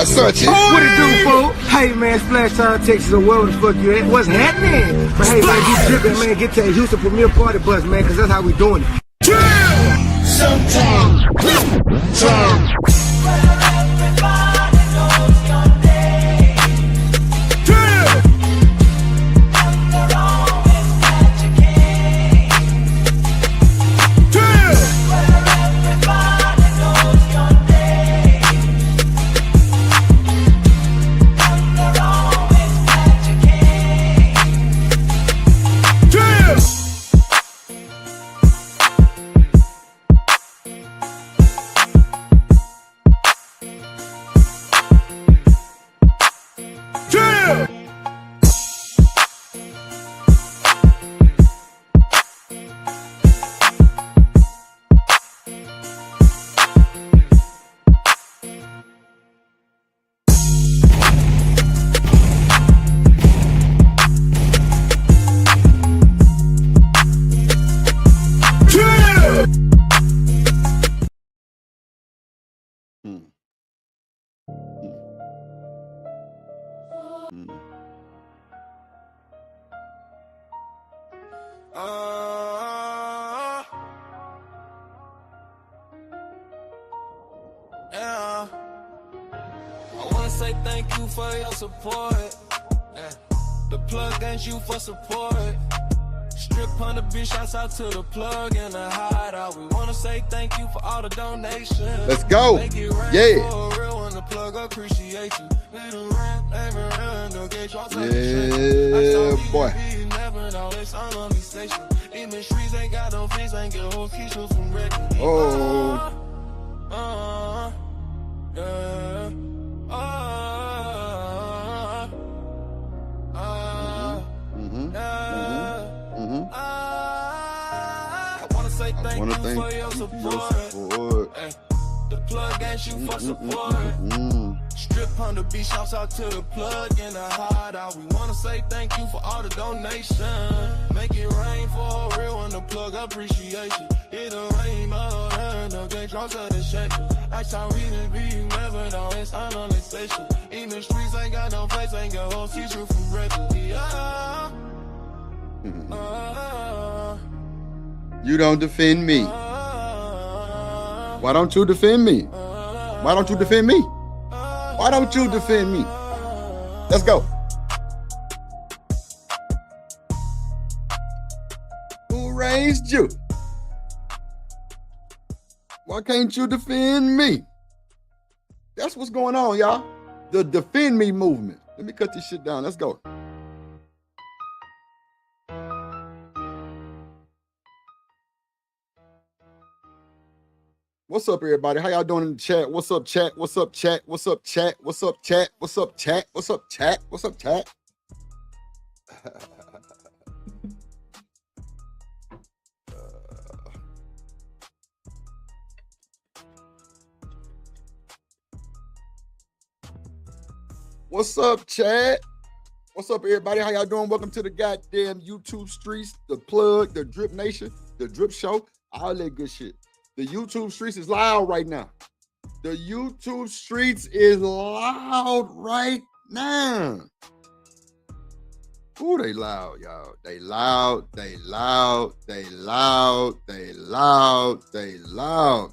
Search it. What it do, fool? Hey, man, Splash Town, Texas, or wherever the fuck you at. What's happening? But hey, man, you dripping, man. Get to that Houston Premier Party bus, man, because that's how we doing it. Sometimes. Yeah. I wanna say thank you for your support. Yeah. The plug thanks you for support. Strip on the bitch, shouts out to the plug and the hideout. We wanna say thank you for all the donations. Let's go. Yeah. The plug appreciate you. Yeah, boy. Oh. I wanna thank you for your support. The plug ain't you for support. Strip on the beach, shouts out to the plug and the hideout. We wanna say thank you for all the donations. Make it rain for a real one, the plug appreciation. It'll rain all around, no get drunk to the shake. That's how we just be, never know it's on the station. In the streets, ain't got no place, ain't got home, see you from refuge. You don't defend me. Why don't you defend me? Why don't you defend me? Why don't you defend me? Let's go. Who raised you? Why can't you defend me? That's what's going on, y'all. The defend me movement. Let me cut this shit down. Let's go. What's up, everybody? How y'all doing in the chat? What's up, chat? What's up, chat? What's up, chat? What's up, chat? What's up, chat? What's up, chat? What's up, chat? What's up, chat? What's up, everybody? How y'all doing? Welcome to the goddamn YouTube streets, the plug, the Drip Nation, the Drip Show, all that good shit. The YouTube streets is loud right now. The YouTube streets is loud right now. Ooh, they loud, y'all. They loud, they loud, they loud, they loud, they loud.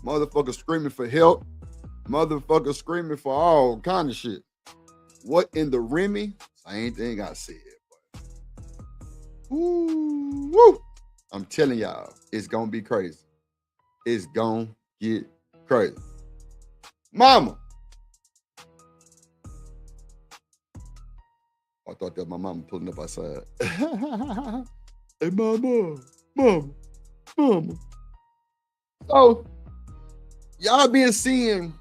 Motherfuckers screaming for help. Motherfuckers screaming for all kind of shit. What in the Remy? Same thing I said. Ooh, woo. I'm telling y'all, it's gonna be crazy. It's gonna get crazy. Mama. I thought that was my mama pulling up outside. Hey, mama. So, y'all been seeing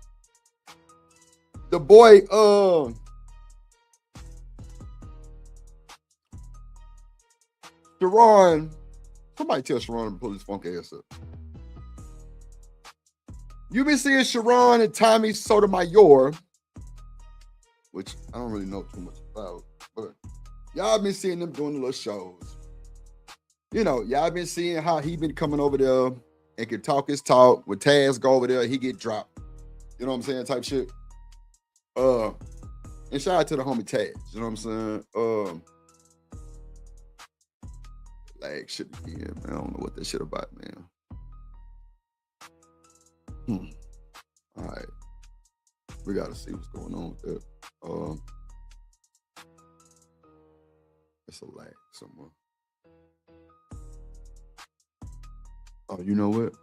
the boy, Sharon. Somebody tell Sharon to pull his funk ass up. You've been seeing Sharon and Tommy Sotomayor, which I don't really know too much about, but y'all been seeing them doing the little shows. You know, y'all been seeing how he been coming over there and can talk his talk. When Taz go over there, he get dropped. You know what I'm saying? Type shit. And shout out to the homie Taz. You know what I'm saying? Like shit again, man. I don't know what that shit about, man. All right. We gotta see what's going on with that. It's a lag somewhere. Oh, you know what?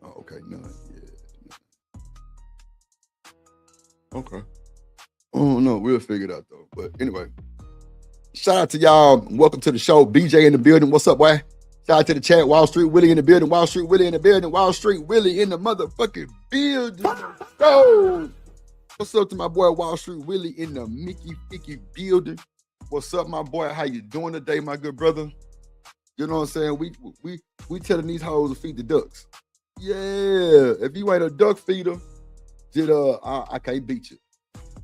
Oh, okay, none. Yeah. Okay. Oh no, we'll figure it out though. But anyway, shout out to y'all. Welcome to the show. BJ in the building. What's up, boy? Shout out to the chat. Wall Street Willie in the building. Wall Street Willie in the building. Wall Street Willie in the motherfucking building. Go. What's up to my boy Wall Street Willie in the Mickey Ficky building? What's up, my boy? How you doing today, my good brother? You know what I'm saying? We telling these hoes to feed the ducks. Yeah. If you ain't a duck feeder, then I can't beat you.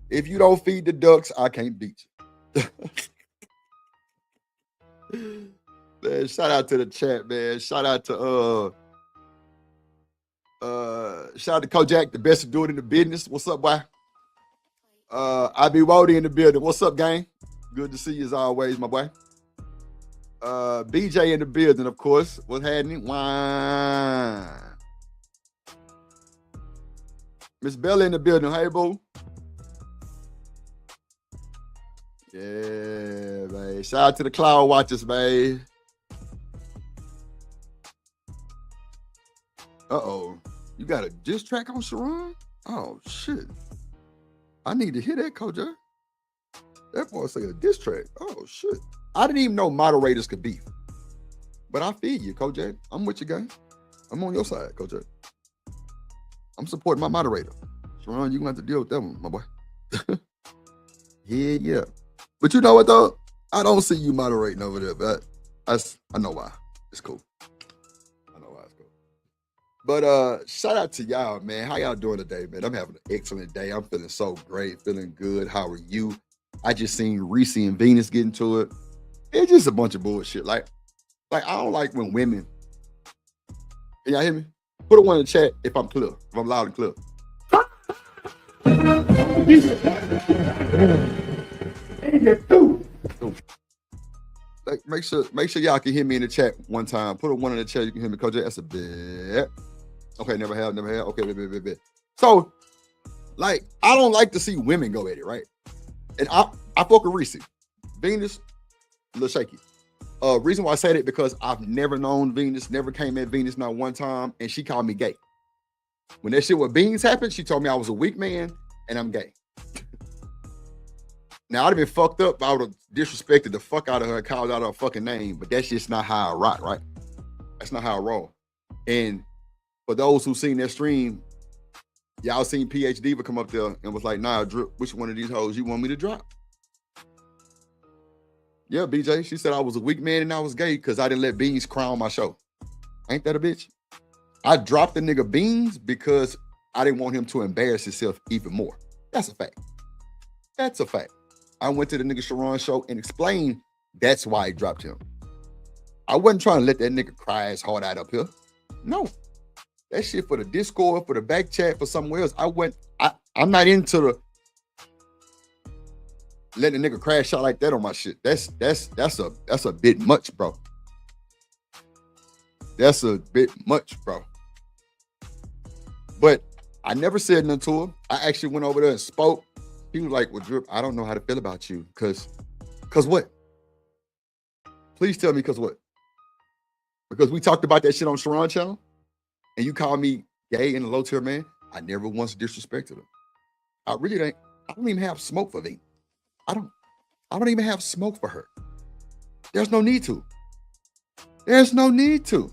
If you don't feed the ducks, I can't beat you. Man, shout out to the chat, man. Shout out to Kojak, the best of doing in the business. What's up, boy? I be Wody in the building. What's up, gang? Good to see you as always, my boy. BJ in the building, of course. What's happening? Wine. Miss Bella in the building. Hey, boo. Yeah, man. Shout out to the Cloud Watchers, man. Uh-oh. You got a diss track on Sharon? Oh, shit. I need to hear that, Kojak. That boy say a diss track. Oh, shit. I didn't even know moderators could beef. But I feel you, Kojak. I'm with you, gang. I'm on your side, Kojak. I'm supporting my moderator. Sharon, you're going to have to deal with that one, my boy. Yeah. But you know what, though? I don't see you moderating over there, but I know why. It's cool. I know why it's cool. But shout out to y'all, man. How y'all doing today, man? I'm having an excellent day. I'm feeling so great, feeling good. How are you? I just seen Reese and Venus get into it. It's just a bunch of bullshit. Like I don't like when women. Can y'all hear me? Put a one in the chat if I'm clear, if I'm loud and clear. Like make sure y'all can hear me in the chat one time. Put a one in the chat. You can hear me, Coach. That's a bit. Okay, never have. Okay, bit. So, like, I don't like to see women go at it, right? And I fuck with Reese. Venus, a little shaky. Reason why I said it because I've never known Venus, never came at Venus not one time, and she called me gay. When that shit with Beans happened, she told me I was a weak man and I'm gay. Now I'd have been fucked up. I would have disrespected the fuck out of her and called out her fucking name, but that's just not how I rock, right? That's not how I roll. And for those who seen that stream, y'all seen PhD Diva come up there and was like, nah, Drip, which one of these hoes you want me to drop? Yeah, BJ, she said I was a weak man and I was gay because I didn't let Beans crown my show. Ain't that a bitch? I dropped the nigga Beans because I didn't want him to embarrass himself even more. That's a fact. That's a fact. I went to the nigga Sharon show and explained that's why I dropped him. I wasn't trying to let that nigga cry his heart out up here. No. That shit for the Discord, for the back chat, for somewhere else. I'm not into the letting a nigga crash out like that on my shit. That's a bit much, bro. That's a bit much, bro. But I never said nothing to her. I actually went over there and spoke. He was like, well, Drip, I don't know how to feel about you. Cause what? Please tell me cause what? Because we talked about that shit on Sharon channel and you called me gay and a low tier man. I never once disrespected her. I don't even have smoke for me. I don't even have smoke for her. There's no need to. There's no need to.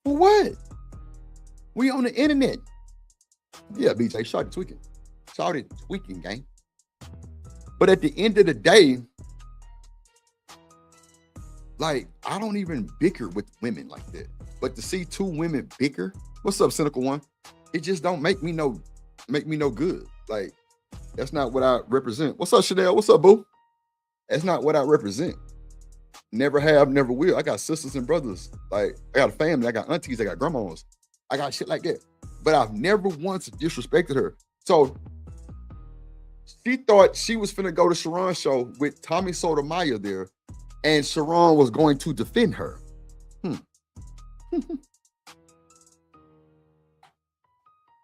For what? We on the internet. Yeah, BJ, shawty tweaking. Shawty tweaking, gang. But at the end of the day, like, I don't even bicker with women like that. But to see two women bicker, what's up, cynical one? It just don't make me no good. Like, that's not what I represent. What's up, Chanel? What's up, boo? That's not what I represent. Never have, never will. I got sisters and brothers. Like, I got a family. I got aunties. I got grandmas. I got shit like that. but I've never once disrespected her. So she thought she was finna go to Sharon's show with Tommy Sotomayor there, and Sharon was going to defend her.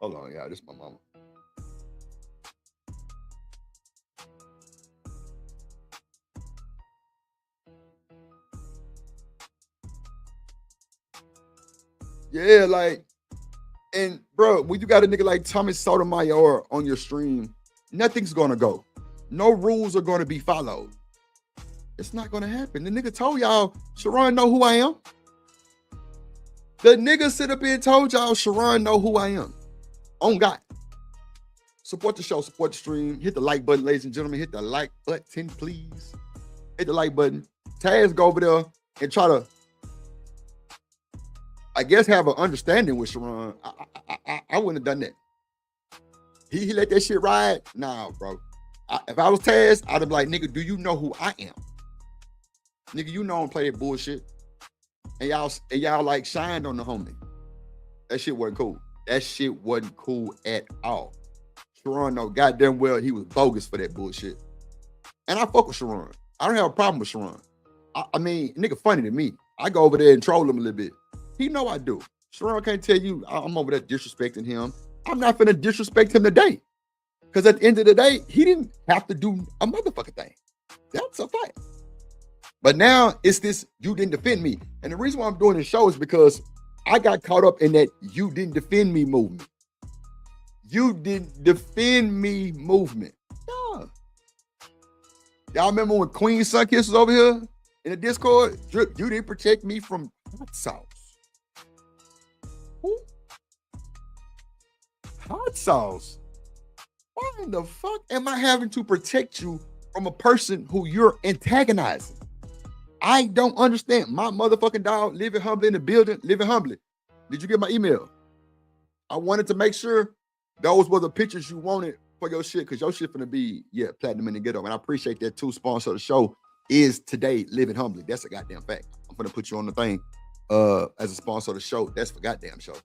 Hold on, y'all. This is my mama. Yeah, like, and bro, when you got a nigga like Tommy Sotomayor on your stream, nothing's gonna go. No rules are gonna be followed. It's not gonna happen. The nigga told y'all, Sharon know who I am. The nigga sit up here and told y'all, Sharon know who I am. On God. Support the show, support the stream. Hit the like button, ladies and gentlemen. Hit the like button, please. Hit the like button. Taz, go over there and try to, I guess, have an understanding with Sharon. I wouldn't have done that. He let that shit ride? Nah, bro. If I was Taz, I'd have been like, nigga, do you know who I am? Nigga, you know I don't play that bullshit. And y'all like shined on the homie. That shit wasn't cool. That shit wasn't cool at all. Sharon know goddamn well he was bogus for that bullshit. And I fuck with Sharon. I don't have a problem with Sharon. I mean, nigga funny to me. I go over there and troll him a little bit. He know I do. Sharon can't tell you I'm over there disrespecting him. I'm not finna disrespect him today. Because at the end of the day, he didn't have to do a motherfucking thing. That's a fact. But now it's this you didn't defend me. And the reason why I'm doing this show is because I got caught up in that you didn't defend me movement. You didn't defend me movement. Yeah. Y'all remember when Queen Sunkiss was over here in the Discord? Drip, you didn't protect me from hot sauce. Who? Hot sauce? Why in the fuck am I having to protect you from a person who you're antagonizing? I don't understand. My motherfucking dog, living humbly in the building, living humbly. Did you get my email? I wanted to make sure those were the pictures you wanted for your shit, because your shit finna be, platinum in the ghetto. And I appreciate that too. Sponsor of the show is today Living Humbly. That's a goddamn fact. I'm gonna put you on the thing as a sponsor of the show. That's for goddamn show.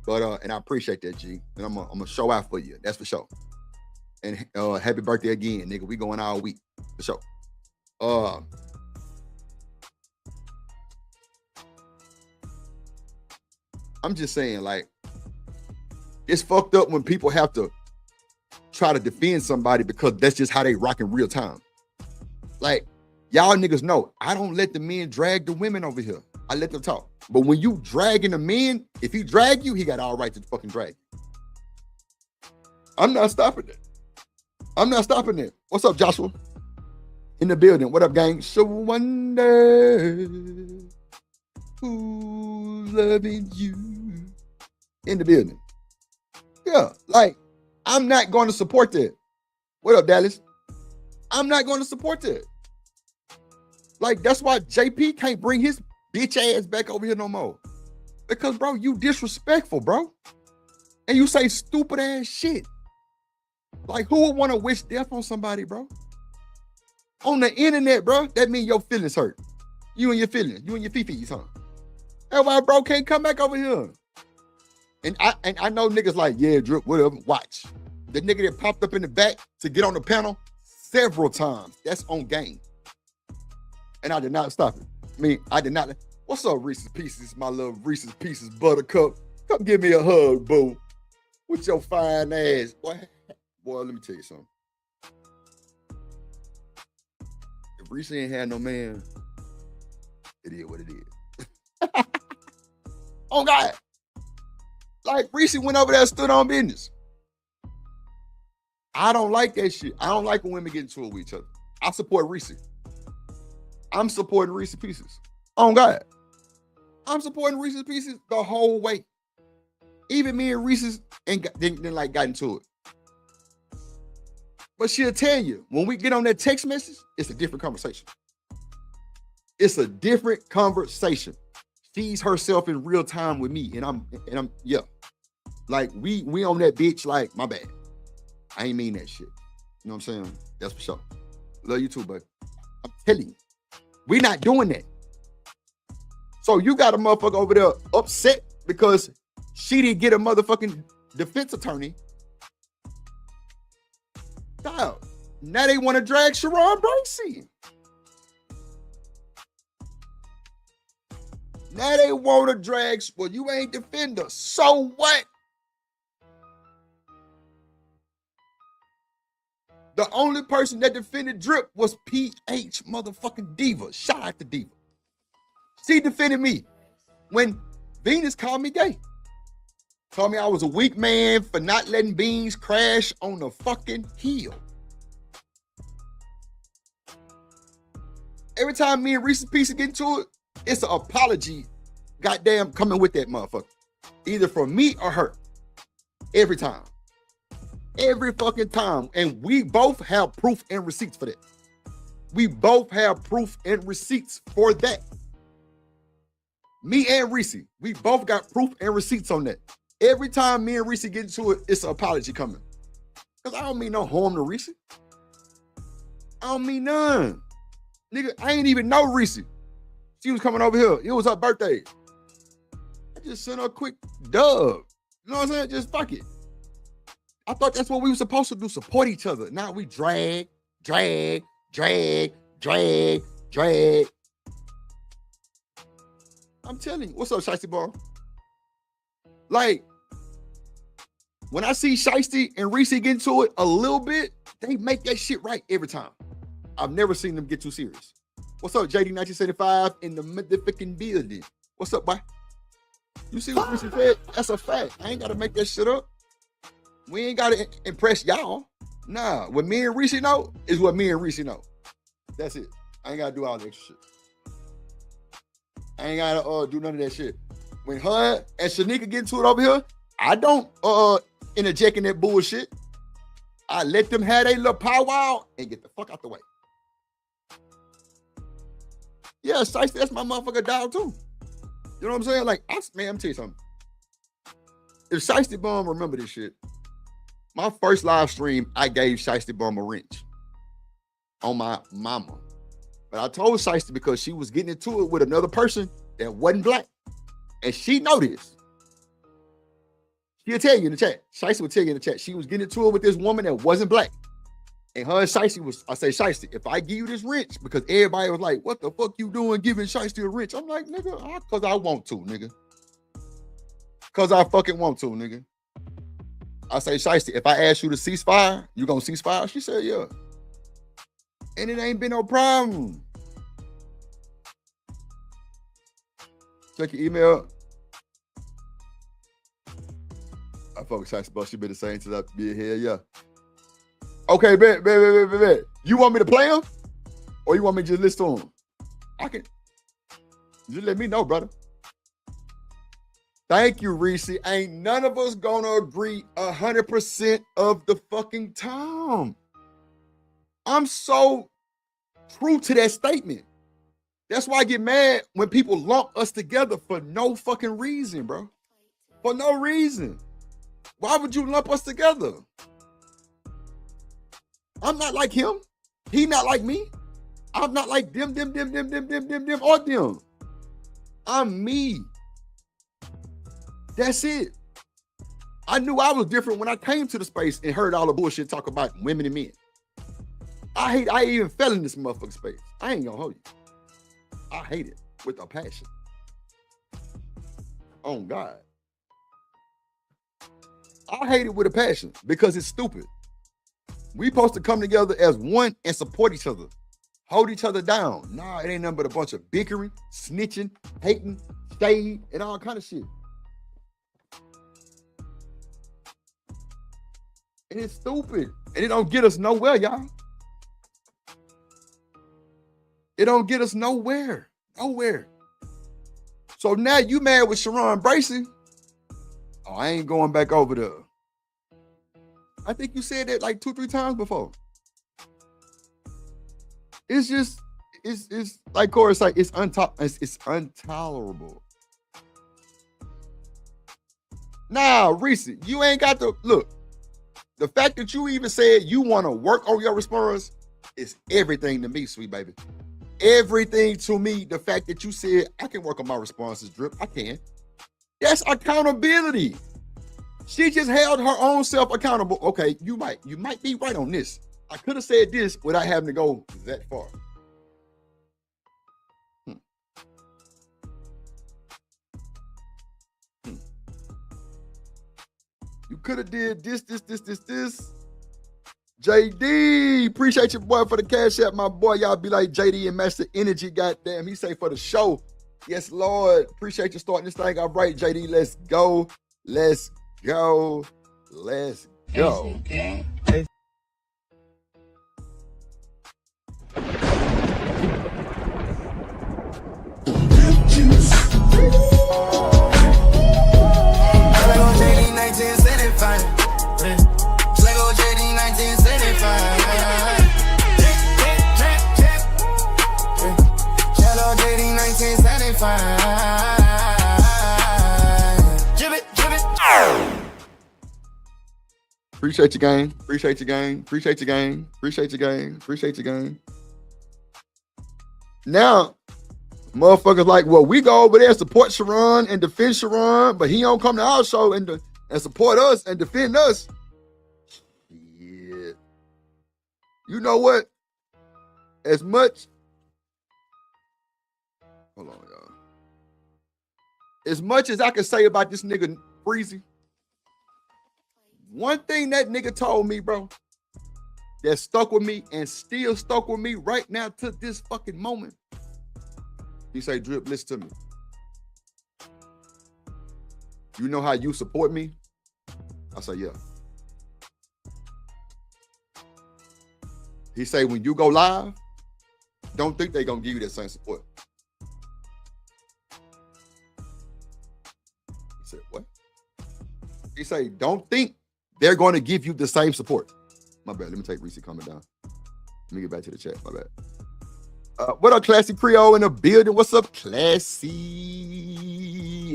But and I appreciate that, G. And I'm gonna show out for you. That's for sure. And happy birthday again, nigga. We going all week for sure. I'm just saying, like, it's fucked up when people have to try to defend somebody because that's just how they rock in real time. Like, y'all niggas know, I don't let the men drag the women over here. I let them talk. But when you dragging the men, if he drag you, he got all right to fucking drag you. I'm not stopping it. I'm not stopping it. What's up, Joshua? In the building. What up, gang? So wonder who's loving you. In the building. Yeah, like, I'm not going to support that. What up, Dallas? I'm not going to support that. Like, that's why JP can't bring his bitch ass back over here no more. Because, bro, you disrespectful, bro. And you say stupid ass shit. Like, who would want to wish death on somebody, bro? On the internet, bro, that means your feelings hurt. You and your feelings. You and your fifis, huh? That's why, bro, can't come back over here. And I know niggas like, yeah, Drip, whatever, watch. The nigga that popped up in the back to get on the panel several times. That's on game. And I did not stop it. I mean, I did not. What's up, Reese's Pieces, my little Reese's Pieces buttercup? Come give me a hug, boo. With your fine ass. Boy, let me tell you something. If Reese ain't had no man, it is what it is. Oh, God. Like, Reese went over there and stood on business. I don't like that shit. I don't like when women get into it with each other. I support Reese. I'm supporting Reese's Pieces. Oh, God. I'm supporting Reese's Pieces the whole way. Even me and Reese's didn't like got into it. But she'll tell you, when we get on that text message, it's a different conversation. It's a different conversation. She's herself in real time with me, and I'm yeah. Like, we on that bitch, like, my bad. I ain't mean that shit. You know what I'm saying? That's for sure. Love you too, buddy. I'm telling you, we not doing that. So you got a motherfucker over there upset because She didn't get a motherfucking defense attorney. Dog. Now they want to drag Sharon Bracey. Now they want to drag, well, you ain't defender. So what? The only person that defended Drip was PH motherfucking Diva. Shout out to Diva. She defended me when Venus called me gay. Told me I was a weak man for not letting beans crash on the fucking hill. Every time me and Reese's Pieces get into it, it's an apology, goddamn, coming with that motherfucker. Either from me or her. Every time. Every fucking time. And we both have proof and receipts for that. We both have proof and receipts for that. Me and Reese, we both got proof and receipts on that. Every time me and Reese get into it, it's an apology coming. Because I don't mean no harm to Reese. I don't mean none. Nigga, I ain't even know Reese. She was coming over here. It was her birthday. I just sent her a quick dub. You know what I'm saying? Just fuck it. I thought that's what we were supposed to do, support each other. Now we drag. I'm telling you. What's up, Shiesty Bar? Like, when I see Shiesty and Reese get into it a little bit, they make that shit right every time. I've never seen them get too serious. What's up, JD 1975 in the motherfucking building? What's up, boy? You see what Reese said? That's a fact. I ain't got to make that shit up. We ain't got to impress y'all. Nah, what me and Reese know is what me and Reese know. That's it. I ain't got to do all that extra shit. I ain't got to do none of that shit. When her and Shanika get into it over here, I don't interject in that bullshit. I let them have their little powwow and get the fuck out the way. Yeah, Shiesty, that's my motherfucker dog too. You know what I'm saying? Like, man, I'm tell you something. If Shiesty Bum remember this shit, my first live stream, I gave Shiesty Bum a wrench on my mama. But I told Shiesty because she was getting into it with another person that wasn't black. And she know this. She'll tell you in the chat. Shiesty will tell you in the chat. She was getting into it with this woman that wasn't black. And her and Shiesty was, I say, Shiesty, if I give you this wrench, because everybody was like, what the fuck you doing giving Shiesty a wrench? I'm like, nigga, because I want to, nigga. Because I fucking want to, nigga. I say, Shiesty, if I ask you to cease fire, you gonna cease fire? She said, yeah. And it ain't been no problem. Check your email. I fuck with Shiesty, but she been the same since I be here, yeah. Okay, bet. You want me to play him? Or you want me to just listen to him? I can. Just let me know, brother. Thank you, Reese. Ain't none of us gonna agree 100% of the fucking time. I'm so true to that statement. That's why I get mad when people lump us together for no fucking reason, bro. For no reason. Why would you lump us together? I'm not like him. He not like me. I'm not like them, or them. I'm me. That's it. I knew I was different when I came to the space and heard all the bullshit talk about women and men. I even fell in this motherfucking space. I ain't gonna hold you. I hate it with a passion. Oh God. I hate it with a passion because it's stupid. We supposed to come together as one and support each other. Hold each other down. Nah, it ain't nothing but a bunch of bickering, snitching, hating, shade, and all kind of shit. And it's stupid. And it don't get us nowhere, y'all. It don't get us nowhere. Nowhere. So now you mad with Sharon Bracey. Oh, I ain't going back over there. I think you said that like 2-3 times before. It's just, it's like Corey's like, it's intolerable. Nah, Reese, you ain't got to, look, the fact that you even said you want to work on your response is everything to me, sweet baby. Everything to me, the fact that you said, I can work on my responses, Drip, I can. That's accountability. She just held her own self accountable. Okay, you might be right on this. I could have said this without having to go that far. You could have did this. JD, appreciate your boy for the cash app, my boy. Y'all be like JD and Master Energy, goddamn. He say for the show. Yes, Lord. Appreciate you starting this thing. All right, JD, let's go. Let's go. Let's go. Appreciate your game. Appreciate your game. Appreciate your game. Appreciate your game. Appreciate your game. Now, motherfuckers like, well, we go over there and support Sharon and defend Sharon, but he don't come to our show and support us and defend us. Yeah. You know what? As much, hold on, y'all. As much as I can say about this nigga Breezy, one thing that nigga told me, bro, that stuck with me and still stuck with me right now to this fucking moment. He say, Drip, listen to me. You know how you support me? I say, yeah. He say, when you go live, don't think they gonna give you that same support. He said, what? He say, don't think they're going to give you the same support. My bad. Let me take Reese coming down. Let me get back to the chat. My bad. What up, Classy Creole in the building? What's up, Classy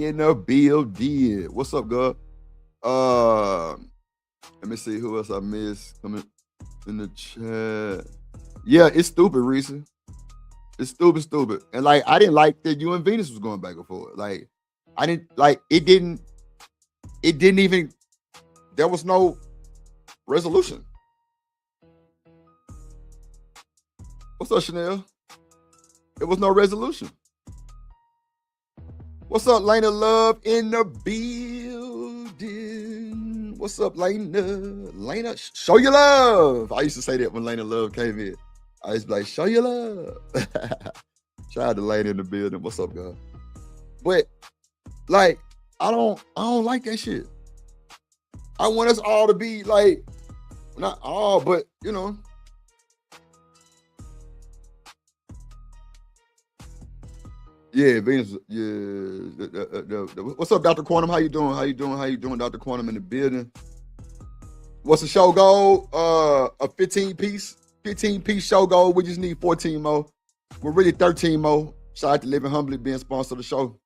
in the building? What's up, girl? Let me see who else I missed coming in the chat. Yeah, it's stupid, Reese. It's stupid. And like, I didn't like that you and Venus was going back and forth. Like, I didn't like it. Didn't even. There was no resolution. What's up, Chanel? There was no resolution. What's up, Lena Love in the building? What's up, Lena? Lena, show your love. I used to say that when Lena Love came in. I used to be like, show your love. Shout out to Lena in the building. What's up, girl? But like, I don't like that shit. I want us all to be like, not all, but you know. Yeah, Venus. Yeah. What's up, Dr. Quantum? How you doing? How you doing, Dr. Quantum in the building? What's the show goal? A 15-piece show goal. We just need 14 more. We're really 13 more. Shout out to Living Humbly being sponsor of the show.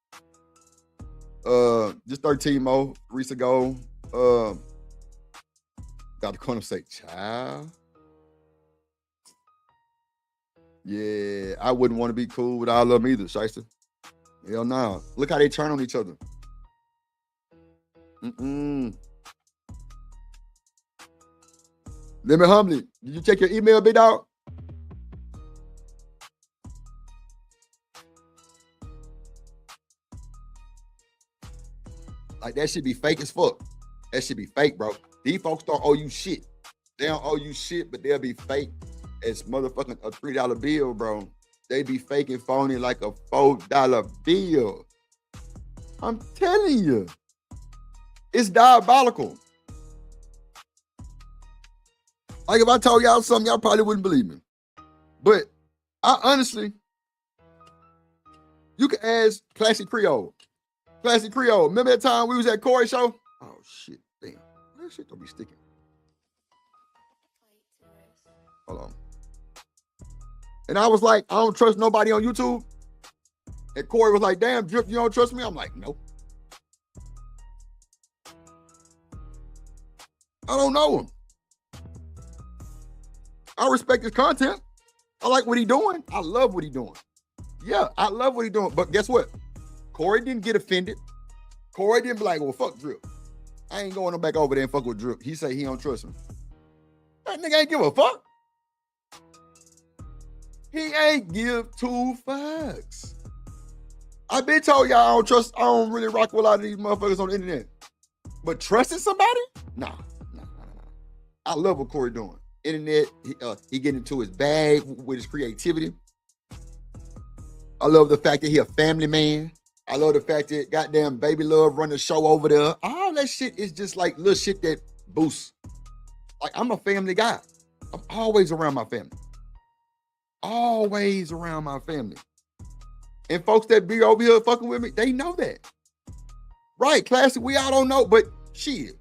Just 13 more. Reese ago. Dr. Quantum say, child. Yeah, I wouldn't want to be cool with all of them either, Shiesty. Hell no. Look how they turn on each other. Living Humbly, did you check your email, big dog? Like, that should be fake as fuck. That should be fake, bro. These folks don't owe you shit. They don't owe you shit, but they'll be fake as motherfucking a $3 bill, bro. They be faking phony like a $4 bill. I'm telling you. It's diabolical. Like, if I told y'all something, y'all probably wouldn't believe me. But I honestly, you can ask Classy Creole. Classy Creole. Remember that time we was at Corey's show? Oh, shit. Damn. That shit don't be sticking. Hold on. And I was like, I don't trust nobody on YouTube. And Corey was like, damn, Drip, you don't trust me? I'm like, nope. I don't know him. I respect his content. I like what he doing. I love what he doing. Yeah, I love what he doing. But guess what? Corey didn't get offended. Corey didn't be like, well, fuck Drip. I ain't going back over there and fuck with Drip. He say he don't trust him. That nigga ain't give a fuck. He ain't give 2 fucks. I been told y'all I don't really rock with a lot of these motherfuckers on the internet. But trusting somebody? Nah. I love what Corey doing. Internet, he getting into his bag with his creativity. I love the fact that he a family man. I love the fact that goddamn Baby Love run the show over there. All that shit is just like little shit that boosts. Like, I'm a family guy. I'm always around my family. Always around my family. And folks that be over here fucking with me, they know that. Right, Classic, we all don't know, but shit.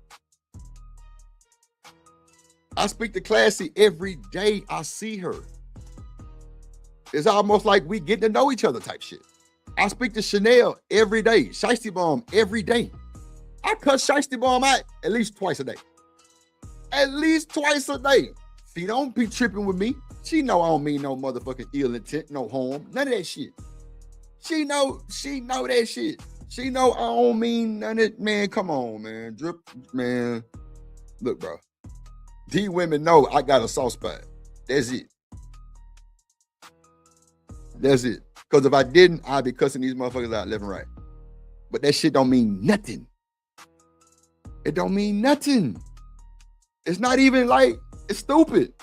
I speak to Classy every day I see her. It's almost like we getting to know each other type shit. I speak to Chanel every day, Shiesty Bomb every day. I cut Shiesty Bomb out at least twice a day. At least twice a day. She don't be tripping with me. She know I don't mean no motherfucking ill intent, no harm, none of that shit. She know that shit. She know I don't mean none of it. Man, come on, man. Drip, man. Look, bro. These women know I got a soft spot. That's it. That's it. Because if I didn't, I'd be cussing these motherfuckers out left and right. But that shit don't mean nothing. It don't mean nothing. It's not even like, it's stupid.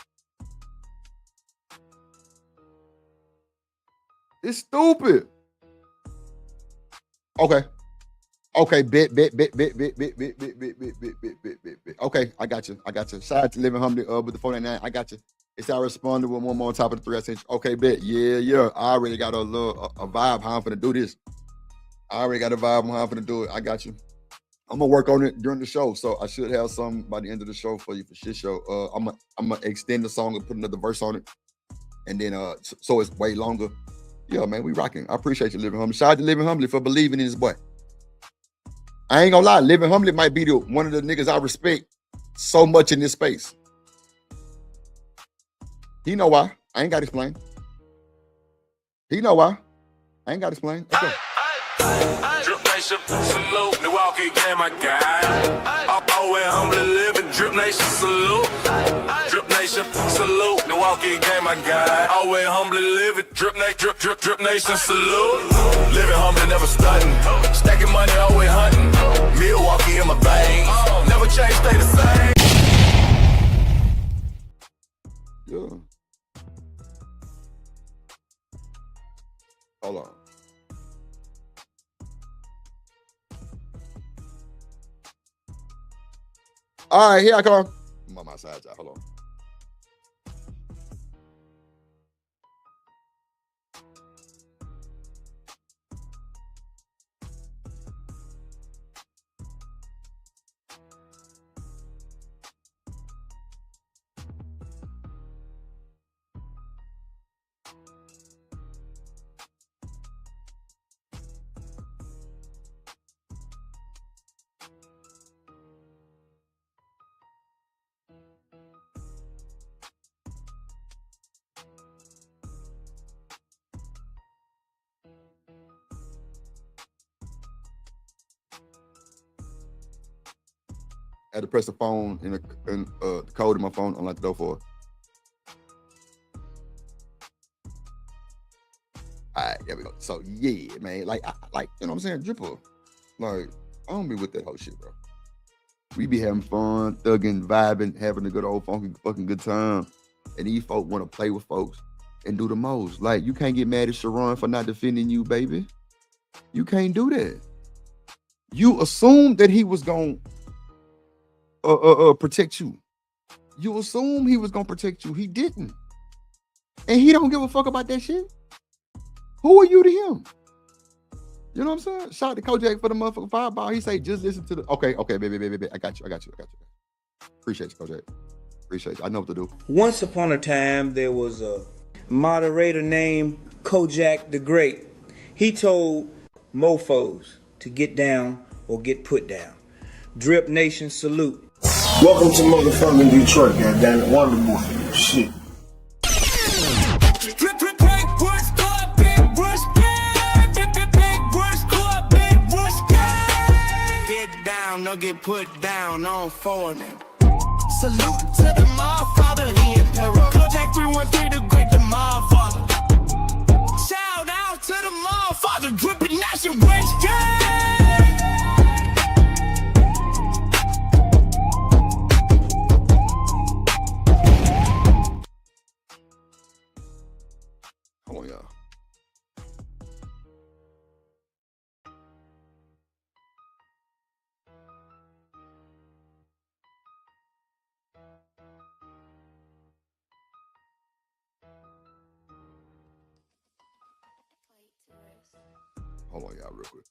It's stupid. Okay. Okay, bit. Okay, I got you. Shout out to Living Humbly with the 499. I got you. It's I responded with one more on top of the 3. I said, okay, bet. Yeah. I already got a vibe how I'm finna do this. I already got a vibe on how I'm finna do it. I got you. I'm gonna work on it during the show, so I should have some by the end of the show for you for shit show. I'm gonna extend the song and put another verse on it, and then so it's way longer. Yeah, man, we rocking. I appreciate you, Living Humbly. Shout out to Living Humbly for believing in his boy. I ain't gonna lie, Living Humbly might be one of the niggas I respect so much in this space. He know why. I ain't got to explain. He know why. I ain't got to explain. Okay. Drip Nation, salute. Milwaukee game, my guy. Always humbly living. Drip Nation, salute. Drip Nation, salute. Milwaukee game, my guy. Always humbly living. Drip Nation, salute. Living humbly, never stunting. Stacking money, always hunting. Milwaukee in my veins. Never change, stay the same. Yeah. Hold on. All right, here I come. I'm on my side, y'all. Hold on. I had to press the phone and the code in my phone, unlock the door for it. All right, there we go. So yeah, man, like you know what I'm saying, Dripper. Like, I don't be with that whole shit, bro. We be having fun, thugging, vibing, having a good old funky fucking good time. And these folk want to play with folks and do the most. Like, you can't get mad at Sharon for not defending you, baby. You can't do that. You assumed that he was gonna protect you. You assume he was gonna protect you. He didn't. And he don't give a fuck about that shit. Who are you to him? You know what I'm saying? Shout out to Kojak for the motherfucking fireball. He say, just listen to the okay, baby. I got you. Appreciate you, Kojak. Appreciate you. I know what to do. Once upon a time, there was a moderator named Kojak the Great. He told mofos to get down or get put down. Drip Nation, salute. Welcome to motherfucking Detroit, goddammit. Wonderful shit. or get put down on for them. Salute to the Motherfather, he in peril. Contact 313 to great the Motherfather. Shout out to the Motherfather, dripping nation race gang. Hold on, y'all. Hold on, y'all, real quick.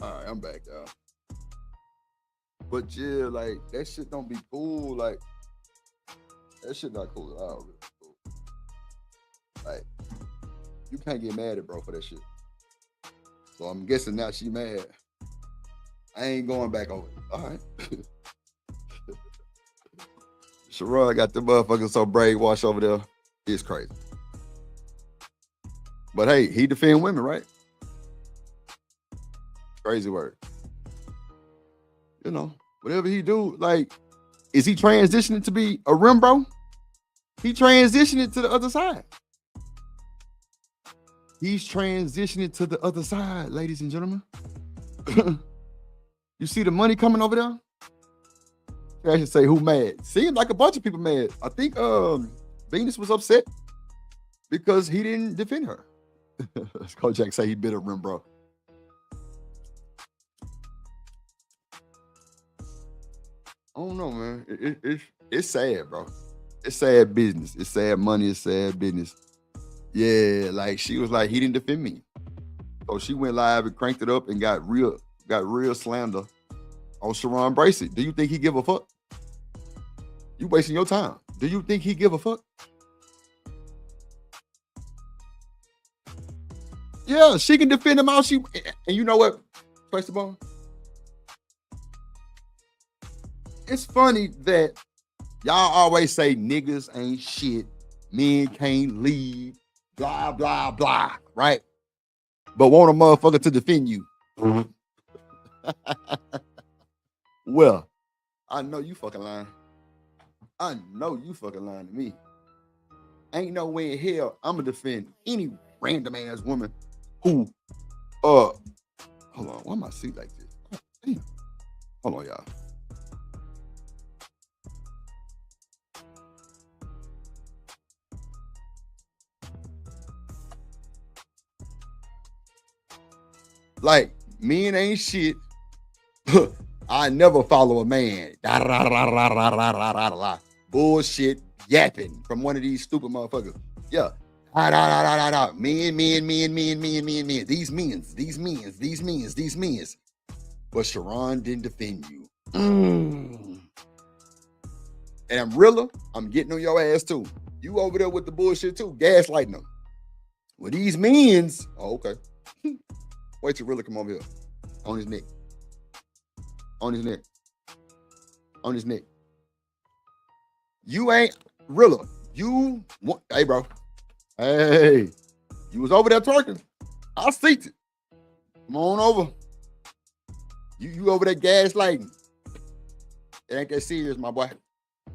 All right, I'm back, y'all. But yeah, like that shit don't be cool. Like that shit not cool at all. Really cool. Like you can't get mad at bro for that shit. So I'm guessing now she mad. I ain't going back over it. All right. Sharon got the motherfuckers so brainwashed over there. It's crazy. But hey, he defend women, right? Crazy word. You know, whatever he do, like, is he transitioning to be a rim bro? He transitioning to the other side. He's transitioning to the other side, ladies and gentlemen. You see the money coming over there? I should say who mad. Seemed like a bunch of people mad. I think Venus was upset because he didn't defend her. Kojak say he bit a rim bro. I don't know, man. It's sad, bro. It's sad business. It's sad money. It's sad business. Yeah, like she was like, he didn't defend me. So she went live and cranked it up and got real slander on Sharon Bracey. Do you think he give a fuck? You wasting your time. Do you think he give a fuck? Yeah, she can defend him out. And you know what? First of all, it's funny that y'all always say niggas ain't shit, men can't lead, blah, blah, blah, right? But want a motherfucker to defend you. Well, I know you fucking lying. I know you fucking lying to me. Ain't no way in hell I'm gonna defend any random ass woman who, hold on, why my seat like this? Oh, damn. Hold on, y'all. Like, men ain't shit. I never follow a man. Bullshit yapping from one of these stupid motherfuckers. Yeah. Men. These men's. But Sharon didn't defend you. And I'm realer. I'm getting on your ass too. You over there with the bullshit too, gaslighting them. Well, these men's. Oh, okay. Wait till really come over here. On his neck. You ain't realer. Hey, bro. Hey. You was over there twerking. I see it. Come on over. You over there gaslighting. It ain't that serious, my boy.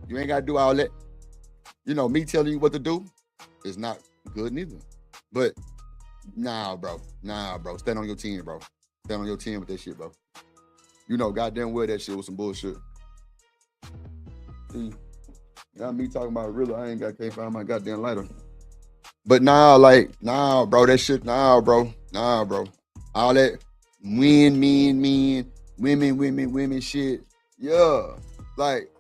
You ain't got to do all that. You know, me telling you what to do is not good neither. But Nah, bro. Stand on your 10, bro. Stand on your 10 with that shit, bro. You know goddamn well that shit was some bullshit. See, now me talking about really, can't find my goddamn lighter. But nah, bro, that shit, nah, bro. All that women shit. Yeah. Like,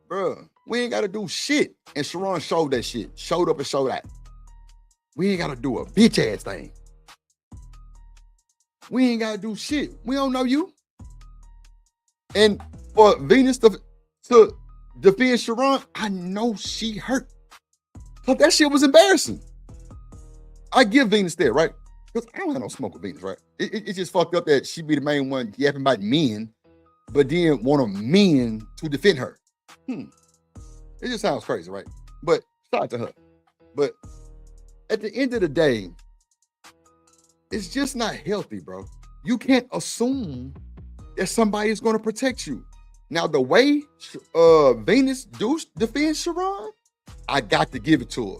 bro, we ain't gotta do shit. And Sharon showed that shit. Showed up and showed out. We ain't gotta do a bitch ass thing. We ain't gotta do shit. We don't know you. And for Venus to defend Sharon, I know she hurt. Cause that shit was embarrassing. I give Venus that, right? Because I don't have no smoke with Venus, right? It's just fucked up that she be the main one yapping about men, but then want a men to defend her. It just sounds crazy, right? But shout out to her. But at the end of the day, it's just not healthy, bro. You can't assume that somebody is going to protect you. Now, the way Venus defends Sharon, I got to give it to her.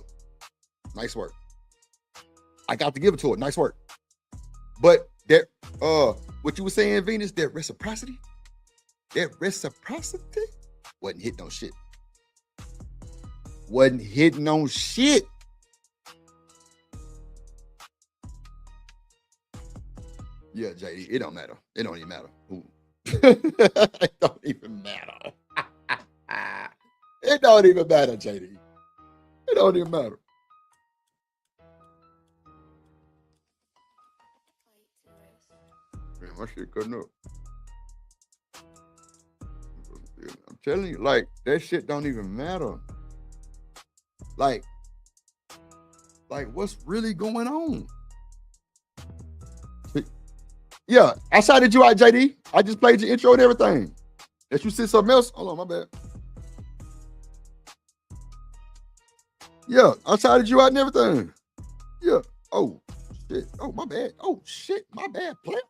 Nice work. I got to give it to her. Nice work. But that, what you were saying, Venus, that reciprocity wasn't hitting on shit. Wasn't hitting on shit. Yeah, JD, it don't matter. It don't even matter. It don't even matter. It don't even matter, JD. It don't even matter. Man, my shit cutting up. I'm telling you, like, that shit don't even matter. Like what's really going on? Yeah, I shouted you out, JD. I just played your intro and everything. That you said something else? Hold on, my bad. Yeah, I shouted you out and everything. Yeah. Oh, shit. Oh, my bad. Oh, shit. My bad, player.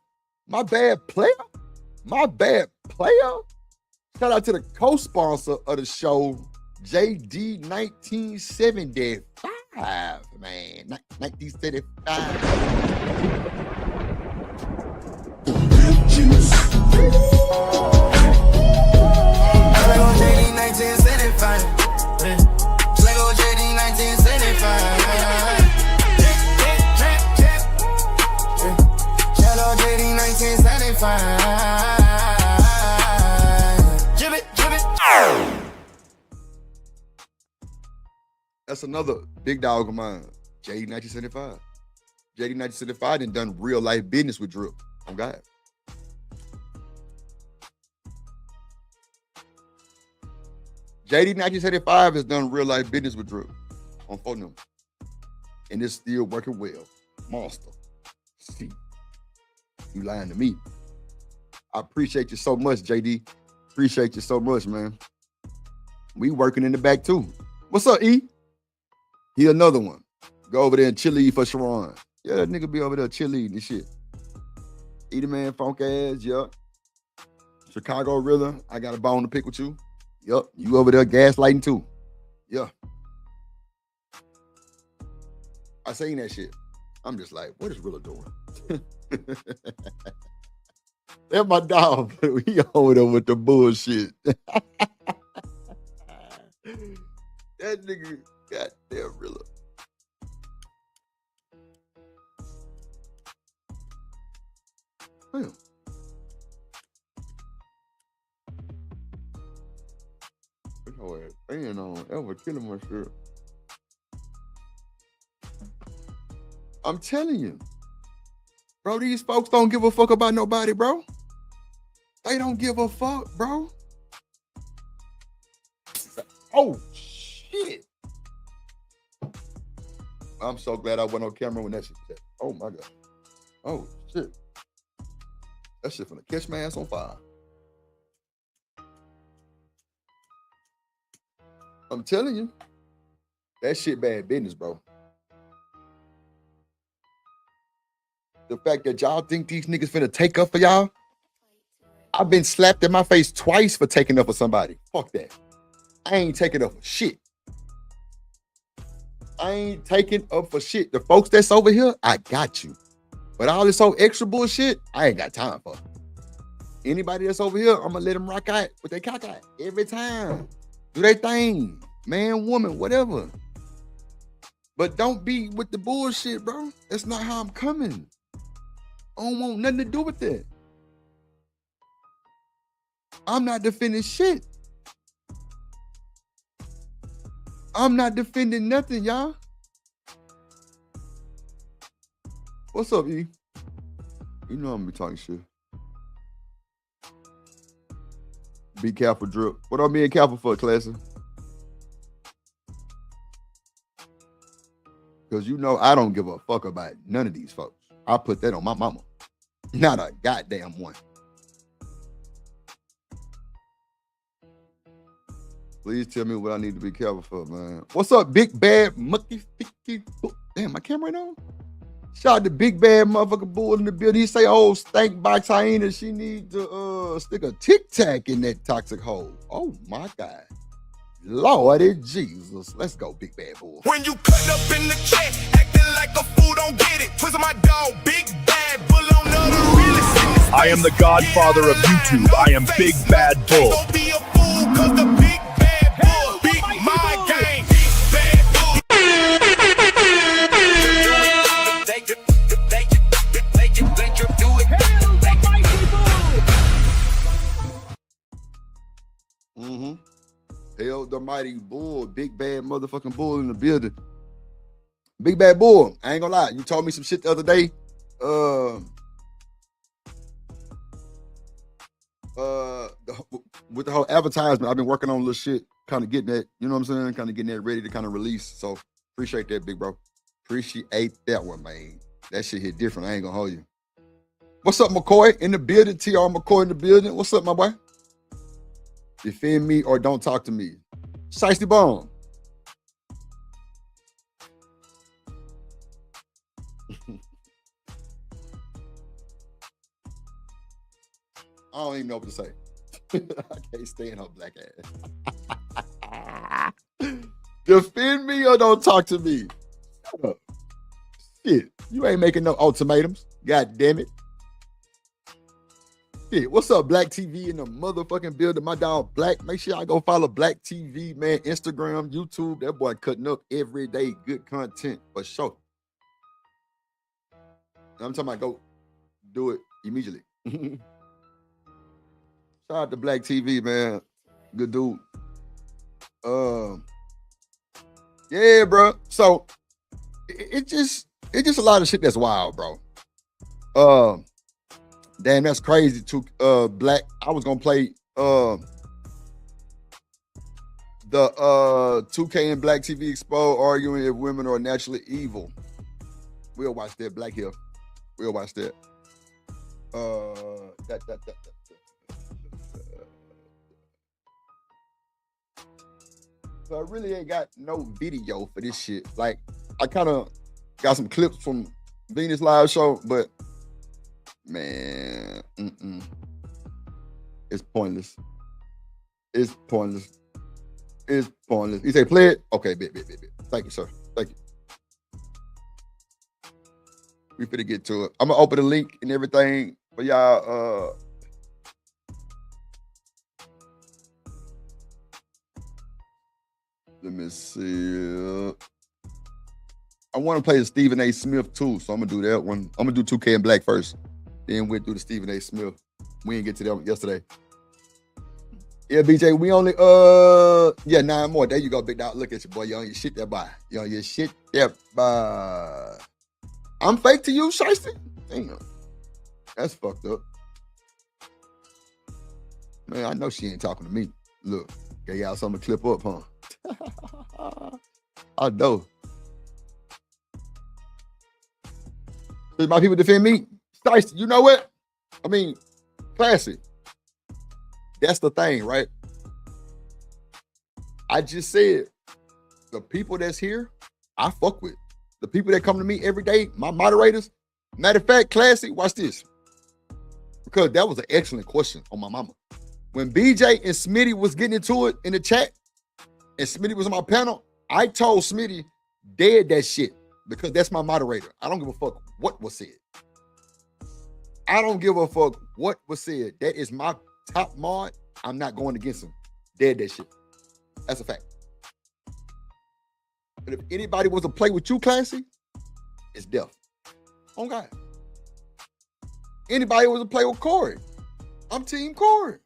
My bad, player. My bad, player. Shout out to the co-sponsor of the show, JD 1975, man. 1975. That's another big dog of mine, JD 1975. JD 1975 done real life business with Drip. Oh God. JD 1975 has done real life business with Drip on phone number. And it's still working well. Monster. See, you lying to me. I appreciate you so much, JD. Appreciate you so much, man. We working in the back too. What's up, E? He another one. Go over there and chili for Sharon. Yeah, that nigga be over there chili and shit. E the man, funk ass, yup. Chicago Rhythm, I got a bone to pick with you. Yup, you over there gaslighting too. Yeah. I seen that shit. I'm just like, what is Rilla doing? That's my dog, but we over there with the bullshit. That nigga, goddamn Rilla. Damn. Ain't on ever killing my shit. I'm telling you, bro, these folks don't give a fuck about nobody, bro. They don't give a fuck, bro. Oh, shit. I'm so glad I went on camera when that shit was. Oh, my God. Oh, shit. That shit finna catch my ass on fire. I'm telling you, that shit bad business, bro. The fact that y'all think these niggas finna take up for y'all, I've been slapped in my face twice for taking up for somebody. Fuck that. I ain't taking up for shit. I ain't taking up for shit. The folks that's over here, I got you. But all this whole extra bullshit, I ain't got time for. Anybody that's over here, I'm gonna let them rock out with their cock out every time. Do their thing, man, woman, whatever. But don't be with the bullshit, bro. That's not how I'm coming. I don't want nothing to do with that. I'm not defending shit. I'm not defending nothing, y'all. What's up, E? You know I'm gonna be talking shit. Be careful, Drip. What I'm being careful for, Classy? Because you know I don't give a fuck about none of these folks. I put that on my mama. Not a goddamn one. Please tell me what I need to be careful for, man. What's up, big bad mucky ficky? Damn, my camera ain't on? Shout out to big bad motherfucker bull in the building. He say, oh, stank box hyena, she need to stick a tic tac in that toxic hole. Oh my God. Lordy Jesus. Let's go, big bad bull. When you cut up in the chat, acting like a fool, don't get it. Twist my dog, big bad bull on the realest. I am the godfather of YouTube. I am Big Bad Bull. Don't be a fool, cause the big bad bull beat my game. Big bad bull. Mm-hmm. Hell the mighty bull, big bad motherfucking bull in the building. Big bad bull. I ain't gonna lie. You told me some shit the other day. With the whole advertisement, I've been working on a little shit, kind of getting that, you know what I'm saying? Kind of getting that ready to kind of release. So appreciate that, big bro. Appreciate that one, man. That shit hit different. I ain't gonna hold you. What's up, McCoy in the building? TR McCoy in the building. What's up, my boy? Defend me or don't talk to me. Shiesty Bone. I don't even know what to say. I can't stand her black ass. Defend me or don't talk to me. Shut up. Shit, you ain't making no ultimatums. God damn it. Shit, what's up, Black TV in the motherfucking building? My dog Black. Make sure y'all go follow Black TV, man. Instagram, YouTube. That boy cutting up every day. Good content for sure. I'm talking about go do it immediately. Shout out to Black TV, man. Good dude. Yeah, bro. So it just a lot of shit that's wild, bro. Damn, that's crazy too. Black. I was gonna play the 2K and Black TV Expo arguing if women are naturally evil. We'll watch that. Black here. We'll watch that. So I really ain't got no video for this shit. Like, I kind of got some clips from Venus live show, but man, it's pointless. It's pointless. It's pointless. You say play it? Okay, bit. Thank you, sir. Thank you. We finna get to it. I'm gonna open the link and everything for y'all. Let me see. I want to play the Stephen A. Smith too, so I'm gonna do that one. I'm gonna do 2K and Black first. Then we'll do the Stephen A. Smith. We didn't get to that one yesterday. Yeah, BJ, we only 9 more. There you go, big dog. Look at you, boy. You on your shit there, boy. You on your shit there, boy. I'm fake to you, Shiesty? Damn. That's fucked up. Man, I know she ain't talking to me. Look, got y'all something to clip up, huh? I know. Did my people defend me? Shiesty, you know what? I mean, classic. That's the thing, right? I just said the people that's here, I fuck with. The people that come to me every day, my moderators. Matter of fact, classy, watch this. Because that was an excellent question on my mama. When BJ and Smitty was getting into it in the chat, and Smitty was on my panel, I told Smitty Dead that shit because that's my moderator. I don't give a fuck what was said. I don't give a fuck what was said. That is my top mod. I'm not going against him. Dead that shit. That's a fact. But if anybody wants to play with you, Clancy, it's death. Oh God. Anybody wants to play with Corey, I'm Team Corey.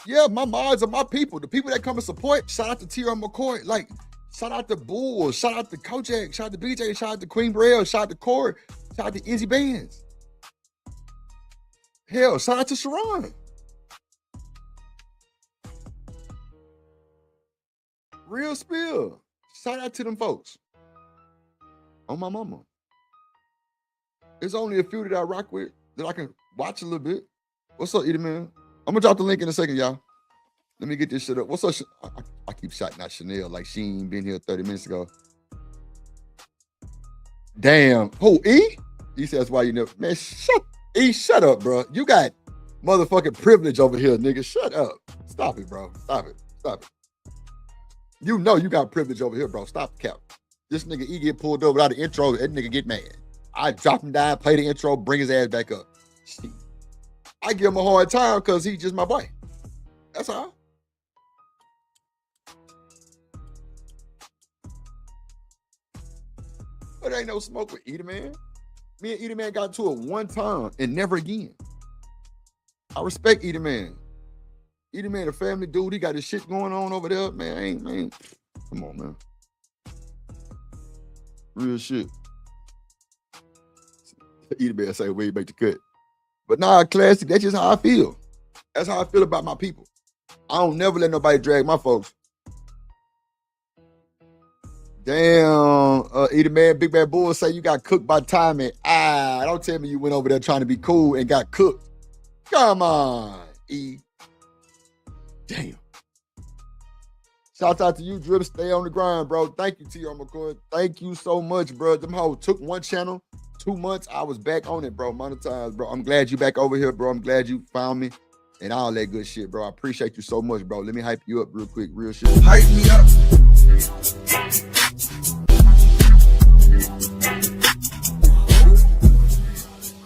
Yeah, my mods are my people. The people that come and support, shout out to T.R. McCoy. Like, shout out to Bull, shout out to Kojak, shout out to BJ, shout out to Queen Burrell, shout out to Corey, shout out to Izzy Bands. Hell, shout out to Sharon. Real spill. Shout out to them folks. On my mama. There's only a few that I rock with that I can watch a little bit. What's up, Edie Man? I'm gonna drop the link in a second, y'all. Let me get this shit up. What's up? I keep shouting out Chanel like she ain't been here 30 minutes ago. Damn. Who, E? He says why you never. Man, shut up, bro. You got motherfucking privilege over here, nigga. Shut up. Stop it, bro. Stop it. You know you got privilege over here, bro. Stop the cap. This nigga E get pulled over without the intro. That nigga get mad. I drop him down, play the intro, bring his ass back up. I give him a hard time because he's just my boy. That's all. But ain't no smoke with Edie Man. Me and Edie Man got into it one time and never again. I respect Edie Man. Edie Man, a family dude, he got his shit going on over there. Man. Come on, man. Real shit. Edie Man say, we make the cut. But nah, classic, that's just how I feel. That's how I feel about my people. I don't never let nobody drag my folks. Damn, Edie Man, Big Bad Bull say you got cooked by timing. Don't tell me you went over there trying to be cool and got cooked. Come on, E. Damn. Shout out to you, Drip. Stay on the grind, bro. Thank you, T.R. McCoy. Thank you so much, bro. Them hoes took one channel, 2 months. I was back on it, bro. Monetized, bro. I'm glad you back over here, bro. I'm glad you found me and all that good shit, bro. I appreciate you so much, bro. Let me hype you up real quick. Real shit. Hype me up.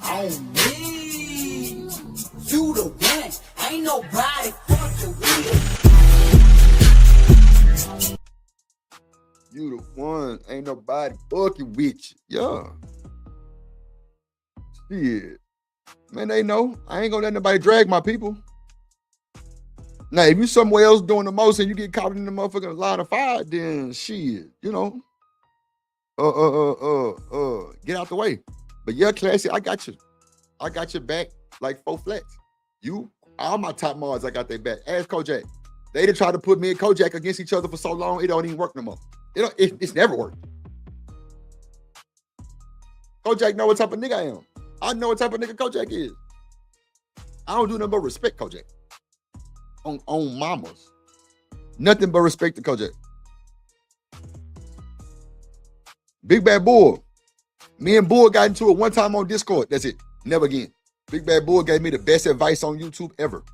On me, you the one, ain't nobody fucking with. You the one, ain't nobody fucking with you. Yeah. Shit. Man, they know. I ain't gonna let nobody drag my people. Now, if you somewhere else doing the most and you get caught in the motherfucking line of fire, then shit, you know. Get out the way. But yeah, Classy, I got you. I got your back like 4 flats. You, all my top mods, I got their back. Ask Kojak. They done tried to put me and Kojak against each other for so long, it don't even work no more. It's never worked. Kojak know what type of nigga I am. I know what type of nigga Kojak is. I don't do nothing but respect Kojak. On mamas. Nothing but respect to Kojak. Big Bad Bull. Me and Bull got into it one time on Discord. That's it. Never again. Big Bad Bull gave me the best advice on YouTube ever.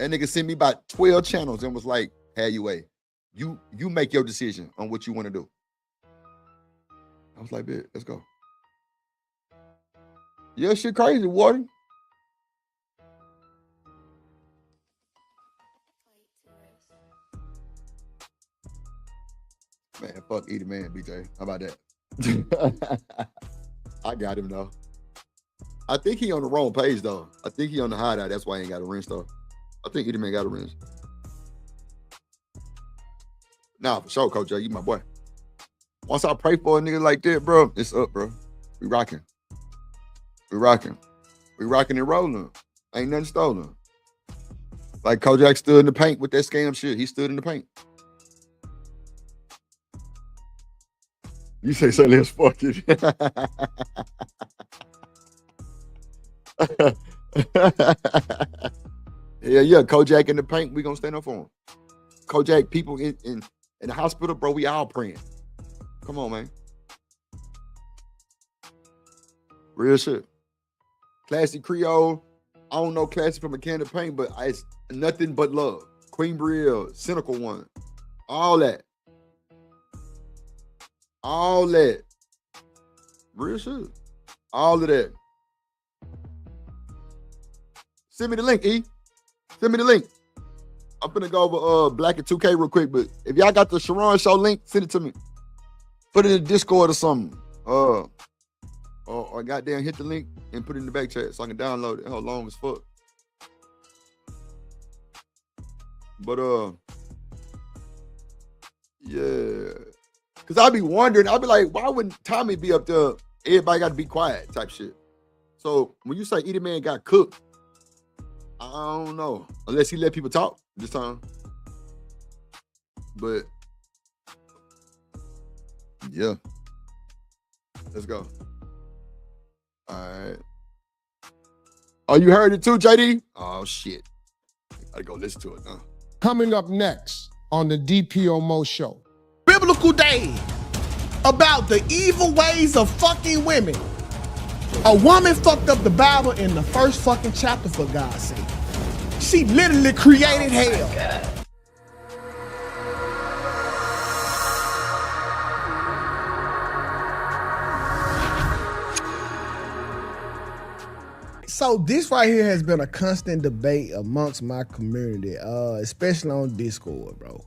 That nigga sent me about 12 channels and was like, have you way. You make your decision on what you want to do. I was like, bitch, let's go. Yeah, shit crazy, Warden. Man, fuck Edie Man, BJ. How about that? I got him, though. I think he on the wrong page, though. I think he on the hideout. That's why he ain't got a wrench, though. I think Edie Man got a wrench. Nah, for sure, Coach J. You my boy. Once I pray for a nigga like that, bro, it's up, bro. We rocking. We rocking. We rocking and rolling. Ain't nothing stolen. Like Kojak stood in the paint with that scam shit. He stood in the paint. You say let's fuck it. Yeah, Kojak in the paint, we gonna stand up for him. Kojak, people in the hospital, bro, we all praying. Come on, man. Real shit. Classy Creole. I don't know Classy from a can of paint, but it's nothing but love. Queen Brielle, Cynical One, all that. All that. Real shit. All of that. Send me the link, E. Send me the link. I'm finna go over Black and 2K real quick, but if y'all got the Sharon show link, send it to me. Put it in the Discord or something. Or goddamn hit the link and put it in the back chat so I can download it. How long as fuck. But yeah. Cause I be wondering, I'll be like, why wouldn't Tommy be up there? Everybody got to be quiet type shit. So when you say Eddie Man got cooked, I don't know. Unless he let people talk this time. But yeah. Let's go. All right. Oh, you heard it too, JD? Oh shit. I gotta go listen to it now. Coming up next on the DPO Mo Show. Biblical day about the evil ways of fucking women. A woman fucked up the Bible in the first fucking chapter, for God's sake. She literally created hell. So this right here has been a constant debate amongst my community, especially on Discord, bro.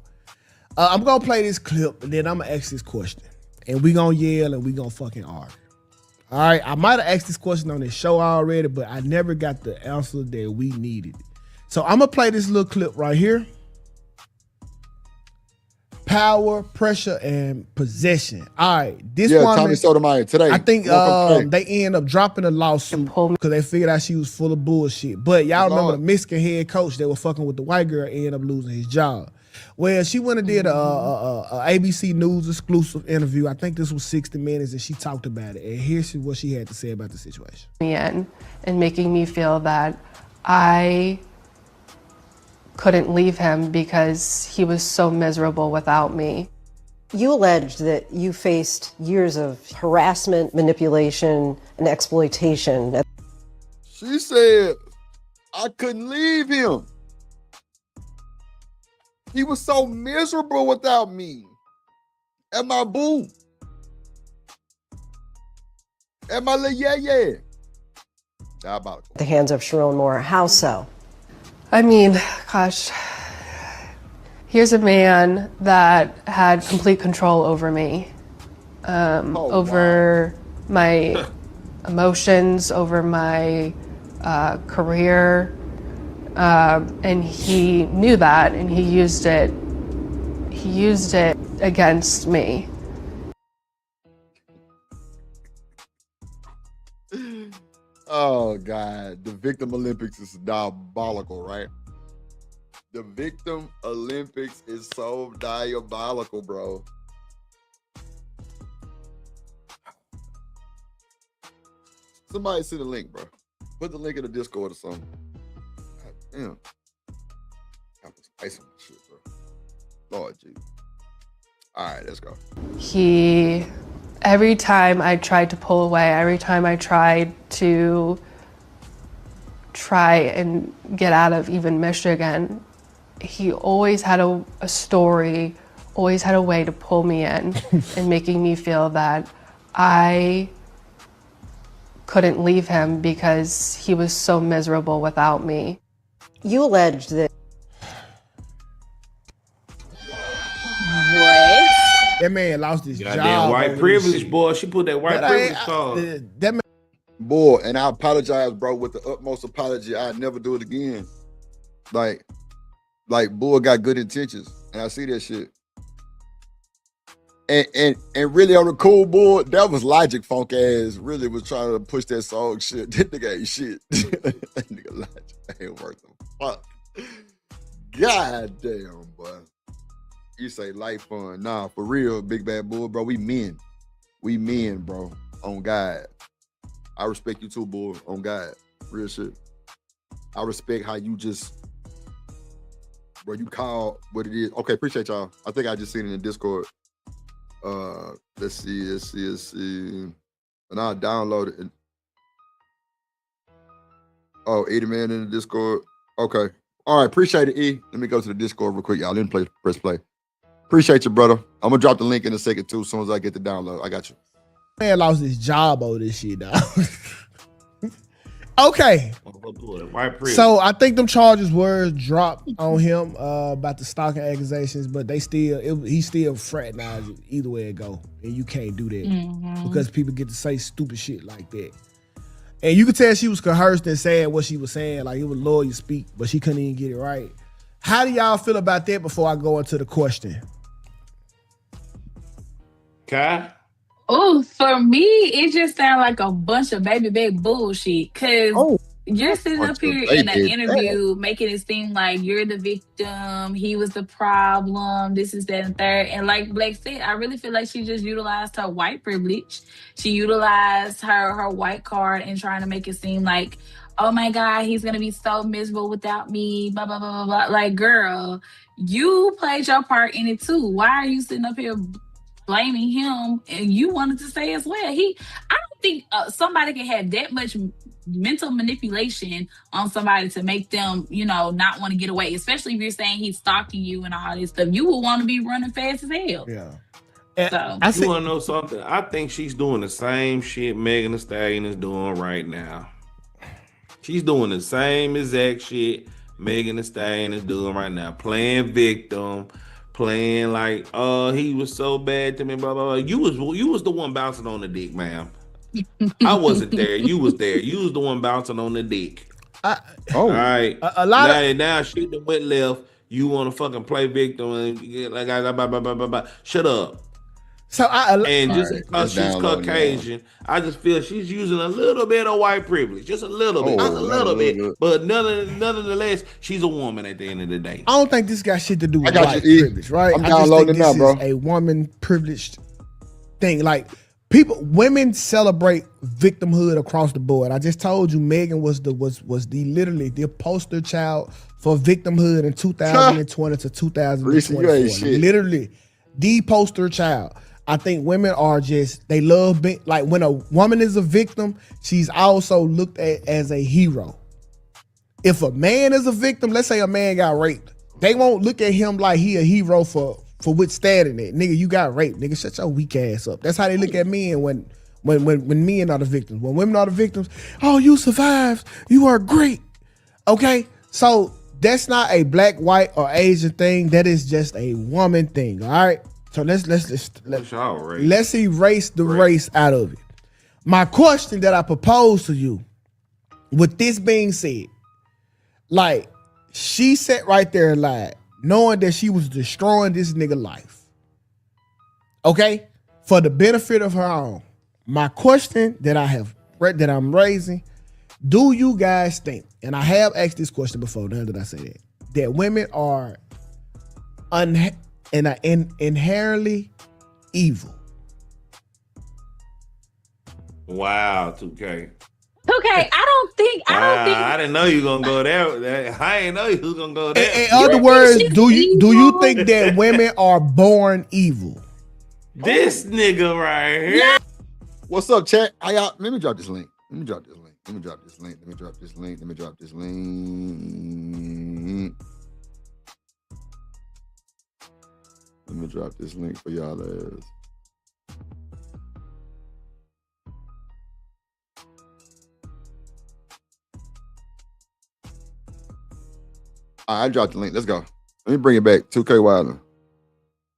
I'm gonna play this clip and then I'm gonna ask this question. And we gonna yell and we gonna fucking argue. All right, I might have asked this question on this show already, but I never got the answer that we needed. So I'm gonna play this little clip right here. Power, pressure, and possession. All right, this woman, Tommy Sotomayor today. I think they end up dropping a lawsuit because they figured out she was full of bullshit. But y'all remember the Mexican head coach that was fucking with the white girl ended up losing his job. Well, she went and did a ABC News exclusive interview. I think this was 60 Minutes, and she talked about it. And here's what she had to say about the situation. And making me feel that I couldn't leave him because he was so miserable without me. You alleged that you faced years of harassment, manipulation, and exploitation. She said, I couldn't leave him. He was so miserable without me. And my boo. And my little yeah. Diabolical. At the hands of Sharon Moore. How so? I mean, gosh, here's a man that had complete control over me, over my emotions, over my career, and he knew that, and he used it against me. Oh God, the Victim Olympics is diabolical, right? The Victim Olympics is so diabolical, bro. Somebody send a link, bro. Put the link in the Discord or something. God damn. I was icing my shit, bro. Lord Jesus. All right, let's go. Every time I tried to pull away, every time I tried to and get out of even Michigan, he always had a story, always had a way to pull me in and making me feel that I couldn't leave him because he was so miserable without me. You alleged that. That man lost his Goddamn job. white privilege, boy. She put that white privilege on. That man. Boy, and I apologize, bro, with the utmost apology. I'd never do it again. Like, Bull got good intentions, and I see that shit. And really on the cool Bull, that was Logic Funk ass. Really was trying to push that song shit. That nigga ain't shit. That nigga Logic ain't worth the fuck. God damn, boy. You say light fun. Nah, for real, Big Bad Bull, bro. We men. We men, bro. On God. I respect you too, Bull. On God. Real shit. I respect how you just, bro, you call what it is. Okay, appreciate y'all. I think I just seen it in Discord. Let's see. And I'll download it. Oh, 80 man in the Discord. Okay. All right, appreciate it, E. Let me go to the Discord real quick, y'all. Let me press play. Appreciate you, brother. I'm gonna drop the link in a second too, as soon as I get the download. I got you. Man lost his job over this shit, dog. Okay. So I think them charges were dropped on him about the stalking accusations, but he still fraternizing either way it go. And you can't do that because people get to say stupid shit like that. And you could tell she was coerced and saying what she was saying, like it was lawyer speak, but she couldn't even get it right. How do y'all feel about that before I go into the question? Kai? Oh, for me, it just sounds like a bunch of baby bullshit. Cause you're sitting up here in an interview making it seem like you're the victim, he was the problem, this is that and third. And like Blake said, I really feel like she just utilized her white privilege. She utilized her white card and trying to make it seem like, oh my God, he's gonna be so miserable without me, blah, blah, blah, blah, blah. Like, girl, you played your part in it too. Why are you sitting up here blaming him? And you wanted to say as well, I don't think somebody can have that much mental manipulation on somebody to make them, not want to get away, especially if you're saying he's stalking you and all this stuff. You will want to be running fast as hell. Yeah. So you want to know something? I think she's doing the same shit Megan Thee Stallion is doing right now. She's doing the same exact shit Megan Thee Stallion is doing right now, playing victim, playing like, he was so bad to me, blah, blah, blah. You was the one bouncing on the dick, ma'am. I wasn't there. You was there. You was the one bouncing on the dick. All right. Now she done went left. You want to fucking play victim and get like, blah, blah, blah, blah, blah. Shut up. And just because she's Caucasian, I just feel she's using a little bit of white privilege, just a little bit, just a little bit. But nonetheless, she's a woman at the end of the day. I don't think this got shit to do with white privilege, right? I'm downloading it now, bro. Is a woman privileged thing. Like women celebrate victimhood across the board. I just told you, Megan was literally the poster child for victimhood in 2020 to 2024. Literally, the poster child. I think women are they love being, like when a woman is a victim, she's also looked at as a hero. If a man is a victim, let's say a man got raped, they won't look at him like he a hero for withstanding it. Nigga, you got raped. Nigga, shut your weak ass up. That's how they look at men when men are the victims. When women are the victims, oh, you survived. You are great. Okay? So that's not a black, white, or Asian thing. That is just a woman thing. All right? So let's erase the race out of it. My question that I propose to you, with this being said, like, she sat right there and lied, knowing that she was destroying this nigga life. Okay? For the benefit of her own. My question that I'm raising, do you guys think, and I have asked this question before, now that I say that women are inherently evil? Wow, 2K. Okay, I don't think. I didn't know you gonna go there. I didn't know you was gonna go there. In other words, do you think that women are born evil? This nigga right here. Yeah. What's up, chat? Let me drop this link. Let me drop this link for y'all ass. I dropped the link. Let's go. Let me bring it back. 2K Wilder.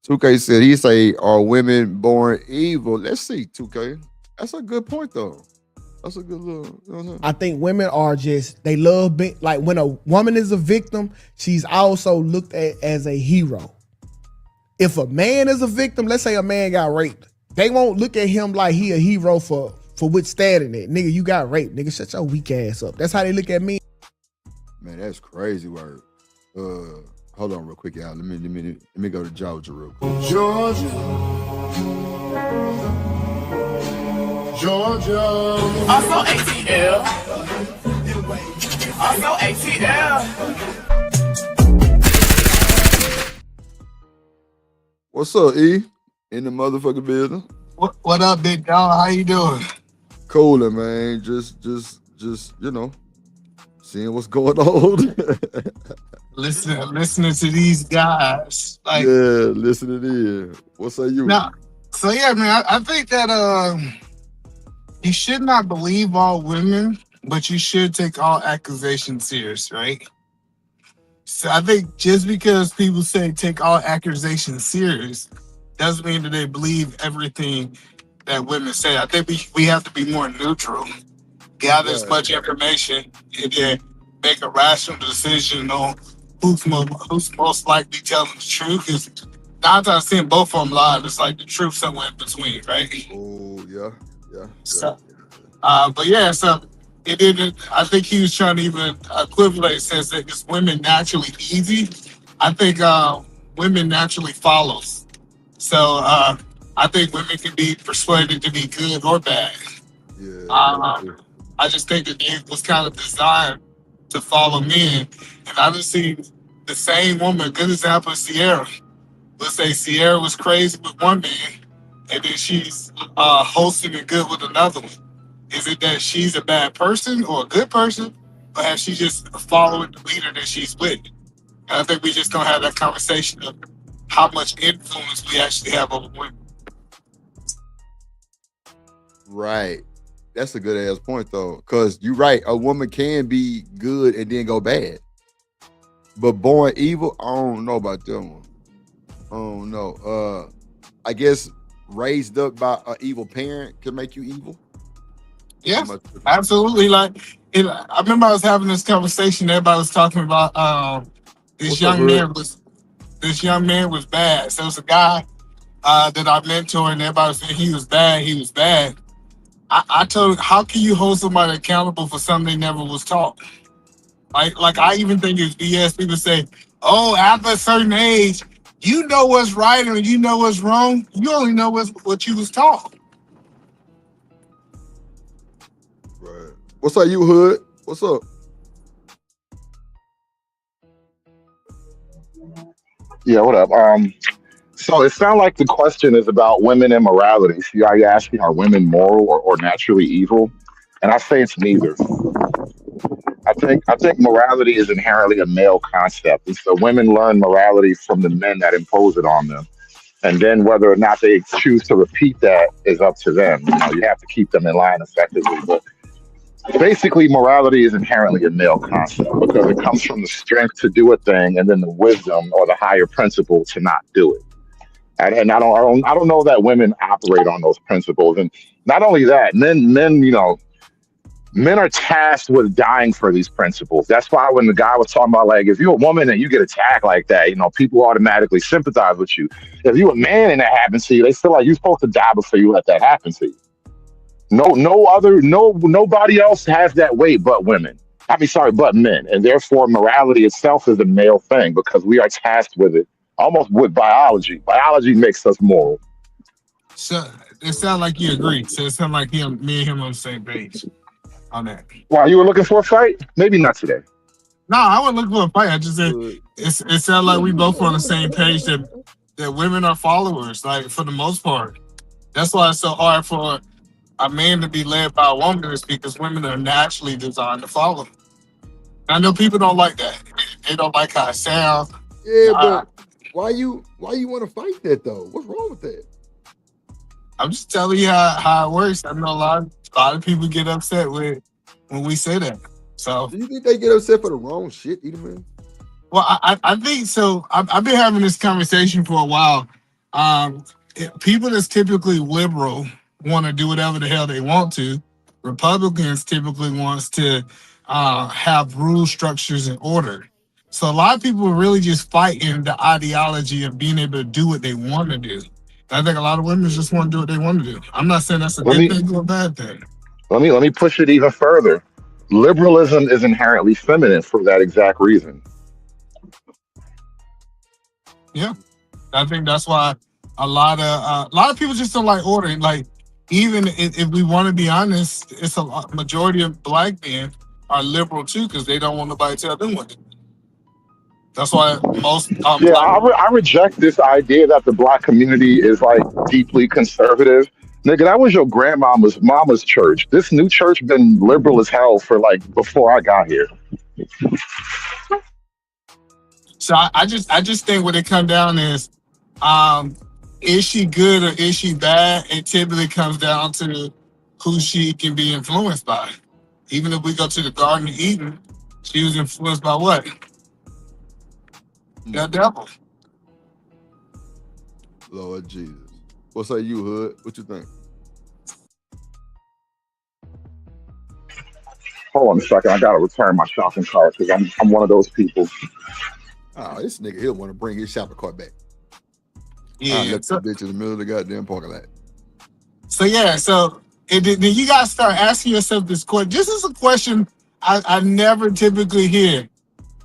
2K said, he say, are women born evil? Let's see, 2K. That's a good point, though. That's a good little, you know what I'm saying? I think women are they love being, like when a woman is a victim, she's also looked at as a hero. If a man is a victim, let's say a man got raped, they won't look at him like he a hero for withstanding it. Nigga, you got raped. Nigga, shut your weak ass up. That's how they look at me. Man, that's crazy word. Hold on real quick, y'all. Let me go to Georgia real quick. Georgia. Also ATL. Also ATL. What's up, E? In the motherfucking business. What up, big dog? How you doing? Cooling, man. Just seeing what's going on. listening to these guys. Like, Yeah, listen to this. What say you? now, so yeah, man, I think that you should not believe all women, but you should take all accusations serious, right? So I think just because people say take all accusations serious doesn't mean that they believe everything that women say. I think we have to be more neutral, gather as much information, and then make a rational decision on who's most likely telling the truth. Because 9 times out of 10, both of them lie. It's like the truth somewhere in between, right? Oh yeah. So, but yeah, so it didn't. I think he was trying to even equivalent since that it's women naturally easy. I think women naturally follows. So I think women can be persuaded to be good or bad. I just think that it was kind of designed to follow men. And I just see the same woman, a good example is Sierra. Let's say Sierra was crazy with one man, and then she's hosting and good with another one. Is it that she's a bad person or a good person, or has she just following the leader that she's with? And I think we just don't have that conversation of how much influence we actually have over women. Right. That's a good ass point though, because you're right. A woman can be good and then go bad, but born evil, I don't know about that one. I don't know. I guess raised up by an evil parent can make you evil. Yeah, absolutely. Like, I remember I was having this conversation. Everybody was talking about this young man was bad. So it was a guy that I mentor, and everybody was saying he was bad. He was bad. I told him, how can you hold somebody accountable for something they never was taught? Like I even think it's BS. People say, "Oh, after a certain age, you know what's right and you know what's wrong. You only know what you was taught." Right. What's up, you hood? What's up? Yeah, what up? So it sounds like the question is about women and morality. So are you asking, are women moral or naturally evil? And I say it's neither. I think morality is inherently a male concept, and so women learn morality from the men that impose it on them. And then whether or not they choose to repeat that is up to them. You have to keep them in line effectively. But basically, morality is inherently a male concept because it comes from the strength to do a thing and then the wisdom or the higher principle to not do it. And I don't know that women operate on those principles. And not only that, men are tasked with dying for these principles. That's why when the guy was talking about, like, if you're a woman and you get attacked like that, people automatically sympathize with you. If you're a man and that happens to you, they feel like you're supposed to die before you let that happen to you. Nobody else has that weight but women. But men. And therefore, morality itself is a male thing because we are tasked with it, almost with biology. Biology makes us moral. So it sounds like you agree. So it sounds like me and him on the same page on that. Wow, you were looking for a fight? Maybe not today. No, I wasn't looking for a fight. I just said it sounds like we both on the same page that women are followers, like for the most part. That's why it's so hard for a man to be led by a woman, is because women are naturally designed to follow. And I know people don't like that. They don't like how it sounds. Yeah, but why you want to fight that though? What's wrong with that? I'm just telling you how it works. I know a lot of people get upset when we say that. So do you think they get upset for the wrong shit, man? Well, I think so. I've been having this conversation for a while. People that's typically liberal want to do whatever the hell they want to. Republicans typically wants to have rule structures and order. So a lot of people are really just fighting the ideology of being able to do what they want to do. I think a lot of women just want to do what they want to do. I'm not saying that's a good thing or a bad thing. Let me push it even further. Liberalism is inherently feminine for that exact reason. Yeah, I think that's why a lot of people just don't like order. Like, even if we want to be honest, it's a majority of black men are liberal too because they don't want nobody to tell them what to do. That's why most I reject this idea that the black community is like deeply conservative. Nigga, that was your grandmama's mama's church. This new church been liberal as hell for like before I got here. So I just think what it come down is she good or is she bad? It typically comes down to who she can be influenced by. Even if we go to the Garden of Eden, she was influenced by what? The devil. Lord Jesus. What say you, Hood? What you think? Hold on a second. I gotta return my shopping cart because I'm one of those people. Oh, this nigga he'll want to bring his shopping cart back. Yeah. I left the bitch in the middle of the goddamn parking lot. So then you guys start asking yourself this question. This is a question I never typically hear.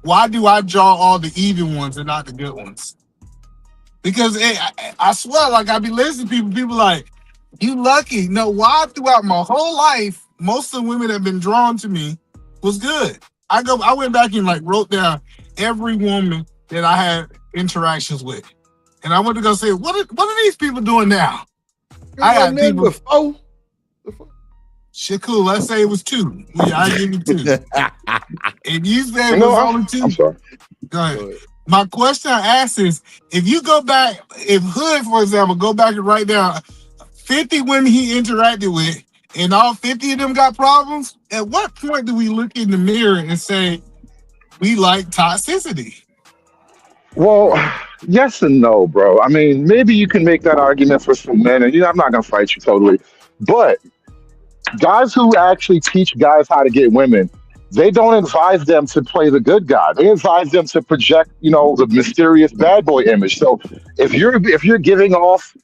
Why do I draw all the even ones and not the good ones? Because I swear, like I be listening to people like, you lucky. No, why throughout my whole life, most of the women that have been drawn to me was good. I went back and like wrote down every woman that I had interactions with. And I went to go say, what are these people doing now? I got people before. Shit, cool. Let's say it was 2. Yeah, I give you 2. And you said it was only 2. I'm sorry. Go ahead. My question I ask is, if you go back, if Hood, for example, go back and write down 50 women he interacted with, and all 50 of them got problems, at what point do we look in the mirror and say, we like toxicity? Well, yes and no, bro. I mean, maybe you can make that argument for some men, and I'm not gonna fight you totally, but guys who actually teach guys how to get women, they don't advise them to play the good guy. They advise them to project, the mysterious bad boy image. So if you're giving off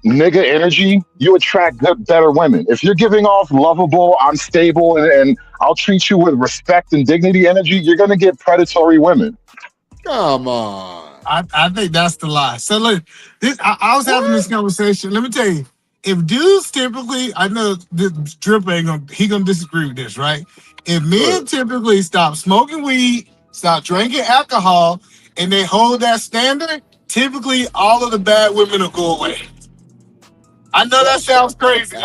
nigga energy, you attract better women. If you're giving off lovable, I'm stable, and I'll treat you with respect and dignity energy, you're gonna get predatory women. Come on. I think that's the lie. So look, I was having this conversation. Let me tell you, if dudes typically, I know the Drip he gonna disagree with this, right? If men typically stop smoking weed, stop drinking alcohol, and they hold that standard, typically all of the bad women will go away. I know that sounds crazy.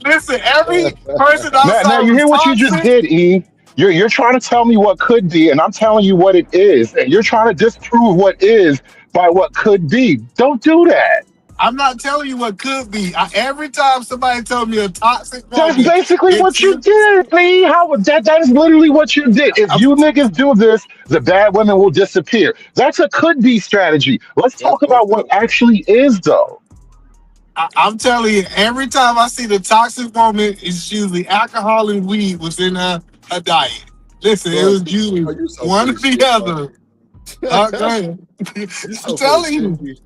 Listen, every person I saw now you hear what you just did, E. You're trying to tell me what could be, and I'm telling you what it is, and you're trying to disprove what is by what could be. Don't do that. I'm not telling you what could be. Every time somebody told me a toxic woman, that's basically what you did, Lee. That is literally what you did. If you niggas do this, the bad women will disappear. That's a could be strategy. Let's talk about what actually is, though. I'm telling you, every time I see the toxic woman, it's usually alcohol and weed was in her diet. Listen, it was usually one or the other. I'm telling you.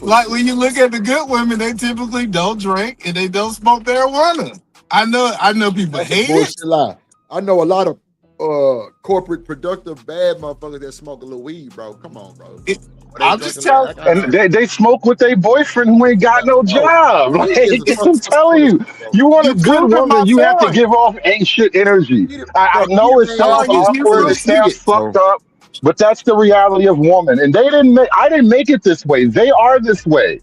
Like when you look at the good women, they typically don't drink and they don't smoke marijuana. I know people hate it. Lie. I know a lot of corporate productive bad motherfuckers that smoke a little weed, bro. Come on, bro. I'm just telling you. And they smoke with their boyfriend who ain't got no job. Like, I'm telling you, you want a good woman, you have to give off ain't shit energy. I know it sounds awkward, it sounds fucked up, but that's the reality of woman. And I didn't make it this way. They are this way.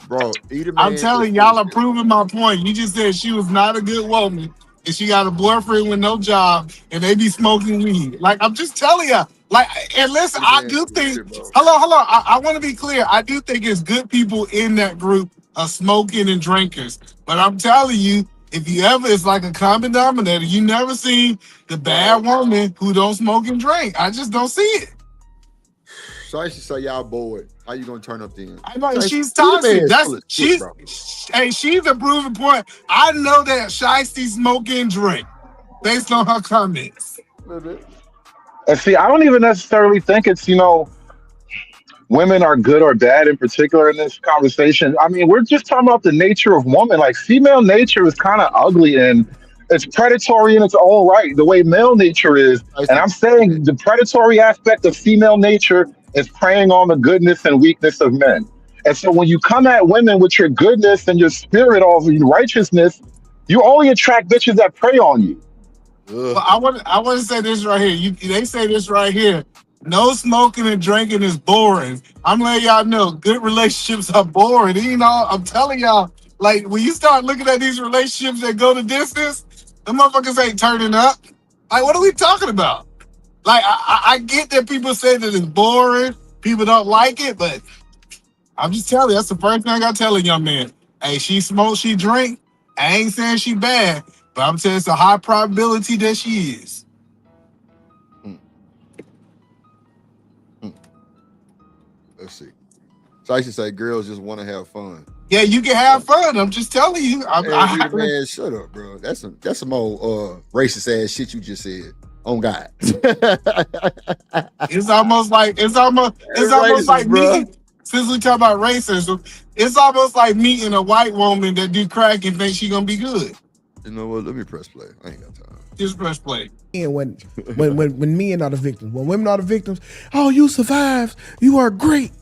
Bro, I'm telling y'all are proving my point. You just said she was not a good woman and she got a boyfriend with no job and they be smoking weed. Like, I'm just telling you. Like, and listen, I do think, hello, I want to be clear. I do think it's good people in that group of smoking and drinkers. But I'm telling you, if you ever, it's like a common denominator. You never see the bad woman who don't smoke and drink. I just don't see it. So I should say y'all bored. How you gonna turn up then? I know she's toxic. She's a proven point. I know that Shiesty smoke and drink based on her comments. And see, I don't even necessarily think it's, women are good or bad in particular in this conversation. I mean, we're just talking about the nature of woman. Like, female nature is kind of ugly and it's predatory in its own right, the way male nature is. And I'm saying the predatory aspect of female nature is preying on the goodness and weakness of men. And so when you come at women with your goodness and your spirit of righteousness, you only attract bitches that prey on you. Well, I want to say this right here. They say this right here. No smoking and drinking is boring. I'm letting y'all know good relationships are boring. I'm telling y'all, like when you start looking at these relationships that go the distance, the motherfuckers ain't turning up. Like, what are we talking about? Like I get that people say that it's boring, people don't like it, but I'm just telling you, that's the first thing I tell a young man. Hey, she smoke, she drink. I ain't saying she bad, but I'm saying it's a high probability that she is. Let's see. So I should say girls just want to have fun. Yeah, you can have fun. I'm just telling you. Man, shut up, bro. That's some old racist ass shit you just said. On God. It's almost like me. Since we talk about racism, it's almost like meeting a white woman that do crack and think she gonna be good. You know what? Let me press play. I ain't got time. Just press play. And when men are the victims, when women are the victims, oh, you survived, you are great.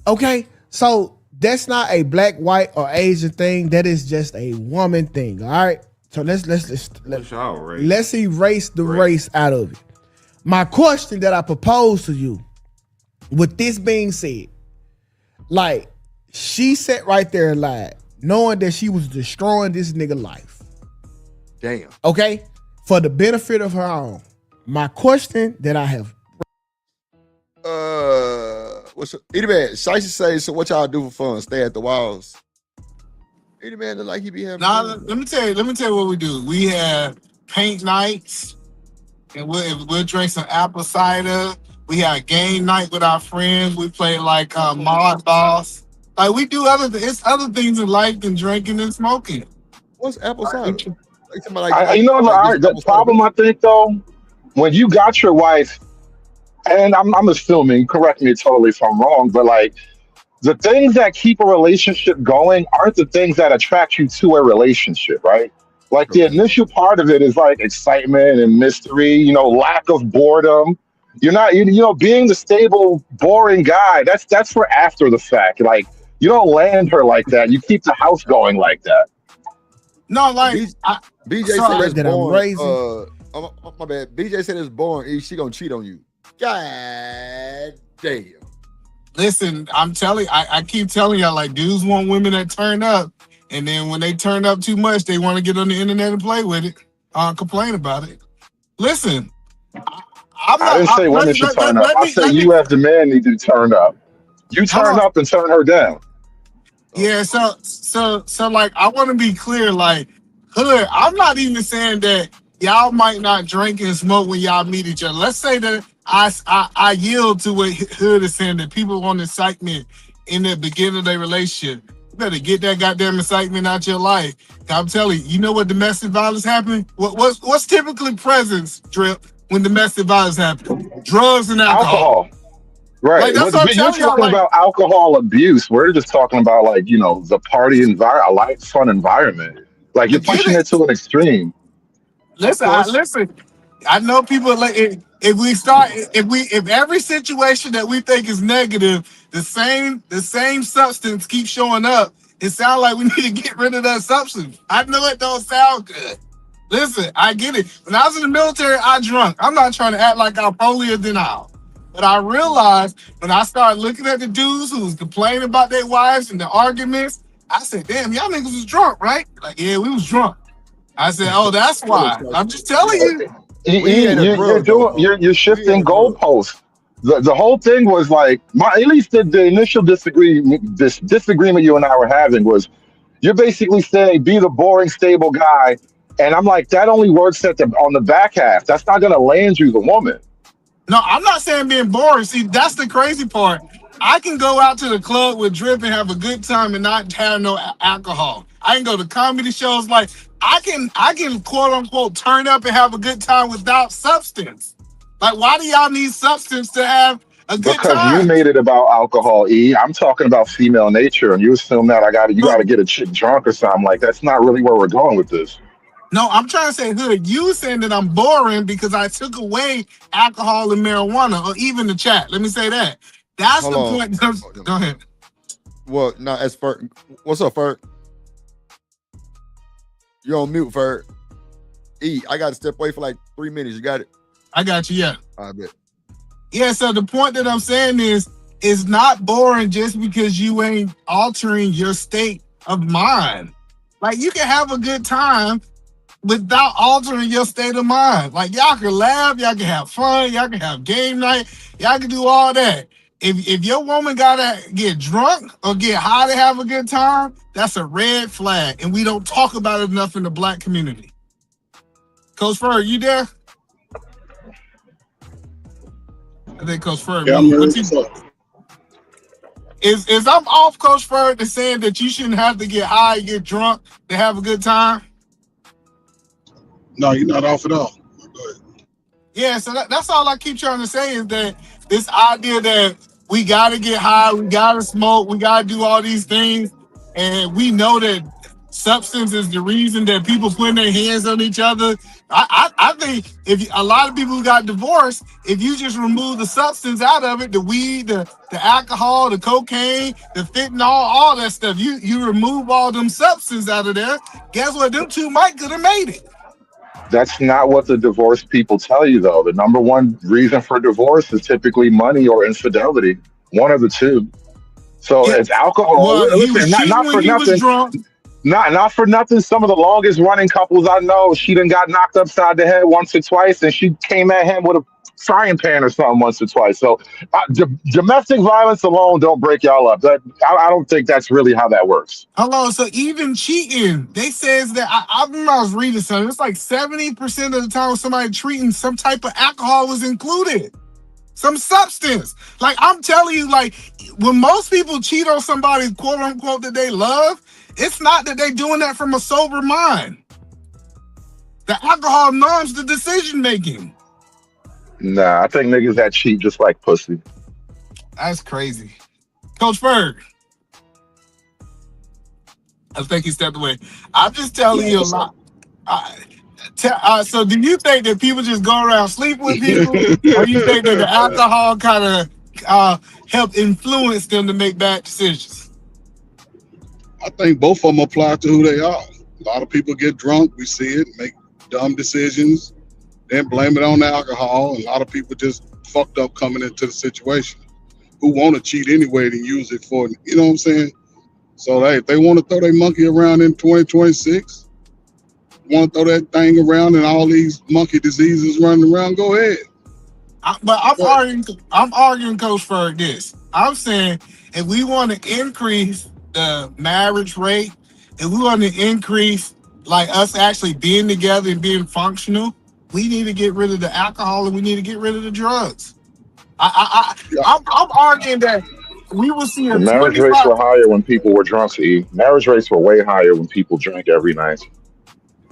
Okay, so that's not a black, white, or Asian thing. That is just a woman thing. All right. So let's erase the race out of it. My question that I propose to you, with this being said, like she sat right there and lied, knowing that she was destroying this nigga life. Damn. Okay, for the benefit of her own. My question that I have. What's up? Eddie Man, Shiesty say, so what y'all do for fun? Stay at the walls. Eddie Man look like he be having fun. Let me tell you what we do. We have paint nights, and we'll drink some apple cider. We have game night with our friends. We play like Mod Boss. Like we do other things in life than drinking and smoking. What's apple cider? The problem I think though, when you got your wife, and I'm assuming, correct me totally if I'm wrong, but like the things that keep a relationship going aren't the things that attract you to a relationship, right? Like the initial part of it is like excitement and mystery, lack of boredom. You're not, being the stable, boring guy. That's for after the fact. Like you don't land her like that. You keep the house going like that. No, like BJ said it's boring. My bad. BJ said it's boring. She gonna cheat on you. God damn. Listen, I keep telling y'all, like, dudes want women that turn up, and then when they turn up too much, they want to get on the internet and play with it, complain about it. Listen, I didn't say women should turn up. I said you as the man need to turn up. You turn up and turn her down. Yeah, so like, I want to be clear, like, Hood, I'm not even saying that y'all might not drink and smoke when y'all meet each other. Let's say that I yield to what Hood is saying, that people want excitement in the beginning of their relationship. You better get that goddamn excitement out your life. I'm telling you, what domestic violence happen? What's typically present, Drip, when domestic violence happens? Drugs and alcohol. Right. Like, that's You're talking about alcohol abuse. We're just talking about like, the party environment, a light, fun environment. Like you're pushing it to an extreme. Listen. I know people like if every situation that we think is negative, the same substance keeps showing up. It sounds like we need to get rid of that substance. I know it don't sound good. Listen, I get it. When I was in the military, I drunk. I'm not trying to act like I'm holier than thou. But I realized when I started looking at the dudes who was complaining about their wives and the arguments, I said, damn, y'all niggas was drunk, right? Like, yeah, we was drunk. I said, oh, that's why. I'm just telling you. You're shifting goalposts. The whole thing was like, at least the initial disagreement you and I were having was, you're basically saying be the boring, stable guy. And I'm like, that only works on the back half. That's not going to land you the woman. No, I'm not saying being boring. See, that's the crazy part. I can go out to the club with Drip and have a good time and not have no alcohol. I can go to comedy shows. Like, I can quote unquote turn up and have a good time without substance. Like, why do y'all need substance to have a good time? Because you made it about alcohol, E. I'm talking about female nature, and you assume that you gotta get a chick drunk or something. Like, that's not really where we're going with this. No, I'm trying to say, Hood, you saying that I'm boring because I took away alcohol and marijuana, or even the chat. Let me say that. That's the point. Go ahead. Well, no, as Ferg. What's up, Ferg? You're on mute, Ferg. E, I got to step away for like 3 minutes. You got it? I got you, yeah. I bet. Yeah, so the point that I'm saying is, it's not boring just because you ain't altering your state of mind. Like, you can have a good time without altering your state of mind. Like y'all can laugh, y'all can have fun, y'all can have game night, y'all can do all that. If your woman gotta get drunk or get high to have a good time, that's a red flag, and we don't talk about it enough in the black community. Coach Ferg, you there? I think Coach Ferg. Yeah, I'm ready. What's up? Is I'm off, Coach Ferg, to saying that you shouldn't have to get high and get drunk to have a good time? No, you're not off at all. Yeah, so that's all I keep trying to say is that this idea that we got to get high, we got to smoke, we got to do all these things, and we know that substance is the reason that people putting their hands on each other. I think if a lot of people who got divorced, if you just remove the substance out of it, the weed, the alcohol, the cocaine, the fentanyl, all that stuff, you remove all them substances out of there, guess what? Them two might could have made it. That's not what the divorced people tell you, though. The number one reason for divorce is typically money or infidelity, one of the two. So it's alcohol. Well, Listen, not for nothing. Not for nothing. Some of the longest running couples I know, she done got knocked upside the head once or twice, and she came at him with a frying pan or something once or twice. So domestic violence alone don't break y'all up. I don't think that's really how that works. Hello, so even cheating, they says that I remember I was reading something. It's like 70% of the time somebody treating some type of alcohol was included. Some substance. Like I'm telling you, like when most people cheat on somebody, quote unquote, that they love, it's not that they doing that from a sober mind. The alcohol numbs the decision making. Nah, I think niggas that cheat just like pussy. That's crazy. Coach Ferg. I think he stepped away. I'm just telling you a lot. So do you think that people just go around sleeping with people? Or you think that the alcohol kind of help influence them to make bad decisions? I think both of them apply to who they are. A lot of people get drunk, we see it, make dumb decisions, then blame it on the alcohol. A lot of people just fucked up coming into the situation who want to cheat anyway and use it for, you know what I'm saying? So if they want to throw their monkey around in 2026, want to throw that thing around and all these monkey diseases running around, go ahead. But I'm arguing, Coach Ferg, this. I'm saying if we want to increase the marriage rate, if we want to increase like us actually being together and being functional, we need to get rid of the alcohol and we need to get rid of the drugs. I'm arguing that we will see a the marriage rates were higher when people were drunk. Marriage rates were way higher when people drank every night.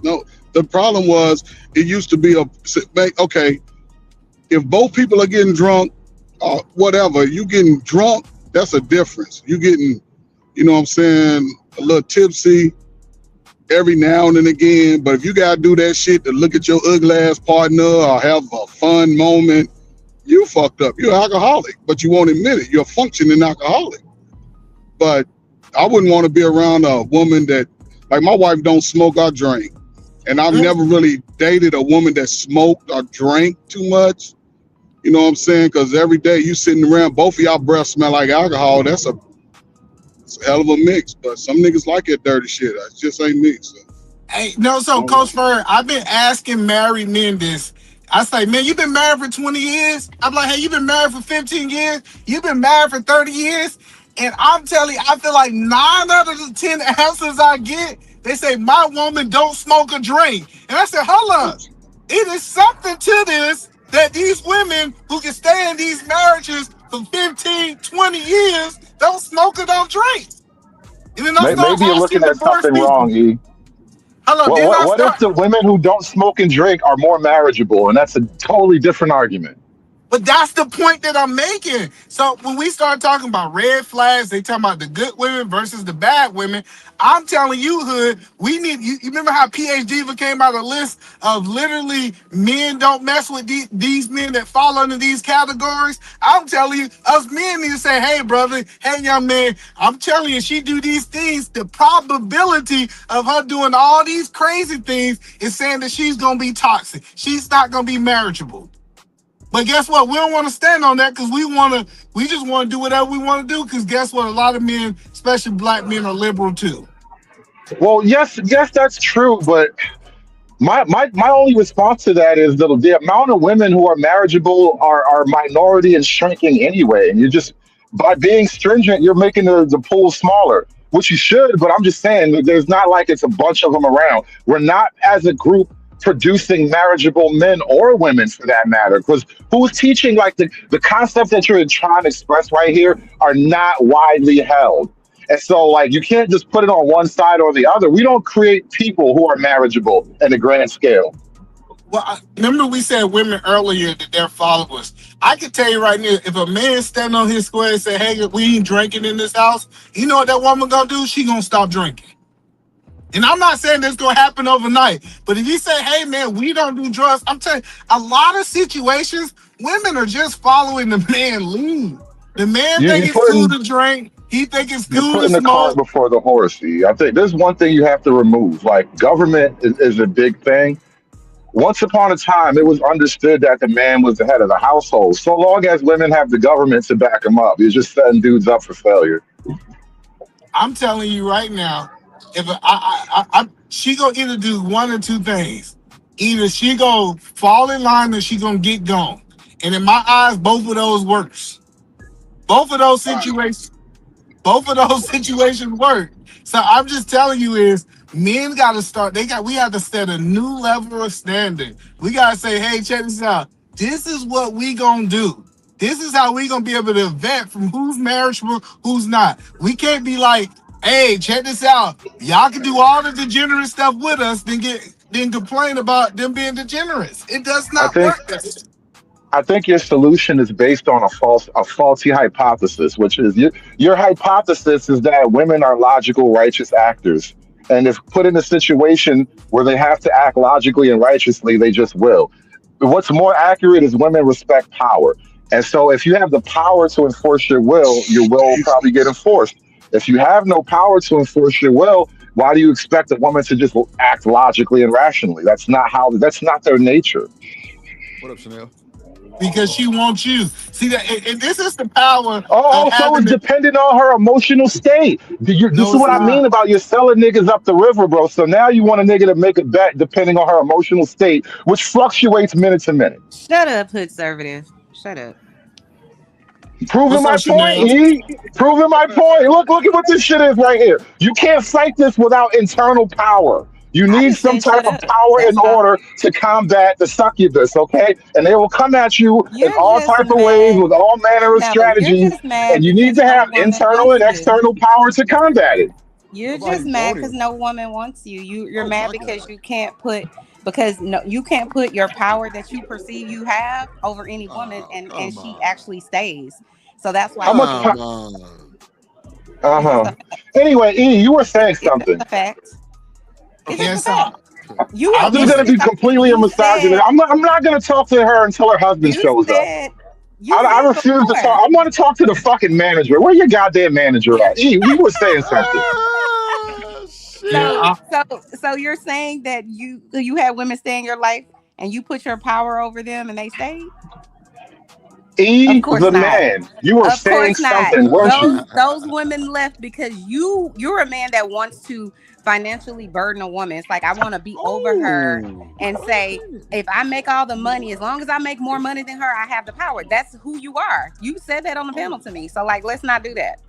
No, the problem was it used to be okay, if both people are getting drunk or whatever, you getting drunk, that's a difference. You getting, you know what I'm saying, a little tipsy every now and again, but if you gotta do that shit to look at your ugly ass partner or have a fun moment, you fucked up. You're an alcoholic, but you won't admit it. You're a functioning alcoholic. But I wouldn't want to be around a woman that, like my wife don't smoke or drink. And I've never really dated a woman that smoked or drank too much. You know what I'm saying? Because every day you sitting around, both of y'all breath smell like alcohol. It's a hell of a mix. But some niggas like that dirty shit. It just ain't me. So. Hey, no, so Coach Ferg, I've been asking married men this. I say, man, you've been married for 20 years? I'm like, hey, you've been married for 15 years? You've been married for 30 years? And I'm telling you, I feel like 9 out of the 10 answers I get, they say, my woman don't smoke or drink. And I said, hold up. It is something to this that these women who can stay in these marriages for 15, 20 years don't smoke or don't drink. And then Maybe you're looking at something wrong, E. What if the women who don't smoke and drink are more marriageable? And that's a totally different argument. But that's the point that I'm making. So when we start talking about red flags, they talking about the good women versus the bad women. I'm telling you, Hood, we need, you remember how PhD came out a list of literally men don't mess with these men that fall under these categories? I'm telling you, us men need to say, hey, brother, hey, young man, I'm telling you, she do these things, the probability of her doing all these crazy things is saying that she's going to be toxic. She's not going to be marriageable. But guess what? We don't want to stand on that because we just want to do whatever we want to do because guess what? A lot of men, especially black men, are liberal too. Well, yes, that's true. But My only response to that is that the amount of women who are marriageable are minority and shrinking anyway. And you just by being stringent, you're making the pool smaller, which you should. But I'm just saying that there's not like it's a bunch of them around. We're not as a group producing marriageable men or women for that matter. Because who's teaching like the concepts that you're trying to express right here are not widely held. And so, like, you can't just put it on one side or the other. We don't create people who are marriageable in the grand scale. Well, remember we said women earlier that they're followers. I can tell you right now, if a man stand on his square and say, "Hey, we ain't drinking in this house," you know what that woman gonna do? She gonna stop drinking. And I'm not saying this gonna happen overnight, but if you say, "Hey, man, we don't do drugs," I'm telling you, a lot of situations, women are just following the man lead. The man You, think you're it's cool putting to drink. He think it's you're cool to putting the cart smoke. before the horse. E. I think there's one thing you have to remove. Like government is a big thing. Once upon a time, it was understood that the man was the head of the household. So long as women have the government to back them up, you're just setting dudes up for failure. I'm telling you right now, if she gonna either do one or two things. Either she gonna fall in line or she gonna get gone. And in my eyes, both of those works. Both of those situations, both of those situations work. So I'm just telling you is men gotta start, we have to set a new level of standard. We gotta say, hey, check this out. This is what we gonna do. This is how we gonna be able to vet from who's marriageable, who's not. We can't be like, hey, check this out. Y'all can do all the degenerate stuff with us, then complain about them being degenerates. It does I not think work. I think your solution is based on a faulty hypothesis, which is your hypothesis is that women are logical, righteous actors, and if put in a situation where they have to act logically and righteously, they just will. What's more accurate is women respect power, and so if you have the power to enforce your will will probably get enforced. If you have no power to enforce your will, why do you expect a woman to just act logically and rationally? That's not how. That's not their nature. What up, Chanel? Because she wants you. See that, and this is the power of Also, having it's it. dependent on her emotional state. This No, is it's what I mean not. about you're selling niggas up the river, bro. So now you want a nigga to make a bet depending on her emotional state, which fluctuates minute to minute. Shut up, conservative. Shut up. Proving What's my up, point, Chanel? E. Proving my point. Look at what this shit is right here. You can't fight this without internal power. You I need just some said type shut of up. power in That's all. order to combat the succubus, okay? And they will come at you in You're all just type of ways mad. with all manner of No, you're strategies, just mad and you need because to no have woman internal wants and you. external power to combat it. You're Nobody just mad want because him. no woman wants you. You're Oh mad my because God. you can't put you can't put your power that you perceive you have over any woman, Oh, and come she on. actually stays. So that's why How you much can't. Come power? on. It's just a Uh-huh. fact. Anyway, E, you were saying It's just something. a fact. It's just a Yes, fact. I'm I'm just just gonna be completely a You misogynist. said I'm not gonna talk to her until her husband you shows up. said you I said refuse to talk. before. I want to talk to the fucking manager. Where your goddamn manager at? You were saying something. Ah, yeah. shit. So you're saying that you had women stay in your life and you put your power over them and they stayed? Of E, course the not. man. You were Of saying course not. something, weren't you? Those women left because you're a man that wants to financially burden a woman. It's like I want to be over her Oh, and say, wait a minute. if I make all the money, as long as I make more money than her, I have the power. That's who you are. You said that on the Oh, panel to me. So like let's not do that.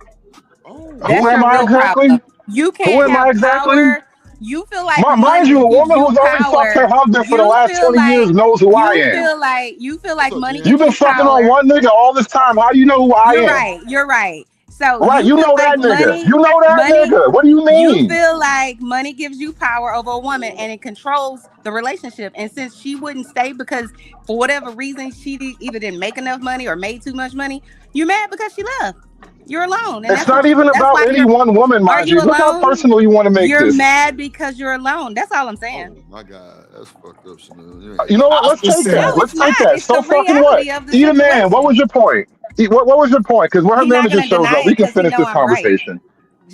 Who That's oh. am your I real problem. exactly? You Who can't am I have exactly? power. You feel like Mind you, money a gives woman you who's only fucked power. her husband for the You last feel 20 years like knows who I am. you feel What's like up, money Jen? You've gives been you fucking on power. one nigga all this time. How do you know who I You're am? right. You're right. So Right, you you feel know like that nigga. money, You know that money, nigga. What do you you mean? feel like money gives you power over a woman and it controls the relationship. And since she wouldn't stay because for whatever reason either didn't make enough money or made too much money, you're mad because she left. You're alone, and It's not even that's about why any you're. one woman, Are mind you you. Look how alone? personal you want to make You're this. mad because you're alone. That's all I'm saying. Oh my God. That's fucked up, Chanel. You ain't You got know what? I'm Let's shit. just take No, that. saying. Let's it's take not. that. It's So the fucking what? reality of the Eat a man. What situation. was your point? What was your point? Because when her He's not manager gonna shows deny up, we it can because he finish know this I'm right. conversation.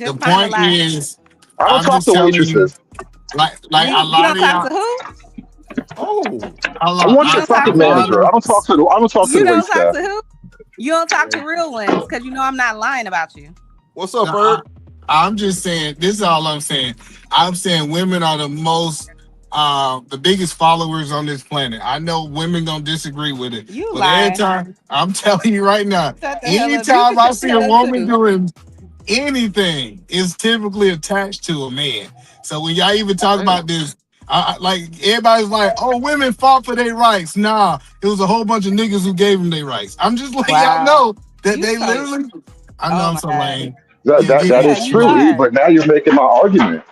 The Just find a point lie. is, I don't I'm talk just to telling you, waitresses. like a You lot don't of talk to y'all. who? Oh, Hold I on, want You your don't talk fucking to a who? lot manager. of. I don't talk to You the wait don't talk staff. to who? You don't talk to real ones because you know I'm not lying about you. what's up, I, Bird? I'm just saying. This is all I'm saying. I'm saying women are the most the biggest followers on this planet. I know women gonna disagree with it, You but lying. anytime I'm telling you right now, Shut the hell up. You anytime can I shut see the a hell up, woman too. doing anything, is typically attached to a man. So when y'all even talk about this, like everybody's like, "Oh, women fought for their rights." Nah, it was a whole bunch of niggas who gave them their rights. I'm just letting y'all know that they literally. I know I'm so lame. That is true, but now you're making my argument.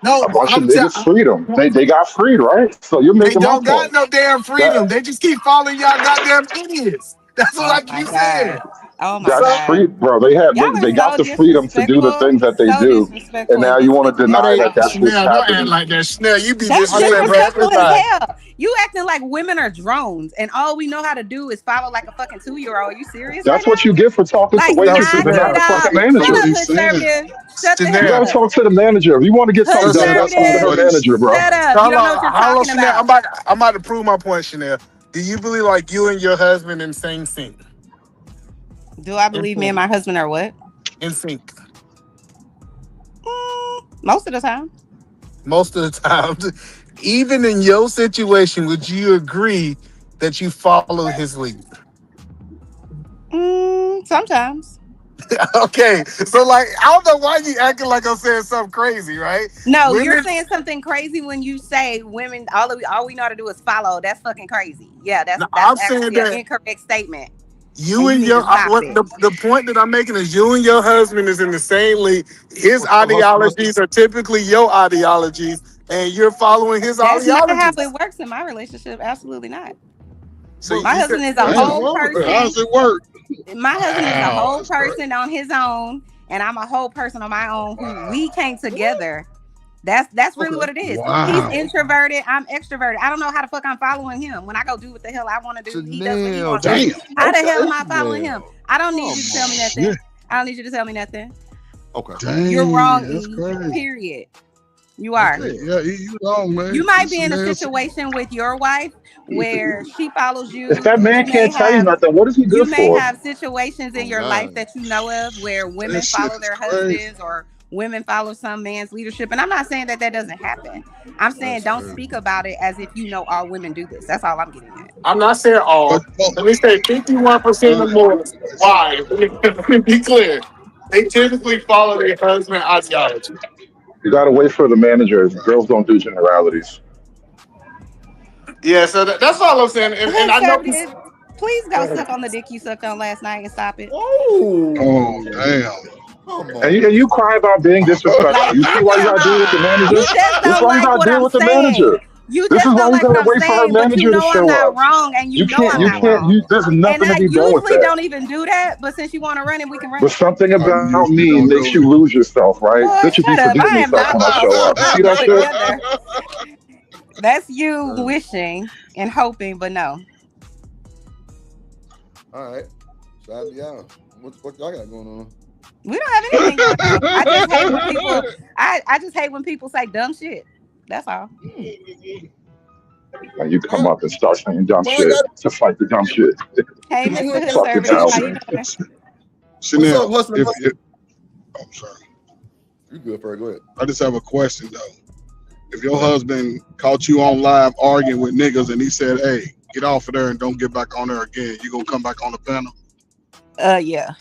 No, A bunch of I'm niggas freedom. They got freed, right? So you're They making my don't got point. no damn freedom. They just keep following y'all goddamn idiots. That's what I keep saying. Oh my That's God. free, bro. They have Y'all are they got so the freedom to do the disrespectful. things that they So do, disrespectful and now and you want to deny that that's what's Chanel, don't act happening. like that. Chanel, you be That's disrespectful disrespectful as everybody. hell. You acting like women are drones and all we know how to do is follow like a fucking 2-year-old. You serious right That's what you get for talking to Like, waitresses and not the fucking Shut up, managers. hood conservative. Shut the You hell gotta up. talk to the manager. If you want to get Hood something done, you gotta talk to the conservative. manager, bro. Shut up. You don't know what you're Hello, talking Chanel. about. I'm about to prove my point, Chanel. Do you believe like you and your husband in same sync? Do I believe me and my husband are what? In sync. Most of the time. Most of the time. Even in your situation, would you agree that you follow his lead? Sometimes. Okay, so like I don't know why you acting like I'm saying something crazy, right? No, you're Women, saying something crazy when you say women. All we know how to do is follow. That's fucking crazy. Yeah, that's I'm saying actually an that incorrect statement. you And you and need your to stop it. the point that I'm making is you and your husband is in the same league. His ideologies are typically your ideologies, and you're following his That's not how ideologies. it works in my relationship. Absolutely not. So My you husband is said, a Damn, whole what the- how person. does it work? My husband is a Wow, whole that's crazy. person on his own, and I'm a whole person on my own. Who we came together. That's really what it is. He's Wow. introverted. I'm extroverted. I don't know how the fuck I'm following him. When I go do what the hell I want to do, he does what he wants to do. How the hell am I following him? I don't need you to tell me nothing. I don't need you to tell me nothing. Okay. Dang, You're wrong, that's E. crazy. Period. You are. Yeah, you wrong, man. You might be in a situation with your wife where she follows you. If that man You may can't tell you have nothing, what is he good for? situations in your life that you know of where women That shit follow is their crazy. husbands or women follow some man's leadership. And I'm not saying that doesn't happen. I'm saying don't speak about it as if you know all women do this. That's all I'm getting at. I'm not saying all. Let me say 51% or more. Why? Let me be clear. They typically follow their husband ideology. You gotta wait for the manager. Girls don't do generalities. Yeah, so that's all I'm saying. And I know this. Conservative, please go suck on the dick you sucked on last night and stop it. Oh, damn. And you cry about being disrespectful. You see why you gotta deal with the manager? You just This is don't why you like gotta what deal I'm with the saying. manager. You This just is why don't you like what gotta I'm wait for her saying, but you manager to know I'm show not up. wrong, and you know I'm You not can't. wrong. There's And nothing to I be done with usually that. don't even do that, but since you want to run it, we can run But it. something I about usually me don't makes do you lose yourself, right? Boy, Bitches be shut up. forgetting I am themselves not when I show up. put See that shit? together. That's you wishing and hoping, but no. All right. Shout out to y'all. What the fuck y'all got going on? We don't have anything going on. I just hate when people I just hate when people say dumb shit. That's all. And you come up and start saying dumb Well, I shit got to fight the dumb shit. Hey, Mr. Fucking Conservative, how you hell. doing? What's up, Chanel, hustling? I'm sorry. You good, Ferg? Go ahead. I just have a question though. If your husband caught you on live arguing with niggas and he said, "Hey, get off of there and don't get back on there again," you gonna come back on the panel? Yeah.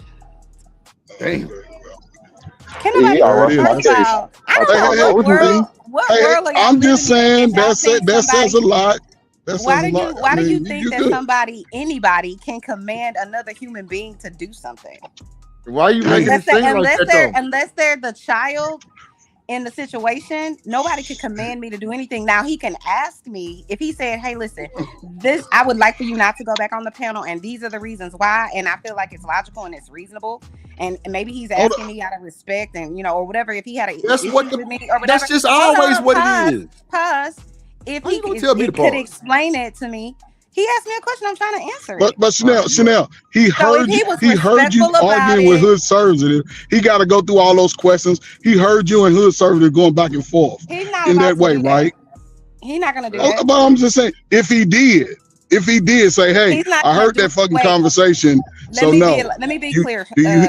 Damn. Can nobody I rest my first of case. all, I I don't know told you, B. what Hey, world are y'all I'm just living in saying that y'all think that says a somebody lot. That says why a do you lot. why I do you mean, think you that good. anybody can command another human being to do something? Why are you making it seem like that though? Unless they're the child in the situation, nobody could command me to do anything. Now he can ask me if he said, "Hey, listen, this I would like for you not to go back on the panel, and these are the reasons why." And I feel like it's logical and it's reasonable. And maybe he's asking me out of respect, and or whatever. If he had a That's issue what with me or whatever, that's just always what it is. Pause. If Why he you gonna tell me to could pause? explain it to me, he asked me a question. I'm trying to answer it. But Chanel, he So heard if he was he heard you respectful about arguing with it, hood service. He got to go through all those questions. He heard you and hood service going back and forth he's not in about that to way, do that. right? He's not gonna do that. But I'm just saying, if he did say, "Hey, He's not I gonna heard do that fucking wait, conversation," so no. Let me be clear.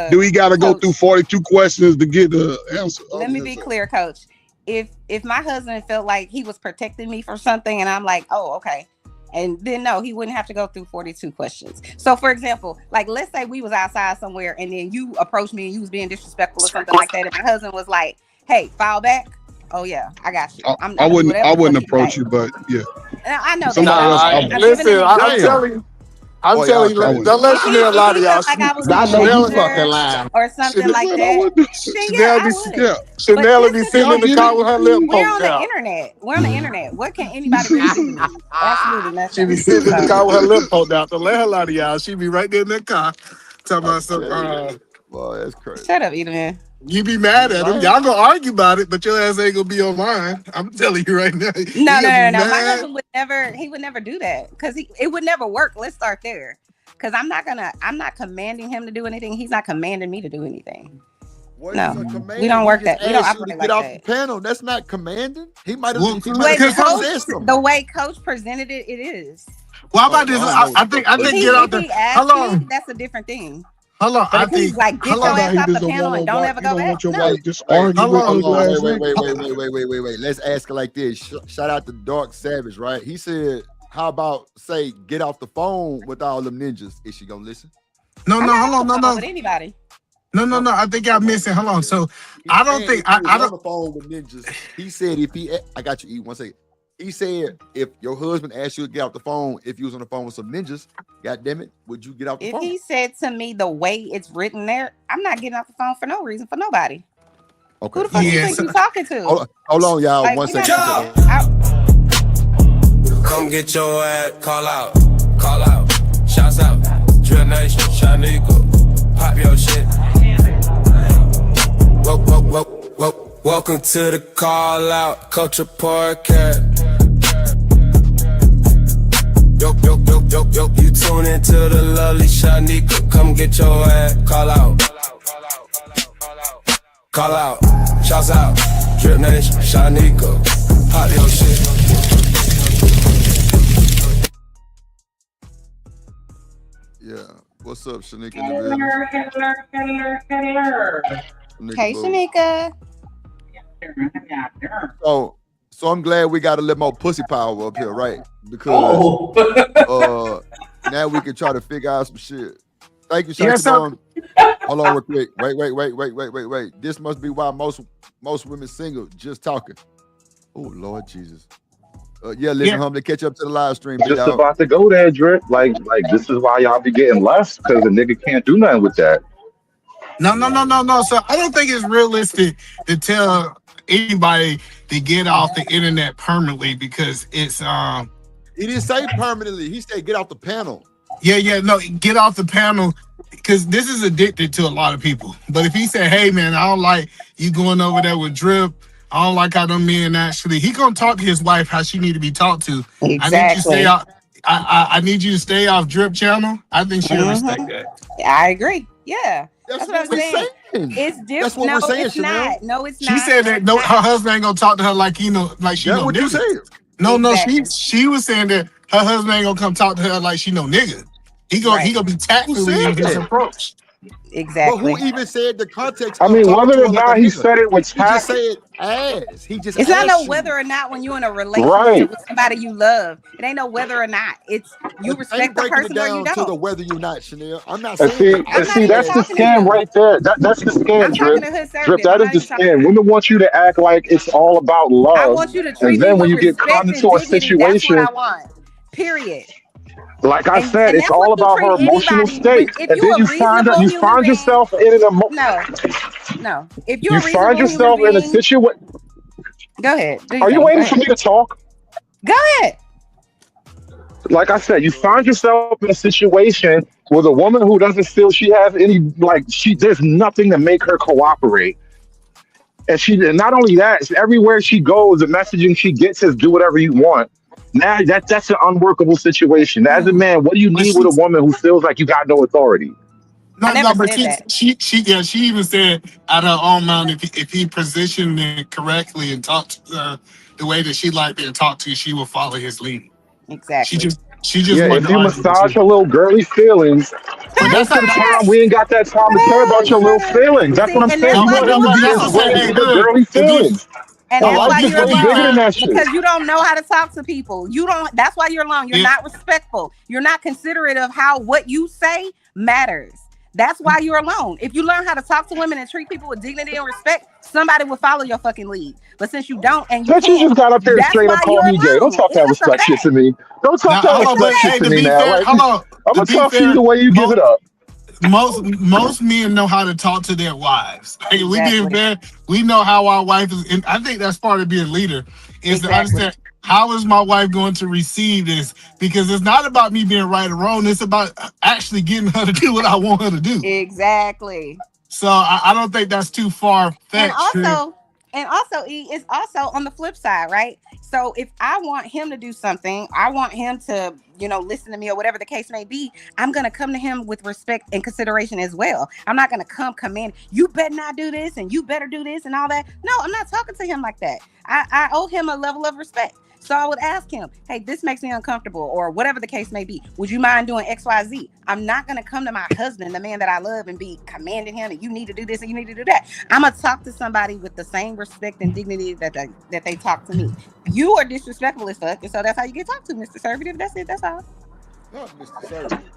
Do he got to go Coach. through 42 questions to get the answer? Let me be clear, Coach. if my husband felt like he was protecting me for something, and I'm like, oh, okay. And then no, he wouldn't have to go through 42 questions. So for example, like let's say we was outside somewhere and then you approached me and you was being disrespectful or something like that, and my husband was like, hey, file back. Oh yeah, I got you. I wouldn't approach you, but yeah. I know Somebody else. Listen, I'm telling you. I'm telling you, don't let Chanel lie to y'all. I know you fucking lying. Or something like that. Chanel will be sitting in the car with her lip We're on poked the out. internet. We're on the internet. What can anybody really do? Absolutely nothing. She be sitting in the car with her lip poked out. Don't let her lie to y'all. She be right there in that car talking about some. Boy, that's crazy. Shut up, Edelman. You be mad at him. Y'all gonna argue about it, but your ass ain't gonna be on mine. I'm telling you right now. No. My husband would never. He would never do that because it would never work. Let's start there. Because I'm not commanding him to do anything. He's not commanding me to do anything. No, we don't work that. We don't operate like off that. The panel. That's not commanding. He might have. The way coach presented it, it is. Well, how about this? I think get out there. How long? That's a different thing. Hold on, I think like get your ass off the panel and don't ever go back. Wait. Let's ask it like this. Shout out to Dark Savage, right? He said, "How about say get off the phone with all them ninjas? Is she gonna listen?" No. With anybody. No. I think y'all missing. Hold on. So I don't think I don't. On the phone with ninjas. He said if he, I got you. Eat 1 second. He said if your husband asked you to get off the phone, if you was on the phone with some ninjas, God damn it, would you get off the phone? If he said to me the way it's written there, I'm not getting off the phone for no reason for nobody. Okay. Who the fuck you think you talking to? Hold on, y'all. Like, 1 second. Come get your ass, call out, shouts out, Drill Nation, Shanico, pop your shit. Welcome to the call out, Culture Podcast. Yo, you tune into the lovely Shanico, come get your ass, call out, shouts out, Drip Nation, Shanico, pop your shit. Yeah. What's up, Shanika? Hello. Hey, Shanika. So I'm glad we got a little more pussy power up here, right? Because now we can try to figure out some shit. Thank you, Shanika. Hold on real quick. Wait. This must be why most women single, just talking. Oh, Lord Jesus. Humbly catch up to the live stream. Just about to go there, Drip. Like this is why y'all be getting less, because the nigga can't do nothing with that. No. So I don't think it's realistic to tell anybody to get off the internet permanently because it's He didn't say permanently. He said get off the panel. No, get off the panel because this is addicted to a lot of people. But if he said, hey man, I don't like you going over there with Drip. I don't like how them men actually. He gonna talk to his wife how she need to be talked to. Exactly. I need you to stay off Drip channel. I think she'll respect that. I agree. Yeah. That's what I'm saying. It's different. That's what we're saying, it's Chanel. not. No, it's not. She said that her husband ain't gonna talk to her like she know what you nigga. said. No, she was saying that her husband ain't gonna come talk to her like she know nigga. He gonna be tactfully in his approach. Exactly. But who even said the context? I mean, whether or not he said it with tact, he just said ass. He just. It's not no you. whether or not when you're in a relationship with somebody you love. It ain't no whether or not. It's you respect the person or you don't. To the whether you not, Chanel. I'm not saying. See, that's the scam right there. That's the scam, Drip. Drip, that is the scam. Women want you to act like it's all about love. I want you to treat and then me when you with get caught respect into a and dignity, situation, that's what I want. Period. Like I said, it's all about her emotional state. And then you find yourself in an No. If you find yourself in a situation. Go ahead. Are you waiting for me to talk? Go ahead. Like I said, you find yourself in a situation with a woman who doesn't feel she has any, there's nothing to make her cooperate. And not only that, it's everywhere she goes, the messaging she gets is do whatever you want. Now that's an unworkable situation. As a man, what do you need with a woman who feels like you got no authority? No, but she even said out of her own mind, if he positioned it correctly and talked to her the way that she liked being talked to, she will follow his lead. Exactly. She just if you massage her little girly feelings, but that's the time we ain't got that time to care about your little feelings. That's what I'm saying. You want him to be his girly feelings. And Well, that's life why is you're way bigger than alone. that shit. Because you don't know how to talk to people. You don't, that's why you're alone. You're not respectful. You're not considerate of how what you say matters. That's why you're alone. If you learn how to talk to women and treat people with dignity and respect, somebody will follow your fucking lead. But since you don't and you But you can't, just got up here and that's straight why up called you're me gay. Don't alone. talk It's that just a respect shit fact. to me. Don't talk Now, that hold on, respect but shit hey, to to me be now. fair, Like, hold on. I'm To gonna be talk to you fair, the way you give it up. most men know how to talk to their wives. Like, we being Exactly. fair, we know how our wife is, and I think that's part of being a leader is to Exactly. understand how is my wife going to receive this, because it's not about me being right or wrong. It's about actually getting her to do what I want her to do. Exactly. So I don't think that's too far And fetched. also, E, it's also on the flip side, right? So if I want him to do something, I want him to, listen to me or whatever the case may be, I'm gonna come to him with respect and consideration as well. I'm not gonna command, you better not do this and you better do this and all that. No, I'm not talking to him like that. I owe him a level of respect. So I would ask him, hey, this makes me uncomfortable, or whatever the case may be. Would you mind doing XYZ? I'm not going to come to my husband, the man that I love, and be commanding him, and you need to do this and you need to do that. I'm going to talk to somebody with the same respect and dignity that they talk to me. You are disrespectful as fuck, and so that's how you get talked to, Mr. Conservative. That's it. That's all. Not Mr. Conservative.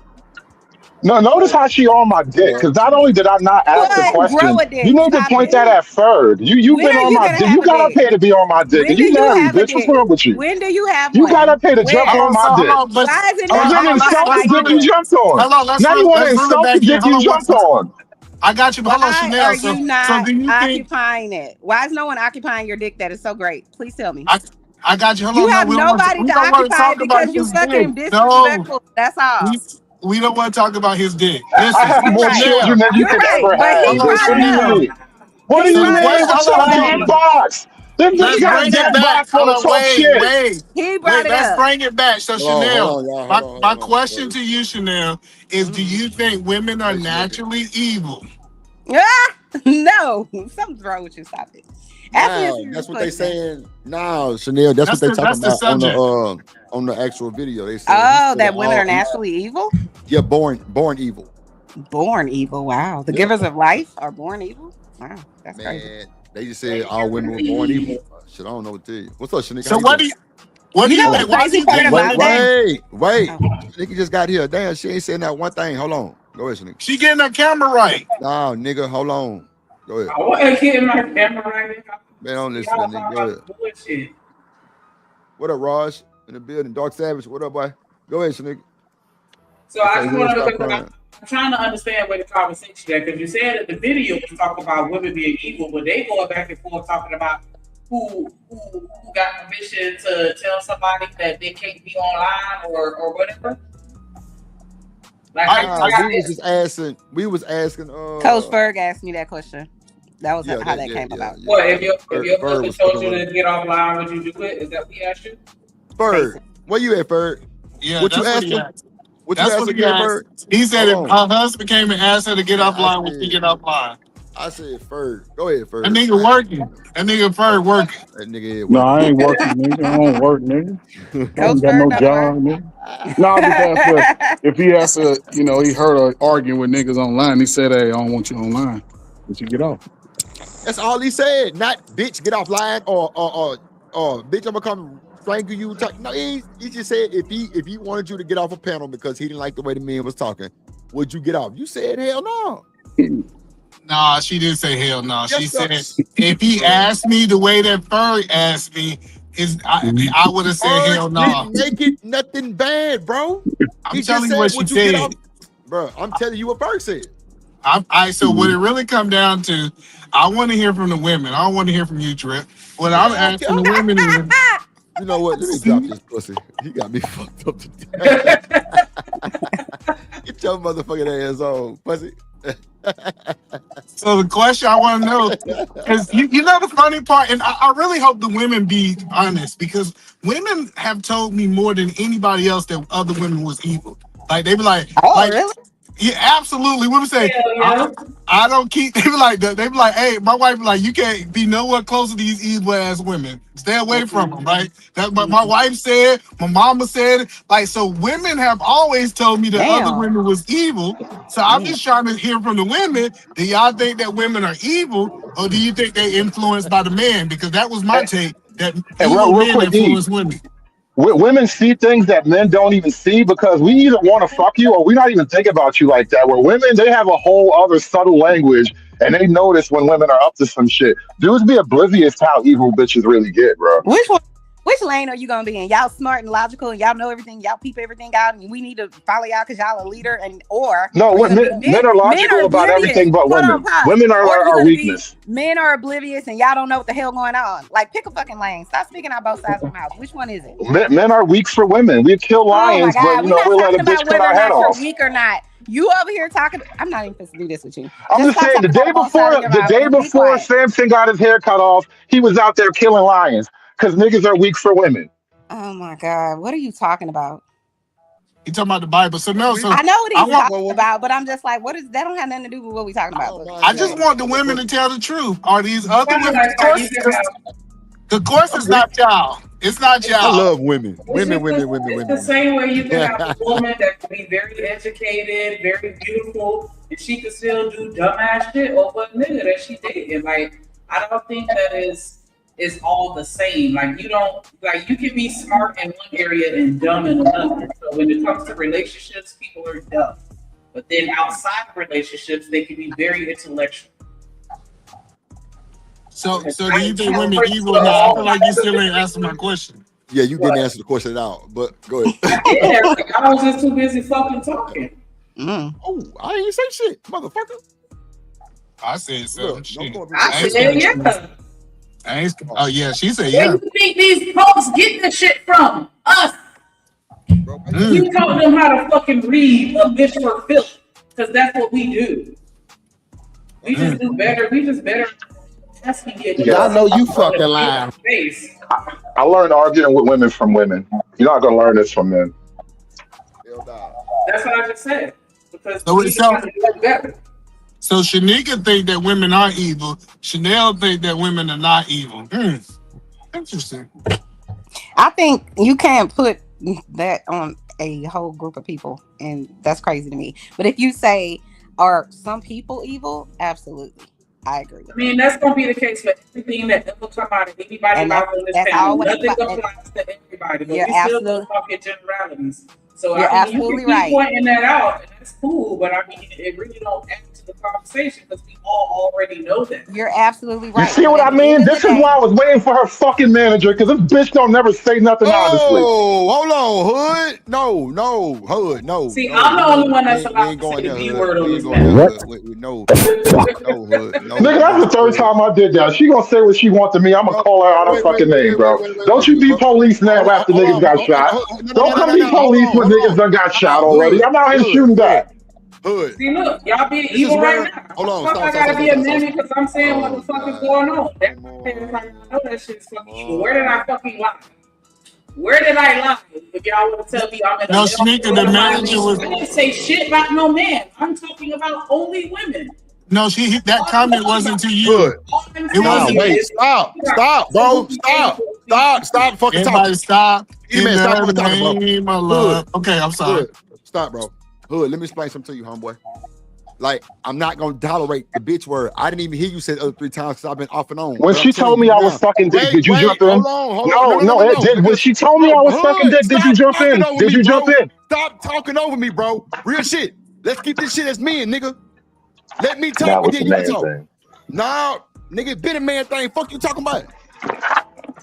No, notice how she on my dick. Because not only did I not ask the What? Grow question, a you dick. need to Stop point it. that at Ferg. You've When been are on you my going to dick. have You a got up dick? here to be on my dick, When and do you you married, have a bitch. What's dick? wrong with you? When do you have You got one? up here to jump When? on my Hold dick. on, but Why is it I was not ready to hold on, insult the justified by dick you you? jumped on. hold on, let's Now you want to reel it insult the back in. dick Hold you on, jumped on. I got you, but hold on, Why are Chanel. you So not do you think occupying it? Why is no one occupying your dick that is so great? Please tell me. I I got you? Hold You on, no, have nobody we to don't want to occupy talk it about because you his dick. fucking No, disrespectful. That's all. we we don't want to talk about his dick. I Listen, have You're more right. children Chanel. than you You're could right. ever But have, he bitch. brought What it do you up. mean? What do He you So the brought it mean? question, up. What's hold your on, hold damn on. box? This He bitch Let's got a brought bring it it damn up. back. box full Hold of on, tough wait, shit. wait. He brought Wait, it let's up. bring it back. So Hold Chanel, on, y'all. my Hold on. question to you, Chanel, is: do you think women are Nice nigga. naturally evil? Ah, no, something's wrong with you. Stop it. Ask me a Now, serious that's what they question. saying. Now, Chanel, that's what they talking That's the about subject. on the actual video. They said he Oh, said it that women are all. naturally evil? Yeah, born evil. Born evil. Wow. The Yeah, givers of life are born evil? Wow, that's crazy. man. They just said all women were born evil. Shit, I don't know what to tell you. What's up, Shanika? How So you doing? what do You you know Oh, the think? Why do crazy you part think about that? wait. Oh. Shanika just got here. Damn, she ain't saying that one thing. Hold on. Go ahead, Shanika. she getting her camera right? Nah, nigga, hold on. Go ahead. I wasn't getting my camera right now. Man, don't listen to Y'all that nigga. talking Go ahead. about bullshit. What up, Raj? In the building. Dark Savage. What up, boy? Go ahead, Shanika. So I Before just you hear want to, start because crying. I'm trying to understand where the conversation is. Because you said that the video was talking about women being evil, but they going back and forth talking about who got permission to tell somebody that they can't be online or whatever. Like how you Nah, got we was asking Coach Ferg asked me that question. That was how that came about. What if your Ferg husband was told fucking you with to him. get offline? Would you do it? Is that what he asked you? Ferg, where you at, Ferg? Yeah, What you that's what asked he him? asked. What you That's asked what he again, asked. Ferg? He said if Hold on. her husband came and asked her to get Man, offline, would she get offline? I said Ferg. Go ahead, That Ferg. nigga working. That nigga Ferg working. That nigga is No, working. I ain't working, nigga. I don't work, nigga. I Coach ain't got Ferg no don't work. job, nigga. No, I just asked her if he asked her, he heard her arguing with niggas online. He said, hey, I don't want you online. Did you get off? That's all he said. Not bitch, get offline or bitch, I'm gonna come strangle you. No, he just said if he wanted you to get off a panel because he didn't like the way the man was talking, would you get off? You said hell no. Nah, she didn't say hell no. She Yes, sir. said if he asked me the way that Ferg asked me, I would have said hell no. Didn't make it nothing bad, bro. I'm He just telling you said, what she would you get off? said. Bro, I'm telling you what Ferg said. So what it really come down to, I want to hear from the women. I don't want to hear from you, Trip. What I'm asking the women is, You know what? Let me drop this pussy. He got me fucked up today. Get your motherfucking ass on, pussy. so the question I want to know, because you know the funny part, and I really hope the women be honest, because women have told me more than anybody else that other women was evil. Like they be like, oh really? Yeah, absolutely. Women say, Hell yeah. I don't keep. They be like, hey, my wife be like, you can't be nowhere close to these evil ass women. Stay away from them, right? That's what my wife said. My mama said it. Like, so women have always told me that other Damn. women was evil. So I'm just trying to hear from the women. Do y'all think that women are evil, or do you think they influenced by the man? Because that was my take. That And evil real men quick, E, influence women. women see things that men don't even see because we either want to fuck you or we not even think about you like that. Where women, they have a whole other subtle language and they notice when women are up to some shit. Dudes be oblivious to how evil bitches really get, bro. Which one? Which lane are you gonna be in? Y'all smart and logical, and y'all know everything. Y'all peep everything out, and we need to follow y'all because y'all a leader. And or No, are you gonna be men are men are logical about oblivious? everything but Hold on, women. pause. Women Or are you are gonna be weakness. men are oblivious and y'all don't know what the hell going on? Like pick a fucking lane. Stop speaking out both sides of your mouth. Which one is it? Men are weak for women. We kill Oh my lions, but God, you we're know, not we'll let a talking bitch about cut whether or our head not you're off. weak or not. You over here talking. I'm not even supposed to do this with you. I'm Just just stop saying talking out of both sides of your the mouth day and be before quiet. Samson got his hair cut off, he was out there killing lions because niggas are weak for women. Oh my God, what are you talking about? You talking about the Bible? So no, so I know what I he's want. talking about, but I'm just like, what is that? Don't have nothing to do with what we talking about. But I just want the women to tell the truth. Are these other women? Like how you can have The course is not y'all. It's not I y'all. love women. It's Women, women, women, it's the women. same way you can have a woman that can be very educated, very beautiful, and she can still do dumbass shit over a nigga that she dating. Like, I don't think that is all the same. Like, you don't like you can be smart in one area and dumb in another. So when it comes to relationships, people are dumb. But then outside of relationships, they can be very intellectual. So do you think women evil? Now I feel like you still ain't answering my question. Yeah, you didn't answer the question at all, but go ahead. Yeah, like, I was just too busy fucking talking. Oh, I ain't say shit, motherfucker. I said so. Look, Shit. don't call me I shit. said yeah. I ain't, oh yeah, she said Where yeah. you think these folks get this shit from? Us. Bro, We taught them how to fucking read a bitch for filth. Because that's what we do. We just do better. We just better. That's we get Y'all know you on fucking the lying. face. I learned arguing with women from women. You're not gonna learn this from men. That's what I just said. Because So we it's just have to do better. So Shanika think that women are evil. Chanel think that women are not evil. Interesting. I think you can't put that on a whole group of people, and that's crazy to me. But if you say, are some people evil? Absolutely, I agree with I mean, that's gonna be the case for everything that ever come out of anybody's And mouth on this that's panel. always Nothing and applies to everybody, but you're we still absolutely gonna talk in generalities. So you're I mean, you can absolutely keep right. pointing that out, and that's cool. But I mean, it really don't add to the conversation because we all already know that. You're absolutely You right. see But what at I the end mean? of the This is day, why I was waiting for her fucking manager, because this bitch don't never say nothing honestly. Oh, hold on, Hood. No, Hood. No, See, no. I'm the only one that's We allowed ain't to say going the there, B Hood. word on We ain't this going there, panel. Hood. No, Hood. No, Nigga, that's the third Hood. time I did that. She gonna say what she want to me. I'm gonna call her out her fucking name, bro. Don't you be police now after niggas got shot. Don't come be police when niggas done got shot already. I'm out here shooting back. Hood. See, look, y'all being This is evil right where. now. Hold on, Fuck, I gotta be a mammy because I'm saying what the fuck is going on. That's like, I know that shit's fucking evil. Where did I fucking lie? Where did I lie? If y'all want to tell me I'm in a No, male Shanika, the manager was. I didn't say shit about no man. I'm talking about only women. No, that comment wasn't to you. Hood. It Nah, wasn't. wait. Stop, bro. Stop fucking talking. Everybody stop. You man, stop fucking talking, bro. Name of Hood. love. Okay, I'm sorry. Hood. Stop, bro. Hood, let me explain something to you, homeboy. Like, I'm not gonna tolerate the bitch word. I didn't even hear you say the other 3 times because I've been off and on. When But I'm she telling told you me I was now. sucking dick, did you jump Hold in? on. No, it did. When Nigga, she told me I was sucking dick, did you jump in? over Did me, you jump bro. in? Stop talking over me, bro. Real shit. Let's keep this shit as men, nigga. Let me talk That and was then the you can main talk. thing. Nah, nigga, it been a man thing. Fuck you talking about.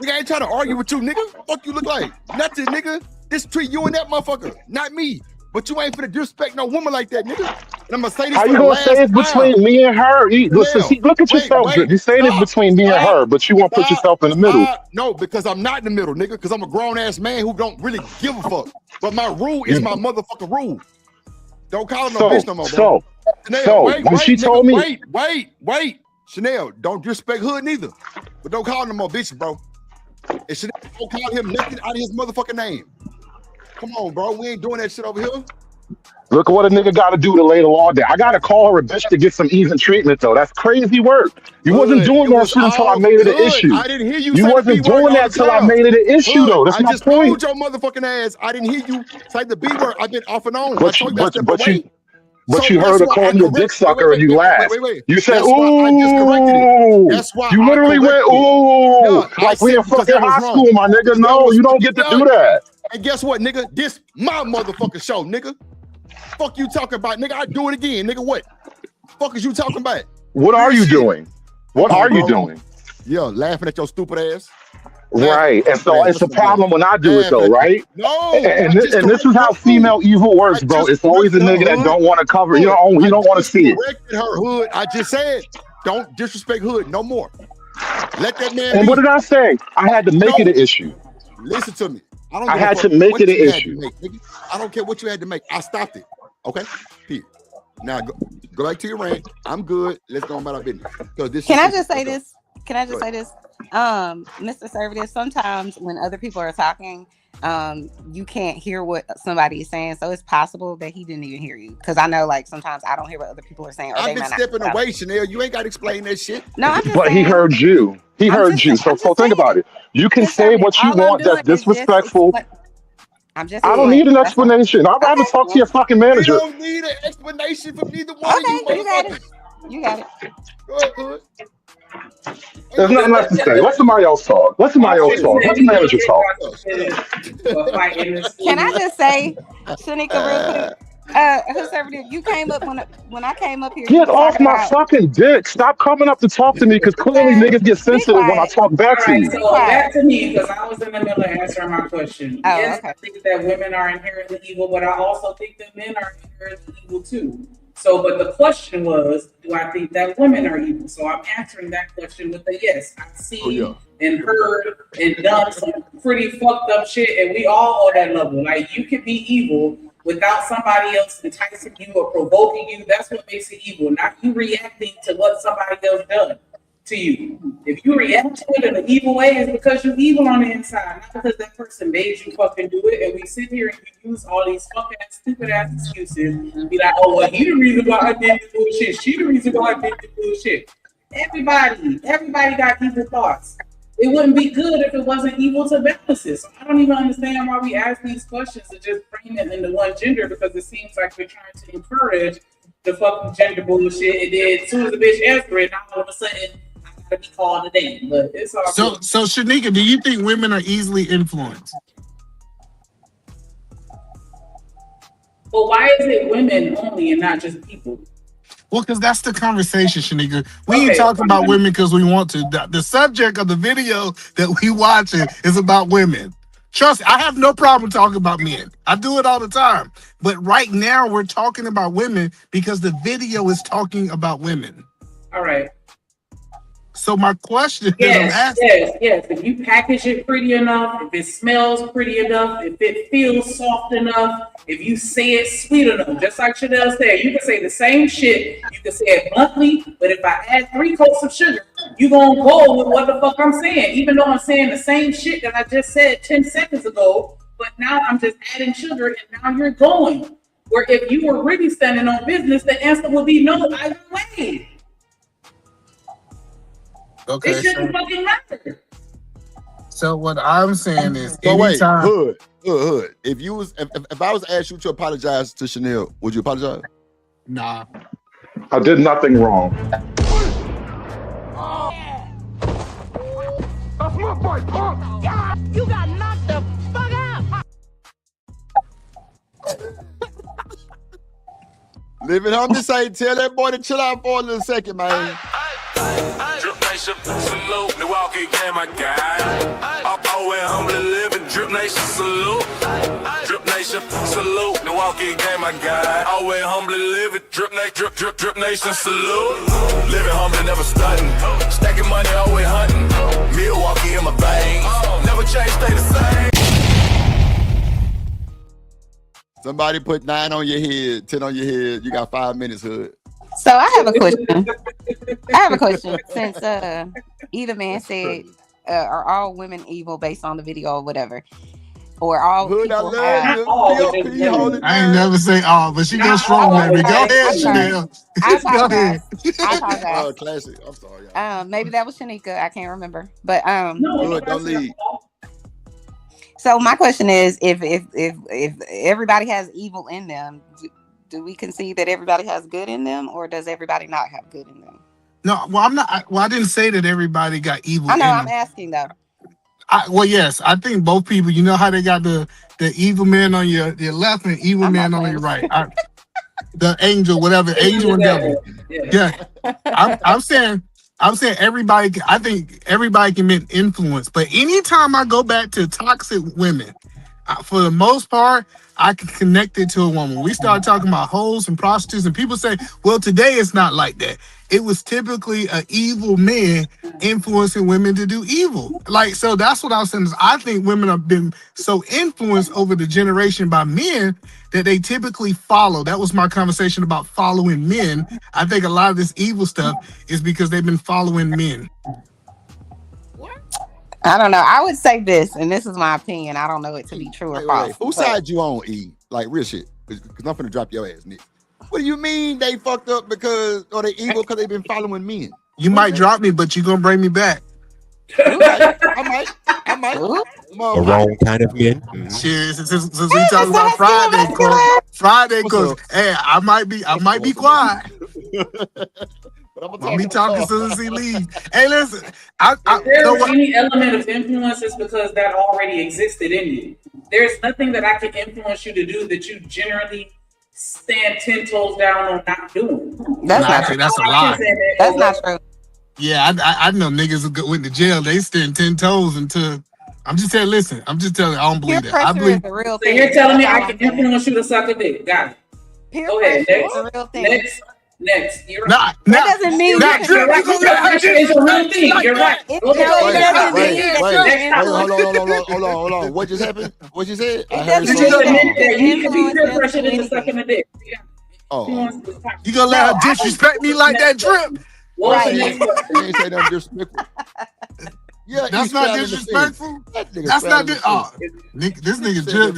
Nigga, I ain't trying to argue with you, nigga. Fuck you look like. Nothing, nigga. This treat you and that motherfucker, not me. But you ain't finna disrespect no woman like that, nigga. And I'm gonna say this How for you the gonna say last it's time. between me and her? Look at yourself, Drip. Wait. You're saying it's between me and her, but you won't put yourself in the middle. No, because I'm not in the middle, nigga. Because I'm a grown ass man who don't really give a fuck. But my rule is my motherfucking rule. Don't call her no bitch no more, bro. Chanel, wait, she nigga, told me, wait. Chanel, don't disrespect Hood neither. But don't call him no more bitches, bro. And Chanel, don't call him nothing out of his motherfucking name. Come on, bro. We ain't doing that shit over here. Look at what a nigga got to do to lay the law down. I got to call her a bitch to get some even treatment, though. That's crazy work. You wasn't Hood, doing it that was shit until I all made it an hood. issue. I didn't hear you You say the B wasn't word doing all that the till I time. made it an issue, Hood, though. That's I my just point. told your motherfucking ass I didn't hear you say the B word. I've been off and on. I But told you that step away. you So heard that's her why call I me a dick correct. Wait, wait, sucker and wait, you wait, wait, laughed. wait, wait. You said, That's why I just corrected it. ooh. That's why You I literally went, corrected it. ooh. Yeah, I Like we said in because fucking that was high wrong. school, my nigga. That No, was you don't get to yeah. do that. And guess what, nigga? This my motherfucking show, nigga. Fuck you talking about, nigga. I do it again, nigga. What? Fuck is you talking about? What are Real you shit. doing? What Come on, are you bro. doing? Yeah, laughing at your stupid ass. Right. And so it's a problem when I do it, Laughing though, at you. right? No, And, I just and this corrected is how her hood. female evil I works, bro. just It's always a corrected her nigga that hood. don't want to cover. You Hood. don't I want to just see it. corrected her hood. I just said, don't disrespect hood no more. Let that man And be. what did I say? I had to make it an No, issue. listen to me. I don't I give a had fuck to make what it an you had to issue. make, nigga. I don't care what you had to make. I stopped it. Okay? Period. Now go back to your rant. I'm good. Let's go on about our business. Because this Can is I simple. just say Let's go. this? Can I just Go say ahead. this? Mr. Servitive, sometimes when other people are talking, you can't hear what somebody is saying. So it's possible that he didn't even hear you. Because I know, like, sometimes I don't hear what other people are saying, or I've they been might not. stepping away, Chanel. You ain't got to explain that shit. No, I'm just But he saying. heard you. He heard you. So I'm just think about saying. it. You can say Conservative. what you All I'm want that's doing is just disrespectful. I'm just I don't explaining. need an That's all. explanation. I'd rather talk to your fucking We manager. don't need an explanation from neither one of you Okay, you got it. motherfuckers. You got it. Go ahead, hood. There's nothing left to say. Let somebody else talk. Let All somebody she else talk. said, Let the you know, manager talk. a fight in the Can I school. just say, Shanika, real quick? Conservative, you came up when I came up here. You Get was off talking my about. fucking dick. Stop coming up to talk to me because clearly niggas get Be sensitive when I quiet. talk back All to right, you. Be so back quiet. to me because I was in the middle of answering my question. Oh, Yes, okay. I think that women are inherently evil, but I also think that men are inherently evil too. So, but the question was, do I think that women are evil? So I'm answering that question with a yes. I've seen and heard and done some pretty fucked up shit, and we all on that level. Like, you can be evil without somebody else enticing you or provoking you. That's what makes it evil, not you reacting to what somebody else done to you. If you react to it in an evil way, it's because you're evil on the inside, not because that person made you fucking do it. And we sit here and we use all these fucking ass, stupid ass excuses. Be like, oh, well, he the reason why I did the bullshit. She the reason why I did the bullshit. Everybody got evil thoughts. It wouldn't be good if it wasn't evil to balance it. So I don't even understand why we ask these questions and just frame it into one gender, because it seems like we're trying to encourage the fucking gender bullshit. And then as soon as the bitch answer it, now all of a sudden I gotta be called a name. But it's all good. So Shanika, do you think women are easily influenced? But why is it women only and not just people? Well, because that's the conversation, Shanika. We ain't Okay, talking about fine. women because we want to. The subject of the video that we watching is about women. Trust me, I have no problem talking about men. I do it all the time. But right now we're talking about women because the video is talking about women. All right. So my question is, I'm asking. Yes. If you package it pretty enough, if it smells pretty enough, if it feels soft enough, if you say it sweet enough, just like Chanel said, you can say the same shit. You can say it bluntly, but if I add 3 coats of sugar, you gonna go with what the fuck I'm saying, even though I'm saying the same shit that I just said 10 seconds ago, but now I'm just adding sugar and now you're going. Where if you were really standing on business, the answer would be no either way. Okay. It shouldn't fucking matter. So what I'm saying is, So wait, anytime. Hood. If I was asked you to apologize to Chanel, would you apologize? Nah. I did nothing wrong. That's my fight, punk! Yeah, you got knocked the fuck out! Living home to say, tell that boy to chill out for a little second, man. Drip Nation, salute. Milwaukee game, my guy. Always humbly living. Drip Nation, salute. Drip Nation, salute. Milwaukee game, my guy. Always humbly living. Drip Nation, salute. Living humbly, never stunting. Stacking money, always hunting. Milwaukee in my veins. Never change, stay the same. Somebody put 9 on your head, 10 on your head. You got 5 minutes, Hood. So I have a question. Since either man said, are all women evil based on the video or whatever? or all Hood, I people love have. you. all, but POP, just hold women. it I ain't down. never say all, but she goes Not strong, all, baby. but Go just ahead, I'm sorry. women. Chanel. I Go ahead. apologize. I apologize. Classic. I'm sorry, y'all. Maybe that was Shanika. I can't remember. But No, Hood, nobody don't said leave. all. so my question is, if everybody has evil in them, do we concede that everybody has good in them, or does everybody not have good in them? No, well, I'm not. Well, I didn't say that everybody got evil I know. in I'm them. asking though. Well, yes, I think both people. You know how they got the evil man on your left and evil I'm not man on playing your with right. The angel, whatever, Angel angel and devil. devil. Yeah. Yeah, I'm saying everybody. I think everybody can be influenced, but anytime I go back to toxic women, for the most part, I can connect it to a woman. We start talking about hoes and prostitutes, and people say, "Well, today it's not like that." It was typically an evil man influencing women to do evil. Like, so that's what I was saying. Is I think women have been so influenced over the generation by men that they typically follow. That was my conversation about following men. I think a lot of this evil stuff is because they've been following men. I don't know. I would say this, and this is my opinion. I don't know it to be true or Wait. false. Whose side you on, E? Like real shit. Because I'm finna drop your ass, Nick. What do you mean they fucked up because, or they evil because they've been following men? You might drop me, but you're gonna bring me back. I might. The wrong kind of men. Shit, since we talking about Friday, cause hey, I might be quiet. I'm be talking as soon as he leaves. Hey, listen, If there's any element of influence, it's because that already existed in you. There's nothing that I can influence you to do that you generally stand 10 toes down on not doing. That's not true. That's a lie. That's not true. Yeah, I know niggas who went to jail. They stand 10 toes until. I'm just telling. Listen, I'm just telling. I don't believe Peer that. I pressure believe. is the real So thing. you're telling me That's I all can I'm saying. influence you to suck a dick. Got it. Peer Go ahead. pressure Next. is a real thing. Next. You're That doesn't mean you can. You're right. Peer pressure is a real thing. You're right. It doesn't mean that you can Hold on. What just happened? What you said? I It heard doesn't something. mean that You can be influence peer them pressured to into anything. sucking a dick. You gonna let her disrespect me like that, Drip? What's the She next question? ain't say nothing disrespectful. Yeah, That's not disrespectful. That's not this nigga Drip.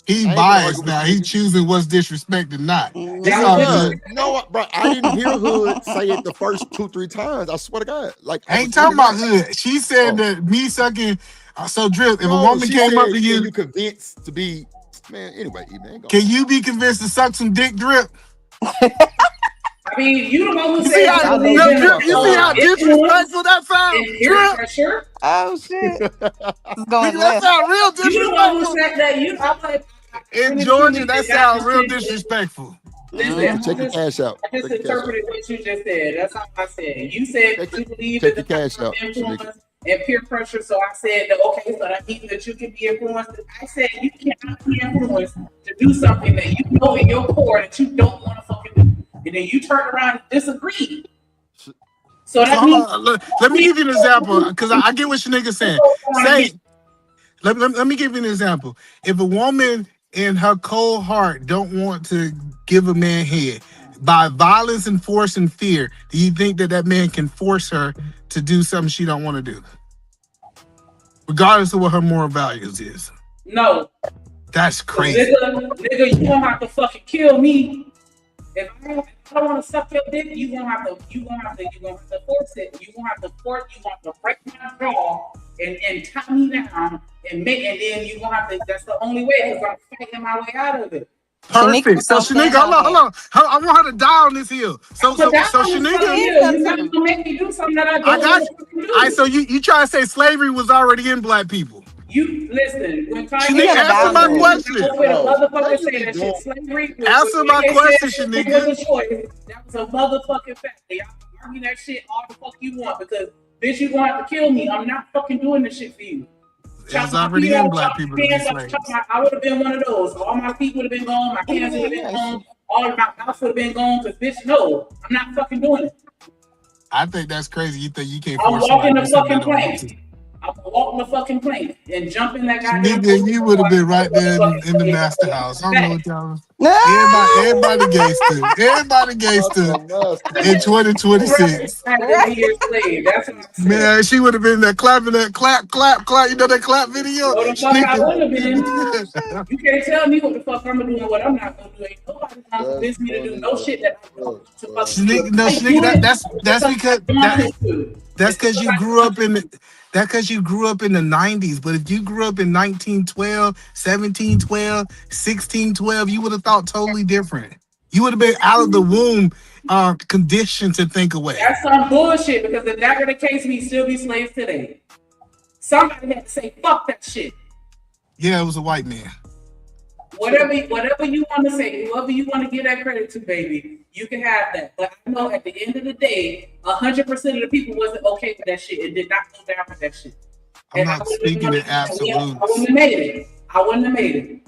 He biased now. He choosing what's disrespect and not. It's all good. No, bro, I didn't hear Hood say it the first 2-3 times. I swear to God. Like, I ain't talking about Hood. She said that me sucking. So Drip, if a woman came up to you, convinced to be, man. Anyway, man, can you be convinced to suck some dick, Drip? I mean, you the one who You said see how disrespectful that sounds? Peer pressure. Oh shit! It's going That left. sound real You the one who disrespectful. said that. I'm like, In Georgia, that sounds real disrespectful. Listen, check your cash out. I just interpreted what you just said. That's all I said. You said you believe in the cash out, influence and peer pressure. So I said, that, okay, so that means that you can be influenced. I said you cannot be influenced to do something that you know in your core that you don't want to fucking do, and then you turn around and disagree. So that means. Let me give you an example, because I get what Shanika saying. Let me give you an example. If a woman in her cold heart don't want to give a man head by violence and force and fear, do you think that man can force her to do something she don't want to do, regardless of what her moral values is? No. That's crazy. Nigga, you gonna have to fucking kill me. If I don't want to suck your dick, you gonna have to force it. You gonna have to break my jaw and tie me down and then you gonna have to. That's the only way, because I'm fighting my way out of it. Perfect. So Shanika, hold on. I want her to die on this hill. So Shanika, you're not gonna make me do something that I don't want to do. All right, so you try to say slavery was already in black people. You listen. When Shanika, answer my question. Answer my question, Shanika. That was a motherfucking fact. Y'all can argue that shit all the fuck you want, because bitch, you gonna have to kill me. I'm not fucking doing this shit for you. It was already in black people to be slaves. I would have been one of those. All my feet would have been gone. My hands would have been gone. All of my mouth would have been gone. Because bitch, no, I'm not fucking doing it. I think that's crazy. You think you can't I'm force walking the somebody fucking plane. I'm walking the fucking plane and jumping that goddamn. Nigga, you would have been right there in the master house. I don't know what y'all. Everybody gangster. Everybody gangster in 2026. That's what I said. Man, she would have been there clapping that clap. You know that clap video? No, the fuck I would have been. You can't tell me what the fuck I'm gonna do and what I'm not gonna do. Ain't nobody trying to convince me to do no shit that I don't want to fucking do. That's because you grew up in the 90s. But if you grew up in 1912, 1712, 1612, you would have thought totally different. You would have been out of the womb conditioned to think away. That's some bullshit, because if that were the case, we'd still be slaves today. Somebody had to say, fuck that shit. Yeah, it was a white man. Whatever you want to say, whoever you want to give that credit to, baby, you can have that. But I know at the end of the day, 100% of the people wasn't okay with that shit and did not go down with that shit. I'm not speaking in absolutes. I wouldn't have made it.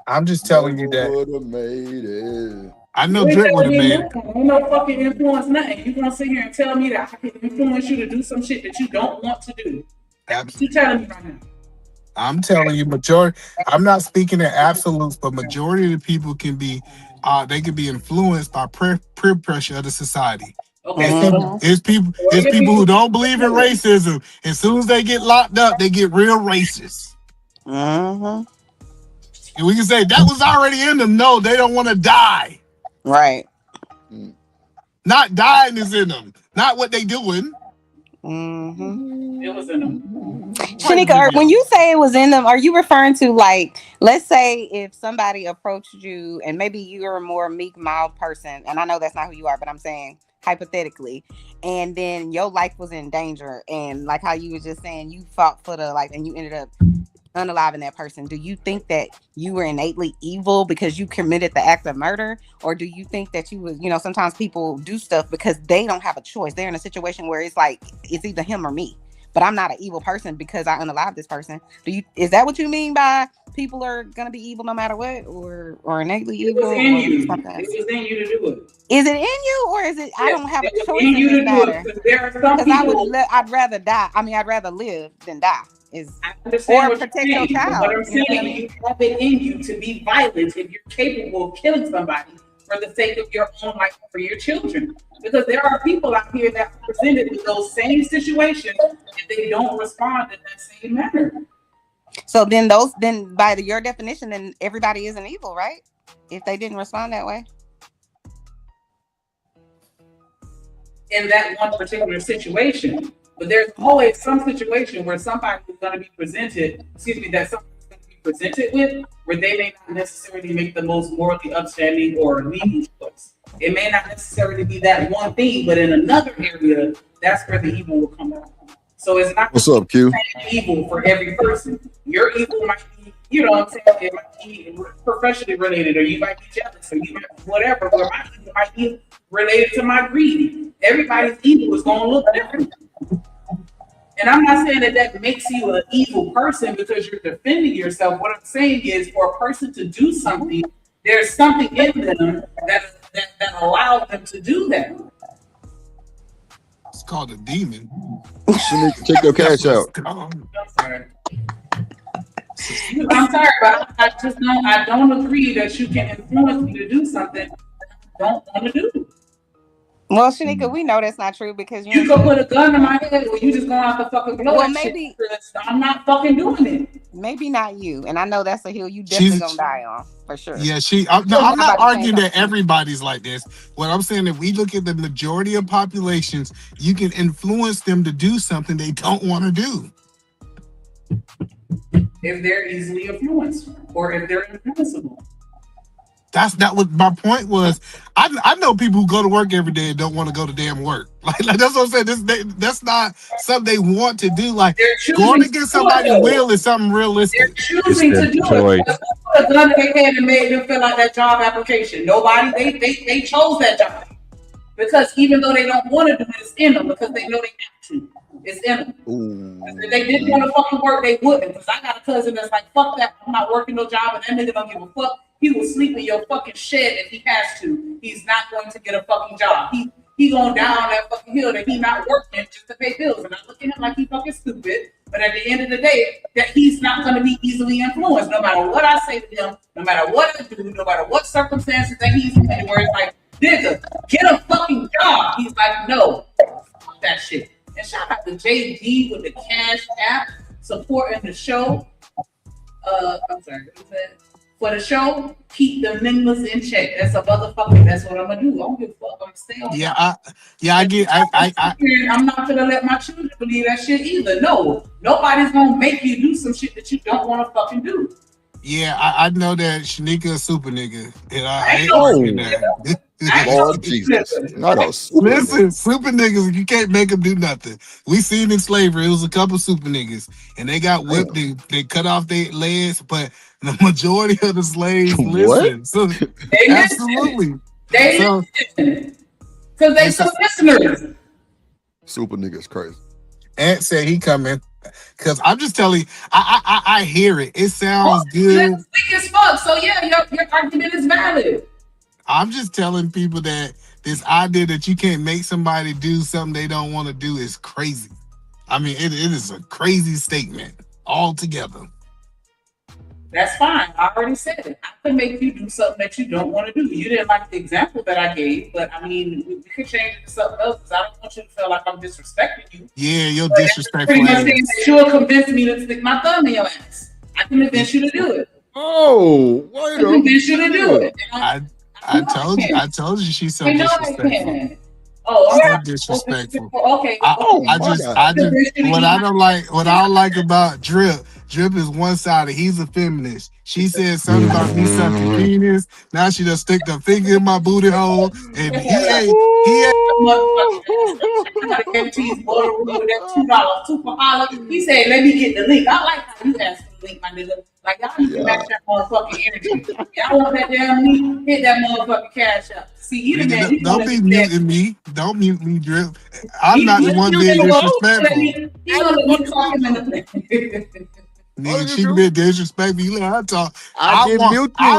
I'm just telling you that. Would have made it. I know Drip would have made it. Ain't no fucking influence, nothing. You gonna sit here and tell me that I can influence you to do some shit that you don't want to do? That's what you telling me right now. I'm telling you, majority. I'm not speaking in absolutes, but majority of the people can be, they can be influenced by peer pressure of the society. Okay. It's people who don't believe in racism. As soon as they get locked up, they get real racist. And we can say that was already in them. No, they don't want to die. Right. Not dying is in them. Not what they doing. It was in them. Shanika, when you say it was in them, are you referring to, like, let's say if somebody approached you and maybe you're a more meek, mild person, and I know that's not who you are, but I'm saying hypothetically, and then your life was in danger, and like how you were just saying, you fought for the life and you ended up unaliving that person. Do you think that you were innately evil because you committed the act of murder? Or do you think that you was, sometimes people do stuff because they don't have a choice. They're in a situation where it's like, it's either him or me, but I'm not an evil person because I unalived this person. Is that what you mean by people are gonna be evil no matter what, or innately evil? It was in you. It was in you to do it. Is it in you, or is it? I don't have a choice in you in this to matter. do it, there are some people. I'd rather die. I mean, I'd rather live than die. Or protect your child. But I'm saying you have it in you to be violent if you're capable of killing somebody for the sake of your own life, for your children. Because there are people out here that are presented with those same situations and they don't respond in that same manner. So then by your definition, then everybody isn't evil, right? If they didn't respond that way. In that one particular situation. But there's always some situation where somebody is going to be presented, that somebody's going to be presented with, where they may not necessarily make the most morally upstanding or legal choice. It may not necessarily be that one thing, but in another area, that's where the evil will come out. So it's not what's up, Q? Evil for every person. Your evil might be, it might be professionally related, or you might be jealous, or you might be whatever, or my evil might be related to my greed. Everybody's evil is going to look different. And I'm not saying that makes you an evil person because you're defending yourself. What I'm saying is, for a person to do something, there's something in them that allows them to do that. It's called a demon. Take your cash out. I'm sorry, but I don't agree that you can influence me to do something I don't want to do. Well, Shanika, we know that's not true because you go put a gun in my head, or you just going out the fucking blow. Well, maybe I'm not fucking doing it. Maybe not you, and I know that's a hill you definitely gonna die on for sure. Yeah, I'm not arguing that everybody's like this. What I'm saying, if we look at the majority of populations, you can influence them to do something they don't want to do. If they're easily influenced, or if they're influenceable. That's not what my point was. I know people who go to work every day and don't want to go to damn work. Like that's what I'm saying. That's not something they want to do. Like going against somebody's will is something realistic. They're choosing to do it. Put a gun in their head and made them fill out that job application. Nobody, they chose that job. Because even though they don't want to do it, it's in them because they know they have to. It's in them. If they didn't want to fucking work, they wouldn't. Because I got a cousin that's like, fuck that, I'm not working no job, and that nigga don't give a fuck. He will sleep in your fucking shed if he has to. He's not going to get a fucking job. he gonna die on that fucking hill that he not working just to pay bills. And I look at him like he fucking stupid. But at the end of the day, that he's not gonna be easily influenced, no matter what I say to him, no matter what I do, no matter what circumstances that he's in, where it's like, nigga, get a fucking job. He's like, no, fuck that shit. And shout out to JD with the Cash App supporting the show. I'm sorry, what was that? For the show, keep the niggas in check. That's a motherfucker. That's what I'm gonna do. I don't give a fuck. I'm staying on. I'm not gonna let my children believe that shit either. No, nobody's gonna make you do some shit that you don't want to fucking do. Yeah, I know that Shanika a super nigga, and I ain't arguing that. Lord Jesus, not a super Listen, super niggas, you can't make them do nothing. We seen in slavery, it was a couple super niggas, and they got whipped. They cut off their legs, but the majority of the slaves listen. So absolutely, they listen because they some listeners. Super niggas crazy. Ant said he coming. Cause I'm just telling you, I hear it. It sounds good. It's weak as fuck. So yeah, your argument is valid. I'm just telling people that this idea that you can't make somebody do something they don't want to do is crazy. I mean, it is a crazy statement altogether. That's fine. I already said it. I can make you do something that you don't want to do. You didn't like the example that I gave, but I mean, we could change it to something else because I don't want you to feel like I'm disrespecting you. Yeah, you're disrespectful. Pretty much saying that you'll convince me to stick my thumb in your ass. I can convince you to do it. Oh, wait I can convince you to do it. I told you she's so disrespectful. Oh, so disrespectful. Okay. What I don't like about Drip is one-sided. He's a feminist. She said something about me sucking penis. Now she just stick the finger in my booty hole, and he ain't. He said, "Let me get the link." I like how you asked for the link, my nigga. Like y'all need to match that motherfucking energy. Y'all want that damn link? Hit that motherfucking cash up. See, you the man. Don't be muting me. Don't mute me, Drip. I'm not the one being disrespectful. Nigga, she been disrespectful. You let her talk. I'm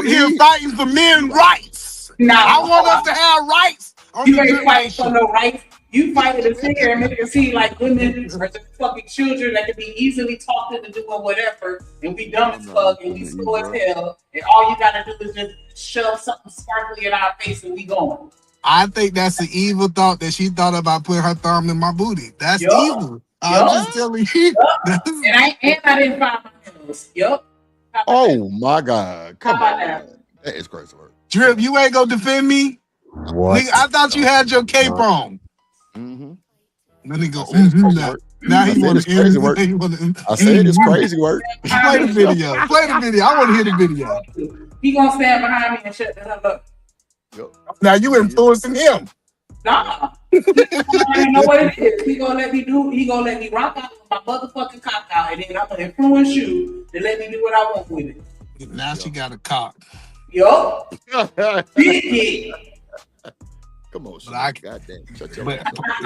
here fighting for men's rights. I want us to have rights. You ain't fighting for no rights. You fighting to sit here and make it seem like women are just fucking children that can be easily talked into doing whatever, and we dumb as fuck and we slow as hell, and all you gotta do is just shove something sparkly in our face and we going. I think that's an evil thought that she thought about putting her thumb in my booty. That's evil. I'm just telling you. And I didn't find my nails. Oh my God. Come on. That is crazy work. Drip, you ain't gonna defend me? What? Nigga, I thought you had your cape on. Mm-hmm. Then he go, now he want to crazy work. I said it's crazy work. Play the video. Play the video. I want to hear the video. He gonna stand behind me and shut the hell up. Now you influencing him. Nah. I don't know what it is. He gonna let me rock out with my motherfucking cock out, and then I'm gonna influence you to let me do what I want with it. Now she got a cock. Yo. Big. Come on, goddamn.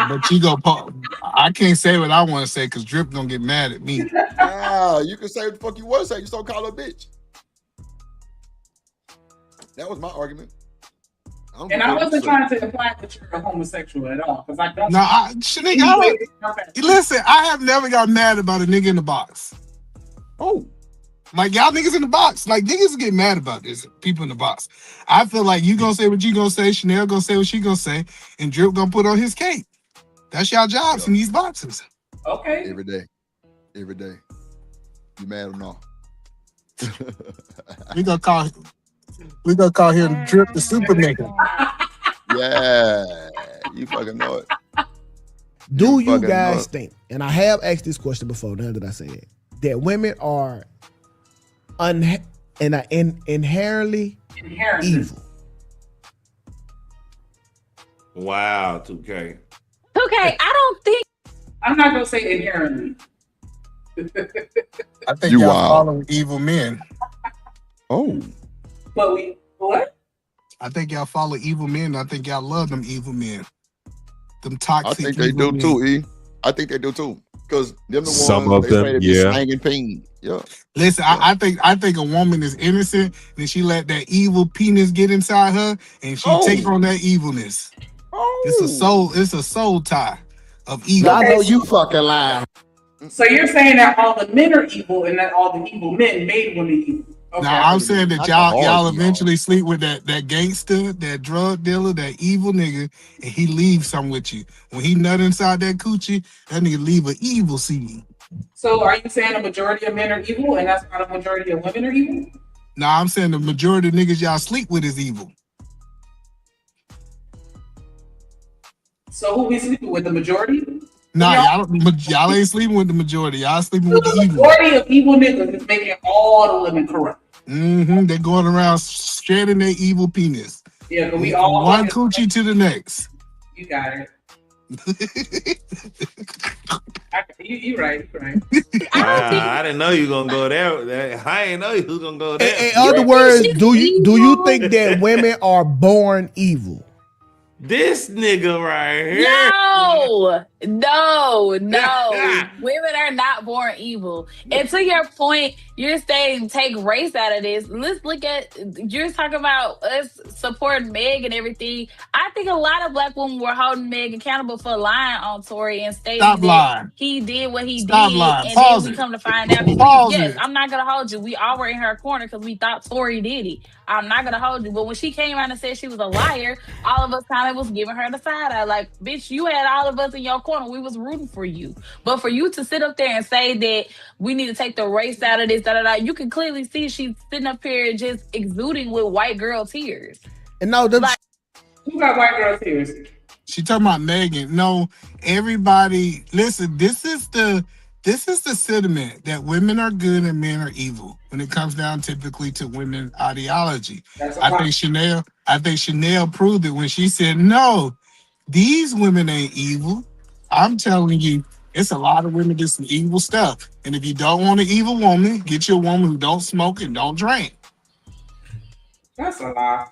But you go, I can't say what I want to say because Drip gonna get mad at me. You can say what the fuck you want to say. You still call her a bitch. That was my argument. I wasn't trying to imply that you're a homosexual at all, because I don't. No, listen, I have never got mad about a nigga in the box. Oh. Like y'all niggas in the box. Like niggas get mad about this. People in the box. I feel like you gonna say what you gonna say, Chanel gonna say what she gonna say, and Drip gonna put on his cape. That's y'all jobs in these boxes. Okay. Every day. You mad or not? We gonna call him Drip the super nigga. Yeah. You fucking know it. Do you guys think, and I have asked this question before, now that I say it, that women are inherently evil? Wow, 2K. I don't think. I'm not gonna say inherently. I think y'all follow evil men. Oh. But what? I think y'all follow evil men. I think y'all love them evil men. Them toxic. I think they do too, E. I think they do too. Because them the ones some of them, slanging pain. Yeah. Listen, I think a woman is innocent, and she let that evil penis get inside her, and she take on that evilness. It's a soul tie of evil. I know you fucking lying. So you're saying that all the men are evil and that all the evil men made women evil. Okay. Now I'm saying that y'all eventually sleep with that gangster, that drug dealer, that evil nigga, and he leaves some with you. When he nut inside that coochie, that nigga leave an evil seed. So are you saying a majority of men are evil and that's why the majority of women are evil? Now I'm saying the majority of niggas y'all sleep with is evil. So who we sleeping with? The majority? Nah, y'all ain't sleeping with the majority. Y'all sleeping with the evil. The majority of evil niggas is making all the women corrupt. They're going around shedding their evil penis. Yeah, but we all one coochie to the next. You got it. You right. I didn't know you gonna go there. I didn't know you was gonna go there. In other words, do you think that women are born evil? This nigga right here. No. Women are not born evil. And to your point, you're saying take race out of this. Let's look at, you're talking about us supporting Meg and everything. I think a lot of black women were holding Meg accountable for lying on Tory and stating that he did what he did. Lying. And Pause then we it. come to find out. Yes, I'm not going to hold you. We all were in her corner because we thought Tory did it. I'm not going to hold you. But when she came out and said she was a liar, all of us kind of was giving her the side eye. Like, bitch, you had all of us in your corner. We was rooting for you. But for you to sit up there and say that we need to take the race out of this, you can clearly see she's sitting up here just exuding with white girl tears. And no, who got white girl tears? She talking about Megan. No, everybody, listen, this is the sentiment that women are good and men are evil when it comes down typically to women ideology. I think Chanel proved it when she said, no, these women ain't evil. I'm telling you, it's a lot of women do some evil stuff. And if you don't want an evil woman, get you a woman who don't smoke and don't drink. That's a lie.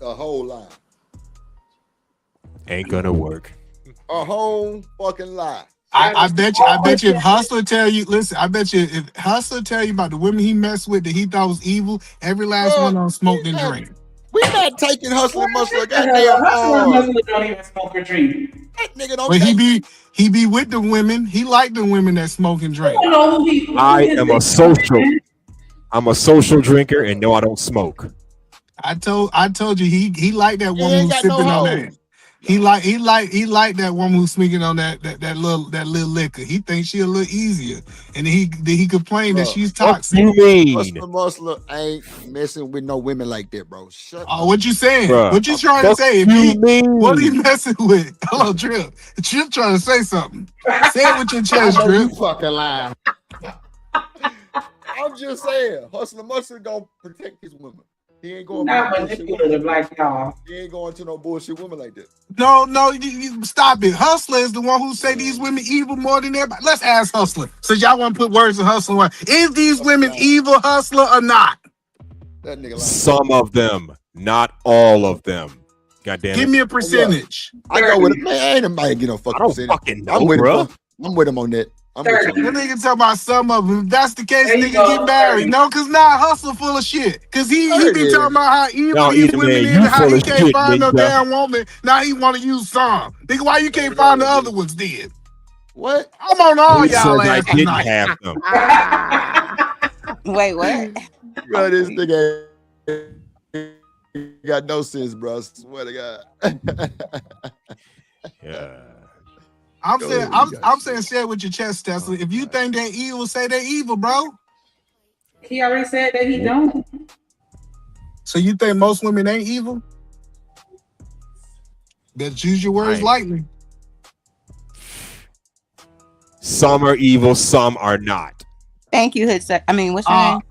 A whole lie. Ain't gonna work. A whole fucking lie. I bet you if Hustler tell you, listen, I bet you if Hustler tell you about the women he messed with that he thought was evil, every last one on smoked and drink. We not taking Hustler Muscle. Hustler Muscle don't even smoke or drink. That nigga don't. But he be with the women. He like the women that smoke and drink. I'm a social drinker, and no, I don't smoke. I told you he like that woman who's sipping on that. He like that woman who's sneaking on that little liquor. He thinks she a little easier, and then he complained that she's toxic. What you mean? Hustler Muscle ain't messing with no women like that, bro. Shut up. What you saying? Bruh, What you trying to say? What are you messing with? Hello, Drip. Drip trying to say something. Say it with your chest, Drip. You fucking lying. I'm just saying, Hustler Muscle gonna protect his women. He ain't going not manipulative like y'all. He ain't going to no bullshit woman like that. No, you stop it. Hustler is the one who say these women evil more than everybody. Let's ask Hustler. Since y'all want to put words in Hustler, is these women evil, Hustler, or not? That nigga lying. Some of them, not all of them. God damn it. Give me a percentage. I go with it. Man, I ain't get no fucking percentage. Fucking know, bro. I'm with him on that. I'm with That nigga talking about some of them. If that's the case, nigga get married. No, because now Hustler full of shit. Because he be talking about how evil these women is and how he can't find no damn woman. Now he want to use some. Nigga, why you can't find the other ones then? What? I'm on all y'all ass I didn't tonight. have them. Wait, what? Bro, this nigga got no sense, bro. I swear to God. Yeah. I'm saying say it with your chest, Tesla. If you think they're evil, say they're evil, bro. He already said that he don't. So you think most women ain't evil? Better choose your words lightly. Some are evil, some are not. Thank you, Hood. I mean, what's your name?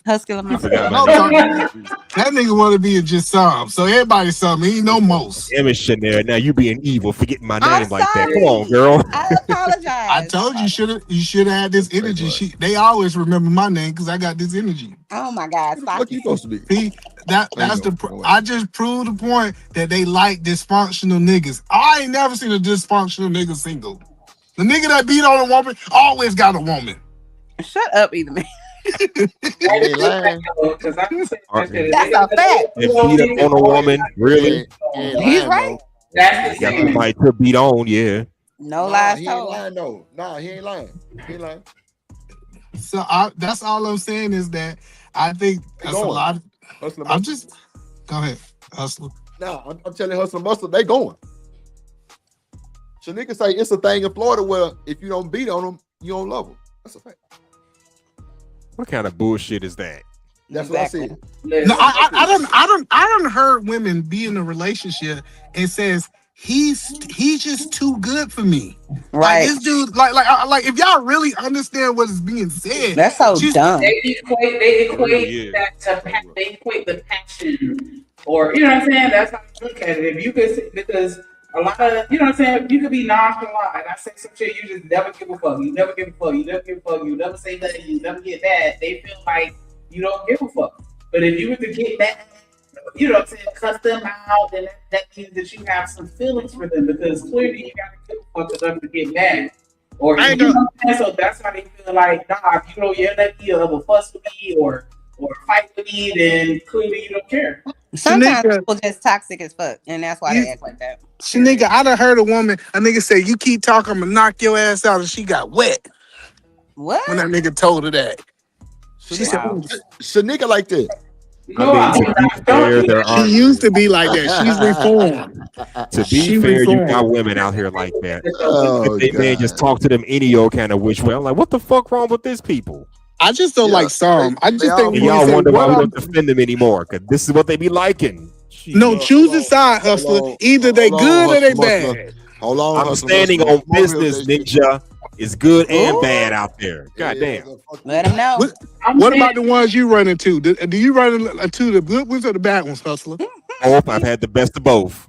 Husky Lamar. That nigga want to be just some. So everybody's some. He ain't no most. Damn it, Chanel. Now you being evil, forgetting my name like that. Come on, girl. I apologize. I told you you should have had this energy. They always remember my name because I got this energy. Oh my God! Stop. What you supposed to be? See, that's I just proved the point that they like dysfunctional niggas. I ain't never seen a dysfunctional nigga single. The nigga that beat on a woman always got a woman. Shut up, either man. Ain't lying. That's a fact. And beat up on a woman, really? He's right. That's the Got thing. somebody to beat on, yeah. No lies he ain't told. lying though. Nah, he ain't lying. He ain't lying. So that's all I'm saying is that I think that's a lot. I'm just go ahead, hustler. Nah, I'm telling Hustler Muscle, they going. Shanika say it's a thing in Florida where if you don't beat on them, you don't love them. That's a fact. What kind of bullshit is that? That's what I said. No, I don't heard women be in a relationship and says he's just too good for me. Right. Like this dude, like if y'all really understand what is being said, That's so dumb. They equate that to they equate the passion, or you know what I'm saying. That's how you look at it. If you could, because a lot of you know what I'm saying, you could be nonchalant. And I say some shit, you just never give a fuck. You never give a fuck. You never give a fuck. You never say nothing. You never get mad. They feel like you don't give a fuck. But if you were to get mad, you know what I'm saying, cuss them out, then that means that you have some feelings for them because clearly you gotta give a fuck enough to get mad. Or you know what I'm saying? So that's how they feel like, nah, if you don't yell at me or fuss with me or fight with me, then clearly you don't care. Sometimes Shanika, people just toxic as fuck, and that's why they act like that. Shanika, I done heard a nigga say, "You keep talking, I'm gonna knock your ass out," and she got wet. What? When that nigga told her that. She said, Shanika like that. I mean, to be fair, there She are. used to be like that. She's reformed. To be She fair, you reformed. got women out here like that. Oh, If they may just talk to them any old kind of which way. I'm like, what the fuck wrong with these people? I just don't like some. I just think And when y'all you say wonder why what we I'm don't defend them anymore, because this is what they be liking. no, choose a side, hustler. Either they good or they bad. Hold on, I'm Hustler standing Muscle. on business, Ninja. It's good and bad out there. Goddamn. Let them know. What about the ones you run into? Do you run into the good ones or the bad ones, hustler? Both. I've had the best of both.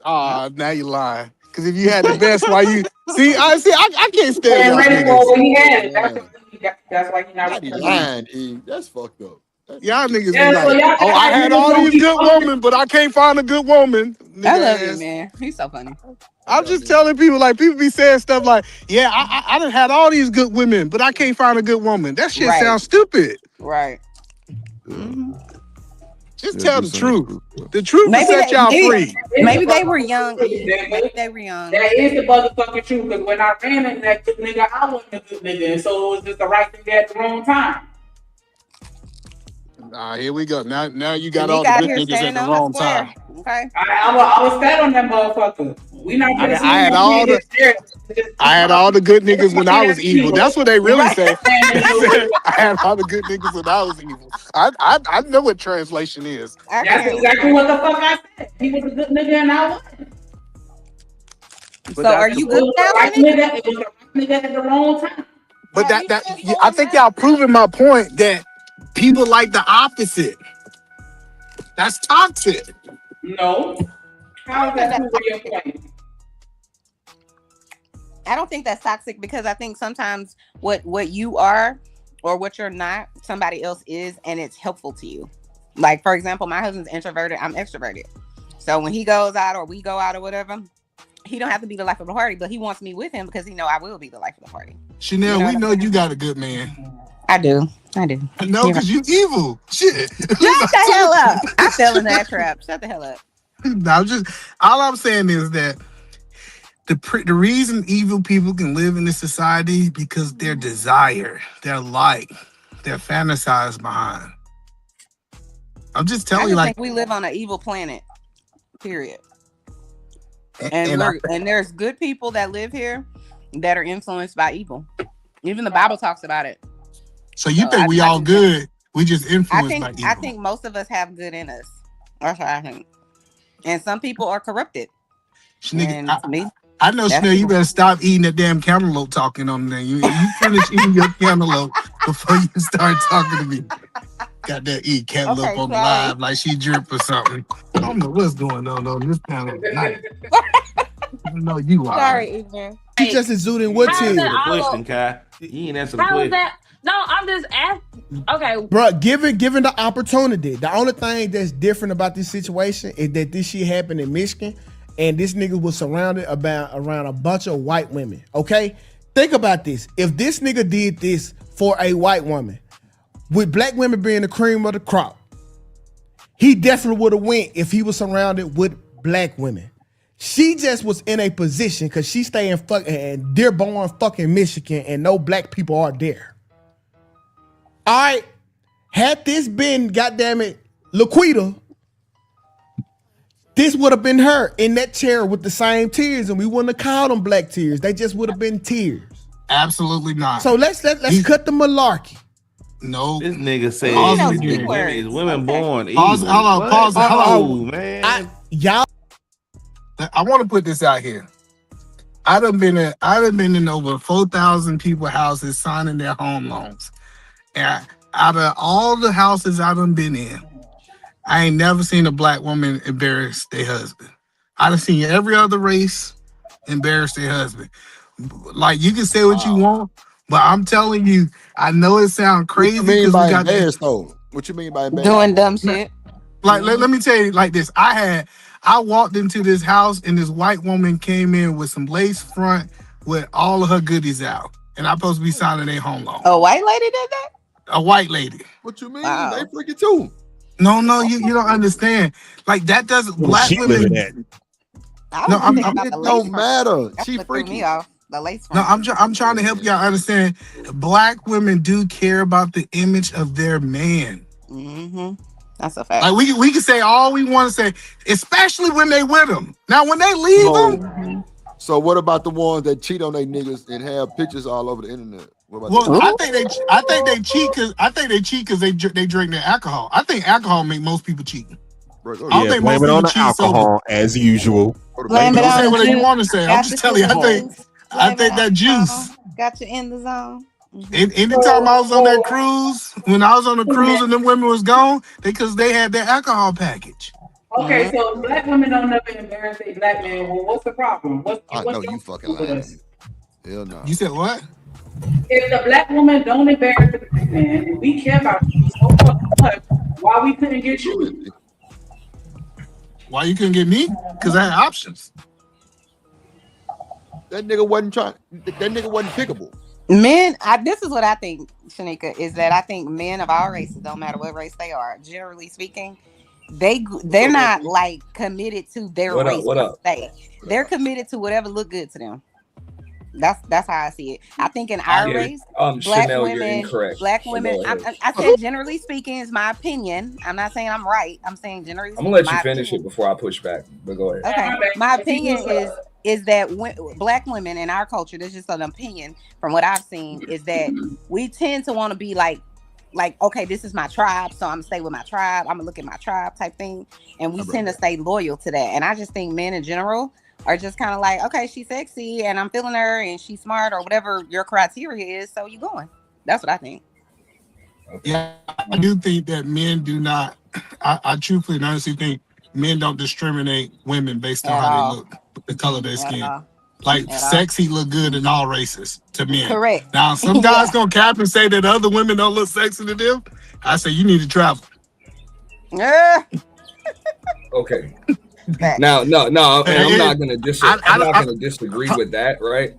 Now you lying. Because if you had the best, why you I can't stand y'all When niggas. he had it, that's why he not lying, E. That's fucked up. Y'all niggas Yeah, be so like, y'all oh, I had all don't these keep good talking. women, but I can't find a good woman. I love Nigga you, ass. man. He's so funny. I'm just telling people, like, people be saying stuff like, yeah, I done had all these good women, but I can't find a good woman. That shit Right. sounds stupid. Right. Just tell the truth. The truth will set y'all free. Maybe they were young. Maybe they were young. That is the motherfucking truth. Because when I ran into that good nigga, I wasn't a good nigga, and so it was just the right thing at the wrong time. Here we go. Now you got Unique all the out good here niggas at standing the on her wrong square. time. Okay. I was fat on that motherfucker. We not I just had all the good niggas when I was evil. That's what they really say. I had all the good niggas when I was evil. I know what translation is. That's exactly what the fuck I said. He was a good nigga and I wasn't. But So are you good now? Right nigga, it was the right nigga at the wrong time. But I think y'all proving my point that people like the opposite. That's toxic. No. How is that proving your point? I don't think that's toxic because I think sometimes what you are or what you're not, somebody else is, and it's helpful to you. Like, for example, my husband's introverted, I'm extroverted. So when he goes out or we go out or whatever, he don't have to be the life of the party, but he wants me with him because he know I will be the life of the party. Chanel, we know you got a good man. I do. No, because you evil. Shit. Shut the hell up. I fell in that trap. Shut the hell up. No, all I'm saying is that the reason evil people can live in this society because they're desired, they're fantasized behind. I'm just telling you, like, think we live on an evil planet. Period. And there's good people that live here that are influenced by evil. Even the Bible talks about it. So you think we all good? We just influenced by evil. I think most of us have good in us. That's what I think. And some people are corrupted. I know, Chanel, you better stop eating that damn cantaloupe talking on there. You finish eating your cantaloupe before you start talking to me. Got that eat cantaloupe on live like she drip or something. I don't know what's going on this panel tonight. I know you are. Sorry, Adrian. She just zoomed in what team? The question, Kai. You ain't answer the How is question. that? No, I'm just asking. Okay. Bro, given the opportunity, the only thing that's different about this situation is that this shit happened in Michigan, and this nigga was surrounded around a bunch of white women. Okay, think about this: if this nigga did this for a white woman, with black women being the cream of the crop, he definitely would have went if he was surrounded with black women. She just was in a position because she stay in Dearborn, fucking Michigan, and no black people are there. All right, had this been, goddamn it, Laquita, this would have been her in that chair with the same tears, and we wouldn't have called them black tears. They just would have been tears. Absolutely not. So let's cut the malarkey. No, This nigga said is women born evil. Pause. Hold on. Pause. Oh, man. Y'all. I want to put this out here. I done been in over 4,000 people's houses signing their home loans. And out of all the houses I done been in, I ain't never seen a black woman embarrass their husband. I done seen every other race embarrass their husband. Like, you can say what you want, but I'm telling you, I know it sounds crazy. What you mean by embarrassed, though? What you mean by embarrassed? Doing dumb shit. Like, let me tell you like this. I walked into this house and this white woman came in with some lace front with all of her goodies out. And I'm supposed to be signing their home loan. A white lady did that? A white lady. What you mean? They freaky too. No, you don't understand. Like, that doesn't black women. It don't matter. That's She what threw freaky. me off. The lace No, front. I'm trying to help y'all understand. Black women do care about the image of their man. Mm-hmm. That's a fact. Like, we can say all we want to say, especially when they with them. Now, when they leave them. So what about the ones that cheat on their niggas and have pictures all over the internet? What about Well, them? I think they cheat because they drink their alcohol. I think alcohol make most people cheat. Right, I don't think blame most it on people the cheat alcohol as usual. Blame it Don't say on whatever the you juice. want to say. I'm Got just the telling you. I think that juice. Got you in the zone. Anytime I was on that cruise, when I was on the cruise and them women was gone, because they had their alcohol package. Okay, so black women don't never embarrass their black man. Well, what's the problem? I know you fucking lying. Hell no. You said what? If the black woman don't embarrass the black man, and we care about you so fucking much, why we couldn't get you? Why you couldn't get me? Because I had options. That nigga wasn't pickable. Men, this is what I think, Shanika, is that I think men of all races, don't matter what race they are, generally speaking, they're not like committed to their race. What up? They're committed to whatever look good to them. That's how I see it. I think in our race, black Chanel, you're women, incorrect. black So women. go ahead. I said generally speaking is my opinion. I'm not saying I'm right. I'm saying generally. I'm gonna let my you finish opinion. it before I push back. But go ahead. Okay, my opinion is that black women in our culture, this is just an opinion from what I've seen, is that we tend to want to be like, okay, this is my tribe, so I'm gonna stay with my tribe. I'm gonna look at my tribe type thing, and we tend to stay loyal to that. And I just think men in general are just kind of like, okay, she's sexy, and I'm feeling her, and she's smart, or whatever your criteria is, so you going. That's what I think. Yeah, I do think that men do not. I truthfully and honestly think men don't discriminate women based on how they look, the color of their skin. Like, sexy look good in all races to men. Correct. Now, some guys gonna cap and say that other women don't look sexy to them. I say you need to travel. Yeah. Okay. Now, no, and I'm not gonna disagree with that, right?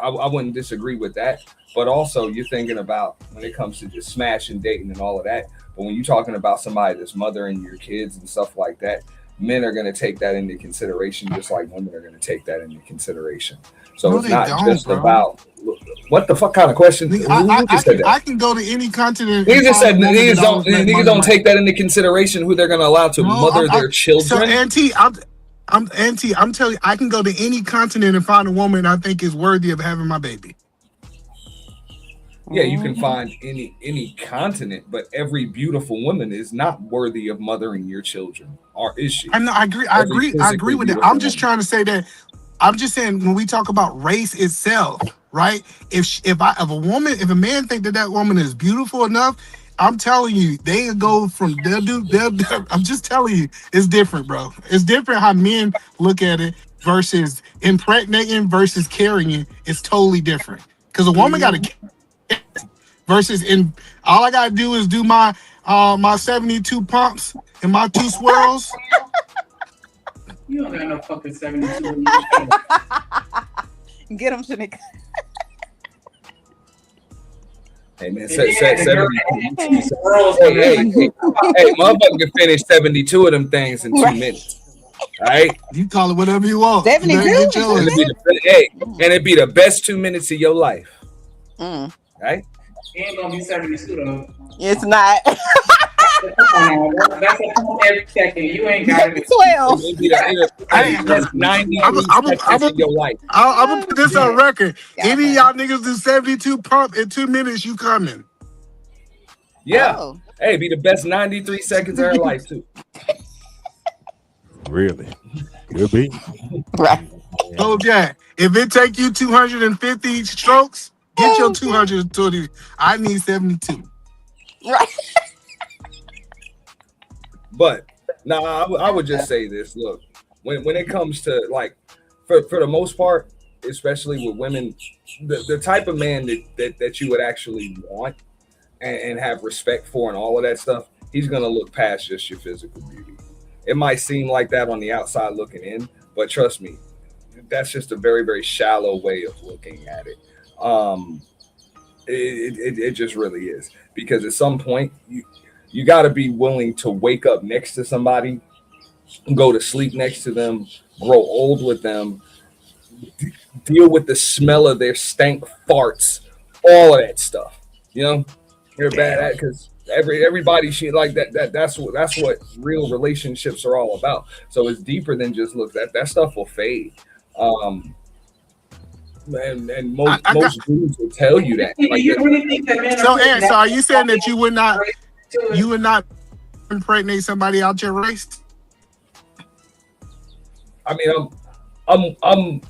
I wouldn't disagree with that, but also you're thinking about when it comes to just smashing, dating, and all of that. But when you're talking about somebody that's mothering your kids and stuff like that, men are gonna take that into consideration, just like women are gonna take that into consideration. So it's not just about what the fuck kind of question. I can go to any continent. Niggas just said niggas don't take that into consideration who they're gonna allow to mother their children. So, Auntie, I'm telling you, I can go to any continent and find a woman I think is worthy of having my baby. Yeah, you can find any continent, but every beautiful woman is not worthy of mothering your children, or is she? I agree with that. I'm just trying to say that. I'm just saying when we talk about race itself, right? If a man think that woman is beautiful enough, I'm telling you, they go from I'm just telling you, it's different, bro. It's different how men look at it versus impregnating versus carrying. It's totally different because a woman got to versus all I gotta do is do my 72 pumps and my 2 swirls. You don't got no fucking 72. Get him, Shanika. Hey man, 72. Hey, motherfucker can finish 72 of them things in 2 minutes. All right. You call it whatever you want. 72? You better get yours. And it'd be the best 2 minutes of your life. Right? It ain't gonna be 72 though. It's not. Come on now. That's a pump every second. You ain't got it. 12. It'd be the 93 seconds of your life. I'm gonna put this on record. Any of y'all niggas do 72 pump in 2 minutes, you coming. Yeah. Oh. Hey, be the best 93 seconds of her life too. Really? Could be. Right. So yeah, if it take you 250 strokes, get your 220. I need 72. Right. But no, I would just say this. Look, when it comes to like, for the most part, especially with women, the type of man that you would actually want and have respect for and all of that stuff, he's gonna look past just your physical beauty. It might seem like that on the outside looking in, but trust me, that's just a very, very shallow way of looking at it. It just really is, because at some point you got to be willing to wake up next to somebody, go to sleep next to them, grow old with them, deal with the smell of their stank farts, all of that stuff. You know, you're bad at, because everybody should like that. That's what real relationships are all about. So it's deeper than just look. That stuff will fade. And most dudes will tell you that. Like, you really think that men So, Aaron, so are you saying that you would not impregnate somebody out your race? I mean, I'm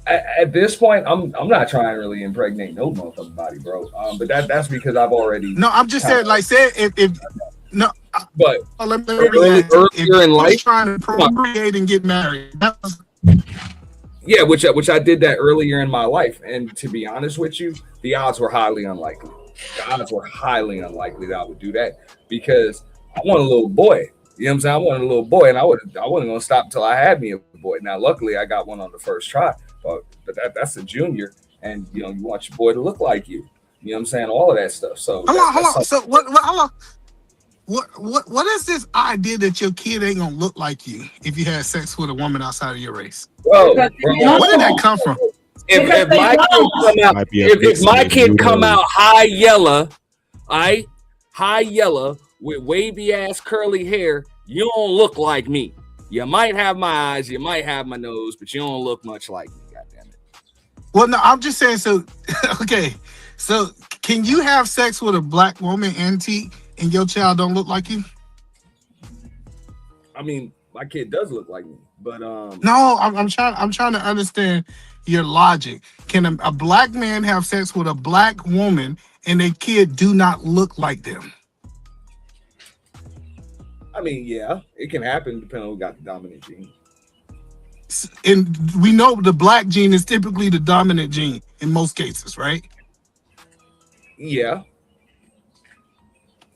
at this point, I'm not trying to really impregnate no motherfucking body, bro. But that's because I've already. No, I'm just saying, like, say if no, but let me earlier in life, trying to procreate and get married. Yeah, which I did that earlier in my life, and to be honest with you, the odds were highly unlikely. The odds were highly unlikely that I would do that, because I want a little boy. You know what I'm saying? I wanted a little boy, and I wasn't gonna stop until I had me a boy. Now, luckily, I got one on the first try, but that's a junior, and you want your boy to look like you. You know what I'm saying? All of that stuff. So Hold on. So what is this idea that your kid ain't gonna look like you if you had sex with a woman outside of your race? Bro, where did that come from? If my kid come out high yellow, high yellow with wavy ass curly hair, you don't look like me. You might have my eyes, you might have my nose, but you don't look much like me. Goddamn it. Well, no, I'm just saying. So, okay, so can you have sex with a black woman, Auntie, and your child don't look like you? I mean, my kid does look like me, but no, I'm trying to understand your logic. Can a black man have sex with a black woman and their kid do not look like them? I mean, yeah, it can happen depending on who got the dominant gene. And we know the black gene is typically the dominant gene in most cases, right? Yeah.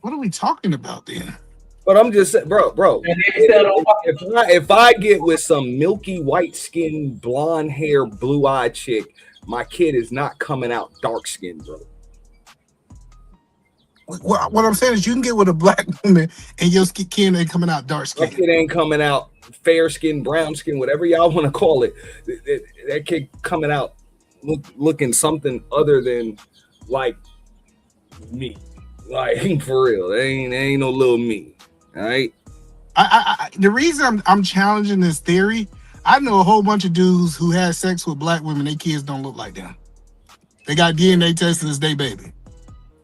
What are we talking about then? But I'm just saying, bro. If I get with some milky white skin, blonde hair, blue eyed chick, my kid is not coming out dark skinned, bro. What I'm saying is, you can get with a black woman and your kid ain't coming out dark skin. My kid ain't coming out fair skin, brown skin, whatever y'all want to call it. That kid coming out looking something other than like me. Like, for real, there ain't no little me. All right. The reason I'm challenging this theory, I know a whole bunch of dudes who had sex with black women. Their kids don't look like them. They got DNA tested as they baby.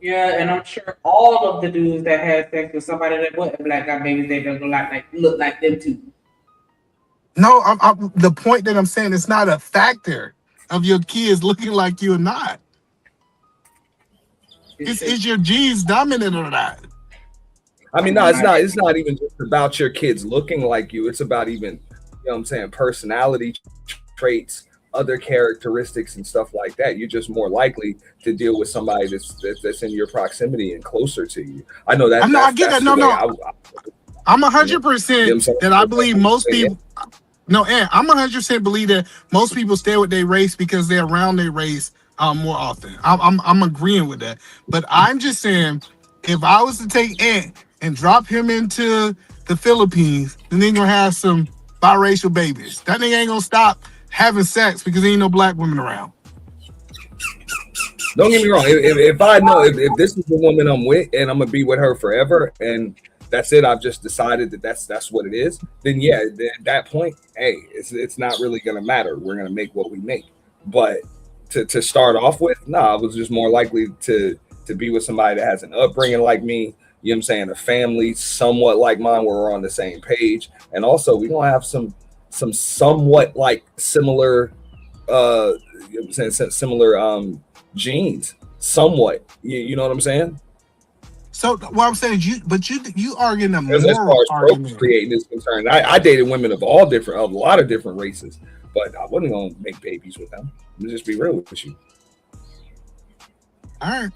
Yeah, and I'm sure all of the dudes that had sex with somebody that wasn't black got babies, they don't look like them too. No, the point that I'm saying, it's not a factor of your kids looking like you or not. Is your genes dominant or not? I mean, no, it's not even just about your kids looking like you. It's about even, you know what I'm saying, personality traits, other characteristics and stuff like that. You're just more likely to deal with somebody that's in your proximity and closer to you. I know that. I get that. No. I'm 100% that I believe most people. No, and I'm 100% believe that most people stay with their race because they're around their race more often. I'm agreeing with that. But I'm just saying, if I was to take Ant and drop him into the Philippines, then they're gonna have some biracial babies. That nigga ain't gonna stop having sex because there ain't no black women around. Don't get me wrong. If I know if this is the woman I'm with and I'm gonna be with her forever, and that's it, I've just decided that that's what it is. Then yeah, at that point, hey, it's not really gonna matter. We're gonna make what we make. But to start off with, I was just more likely to be with somebody that has an upbringing like me. You know what I'm saying? A family somewhat like mine, where we're on the same page, and also we're gonna have some somewhat like similar, you know what I'm saying, similar genes, somewhat. You know what I'm saying? So what I'm saying is you arguing a As far moral as argument. procreating is concerned, I dated women of a lot of different races, but I wasn't gonna make babies with them. Let me just be real with you. All right.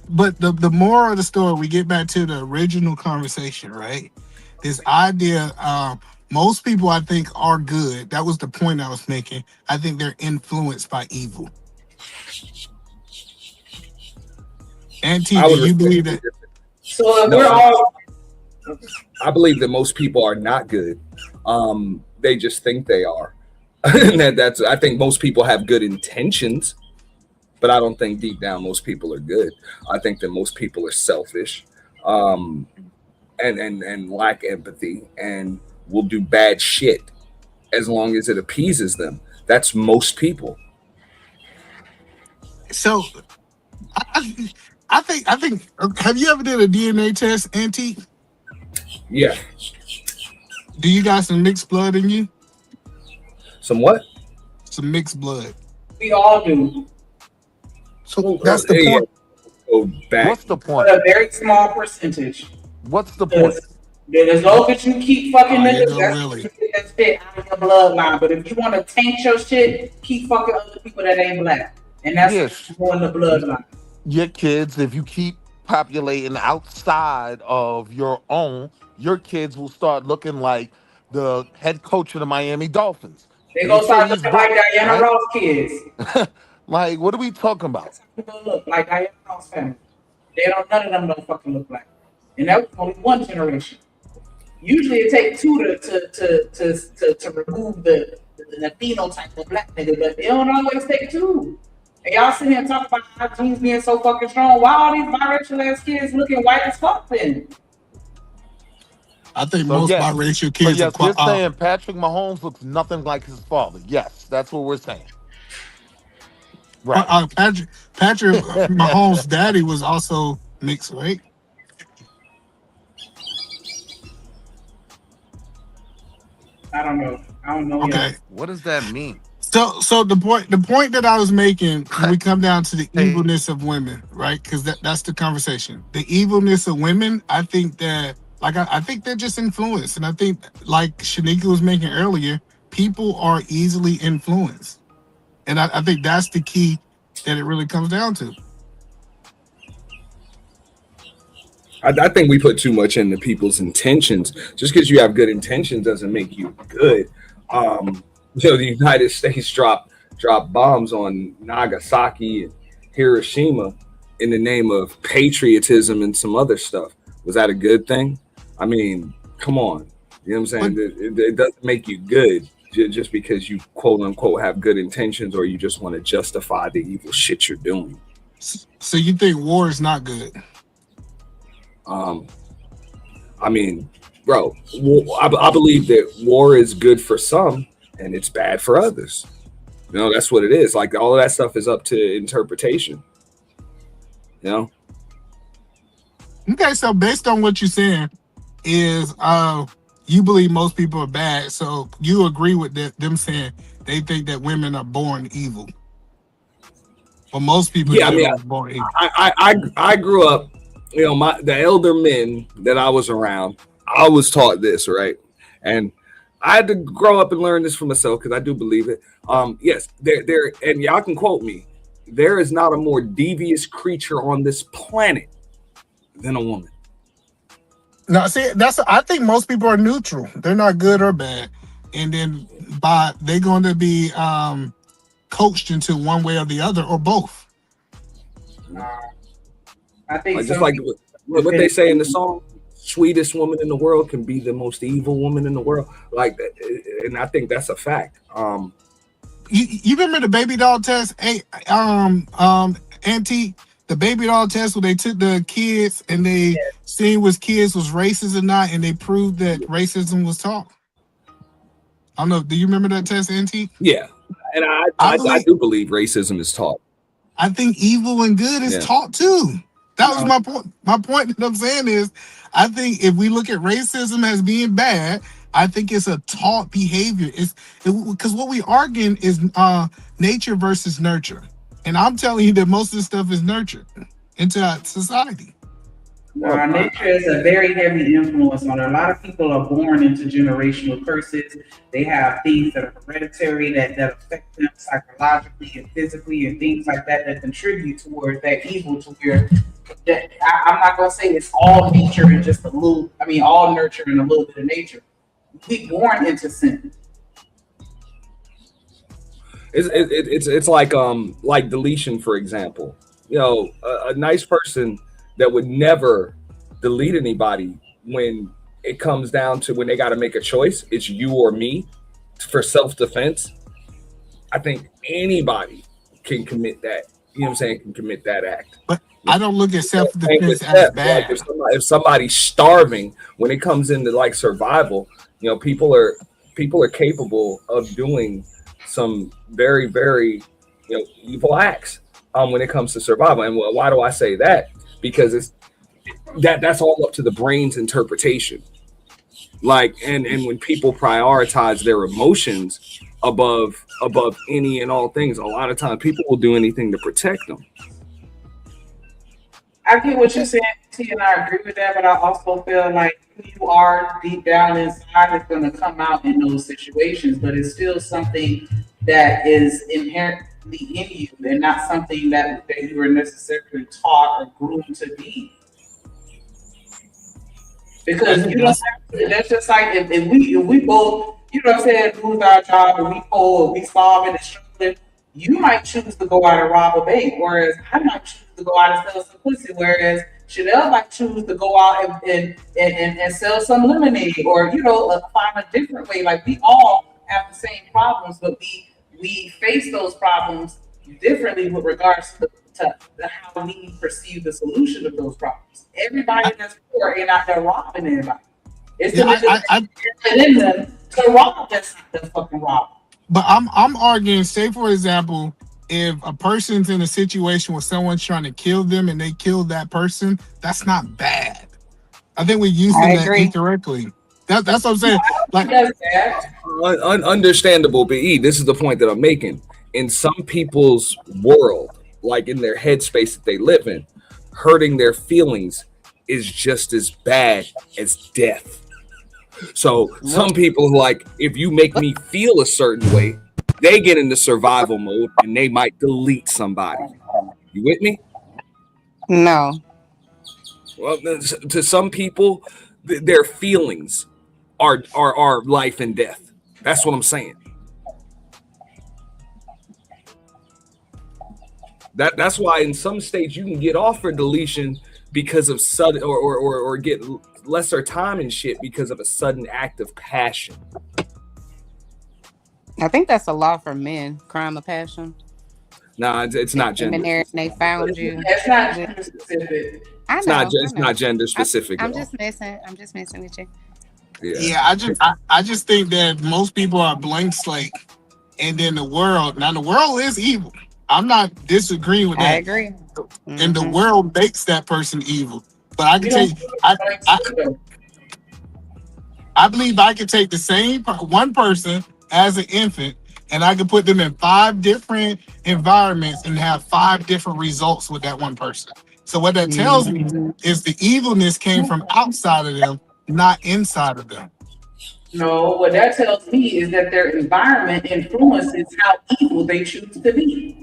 But the moral of the story, we get back to the original conversation, right? This idea, most people I think are good. That was the point I was making. I think they're influenced by evil. Auntie, do you believe that? So we're all. I believe that most people are not good. They just think they are. I think most people have good intentions, but I don't think deep down most people are good. I think that most people are selfish, and lack empathy, and will do bad shit as long as it appeases them. That's most people. So, I think. Have you ever did a DNA test, Auntie? Yeah. Do you got some mixed blood in you? Some what? Some mixed blood. We all do. So that's the point. What's the point? But a very small percentage. What's the point? As long as you keep fucking niggas, really. that's shit out of your bloodline. But if you want to taint your shit, keep fucking other people that ain't black. And that's going the bloodline. Your kids, if you keep populating outside of your own, your kids will start looking like the head coach of the Miami Dolphins. They gonna start looking like Diana Ross kids. Like, what are we talking about? People look like Diana Ross family. None of them don't fucking look like. And that was only one generation. Usually it takes two to remove the phenotype of black nigga, but they don't always take two. And y'all sitting here talking about how genes being so fucking strong. Why all these biracial ass kids looking white as fuck then? I think most biracial kids are quite. You're saying Patrick Mahomes looks nothing like his father. Yes, that's what we're saying. Right. Patrick Mahomes' daddy was also mixed, right? I don't know. Okay. Yet. What does that mean? So the point that I was making, we come down to the evilness of women, right? Because that's the conversation. The evilness of women, I think that, I think they're just influenced, and I think, like Shanika was making earlier, people are easily influenced, and I think that's the key that it really comes down to. I think we put too much into people's intentions. Just because you have good intentions doesn't make you good. The United States dropped bombs on Nagasaki and Hiroshima in the name of patriotism and some other stuff. Was that a good thing? I mean, come on. You know what I'm saying? It doesn't make you good just because you quote unquote have good intentions, or you just want to justify the evil shit you're doing. So you think war is not good? I mean, bro, I believe that war is good for some and it's bad for others. You know, that's what it is. Like, all of that stuff is up to interpretation. You know? Okay, so based on what you're saying is you believe most people are bad, so you agree with them saying they think that women are born evil. But most people are born evil. I grew up, you know, the elder men that I was around, I was taught this, right? And I had to grow up and learn this for myself because I do believe it. Yes, there, and y'all can quote me. There is not a more devious creature on this planet than a woman. Now, see, I think most people are neutral. They're not good or bad, and then they're going to be coached into one way or the other, or both. I think just like what they say in the song, sweetest woman in the world can be the most evil woman in the world. Like, and I think that's a fact. You remember the baby doll test? Hey, Auntie, the baby doll test where they took the kids and they seen was kids was racist or not, and they proved that racism was taught. I don't know. Do you remember that test, Auntie? Yeah, and I do believe racism is taught. I think evil and good is taught too. That was my point. My point that I'm saying is, I think if we look at racism as being bad, I think it's a taught behavior. It's because what we arguing is nature versus nurture, and I'm telling you that most of this stuff is nurtured into our society. Nature is a very heavy influence on it. A lot of people are born into generational curses. They have things that are hereditary that affect them psychologically and physically and things like that contribute towards that evil to where I'm not going to say it's all nature and just all nurture and a little bit of nature. We born into sin. It's like deletion, for example. You know, a nice person that would never delete anybody when it comes down to when they got to make a choice, it's you or me for self-defense. I think anybody can commit that. You know what I'm saying? Can commit that act. But I don't look at self-defense as bad. Like if somebody's starving, when it comes into like survival, you know, people are capable of doing some very, very, evil acts when it comes to survival. And why do I say that? Because that's all up to the brain's interpretation. Like, and when people prioritize their emotions above any and all things, a lot of times people will do anything to protect them. I get what you're saying, T, and I agree with that, but I also feel like who you are deep down inside is going to come out in those situations, but it's still something that is inherently in you and not something that you were necessarily taught or groomed to be. Because that's just like if we both, lose our job and we pull, we starving and struggling, you might choose to go out and rob a bank, whereas I might choose to go out and sell some pussy, whereas Chanel might choose to go out and sell some lemonade or find a different way. Like we all have the same problems, but we face those problems differently with regards to how we perceive the solution of those problems. Everybody that's poor ain't out there robbing anybody. It's in them to rob that's fucking rob. But I'm arguing, say for example, if a person's in a situation where someone's trying to kill them and they kill that person, that's not bad. I think we're using that incorrectly. That's what I'm saying. Like, understandable, but this is the point that I'm making. In some people's world, like in their headspace that they live in, hurting their feelings is just as bad as death. So some people, like, if you make me feel a certain way, they get into survival mode and they might delete somebody. You with me? No. Well, to some people, their feelings are life and death. That's what I'm saying. That's why in some states you can get off for deletion because of sudden or get lesser time and shit because of a sudden act of passion. I think that's a law for men, crime of passion. No, it's not gender. And they found you. It's not gender specific. It's not gender specific. I'm just messing with you. Yeah, I just think that most people are blank slate, and then the world is evil. I'm not disagreeing with that. I agree. Mm-hmm. And the world makes that person evil. But I can take I believe I can take the same one person as an infant and I can put them in 5 different environments and have 5 different results with that one person. So what that tells me is the evilness came from outside of them, not inside of them. No, what that tells me is that their environment influences how evil they choose to be.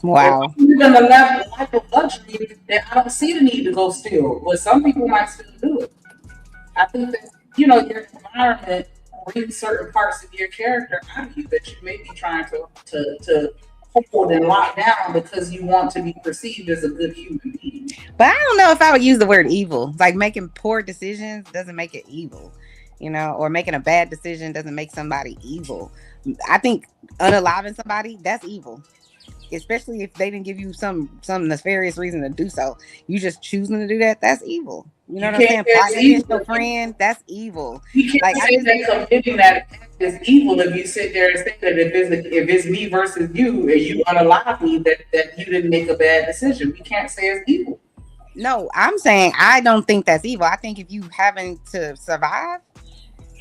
Wow. If you live in a life of luxury, then I don't see the need to go steal, but some people might still do it. I think that, your environment brings certain parts of your character out of you that you may be trying to hold and locked down because you want to be perceived as a good human being. But I don't know if I would use the word evil. Like making poor decisions doesn't make it evil, or making a bad decision doesn't make somebody evil. I think unaliving somebody, that's evil. Especially if they didn't give you some nefarious reason to do so. You just choosing to do that, that's evil. You know what I'm saying? Plotting against your friend, that's evil. You can't say that committing that act is evil if you sit there and say that if it's me versus you and you unalive me, that you didn't make a bad decision. We can't say it's evil. No, I'm saying I don't think that's evil. I think if you having to survive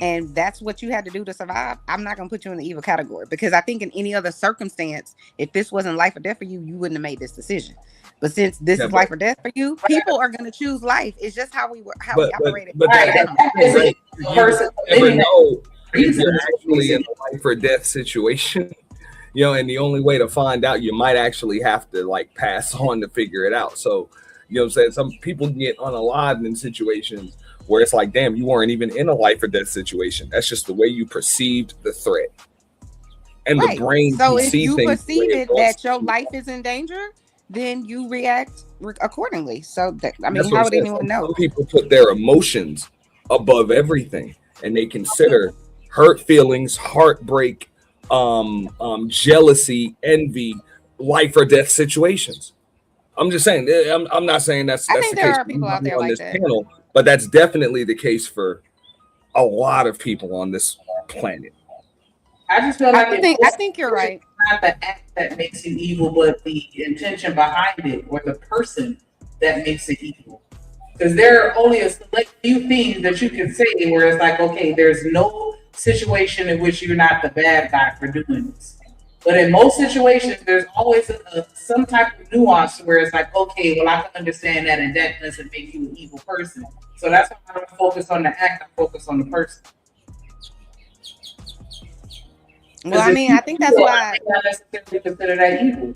and that's what you had to do to survive, I'm not going to put you in the evil category, because I think in any other circumstance, if this wasn't life or death for you, you wouldn't have made this decision. But since this is life or death for you, people are going to choose life. It's just how we operate. But you never know if you're actually in a life or death situation. And the only way to find out, you might actually have to like pass on to figure it out. So, what I'm saying? Some people get unalived in situations where it's like, damn, you weren't even in a life or death situation. That's just the way you perceived the threat. And the brain so can if see you things perceive it that your life is in danger, then you react accordingly. So, how would anyone know? Some people put their emotions above everything, and they consider hurt feelings, heartbreak, jealousy, envy, life or death situations. I'm just saying. I'm not saying that's the case. There are people out there on like this that. panel, but that's definitely the case for a lot of people on this planet. I just feel like I think you're right. It's not the act that makes you evil, but the intention behind it, or the person that makes it evil. Because there are only a select few things that you can say where it's like, okay, there's no situation in which you're not the bad guy for doing this. But in most situations, there's always some type of nuance where it's like, okay, well, I can understand that, and that doesn't make you an evil person. So that's why I don't focus on the act, I focus on the person. Well, I think that's why not necessarily consider that evil.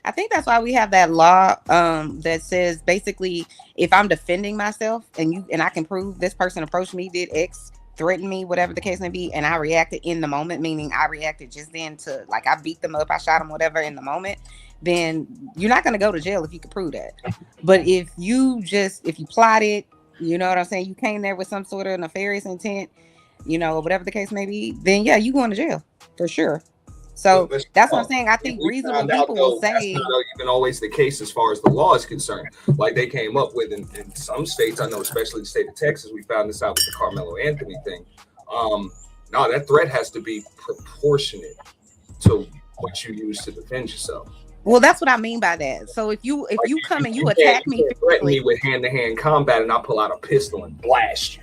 I think that's why we have that law that says basically, if I'm defending myself and I can prove this person approached me, did X, threatened me, whatever the case may be, and I reacted in the moment, meaning I reacted just then to, like, I beat them up, I shot them, whatever, in the moment, then you're not going to go to jail if you can prove that. But if you plotted, you know what I'm saying, you came there with some sort of nefarious intent, whatever the case may be, then yeah, you going to jail for sure. So that's what I'm saying. I think reasonable people will say that's not even always the case as far as the law is concerned. Like they came up with in some states, I know, especially the state of Texas, we found this out with the Carmelo Anthony thing. No, that threat has to be proportionate to what you use to defend yourself. Well, that's what I mean by that. So if you come and you attack me, threaten me with hand-to-hand combat, and I pull out a pistol and blast you.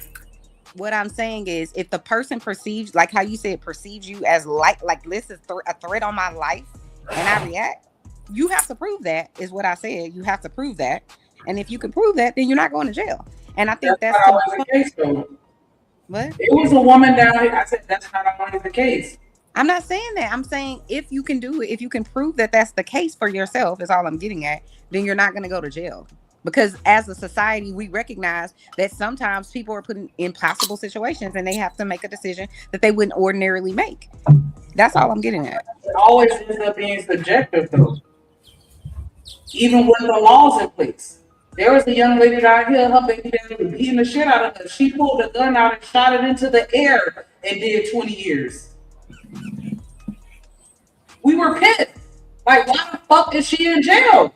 What I'm saying is, if the person perceives, like how you said, perceives you as like this is a threat on my life, and I react, you have to prove that, is what I said. You have to prove that. And if you can prove that, then you're not going to jail. And I think that's the case, though. What? It was a woman down here. I said that's not always the case. I'm not saying that. I'm saying if you can do it, if you can prove that that's the case for yourself, is all I'm getting at, then you're not going to go to jail. Because as a society, we recognize that sometimes people are put in impossible situations and they have to make a decision that they wouldn't ordinarily make. That's all I'm getting at. It always ends up being subjective, though. Even with the laws in place. There was a young lady down here, her baby daddy was beating the shit out of her. She pulled a gun out and shot it into the air and did 20 years. We were pissed. Like, why the fuck is she in jail?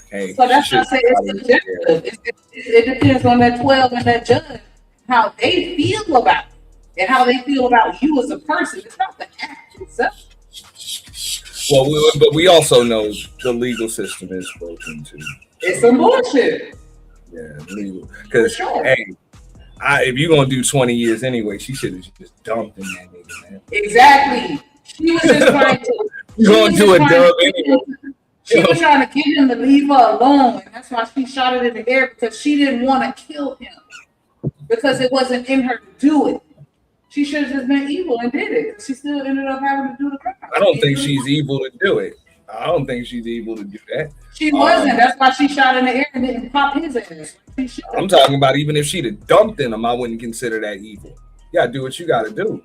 Hey, so that's not saying it's subjective. It depends on that 12 and that judge, how they feel about it and how they feel about you as a person. It's not the act itself. Well, but we also know the legal system is broken too. It's some bullshit. Yeah, legal. Because hey, if you're gonna do 20 years anyway, she should have just dumped in that nigga, man. Exactly. She was just trying to. You're gonna do a dub anyway. She was trying to get him to leave her alone, and that's why she shot it in the air, because she didn't want to kill him, because it wasn't in her to do it. She should have just been evil and did it. She still ended up having to do the crime. I don't think she's evil to do it. I don't think she's evil to do that. She wasn't. That's why she shot in the air and didn't pop his ass. I'm talking about even if she'd have dumped in him, I wouldn't consider that evil. You gotta do what you gotta do.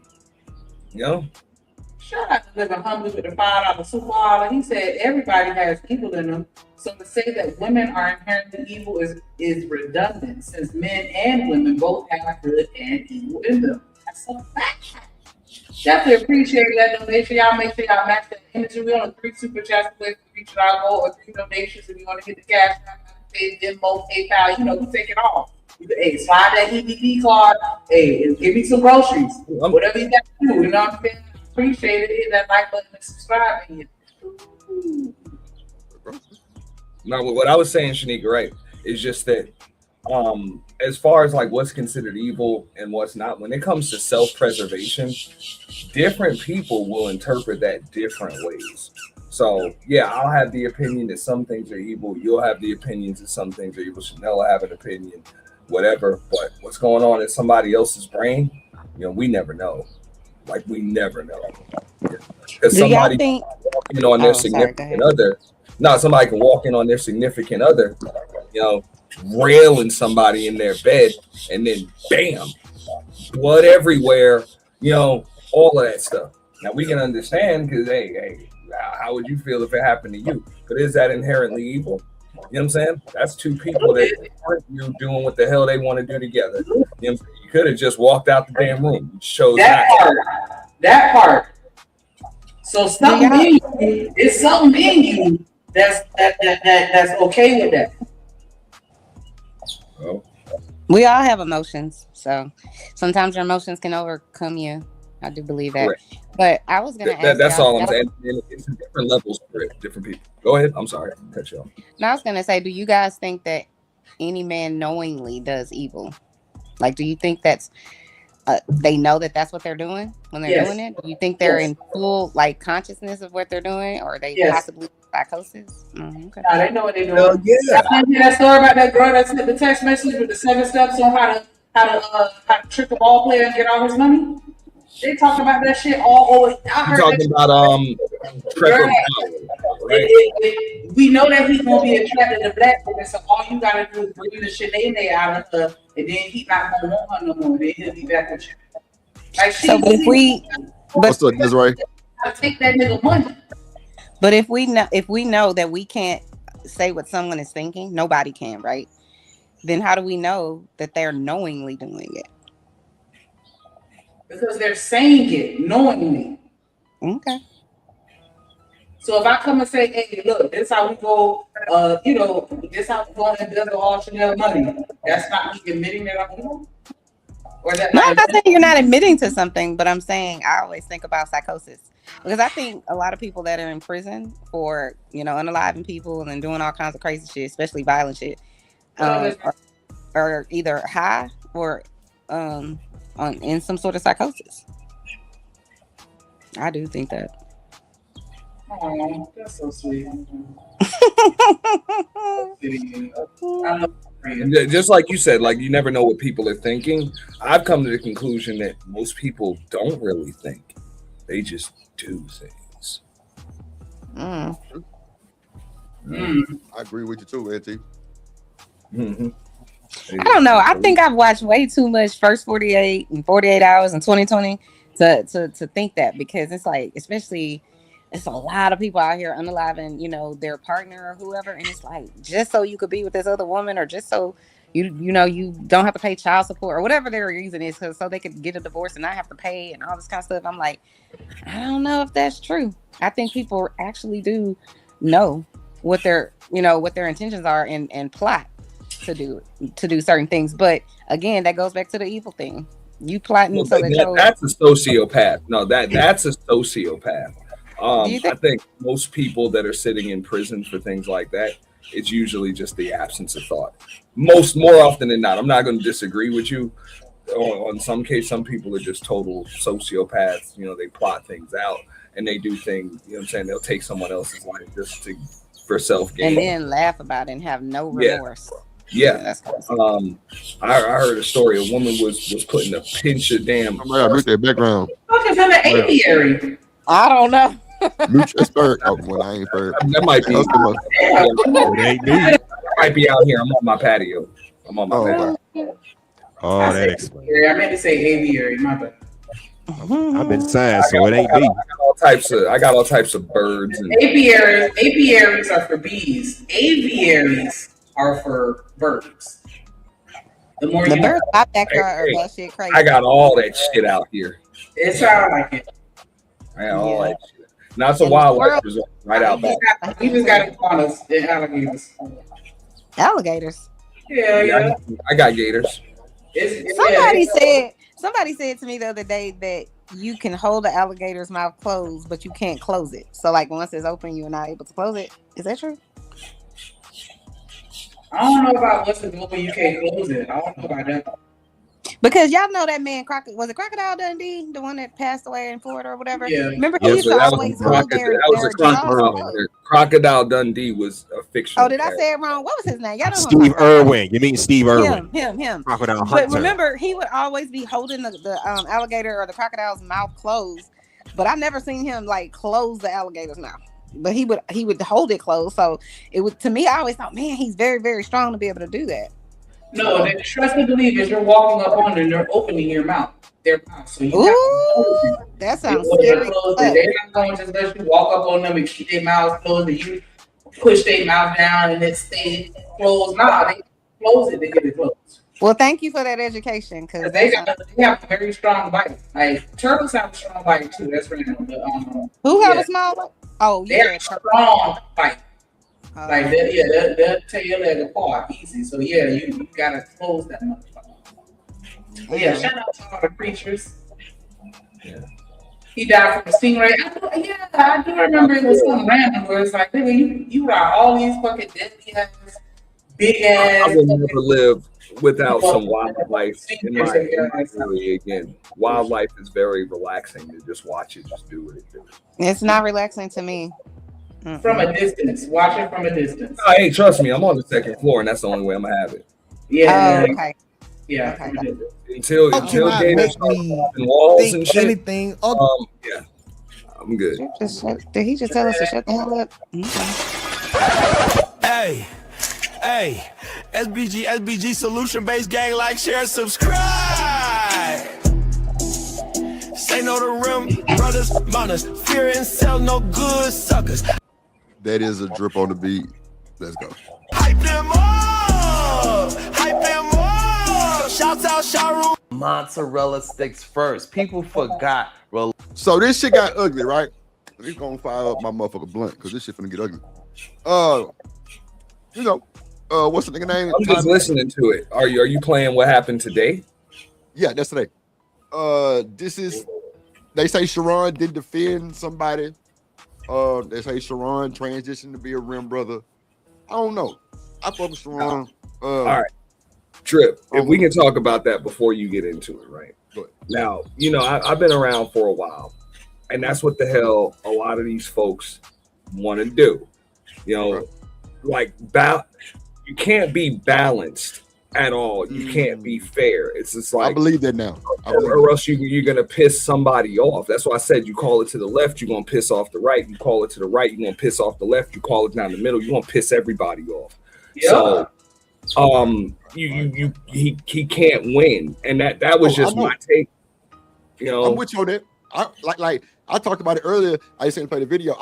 You know? Shout out to Living Humbly with the $5 super holler. He said everybody has evil in them. So to say that women are inherently evil is redundant, since men and women both have good and evil in them. That's a fact. Definitely appreciate that donation. Y'all make sure y'all match that energy. We on a 3 super chats away from reaching our goal, or 3 donations if you want to hit the cash, pay Venmo, PayPal. You know, we take it all. Hey, slide that EBT card. Hey, and give me some groceries. Whatever you got to do. You know what I'm saying? Appreciate it. Hit that like button and subscribe. Now, what I was saying, Shanika, right, is just that as far as like what's considered evil and what's not, when it comes to self-preservation, different people will interpret that different ways. So yeah, I'll have the opinion that some things are evil. You'll have the opinions that some things are evil. Chanel will have an opinion, whatever. But what's going on in somebody else's brain, you know, we never know. Like we never know. Because somebody can walk in on their significant other. No, somebody can walk in on their significant other, you know, railing somebody in their bed, and then bam, blood everywhere, you know, all of that stuff. Now we can understand because hey, how would you feel if it happened to you? But is that inherently evil? You know what I'm saying? That's two people that aren't you doing what the hell they want to do together. You know what I'm saying? You could have just walked out the damn room. You chose that part. So something in you, it's something in you that's okay with that. Oh. We all have emotions, so sometimes your emotions can overcome you. I do believe that. Correct. But I was gonna ask. That's all I'm saying. It's different levels for it, different people. Go ahead. I'm sorry. Cut you off. Now I was gonna say, do you guys think that any man knowingly does evil? Like, do you think that's they know that that's what they're doing when they're doing it? Do you think they're in full like consciousness of what they're doing, or are they possibly psychosis? Okay. Nah, they know what they're doing. Yeah. I hear that story about that girl that sent the text message with the 7 steps on how to trick a ball player and get all his money. They talk about that shit all over. I heard talking about Trevor, right? We know that he's gonna be attracted to black women, so all you gotta do is bring the shit they out of her, and then he not gonna want her no more. Then he'll be back with you. Like, so, but what's up, Desiree? I take that nigga money. But if we know that we can't say what someone is thinking, nobody can, right? Then how do we know that they're knowingly doing it? Because they're saying it knowingly. Okay. So if I come and say, hey, look, this how we go, this how we go and build all Chanel money, that's not me admitting that I'm evil? No, I'm not saying you're not admitting to something, but I'm saying I always think about psychosis. Because I think a lot of people that are in prison for, unaliving people and then doing all kinds of crazy shit, especially violent shit, are either high or in some sort of psychosis. I do think that. Oh, that's so sweet. Just like you said, like you never know what people are thinking. I've come to the conclusion that most people don't really think; they just do things. I agree with you too, Auntie. Mm-hmm. I don't know. I think I've watched way too much First 48 and 48 Hours in 2020 to think that, because it's like, especially, it's a lot of people out here unaliving, their partner or whoever, and it's like, just so you could be with this other woman, or just so you don't have to pay child support or whatever their reason is, so they could get a divorce and not have to pay and all this kind of stuff. I'm like, I don't know if that's true. I think people actually do know what their intentions are and plot to do certain things. But again, that goes back to the evil thing. You plotting so that's a sociopath. No, that's a sociopath. I think most people that are sitting in prison for things like that, it's usually just the absence of thought. More often than not. I'm not going to disagree with you. On some people are just total sociopaths. They plot things out and they do things. You know what I'm saying? They'll take someone else's life just for self gain, and then laugh about it and have no remorse. Yeah. I heard a story. A woman was putting a pinch of damn. Oh my God, look at that background. What is in the aviary? I don't know. Lucha's third. Oh, well, I ain't third. That might be. It ain't me. I might be out here. I'm on my patio. Patio. Oh, that explains. I meant to say aviary. My bad. I've been signed, so it ain't me. I got all types of birds. And apiaries are for bees. Aviaries are for birds. The more The you birds know. in my backyard are batshit crazy. I got all that shit out here. It sounds like it. I got all that shit. Now it's a wildlife resort right out back. We just got iguanas and alligators. Alligators. Yeah. I got gators. Somebody said to me the other day that you can hold the alligator's mouth closed, but you can't close it. So like once it's open, you're not able to close it. Is that true? I don't know about what's the open. You can't close it. I don't know about that. Because y'all know that man, was it Crocodile Dundee, the one that passed away in Florida or whatever? Yeah. Remember, he used to always hold their jaws. Crocodile Dundee was a fiction. Oh, did I say it wrong? What was his name? Y'all know Steve Irwin. You mean Steve Irwin? Him. Crocodile But Hunter. remember, he would always be holding the alligator or the crocodile's mouth closed. But I never seen him like close the alligator's mouth. But he would hold it closed. So it would, to me, I always thought, man, he's very, very strong to be able to do that. No, trust me, believe as you're walking up on them, they're opening their mouth. So you that sounds scary. They're not going to just let you walk up on them and keep their mouths closed and you push their mouth down and it stays closed. Nah, they close it, they get it closed. Well, thank you for that education. Because they have a very strong bite. Like turtles have a strong bite too. That's random. But, who have a small bite? Oh, they have a strong bite. Like they'll tail at the paw easy. So yeah, you gotta close that motherfucker. Yeah, shout out to all the creatures. Yeah. He died from a stingray. I do remember it was something random where it's like, nigga, you got all these fucking deadly ass, big ass. I will never live without some wildlife in my area again. Wildlife is very relaxing to just watch it, just do what it do. It's not relaxing to me. From a distance, watch it from a distance. Oh, hey, trust me, I'm on the second floor, and that's the only way I'm gonna have it. Yeah. Okay. Yeah. Okay. Until gators start popping walls and shit. Anything? Yeah, I'm good. Did he just tell us to shut the hell up? Okay. Hey, SBG solution based gang, like, share, subscribe. Say no to RIM, brothers, mothers, fear and sell no good suckers. That is a drip on the beat. Let's go. Hype them up! Hype them up! Shouts out Sharon. Mozzarella sticks first. People forgot. So this shit got ugly, right? We gonna fire up my motherfucker blunt because this shit finna get ugly. What's the nigga name? I'm just listening to it. Are you playing what happened today? Yeah, that's today. This is. They say Sharon did defend somebody. They say Sharon transitioned to be a RIM brother. I don't know. I fuck with Sharon. All right, Trip. If we can talk about that before you get into it, right? Now, I've been around for a while, and that's what the hell a lot of these folks want to do. Like you can't be balanced at all. You can't be fair. It's just like, I believe that now. Or else you're gonna piss somebody off. That's why I said you call it to the left, you're gonna piss off the right. You call it to the right, you're gonna piss off the left. You call it down the middle, you're gonna piss everybody off. Yeah. So he can't win, and that was just my take. I'm with you on that. I talked about it earlier. I just didn't play the video.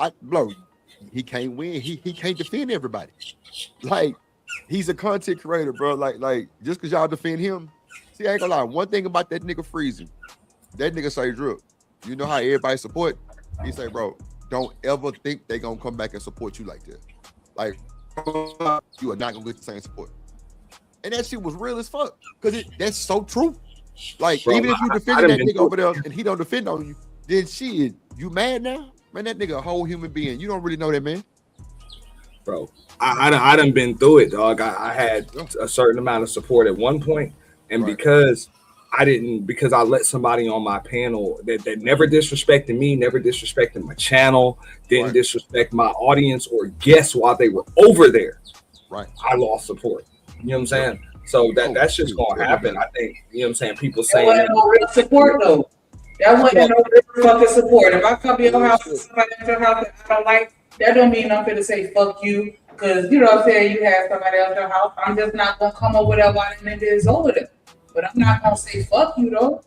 He can't win. He can't defend everybody. Like, he's a content creator, bro. Like just because y'all defend him. See, I ain't gonna lie. One thing about that nigga freezing, that nigga say, Drew, you know how everybody support? He say, bro, don't ever think they gonna come back and support you like that. Like, you are not gonna get the same support. And that shit was real as fuck. Because that's so true. Like, bro, even if you defend that nigga over there and he don't defend on you, then shit, you mad now? Man, that nigga a whole human being. You don't really know that man. Bro, I done been through it, dog. I had a certain amount of support at one point, and because I let somebody on my panel that never disrespected me, never disrespected my channel, didn't disrespect my audience or guests while they were over there. Right. I lost support. You know what I'm saying? So that's just gonna happen. I think, you know what I'm saying? People saying that wasn't no real support though. That wasn't no real fucking support. If I come to your house and somebody at your house that I don't like, that don't mean I'm gonna say fuck you, because you know what I'm saying, you have somebody else at your house. I'm just not gonna come over there while them niggas over there. But I'm not gonna say fuck you though.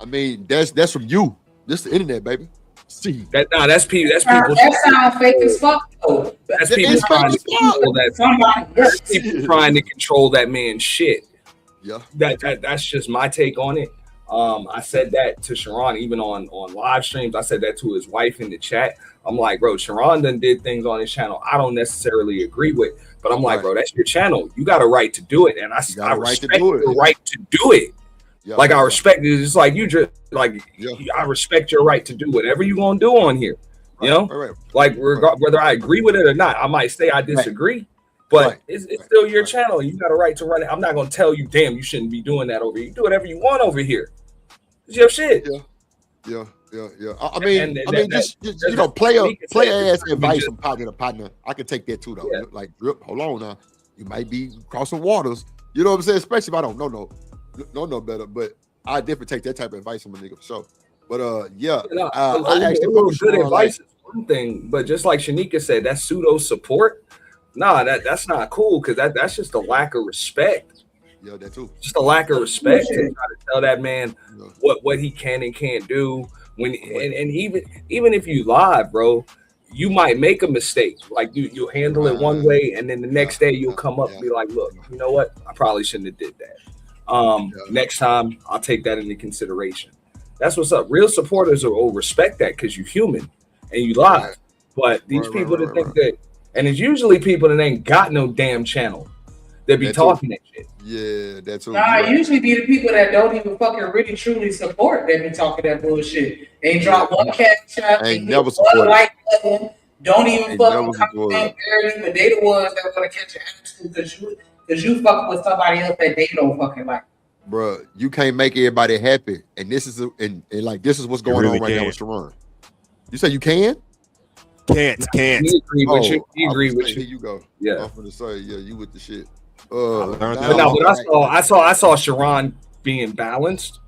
I mean, that's from you. This is the internet, baby. That's people. That sounds fake as fuck. Though. That's people trying to control that. That's people trying to control that man's shit. Yeah. That's just my take on it. I said that to Sharon even on live streams. I said that to his wife in the chat. I'm like, bro, Sharon done did things on his channel I don't necessarily agree with, but I'm like, bro, that's your channel. You got a right to do it, and I respect your right to do it. Yeah, like I respect it. It's like you just like I respect your right to do whatever you gonna do on here. You know, like whether I agree with it or not, I might say I disagree, but it's still your channel. You got a right to run it. I'm not gonna tell you, damn, you shouldn't be doing that over here. You do whatever you want over here. It's your shit. Yeah. I mean, just you know, play ass advice from partner to partner. I can take that too, though. Like, Drip, hold on now. You might be crossing waters. You know what I'm saying? Especially if I don't know no better. But I definitely take that type of advice from a nigga for sure. But a little good advice is one thing, but just like Shanika said, that pseudo support, that's not cool because that's just a lack of respect. Yeah, that too. Just a lack of respect to try to tell that man what he can and can't do. And even if you lie, bro, you might make a mistake. Like you'll handle it one way, and then the next day you'll come up and be like, look, you know what? I probably shouldn't have did that. Next time I'll take that into consideration. That's what's up. Real supporters will respect that because you're human and you lie. But these people that think that, and it's usually people that ain't got no damn channel that be talking that shit. Yeah, that's Nah, it usually be the people that don't even fucking really truly support that be talking that bullshit. They drop one cash out, ain't never support like button, don't even fucking comment barely, but they the ones that want to catch your attitude because you fucking with somebody else that they don't fucking like. Bro, you can't make everybody happy, and this is this is what's going on right now with Sharon. You say you can? Can't. He agree with you. He agree with you. Here you go. Yeah. I'm gonna say, you with the shit. But I saw Sharon being balanced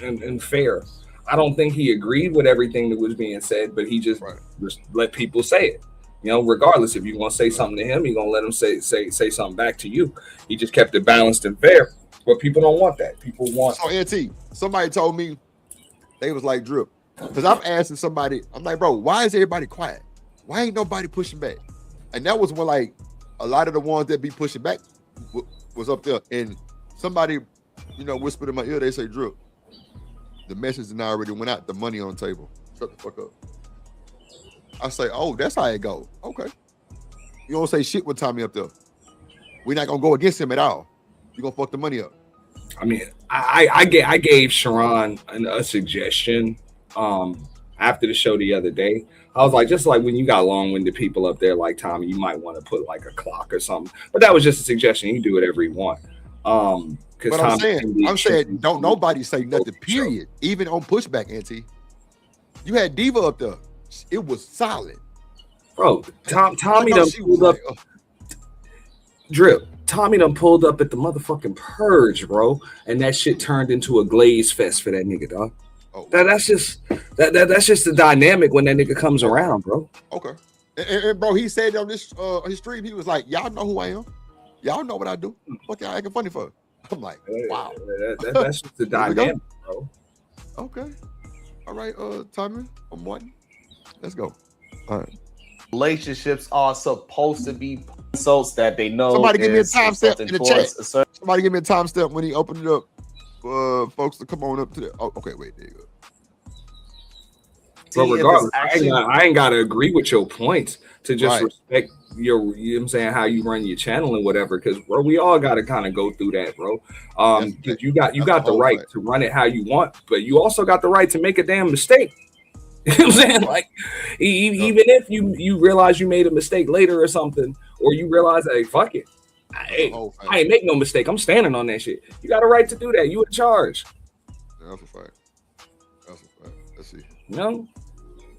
and fair. I don't think he agreed with everything that was being said, but he just let people say it. You know, regardless if you want to say something to him, you're gonna let him say something back to you. He just kept it balanced and fair. But people don't want that. People want. So NT, somebody told me they was like Drip, because I'm asking somebody. I'm like, bro, why is everybody quiet? Why ain't nobody pushing back? And that was when like a lot of the ones that be pushing back was up there, and somebody, whispered in my ear. They say, Drip, the message done already went out. The money on the table. Shut the fuck up. I say, oh, that's how it go. Okay. You don't say shit with Tommy up there. We're not gonna go against him at all. You gonna fuck the money up. I mean, I gave Sharon a suggestion after the show the other day. I was like, just like when you got long-winded people up there like Tommy, you might want to put like a clock or something. But that was just a suggestion. You can do whatever you want. But I'm saying, don't nobody say nothing. Period. Even on pushback, Auntie. You had Diva up there. It was solid, bro. Tommy done pulled up. Drip. Tommy done pulled up at the motherfucking purge, bro, and that shit turned into a glaze fest for that nigga, dog. Oh. That's just the dynamic when that nigga comes around, bro. Okay, and bro, he said on this his stream, he was like, "Y'all know who I am. Y'all know what I do. What y'all acting funny for?" I'm like, "Wow, that's just the dynamic, bro." Okay, all right, Tommy, I'm wanting. Let's go. All right. Relationships are supposed to be insults that they know. Somebody give me a timestamp in the chat. Somebody give me a timestamp when he opened it up for folks to come on up to that. Oh, okay, wait, there you go. So regardless, I ain't gotta agree with your points to just respect your, you know what I'm saying, how you run your channel and whatever. Because bro, we all gotta kind of go through that, bro. Because you got the right to run it how you want, but you also got the right to make a damn mistake. You know what I'm saying? Like, even if you realize you made a mistake later or something, or you realize, hey, fuck it, I ain't make no mistake. I'm standing on that shit. You got a right to do that. You in charge. That's a fact. Let's see. No,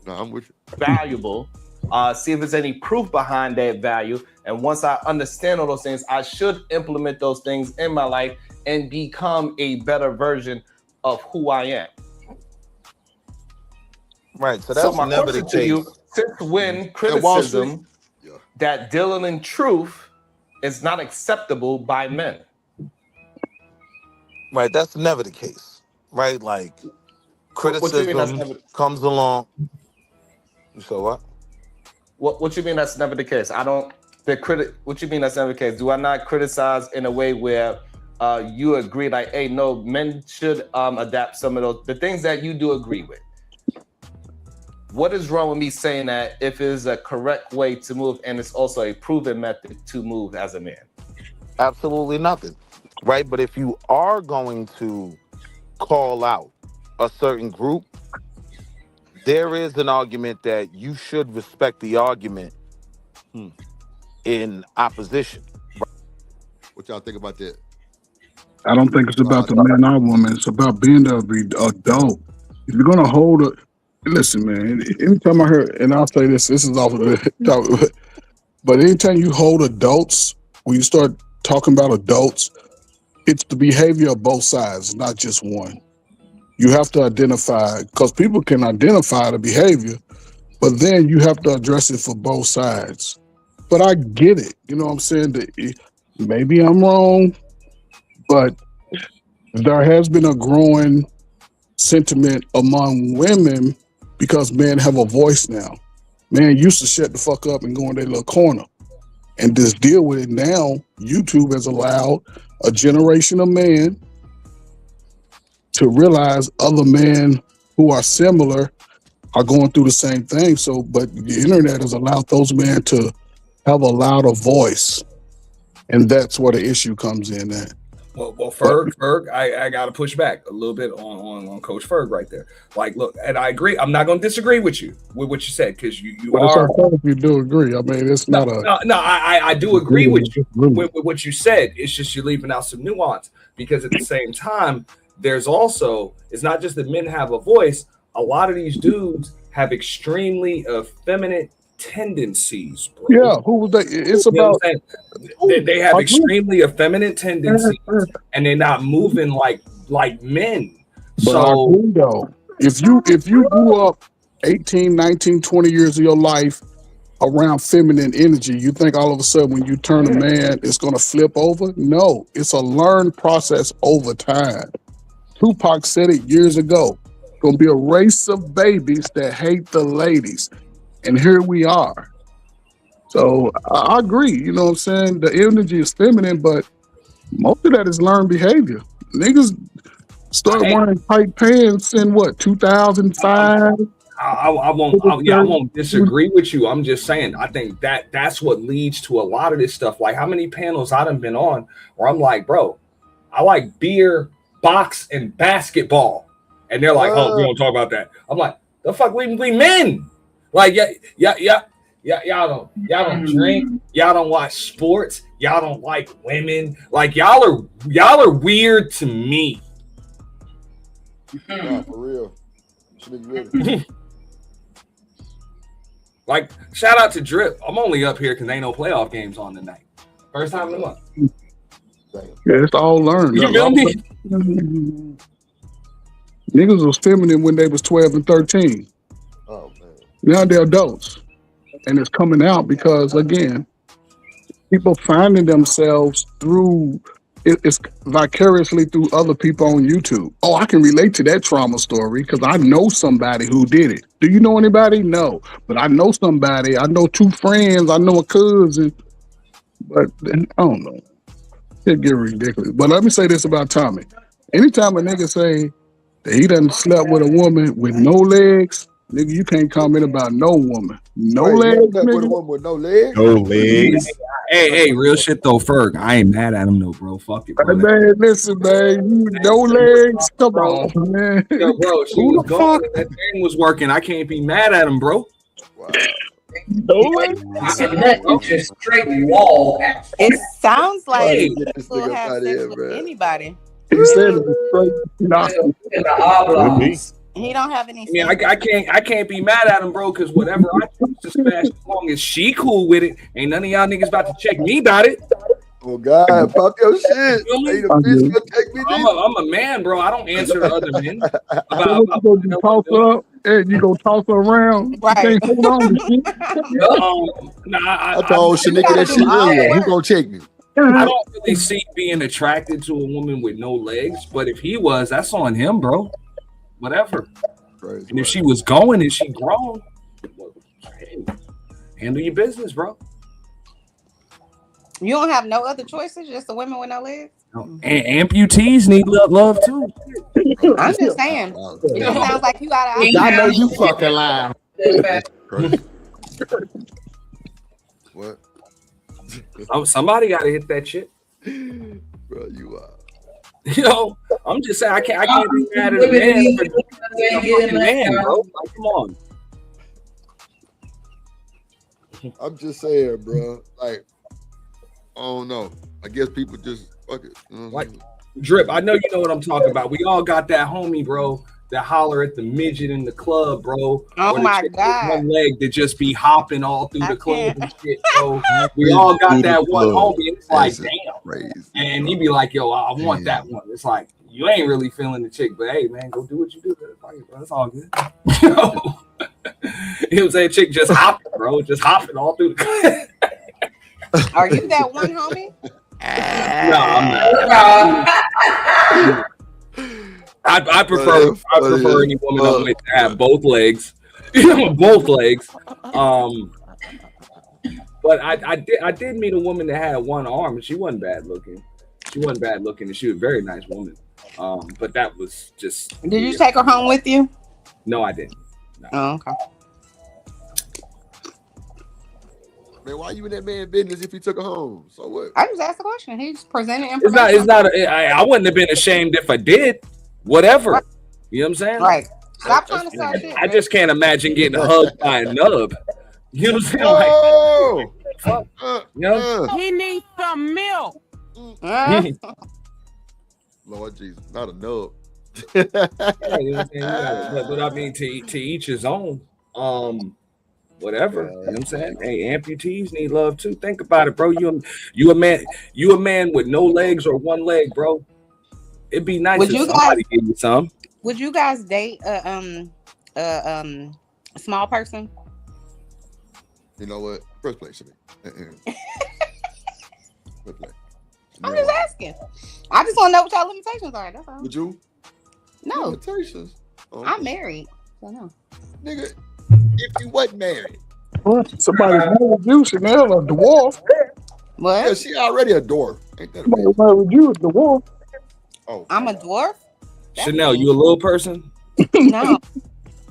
I'm with you. Valuable. See if there's any proof behind that value. And once I understand all those things, I should implement those things in my life and become a better version of who I am. Right, so that's never the case. Since when criticism that dealing in truth is not acceptable by men? Right, that's never the case. Right, like criticism comes along. So what? What you mean that's never the case? What you mean that's never the case? Do I not criticize in a way where you agree, like, hey, no, men should adapt some of the things that you do agree with? What is wrong with me saying that if it is a correct way to move and it's also a proven method to move as a man? Absolutely nothing, right? But if you are going to call out a certain group, there is an argument that you should respect the argument in opposition. What y'all think about that? I don't think it's about the man or woman. It's about being the adult. If you're gonna hold a, listen, man. Anytime I hear, and I'll say this is off of the top, but anytime you hold adults, when you start talking about adults, it's the behavior of both sides, not just one. You have to identify, because people can identify the behavior, but then you have to address it for both sides. But I get it. You know what I'm saying? Maybe I'm wrong, but there has been a growing sentiment among women because men have a voice now. Men used to shut the fuck up and go in their little corner and just deal with it. Now, YouTube has allowed a generation of men to realize other men who are similar are going through the same thing. So, but the internet has allowed those men to have a louder voice. And that's where the issue comes in at. Well, Ferg, I got to push back a little bit on Coach Ferg right there. Like, look, and I agree. I'm not going to disagree with you with what you said because you but are. It's okay if you do agree. I mean, it's not a. No, I do agree with you with what you said. It's just you're leaving out some nuance because at the same time, there's also, it's not just that men have a voice. A lot of these dudes have extremely effeminate tendencies, bro. Yeah, who was that? It's about they have extremely effeminate tendencies, and they're not moving like men. But I agree, though. If you grew up 18, 19, 20 years of your life around feminine energy, you think all of a sudden when you turn a man, it's going to flip over? No, it's a learned process over time. Tupac said it years ago. Going to be a race of babies that hate the ladies. And here we are. So I agree. You know what I'm saying? The energy is feminine, but most of that is learned behavior. Niggas start wearing tight pants in what, 2005? I won't disagree with you. I'm just saying, I think that's what leads to a lot of this stuff. Like how many panels I done been on where I'm like, bro, I like beer, box, and basketball. And they're like, oh, we don't talk about that. I'm like, the fuck, we men. Like, y'all don't drink, y'all don't watch sports, y'all don't like women. Like y'all are weird to me. Nah, for real. Really. Like, shout out to Drip. I'm only up here because ain't no playoff games on tonight. First time in a month. Yeah, it's all learned. You feel me? Niggas was feminine when they was 12 and 13. Oh, man. Now they're adults. And it's coming out because, again, people finding themselves through, it's vicariously through other people on YouTube. Oh, I can relate to that trauma story because I know somebody who did it. Do you know anybody? No. But I know somebody. I know two friends. I know a cousin. But I don't know. It get ridiculous. But let me say this about Tommy. Anytime a nigga say that he done slept with a woman with no legs, nigga, you can't comment about no woman. No legs, nigga. With a woman with no legs? No legs. Hey, real shit though, Ferg. I ain't mad at him though, bro. Fuck it, bro. Man, listen, man. You no legs? Come on, man. Yo, bro, she was gone and that thing was working. I can't be mad at him, bro. Wow. No legs? Just straight wall. It sounds like Hey, people have sex with anybody. He said it was straight knocking. He don't have any. I mean, I can't be mad at him, bro, because whatever I choose to smash, as long as she cool with it, ain't none of y'all niggas about to check me about it. Oh God, pop your shit. Ain't a bitch gonna take me. I'm a man, bro. I don't answer to other men. You toss up and you gonna toss her around. Right. You can't hold on to shit. I told Shanika that shit earlier. Who gonna check me? I don't really see being attracted to a woman with no legs, but if he was, that's on him, bro. whatever. Crazy, and if she was going and she grown, well, hey, handle your business, bro. You don't have no other choices, just the women with no legs? Amputees need love too. I'm just saying. It just sounds like you got out. I know you fucking lying. What? Somebody got to hit that shit. Bro, you are. You know, I'm just saying I can't be mad at a man for being a man, bro. Like, come on. I'm just saying, bro. Like, I don't know. I guess people just fuck it. Like, Drip, I know you know what I'm talking about. We all got that homie, bro, that holler at the midget in the club, bro. Oh my God. One leg that just be hopping all through the club and shit, bro. We all got that one homie, and it's like, damn. Crazy. And he be like, yo, I want that one. It's like, you ain't really feeling the chick, but hey, man, go do what you do. That's all good. You know what I'm saying? Chick just hopping, bro. Just hopping all through the club. Are you that one homie? No, I'm not. I prefer any woman I'm with to have both legs. Both legs. But I did meet a woman that had one arm, and she wasn't bad looking. And she was a very nice woman. But that was just. Did you take her home with you? No, I didn't. No. Oh, okay. Man, why you in that man business if he took her home? So what? I just asked the question. He's presenting It's information. not. I wouldn't have been ashamed if I did. Whatever. Right. You know what I'm saying? Right. Stop trying to start shit. I just can't imagine getting hugged by a nub. You know what I'm saying? Oh! Like, you know? He needs some milk. Lord Jesus, not a nub. Yeah, you know what I'm saying? But I mean, to each his own. Whatever. You know what I'm saying? Hey, amputees need love too. Think about it, bro. You a man with no legs or one leg, bro. It'd be nice if somebody gave you some. Would you guys date a small person? You know what? First place to me. I'm just asking. I just want to know what y'all limitations are. That's all. Would you? No. Limitations. Oh, I'm married. So no. Nigga, if you wasn't married. Somebody married you, Chanel, a dwarf. What? Yeah, she already a dwarf. Ain't that Somebody married you, a dwarf. Oh. I'm a dwarf? Chanel, you a little person? No.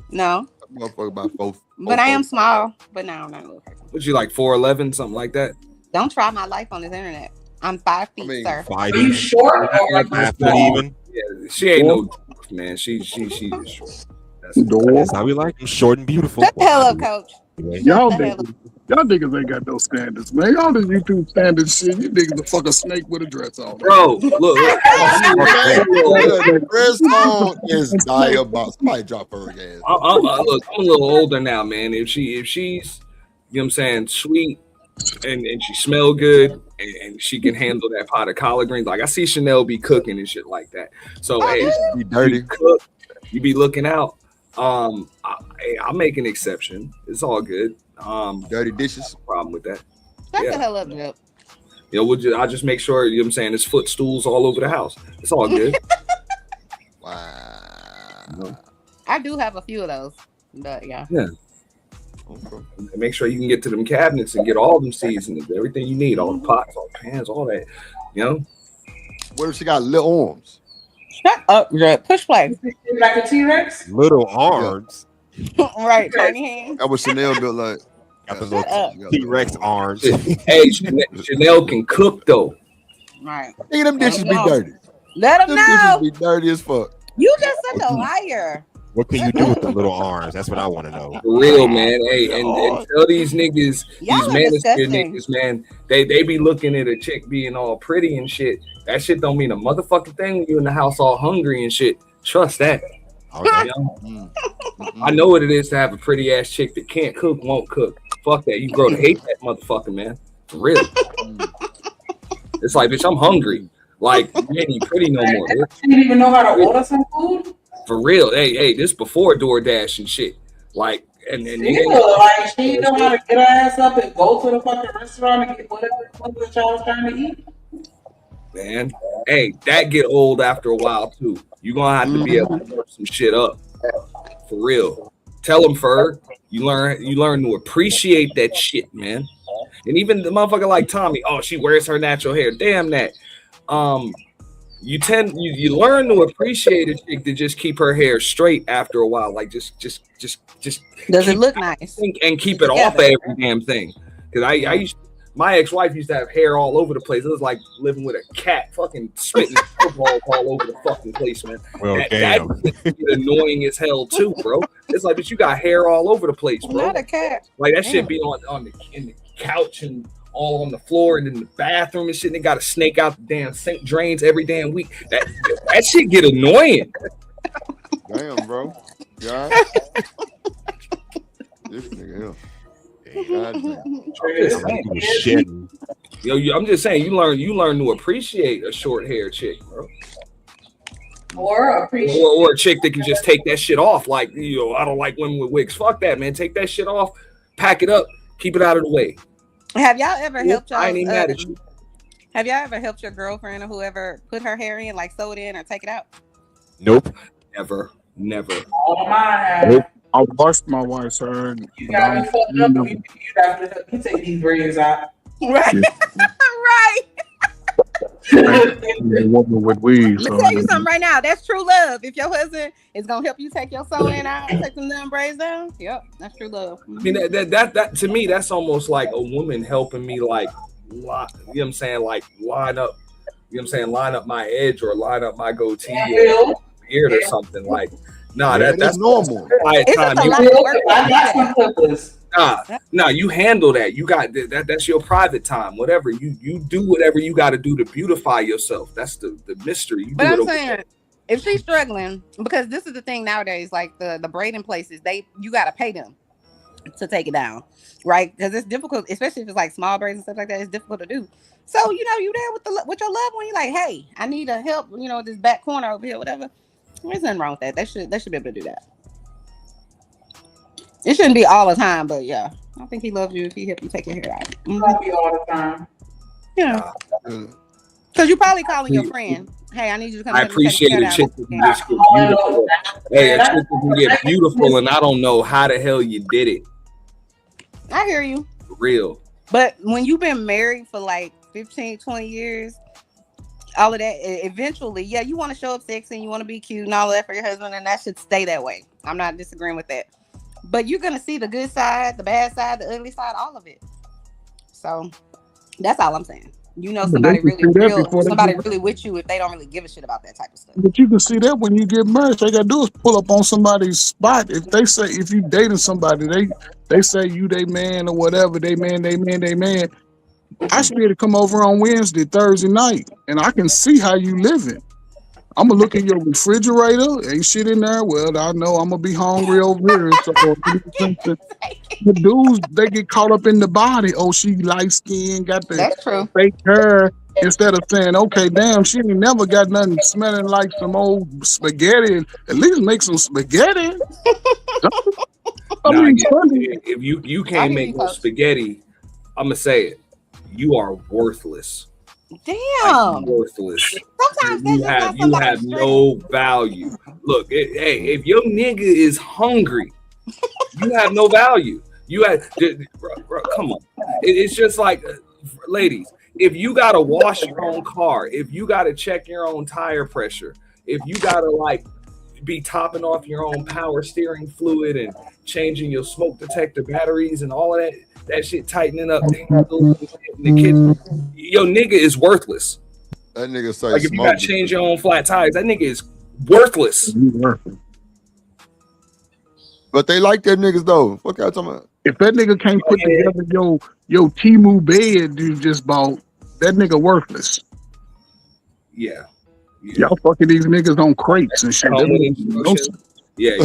No. Motherfucker about both. But I am small. But no, I'm not a little person. What you like 4'11", something like that? Don't try my life on this internet. I'm 5 feet, sir. 5 Are you short or not even? Yeah, she ain't no dwarf, man. She's short. That's how we like them, short and beautiful. Shut the hell up, coach. Y'all niggas ain't got no standards, man. Y'all the YouTube standards shit. You niggas a fucking snake with a dress on. Bro, look. The dress on is diabolical. Somebody drop her gas. I'm a little older now, man. If she's, you know what I'm saying, sweet and she smell good and she can handle that pot of collard greens. Like I see Chanel be cooking and shit like that. So hey, be dirty. You be looking out. I'll make an exception. It's all good. Dirty dishes. No problem with that. Shut the hell up, Joe. You know, I'll just make sure, you know what I'm saying, there's footstools all over the house. It's all good. Wow. I do have a few of those. But yeah. Yeah. Okay. Make sure you can get to them cabinets and get all them seasonings, everything you need, all the pots, all the pans, all that. You know? What if she got little arms? Shut up, Drip. Push play. Like a T-Rex? Little arms. Right, tiny hands. That was Chanel built like. Got the little T-Rex arms. Hey, Chanel can cook though. Right. Nigga, them dishes be dirty. Let them know. Dishes be dirty as fuck. You just such a liar. What can you do with the little arms? That's what I want to know. For real, man. Hey, and tell these niggas, Y'all these are manosphere disgusting. niggas, man, they be looking at a chick being all pretty and shit. That shit don't mean a motherfucking thing when you in the house all hungry and shit. Trust that. Okay. You know? I know what it is to have a pretty ass chick that can't cook, won't cook. Fuck that. You grow to hate that motherfucker, man. For real. It's like, bitch, I'm hungry. Like, you ain't even pretty no more. You didn't even know how to order some food? For real. Hey, this before DoorDash and shit. Like, and like she know how to get her ass up and go to the fucking restaurant and get whatever y'all was trying to eat. man. Hey, that get old after a while too. You're gonna have to be able to work some shit up. For real. Tell them, Ferg, you learn to appreciate that shit, man. And even the motherfucker like Tommy, oh, she wears her natural hair. Damn that. You learn to appreciate a chick to just keep her hair straight after a while. Like just does it look nice? And keep it off of every damn thing. Because my ex-wife used to have hair all over the place. It was like living with a cat, fucking spitting footballs all over the fucking place, man. Well, that annoying as hell too, bro. It's like, but you got hair all over the place, bro. Not a cat. Like that shit be in the couch and all on the floor and in the bathroom and shit. And they got to snake out the damn sink drains every damn week. That shit get annoying. Damn, bro. God. This nigga here. Yo, I'm just saying, you learn to appreciate a short hair chick, bro. Or a chick that can just take that shit off. Like, I don't like women with wigs. Fuck that, man. Take that shit off, pack it up, keep it out of the way. Have y'all ever helped y'all? I ain't even mad at you. Have y'all ever helped your girlfriend or whoever put her hair in, like sew it in or take it out? Nope. Never. Nope. I washed my wife's hair. You got me fucked up. You take these braids out. Right. Right. Woman with weeds. Let me tell you something right now. That's true love. If your husband is gonna help you take your sewing out, take them damn braids down. Yep, that's true love. I mean, that to me, that's almost like a woman helping me, like, you know what I'm saying, like line up my edge or line up my goatee or beard or something. Like, that's normal. It's just a lot of work. Nah, you handle that. You got that's your private time. Whatever you do, whatever you got to do to beautify yourself. That's the mystery. But I'm saying, if she's struggling, because this is the thing nowadays, like the braiding places, you got to pay them to take it down, right? Because it's difficult, especially if it's like small braids and stuff like that. It's difficult to do. So you there with your loved one. You're like, hey, I need a help. This back corner over here, whatever. There's nothing wrong with that. They should be able to do that. It shouldn't be all the time, but yeah, I think he loves you if he help you take your hair out. Not be all the time. Yeah, because you probably calling your friend. Hey, I need you to come. I appreciate a chick that can just get beautiful. Hey, a chick that can get beautiful, and I don't know how the hell you did it. I hear you. For real. But when you've been married for like 15, 20 years, all of that, eventually, yeah, you want to show up sexy and you want to be cute and all of that for your husband, and that should stay that way. I'm not disagreeing with that. But you're gonna see the good side, the bad side, the ugly side, all of it. So that's all I'm saying. Somebody really real, somebody really with you if they don't really give a shit about that type of stuff. But you can see that when you get married, all you gotta do is pull up on somebody's spot. If you dating somebody, they say you they man or whatever, they man. I should be able to come over on Wednesday, Thursday night, and I can see how you living. I'm gonna look in your refrigerator. Ain't shit in there. Well, I know I'm gonna be hungry over here. So the dudes, they get caught up in the body. Oh, she light skinned, got the fake hair. Instead of saying, okay, damn, she ain't never got nothing smelling like some old spaghetti. At least make some spaghetti. If you can't make no spaghetti, I'm gonna say it. You are worthless. Damn, worthless. Sometimes you have no value. Look, hey, if your nigga is hungry, you have no value. You have, bro, come on. It's just like, ladies, if you gotta wash your own car, if you gotta check your own tire pressure, if you gotta like be topping off your own power steering fluid and changing your smoke detector batteries and all of that shit tightening up in the kitchen, your nigga is worthless. That nigga say like if you gotta change your own flat tires, that nigga is worthless. But they like them niggas though. Fuck y'all talking about? If that nigga can't put together your Temu bed you just bought, that nigga worthless. Yeah. Y'all fucking these niggas on crates and shit. Yeah,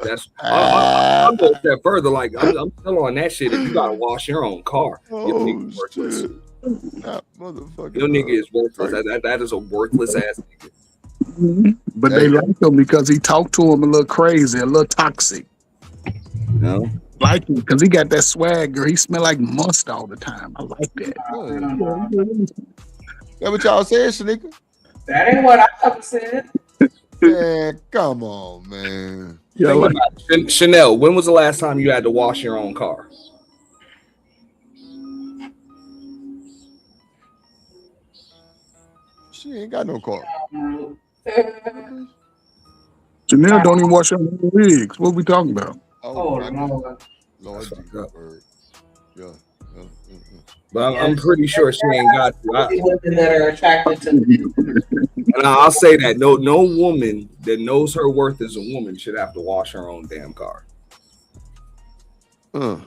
that's. I'll go a step further. Like I'm still on that shit. If you gotta wash your own car, your nigga worthless. Motherfucker, your nigga is worthless. That is a worthless ass nigga. But they like him because he talked to him a little crazy, a little toxic. No, like him because he got that swagger. He smell like must all the time. I like that. That what y'all said, Shanika? That ain't what I ever said. Man, come on, man. Think about it. Chanel, when was the last time you had to wash your own car? She ain't got no car. Chanel don't even wash her own wigs. What we talking about? Oh, my God. Lord Jesus. Yeah. But I'm pretty sure she ain't got to. Women that are attracted to And I'll say that no woman that knows her worth as a woman should have to wash her own damn car. I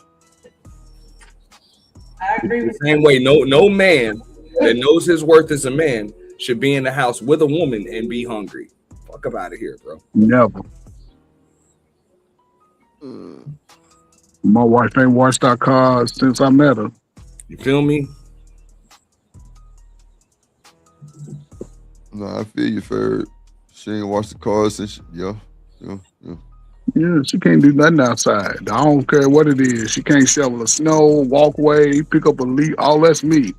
agree with the same way no man that knows his worth as a man should be in the house with a woman and be hungry. Fuck up out of here, bro. Never. My wife ain't washed our car since I met her. You feel me? No, I feel you, Ferret. She ain't washed the car since. Yeah. Yeah, she can't do nothing outside. I don't care what it is. She can't shovel a snow, walkway, pick up a leaf. All that's me.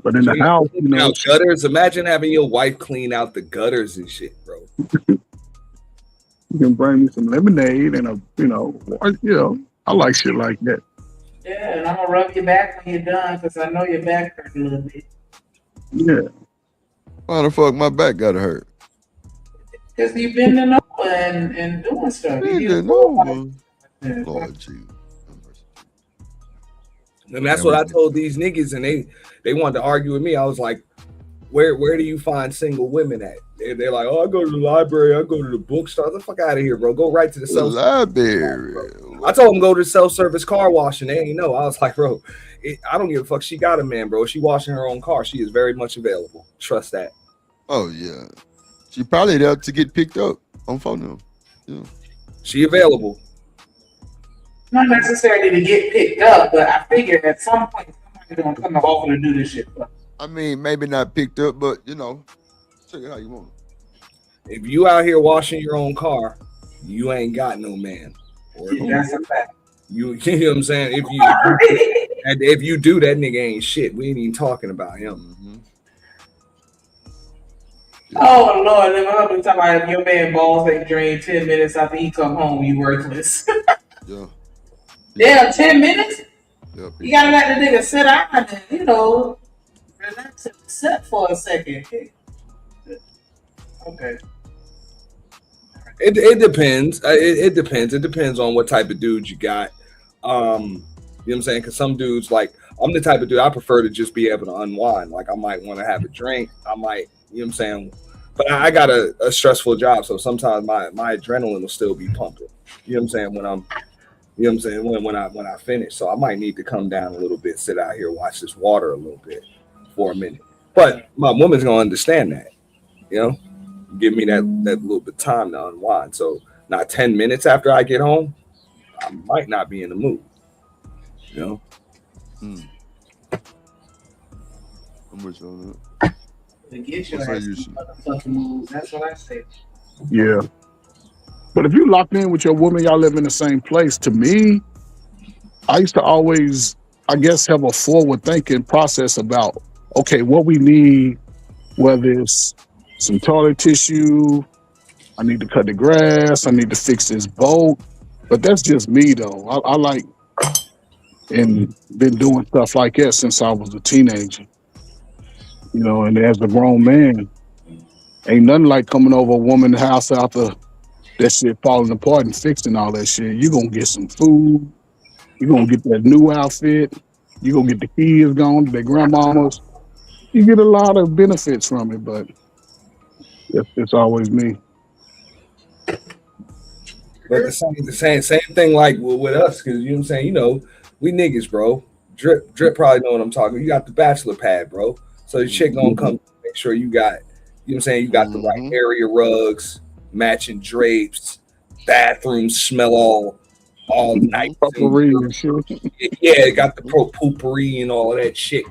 But in the house, you know, gutters. Imagine having your wife clean out the gutters and shit, bro. You can bring me some lemonade and I like shit like that. Yeah, and I'm gonna rub your back when you're done because I know your back hurts a little bit. Yeah. Why the fuck my back gotta hurt? Because you've been over and doing stuff. Bending over. Lord Jesus. And that's what I told these niggas, and they wanted to argue with me. I was like, where do you find single women at? They're like, oh, I go to the library, I go to the bookstore. The fuck out of here, bro. Go right to the library. I told them go to self-service car wash, and they ain't know. I was like, bro, I don't give a fuck. She got a man, bro. She washing her own car. She is very much available. Trust that. Oh, yeah. She probably there to get picked up on phone now. Yeah. She available. Not necessarily to get picked up, but I figure at some point somebody's gonna come over to do this shit. I mean, maybe not picked up, but you know, check it how you want. If you out here washing your own car, you ain't got no man. That's a fact. You know what I'm saying? If you do, that nigga ain't shit. We ain't even talking about him. Oh Lord, let me talking about if your man balls ain't drained 10 minutes after he come home, you worthless. Yeah, 10 minutes? Yeah, you gotta let the nigga sit down and, relax and sit for a second. Okay. It depends. It depends. It depends on what type of dude you got. You know what I'm saying? Because some dudes, like, I'm the type of dude I prefer to just be able to unwind. Like, I might want to have a drink. I might, you know what I'm saying? But I got a stressful job, so sometimes my adrenaline will still be pumping. You know what I'm saying? When I'm, you know what I'm saying? When I finish. So I might need to come down a little bit, sit out here, watch this water a little bit for a minute. But my woman's gonna understand that, you know? Give me that little bit of time to unwind. So not 10 minutes after I get home, I might not be in the mood. You know? I'm with you on that. To get your ass motherfucking moves. That's what I say. Yeah. But if you locked in with your woman, y'all live in the same place, to me, I used to always, I guess, have a forward thinking process about, okay, what we need, whether it's some toilet tissue, I need to cut the grass, I need to fix this boat. But that's just me, though. I like, and been doing stuff like that since I was a teenager. You know, and as a grown man, ain't nothing like coming over a woman's house after that shit falling apart and fixing all that shit. You're going to get some food. You're going to get that new outfit. You're going to get the kids going to their grandmamas. You get a lot of benefits from it, but it's always me. But the same thing like with us, because you know what I'm saying, you know, we niggas, bro. Drip probably know what I'm talking. You got the bachelor pad, bro. So the chick gonna come make sure you got, you know what I'm saying, you got the right area rugs, matching drapes, bathrooms smell all nice. And shit. Yeah, got the pro poopery and all of that shit.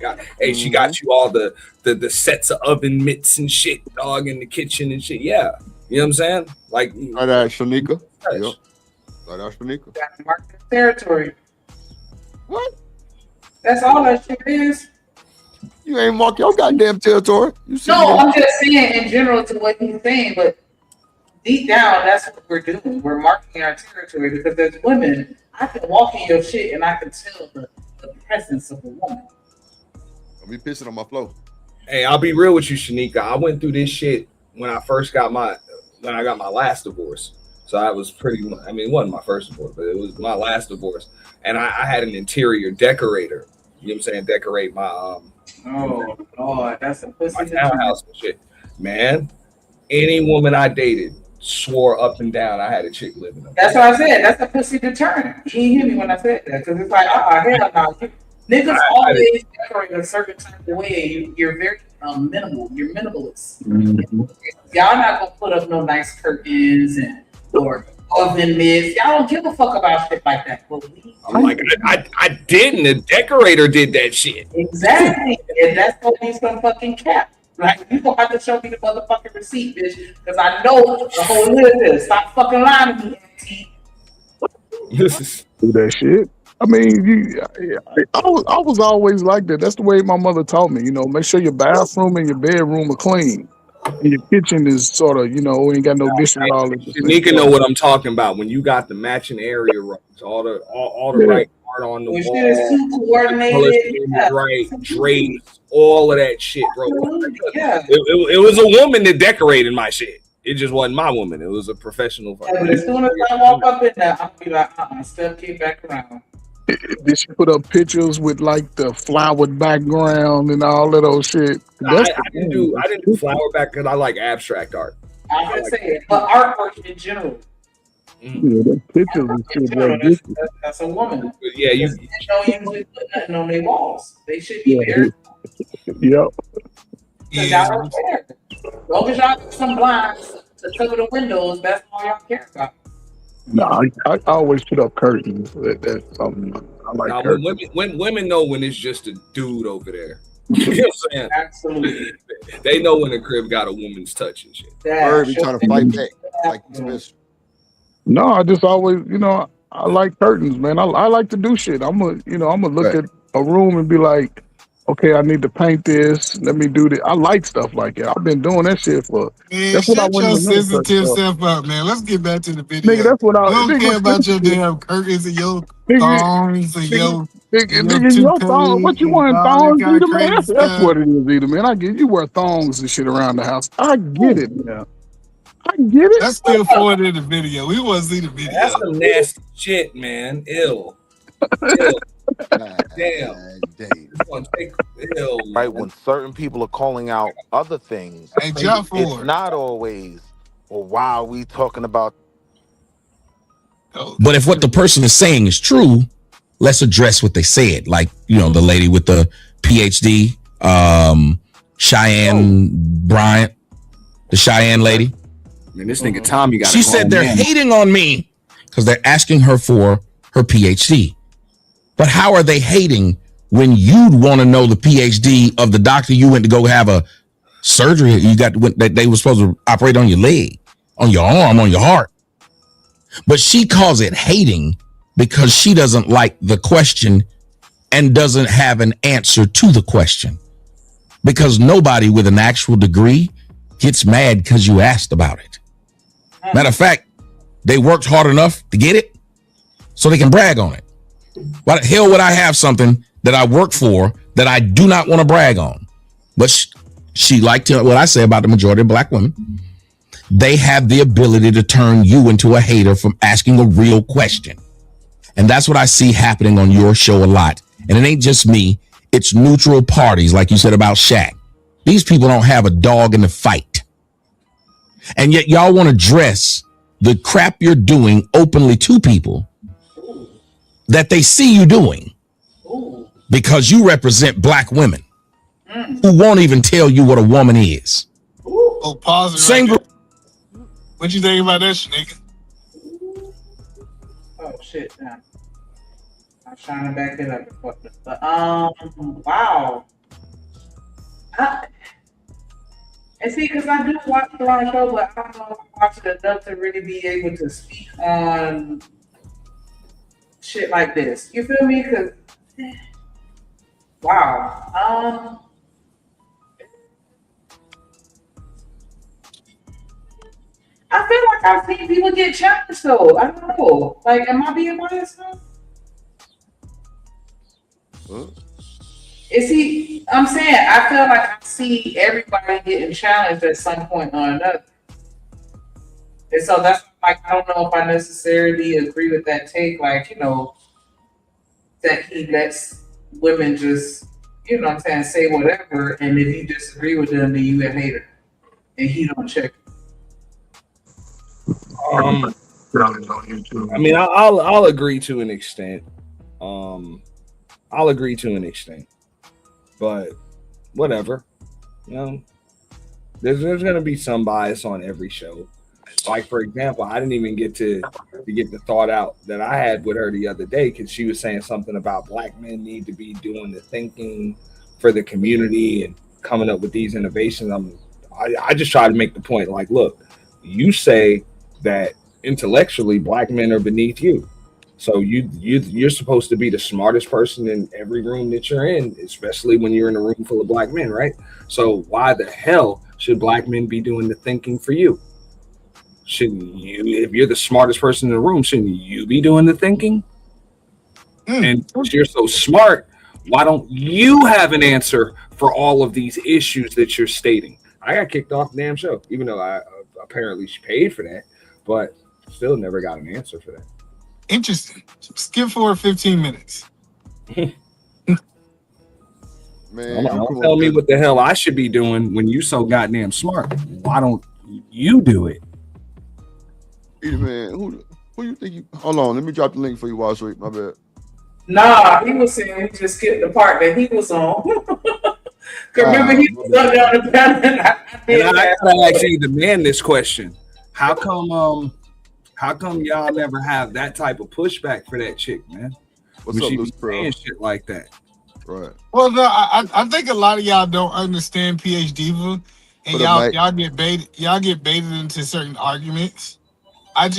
She got you all the sets of oven mitts and shit, dog, in the kitchen and shit. Yeah. You know what I'm saying? Like right out Shanika. Yep. Right out Shanika. Got to mark the territory. What? That's all that shit is. You ain't mark your goddamn territory. You see No, that? I'm just saying in general to what he's saying, but deep down, that's what we're doing. We're marking our territory because as women, I can walk in your shit and I can tell the presence of a woman. I'll be pissing on my floor. Hey, I'll be real with you, Shanika. I went through this shit when I got my last divorce. So I was it wasn't my first divorce, but it was my last divorce. And I had an interior decorator. You know what I'm saying? Decorate my oh Lord, that's a pussy townhouse and shit. Man, any woman I dated swore up and down I had a chick living there. That's what I said. That's a pussy deterrent. You didn't hear me when I said that because it's like, hell no. Niggas always decorate a certain type of way. You're very minimal. You're minimalist. Mm-hmm. Y'all not gonna put up no nice curtains or oven mitts. Y'all don't give a fuck about shit like that. But I'm like, I didn't. The decorator did that shit. Exactly. And that's gonna be some fucking cap. Like, you gonna have to show me the motherfucking receipt, bitch, because I know the whole list is. Stop fucking lying to me, Auntie. Do that shit. I mean, I was always like that. That's the way my mother taught me. You know, make sure your bathroom and your bedroom are clean, and your kitchen is sort of, ain't got no dishes all in the sink. Shanika know what I'm talking about. When you got the matching area rugs, all the right part on the wall, shit is too coordinated, right drapes, all of that shit, bro. Yeah. It was a woman that decorated my shit. It just wasn't my woman. It was a professional. Yeah, but as soon as I walk up in there, I'm gonna be like, step kid back around. Did she put up pictures with like the flowered background and all of those shit? I didn't do flower back because I like abstract art. I can say it, but artwork in general. Yeah, the pictures and shit. That's a woman. But yeah, you don't usually put nothing on their walls. They should be there. Yep. Because y'all don't care. As long as y'all got some blinds to cover the windows, that's all y'all care about. No, I always put up curtains. That's something I like. Now, curtains. when women know when it's just a dude over there. You know what I'm saying? Absolutely. They know when the crib got a woman's touch and shit. Bird be trying to fight back. Like special. No, I just always, I like curtains, man. I like to do shit. I'm gonna look at a room and be like, okay, I need to paint this. Let me do this. I like stuff like that. I've been doing that shit for. Man, that's what I shut went your to the sensitive self up, man. Let's get back to the video. Nigga, that's what I don't care about your damn curtains and your thongs and your your thongs. What you want thongs, kind either, of man? crazy That's stuff. what it is, either, man. I get you wear thongs and shit around the house. I get it, man. I get it. Let's still forward in the video. We want to see the video. That's some nasty shit, man. Ill. Damn. Right, when certain people are calling out other things, Hey, jump it's forward. not always, well, why are we talking about? But if what the person is saying is true, let's address what they said. Like, the lady with the PhD, Cheyenne Bryant, the Cheyenne lady. Man, this nigga Tommy got. She said they're hating on me because they're asking her for her PhD. But how are they hating when you'd want to know the PhD of the doctor you went to go have a surgery? You got that they were supposed to operate on your leg, on your arm, on your heart. But she calls it hating because she doesn't like the question and doesn't have an answer to the question. Because nobody with an actual degree gets mad because you asked about it. Matter of fact, they worked hard enough to get it so they can brag on it. Why the hell would I have something that I work for that I do not want to brag on? But she liked what I say about the majority of black women. They have the ability to turn you into a hater from asking a real question. And that's what I see happening on your show a lot. And it ain't just me. It's neutral parties, like you said about Shaq. These people don't have a dog in the fight. And yet y'all want to dress the crap you're doing openly to people that they see you doing because you represent black women who won't even tell you what a woman is. Oh, pause it. Same right there. What you think about that, nigga? Oh shit! Now I'm trying to back it up. But wow. And see, because I do watch the wrong show, but I don't know if I watch it enough to really be able to speak on shit like this. You feel me? Because wow. I feel like I've seen people get challenged though. I don't know. Like, am I being biased now? Huh? Is he? I'm saying I feel like I see everybody getting challenged at some point or another, and so that's like I don't know if I necessarily agree with that take. Like, that he lets women just, what I'm saying, say whatever, and if you disagree with them, then you a hater, and he don't check. I mean, I'll agree to an extent. I'll agree to an extent, but whatever. There's gonna be some bias on every show. Like, for example, I didn't even get to get the thought out that I had with her the other day because she was saying something about black men need to be doing the thinking for the community and coming up with these innovations. I just try to make the point, like, look, you say that intellectually black men are beneath you. So you're supposed to be the smartest person in every room that you're in, especially when you're in a room full of black men, right? So why the hell should black men be doing the thinking for you? Shouldn't you, if you're the smartest person in the room, shouldn't you be doing the thinking? And if you're so smart, why don't you have an answer for all of these issues that you're stating? I got kicked off the damn show, even though I apparently she paid for that, but still never got an answer for that. Interesting. Skip forward 15 minutes. Man, don't tell me what the hell I should be doing when you so goddamn smart. Why don't you do it? Man, who you think you? Hold on, let me drop the link for you, Wall Street. My bad. Nah, he was saying we just skipped the part that he was on. Remember, he was up there on the panel. And I gotta actually demand this question: How come y'all never have that type of pushback for that chick, man? What's up, Lucy saying shit like that? Right. Well, no, I think a lot of y'all don't understand PH Diva, and y'all get baited. Y'all get baited into certain arguments. I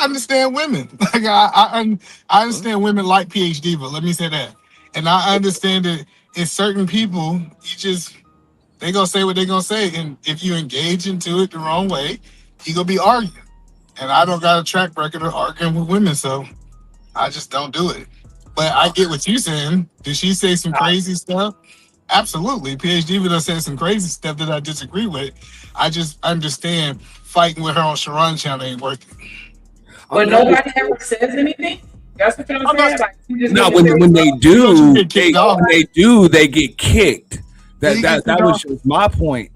understand women. Like I understand women like PH Diva. Let me say that, and I understand that it's certain people. They gonna say what they gonna say, and if you engage into it the wrong way, you gonna be arguing. And I don't got a track record of arguing with women, so I just don't do it. But I get what you're saying. Did she say some crazy stuff? Absolutely. PH Diva done said some crazy stuff that I disagree with. I just understand fighting with her on Sharon channel ain't working. But nobody ever says anything. That's what y'all saying. Like, no, when they do, they get kicked. That was my point.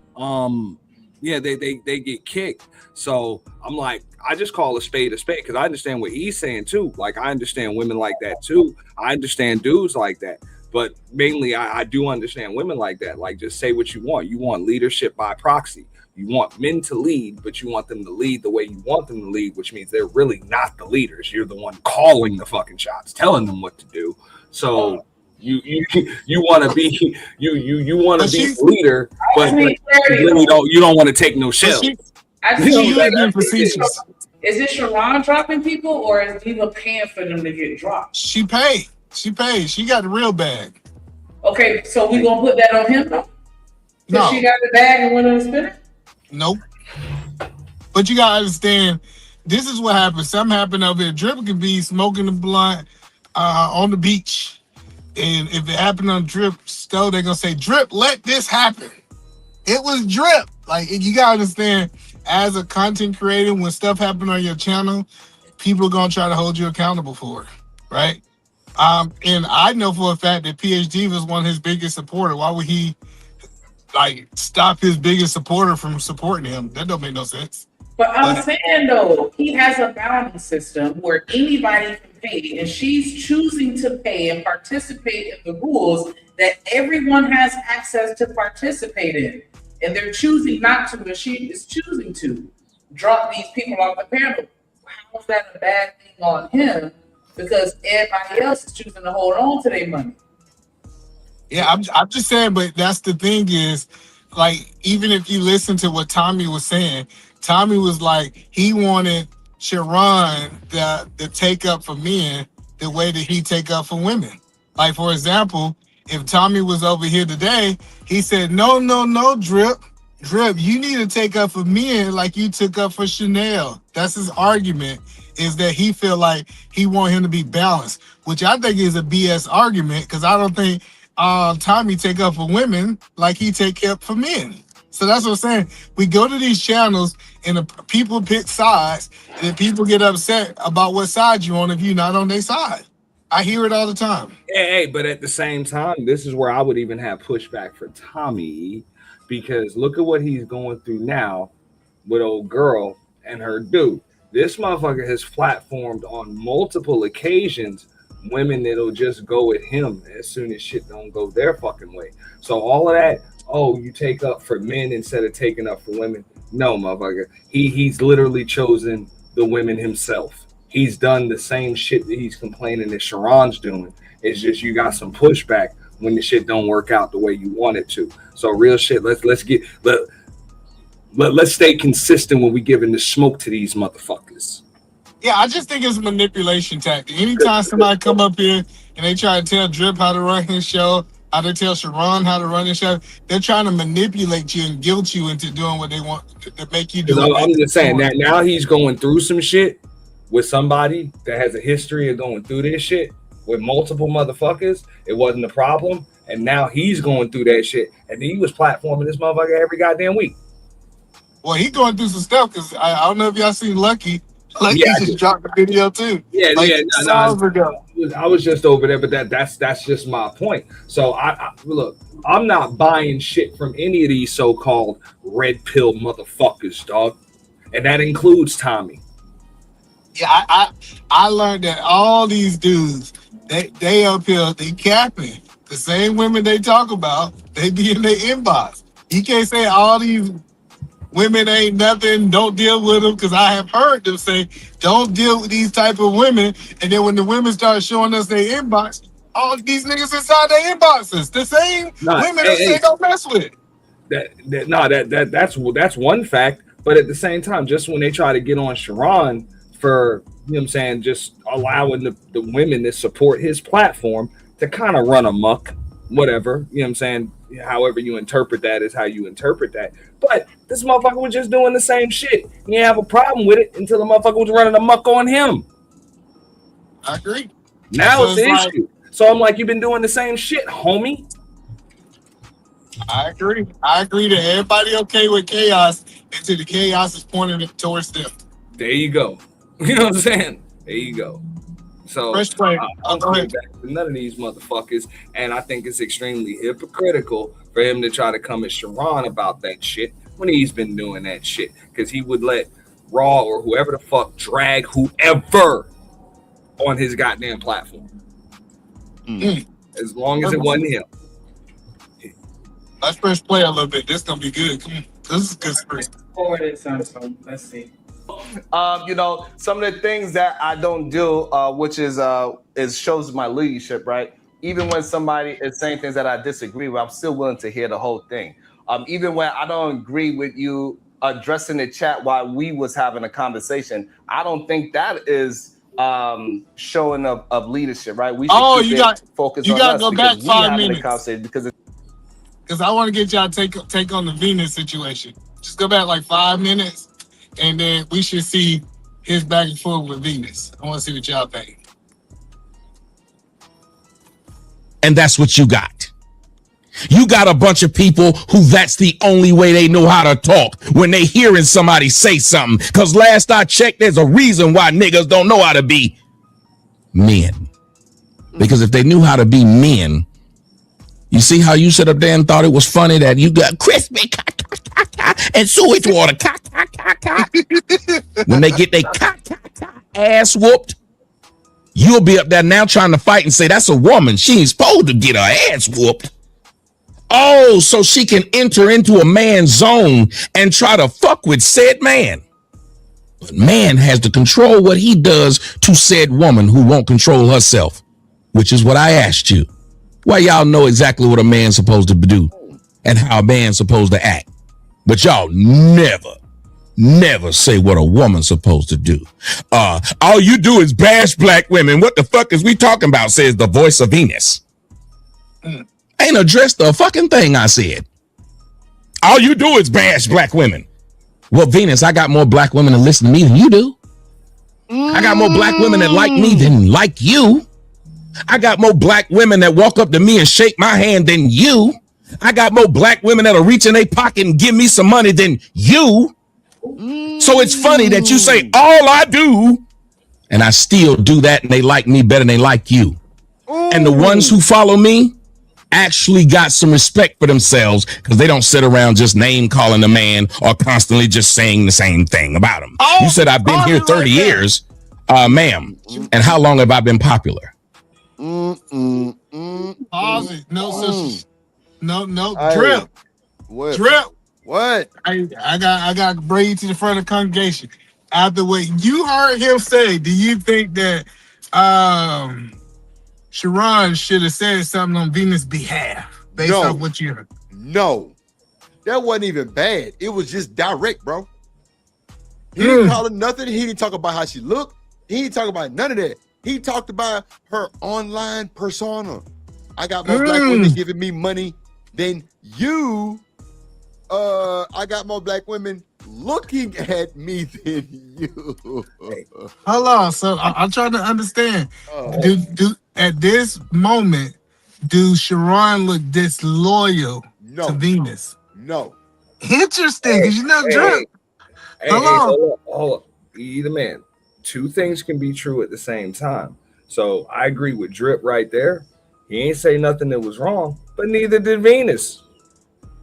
Yeah, they get kicked. So I'm like, I just call a spade because I understand what he's saying too. Like, I understand women like that too. I understand dudes like that. But mainly, I do understand women like that. Like, just say what you want. You want leadership by proxy. You want men to lead, but you want them to lead the way you want them to lead, which means they're really not the leaders. You're the one calling the fucking shots, telling them what to do. So you want to be you want to be the leader, but you don't want to take no shell. Is it Sharon dropping people, or is Diva paying for them to get dropped? She paid. She got the real bag. Okay, so we gonna put that on him though? No, she got the bag and went on the spinner. Nope. But you gotta understand, this is what happens. Something happened over here. Drip can be smoking the blunt on the beach, and if it happened on Drip stove, they're gonna say, "Drip, let this happen." It was Drip. Like, you gotta understand, as a content creator, when stuff happen on your channel, people are gonna try to hold you accountable for it, right? And I know for a fact that PhD was one of his biggest supporters. Why would he stop his biggest supporter from supporting him? That don't make no sense. But I'm saying though, he has a balance system where anybody can pay, and she's choosing to pay and participate in the rules that everyone has access to participate in. And they're choosing not to, but she is choosing to drop these people off the panel. How is that a bad thing on him? Because everybody else is choosing to hold on to their money. Yeah, I'm just saying, but that's the thing is, like, even if you listen to what Tommy was saying, Tommy was like, he wanted Sharon to take up for men the way that he take up for women. Like, for example, if Tommy was over here today, he said, no, Drip, Drip, you need to take up for men like you took up for Chanel. That's his argument, is that he feel like he want him to be balanced, which I think is a BS argument because I don't think Tommy take up for women like he take up for men. So that's what I'm saying. We go to these channels and the people pick sides, and then people get upset about what side you're on if you're not on their side. I hear it all the time. Hey, but at the same time, this is where I would even have pushback for Tommy, because look at what he's going through now with old girl and her dude. This motherfucker has platformed on multiple occasions women that'll just go with him as soon as shit don't go their fucking way. So all of that, oh, you take up for men instead of taking up for women. No, motherfucker. He's literally chosen the women himself. He's done the same shit that he's complaining that Sharon's doing. It's just you got some pushback when the shit don't work out the way you want it to. So real shit, let's stay consistent when we giving the smoke to these motherfuckers. Yeah, I just think it's a manipulation tactic. Anytime somebody come up here and they try to tell Drip how to run his show, how to tell Sharon how to run his show, they're trying to manipulate you and guilt you into doing what they want to make you do. I'm just saying that now he's going through some shit with somebody that has a history of going through this shit with multiple motherfuckers. It wasn't a problem. And now he's going through that shit. And he was platforming this motherfucker every goddamn week. Well, he going through some stuff because I don't know if y'all seen Lucky. Lucky Yeah, just dropped a video too. Yeah, like yeah. I was just over there, but that's just my point. So I look, I'm not buying shit from any of these so-called red pill motherfuckers, dog. And that includes Tommy. Yeah, I learned that all these dudes, they up here, they capping. The same women they talk about, they be in their inbox. You can't say all these women ain't nothing, don't deal with them, because I have heard them say, don't deal with these type of women. And then when the women start showing us their inbox, all these niggas inside their inboxes, the same women that say don't mess with. That's one fact. But at the same time, just when they try to get on Sharon for, you know what I'm saying, just allowing the women that support his platform to kind of run amok, whatever, you know what I'm saying, however you interpret that is how you interpret that. But this motherfucker was just doing the same shit. You didn't have a problem with it until the motherfucker was running amok on him. I agree. Now it's the issue. So I'm like, you've been doing the same shit, homie. I agree. I agree that everybody okay with chaos until the chaos is pointing towards them. There you go. You know what I'm saying? There you go. So I'm coming back to none of these motherfuckers, and I think it's extremely hypocritical for him to try to come at Sharon about that shit when he's been doing that shit, because he would let Raw or whoever the fuck drag whoever on his goddamn platform. As long as it wasn't him. Let's press play a little bit. This gonna be good. Come on. This is good space. Let's see. You know, some of the things that I don't do, which is shows my leadership, right? Even when somebody is saying things that I disagree with, I'm still willing to hear the whole thing. Even when I don't agree with you addressing the chat while we was having a conversation, I don't think that is showing of leadership, right? We should keep it focused on us go because back we 5 having minutes. a conversation Because I want to get y'all take on the Venus situation. Just go back like 5 minutes, and then we should see his back and forth with Venus. I want to see what y'all think. And that's what you got. You got a bunch of people who that's the only way they know how to talk when they hearing somebody say something. Because last I checked, there's a reason why niggas don't know how to be men. Because if they knew how to be men, you see how you sit up there and thought it was funny that you got crispy and sewage water when they get their ass whooped, you'll be up there now trying to fight and say that's a woman. She ain't supposed to get her ass whooped. Oh, so she can enter into a man's zone and try to fuck with said man. But man has to control what he does to said woman who won't control herself, which is what I asked you. Why y'all know exactly what a man's supposed to do and how a man's supposed to act. But y'all never say what a woman's supposed to do. All you do is bash black women. What the fuck is we talking about, says the voice of Venus. Ain't addressed the fucking thing I said. All you do is bash black women. Well, Venus, I got more black women that listen to me than you do. I got more black women that like me than like you. I got more black women that walk up to me and shake my hand than you. I got more black women that'll reach in their pocket and give me some money than you. So it's funny that you say all I do, and I still do that, and they like me better than they like you. And the ones who follow me actually got some respect for themselves because they don't sit around just name calling a man or constantly just saying the same thing about him. You said I've been here 30 years, ma'am. And how long have I been popular? Pause it. No, sister. No, Hey, drip. What? Drip. What? I got to bring you to the front of the congregation. After what you heard him say, do you think that Sharon should have said something on Venus' behalf based off what you heard? No. That wasn't even bad. It was just direct, bro. He didn't call her nothing. He didn't talk about how she looked. He didn't talk about none of that. He talked about her online persona. I got more black women giving me money than you. I got more black women looking at me than you. Hold on. So I'm trying to understand. Do at this moment, do Sharon look disloyal to Venus? No. Interesting, because you know drip. Hold on. Either man. Two things can be true at the same time. So I agree with Drip right there. He ain't say nothing that was wrong, but neither did Venus.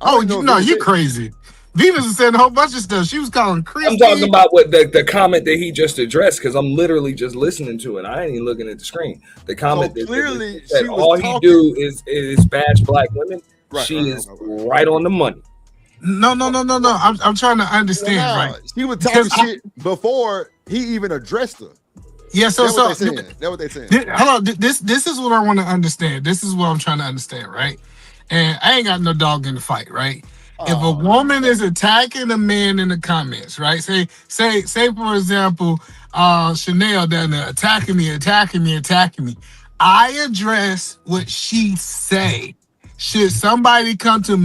Oh, you're crazy. Venus was saying a whole bunch of stuff. She was calling Christy. I'm talking about what the comment that he just addressed, because I'm literally just listening to it. I ain't even looking at the screen. The comment that clearly that all he do is bash black women. She is right on the money. No. I'm trying to understand, right? She was talking shit before he even addressed her. Yeah, That's what they saying. Hold on. This is what I want to understand. This is what I'm trying to understand, right? And I ain't got no dog in the fight, right? If a woman is attacking a man in the comments, right? Say for example, Chanel down there attacking me. I address what she say. Should somebody come to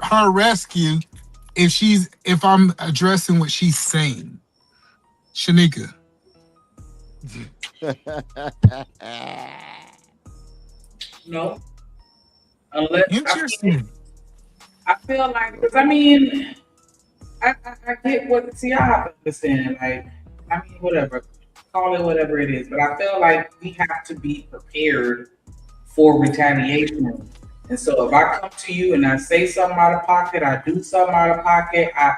her rescue if I'm addressing what she's saying? Shanika. No. Unless interesting. I feel like, because I mean, I get what, see, I have to understand, like, I mean, whatever, call it whatever it is, but I feel like we have to be prepared for retaliation. And so if I come to you and I say something out of pocket, I do something out of pocket, I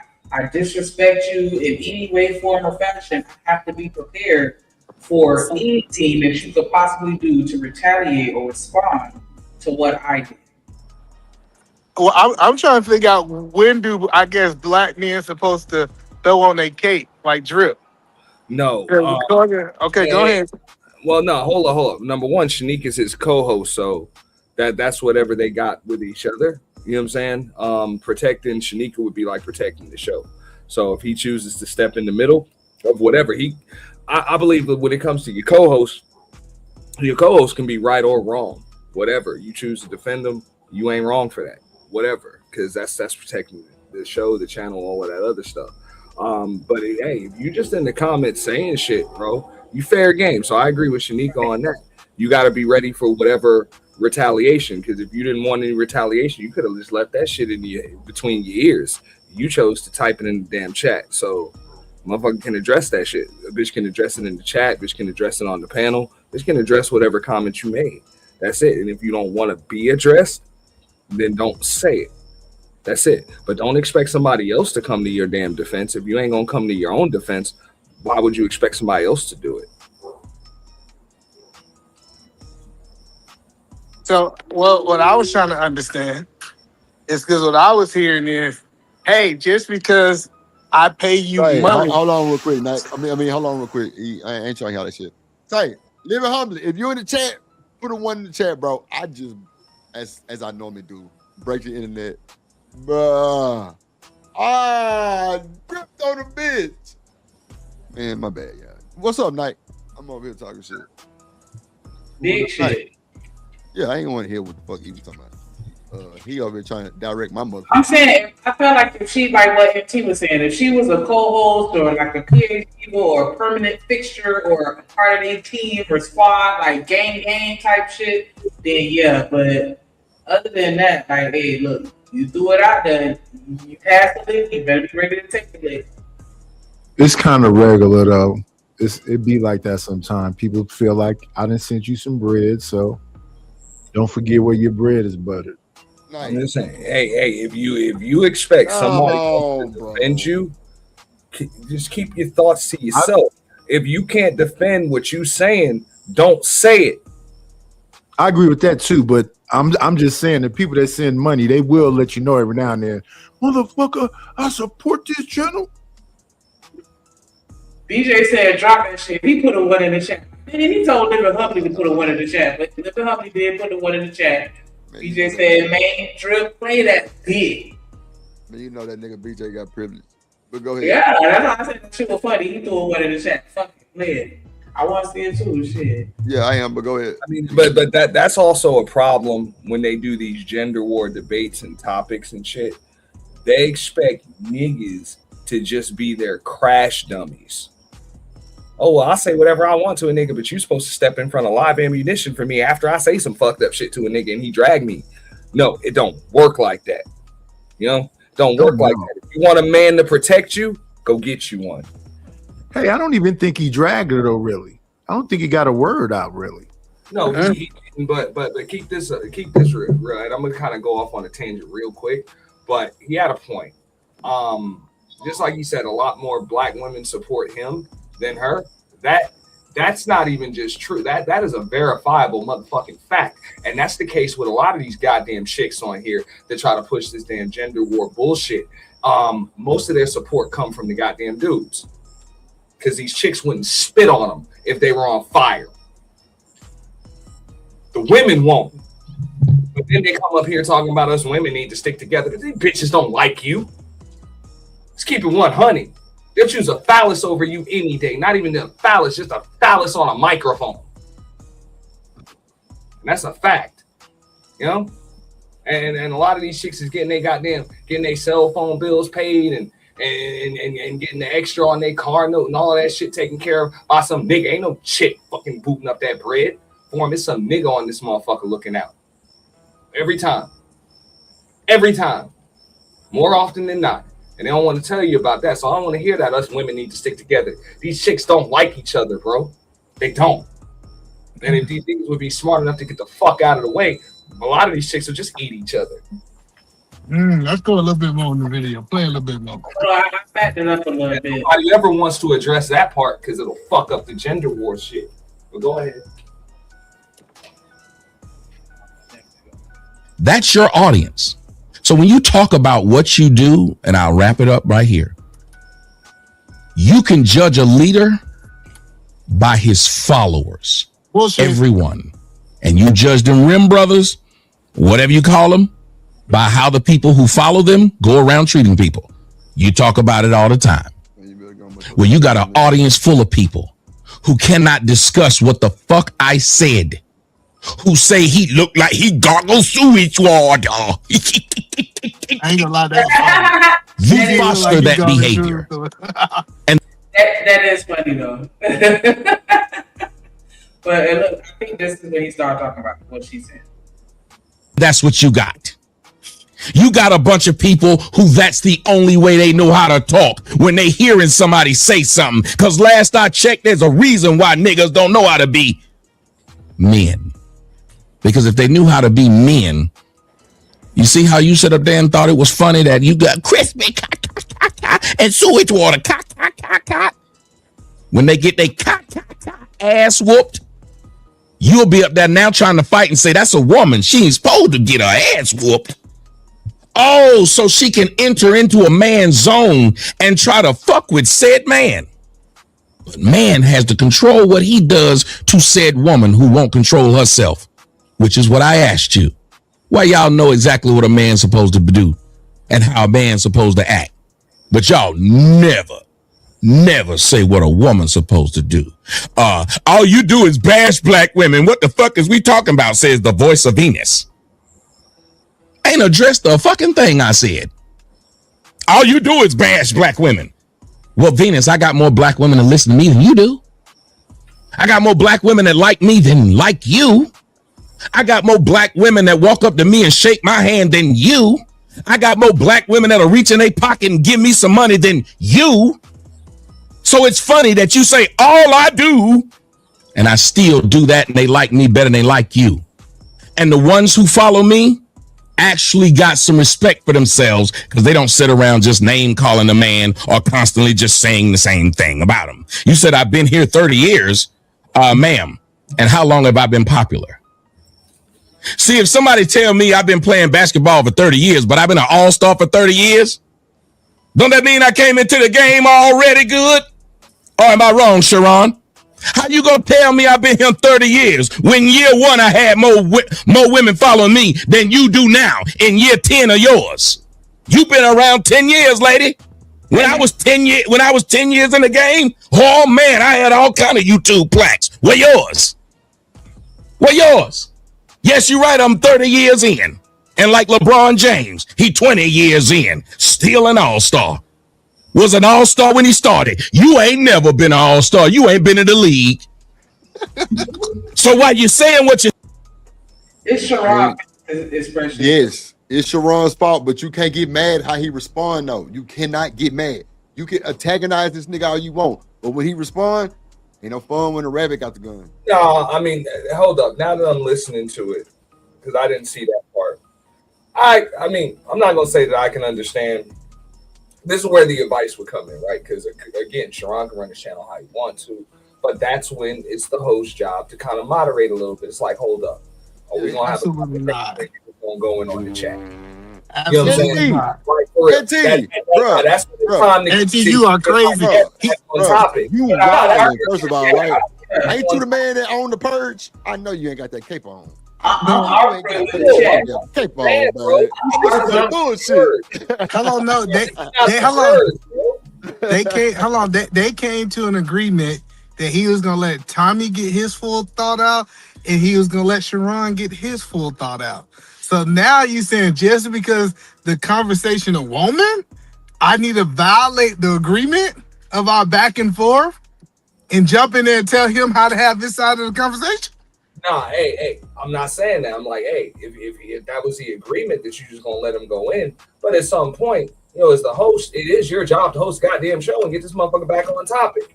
disrespect you in any way, form, or fashion, I have to be prepared for anything that you could possibly do to retaliate or respond to what I did. Well, I'm trying to figure out when do I guess black men supposed to throw on their cape like Drip? No. Okay, go ahead. Well, no, hold on. Number one, Shanique is his co-host, so that's whatever they got with each other. You know what I'm saying? Protecting Shanika would be like protecting the show. So if he chooses to step in the middle of whatever I believe that when it comes to your co-host can be right or wrong. Whatever you choose to defend them, you ain't wrong for that. Whatever, because that's protecting the show, the channel, all of that other stuff. But hey, if you just in the comments saying shit, bro, you fair game. So I agree with Shanika on that. You got to be ready for whatever retaliation, because if you didn't want any retaliation, you could have just left that shit in between your ears. You chose to type it in the damn chat. So motherfucker can address that shit. A bitch can address it in the chat. Bitch can address it on the panel. Bitch can address whatever comment you made. That's it. And if you don't want to be addressed, then don't say it. That's it. But don't expect somebody else to come to your damn defense. If you ain't gonna come to your own defense, why would you expect somebody else to do it? So, well, what I was trying to understand is because what I was hearing is, hey, just because I pay you money. Hold on real quick, Nate. I mean, hold on real quick. I ain't trying to hear that shit. Say, live it humbly. If you're in the chat, put a one in the chat, bro. I just, as I normally do, break the internet. Bruh. Dripped on the bitch. Man, my bad, y'all. What's up, Nate? I'm over here talking shit. Big shit. Yeah, I ain't want to hear what the fuck he was talking about. He over here trying to direct my mother. I'm saying, I felt like if she, like what MT was saying, if she was a co-host or like a PhD or a permanent fixture or a part of their team or squad, like gang type shit, then yeah. But other than that, like, hey, look, you threw it out there, you passed the lick, you better be ready to take the lick. It's kind of regular though. It be like that sometimes. People feel like I done sent you some bread, so don't forget where your bread is buttered. I'm just saying, hey, if you expect somebody else to defend you, just keep your thoughts to yourself. If you can't defend what you saying, don't say it. I agree with that too, but I'm just saying the people that send money, they will let you know every now and then. Motherfucker, I support this channel. BJ said drop that shit. He put a 1 in the chat. And he told Living Hubley to put a 1 in the chat. But Living Hubley did put a 1 in the chat. BJ said, man, Drip, play that big. Man, you know that nigga BJ got privilege. But go ahead. Yeah, that's why I said that shit was funny. He threw a 1 in the chat. Fuck it, play it. I want to see it too, shit. Yeah, I am, but go ahead. I mean, but that's also a problem when they do these gender war debates and topics and shit. They expect niggas to just be their crash dummies. Oh, well, I'll say whatever I want to a nigga, but you're supposed to step in front of live ammunition for me after I say some fucked up shit to a nigga and he drag me. No, it don't work like that. You know, don't work like that. If you want a man to protect you, go get you one. Hey, I don't even think he dragged her though, really. I don't think he got a word out, really. No, but keep this real, right? I'm gonna kind of go off on a tangent real quick, but he had a point. Just like you said, a lot more black women support him than her. That's not even just true. That is a verifiable motherfucking fact. And that's the case with a lot of these goddamn chicks on here that try to push this damn gender war bullshit. Most of their support come from the goddamn dudes. Because these chicks wouldn't spit on them if they were on fire. The women won't. But then they come up here talking about us women need to stick together. These bitches don't like you. Let's keep it 100. They'll choose a phallus over you any day. Not even a phallus, just a phallus on a microphone. And that's a fact. You know? And a lot of these chicks is getting their cell phone bills paid and getting the extra on their car note and all of that shit taken care of by some nigga. Ain't no chick fucking booting up that bread for him. It's some nigga on this motherfucker looking out. Every time. More often than not. And they don't want to tell you about that. So I don't want to hear that us women need to stick together. These chicks don't like each other, bro. They don't. And if these niggas would be smart enough to get the fuck out of the way, a lot of these chicks will just eat each other. Let's go a little bit more in the video. Play a little bit more. I backed it up a little bit. Nobody ever wants to address that part because it'll fuck up the gender war shit. But go ahead. That's your audience. So when you talk about what you do, and I'll wrap it up right here, you can judge a leader by his followers. Bullshit. Everyone. And you judge them rim brothers, whatever you call them, by how the people who follow them go around treating people. You talk about it all the time. Well, you got an audience full of people who cannot discuss what the fuck I said, who say he looked like he gargled sewage water. I ain't gonna lie, that you foster that behavior. And that is funny though. But look, I think this is when he started talking about what she said. That's what you got. You got a bunch of people who that's the only way they know how to talk when they hearing somebody say something. Because last I checked, there's a reason why niggas don't know how to be men. Because if they knew how to be men, you see how you sit up there and thought it was funny that you got crispy and sewage water. When they get their ass whooped, you'll be up there now trying to fight and say, that's a woman. She ain't supposed to get her ass whooped. Oh, so she can enter into a man's zone and try to fuck with said man. But man has to control what he does to said woman who won't control herself, which is what I asked you. Well, y'all know exactly what a man's supposed to do and how a man's supposed to act. But y'all never say what a woman's supposed to do. All you do is bash black women. What the fuck is we talking about, says the voice of Venus. I ain't addressed the fucking thing I said. All you do is bash black women. Well, Venus, I got more black women that listen to me than you do. I got more black women that like me than like you. I got more black women that walk up to me and shake my hand than you. I got more black women that'll reach in their pocket and give me some money than you. So it's funny that you say all I do, and I still do that, and they like me better than they like you. And the ones who follow me actually got some respect for themselves because they don't sit around just name calling a man or constantly just saying the same thing about him. You said I've been here 30 years, ma'am, and how long have I been popular? See, if somebody tell me I've been playing basketball for 30 years, but I've been an all-star for 30 years, don't that mean I came into the game already good? Or am I wrong, Sharon? How you gonna tell me I've been here 30 years when year one I had more women following me than you do now in year 10 of yours? You've been around 10 years, lady. When I was 10 years in the game, oh man, I had all kind of YouTube plaques. Where yours? Where yours? Yes, you're right, I'm 30 years in. And like LeBron James, he 20 years in, still an all-star. Was an all-star when he started. You ain't never been an all-star. You ain't been in the league. So while you're saying what you... It's Sharon expression. Yes, it's Sharon's fault, but you can't get mad how he respond, though. You cannot get mad. You can antagonize this nigga all you want, but when he respond, ain't no fun when the rabbit got the gun. No, I mean, hold up. Now that I'm listening to it, because I didn't see that part. I mean, I'm not going to say that I can understand. This is where the advice would come in, right? Because, again, Sharon can run his channel how he wants to, but that's when it's the host's job to kind of moderate a little bit. It's like, hold up. Are we going to have a conversation that you're going to go in on the chat? You know what I'm saying? That's the time to get you are crazy. Topic. You wild, first of all, right? Ain't you the man that owned the purge? I know you ain't got that cape on. Hold on, no, they came to an agreement that he was gonna let Tommy get his full thought out, and he was gonna let Sharon get his full thought out. So now you saying just because the conversation a woman, I need to violate the agreement of our back and forth and jump in there and tell him how to have this side of the conversation? Nah, hey, I'm not saying that. I'm like, hey, if that was the agreement that you're just gonna let him go in, but at some point, you know, as the host, it is your job to host a goddamn show and get this motherfucker back on topic.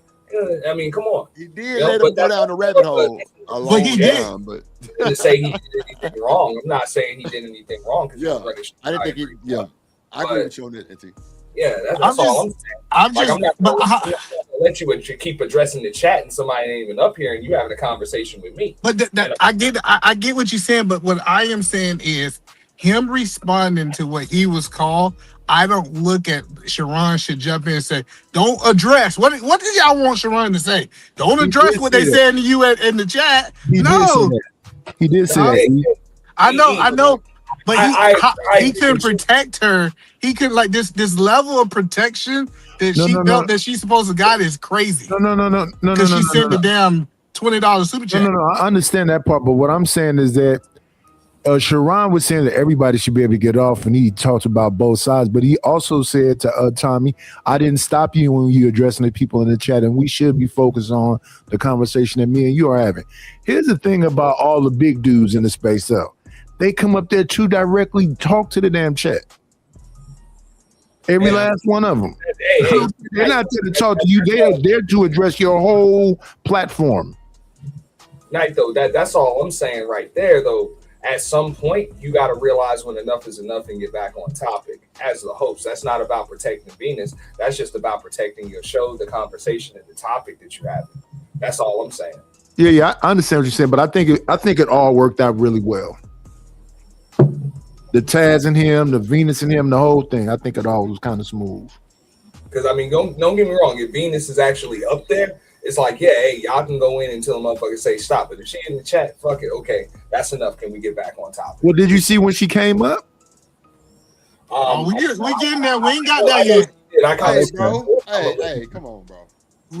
I mean, come on. He did let him go down the rabbit hole a long time, but to say he did anything wrong, I'm not saying he did anything wrong. Yeah, I didn't think he. Yeah, I agree with you on that, NT. Yeah, that's all I'm saying. I'm not gonna let you keep addressing the chat and somebody ain't even up here and you having a conversation with me. But I get what you're saying, but what I am saying is him responding to what he was called. I don't look at Sharon should jump in and say, don't address. What did y'all want Sharon to say? Don't address what they said to you in the chat. He did say that. I know. But he can protect her. He could like this level of protection that she felt that she's supposed to got is crazy. No. Because she sent the damn $20 super chat. No. I understand that part, but what I'm saying is that Sharon was saying that everybody should be able to get off, and he talked about both sides. But he also said to Tommy, "I didn't stop you when you addressing the people in the chat, and we should be focused on the conversation that me and you are having." Here's the thing about all the big dudes in the space, though. They come up there to directly talk to the damn chat. Every last one of them. They're not there to talk to you. They're there to address your whole platform. Night though, that's all I'm saying right there. Though, at some point, you got to realize when enough is enough and get back on topic. As the host, that's not about protecting Venus. That's just about protecting your show, the conversation, and the topic that you have. That's all I'm saying. Yeah, I understand what you're saying, but I think it all worked out really well. The Taz and him, the Venus and him, the whole thing. I think it all was kind of smooth. Because I mean, don't get me wrong. If Venus is actually up there, it's like, yeah, hey, y'all can go in until the motherfucker say stop. But if she in the chat, fuck it, okay, that's enough. Can we get back on topic? Well, did you see when she came up? We getting there. We ain't got that yet. Hey, come on, bro.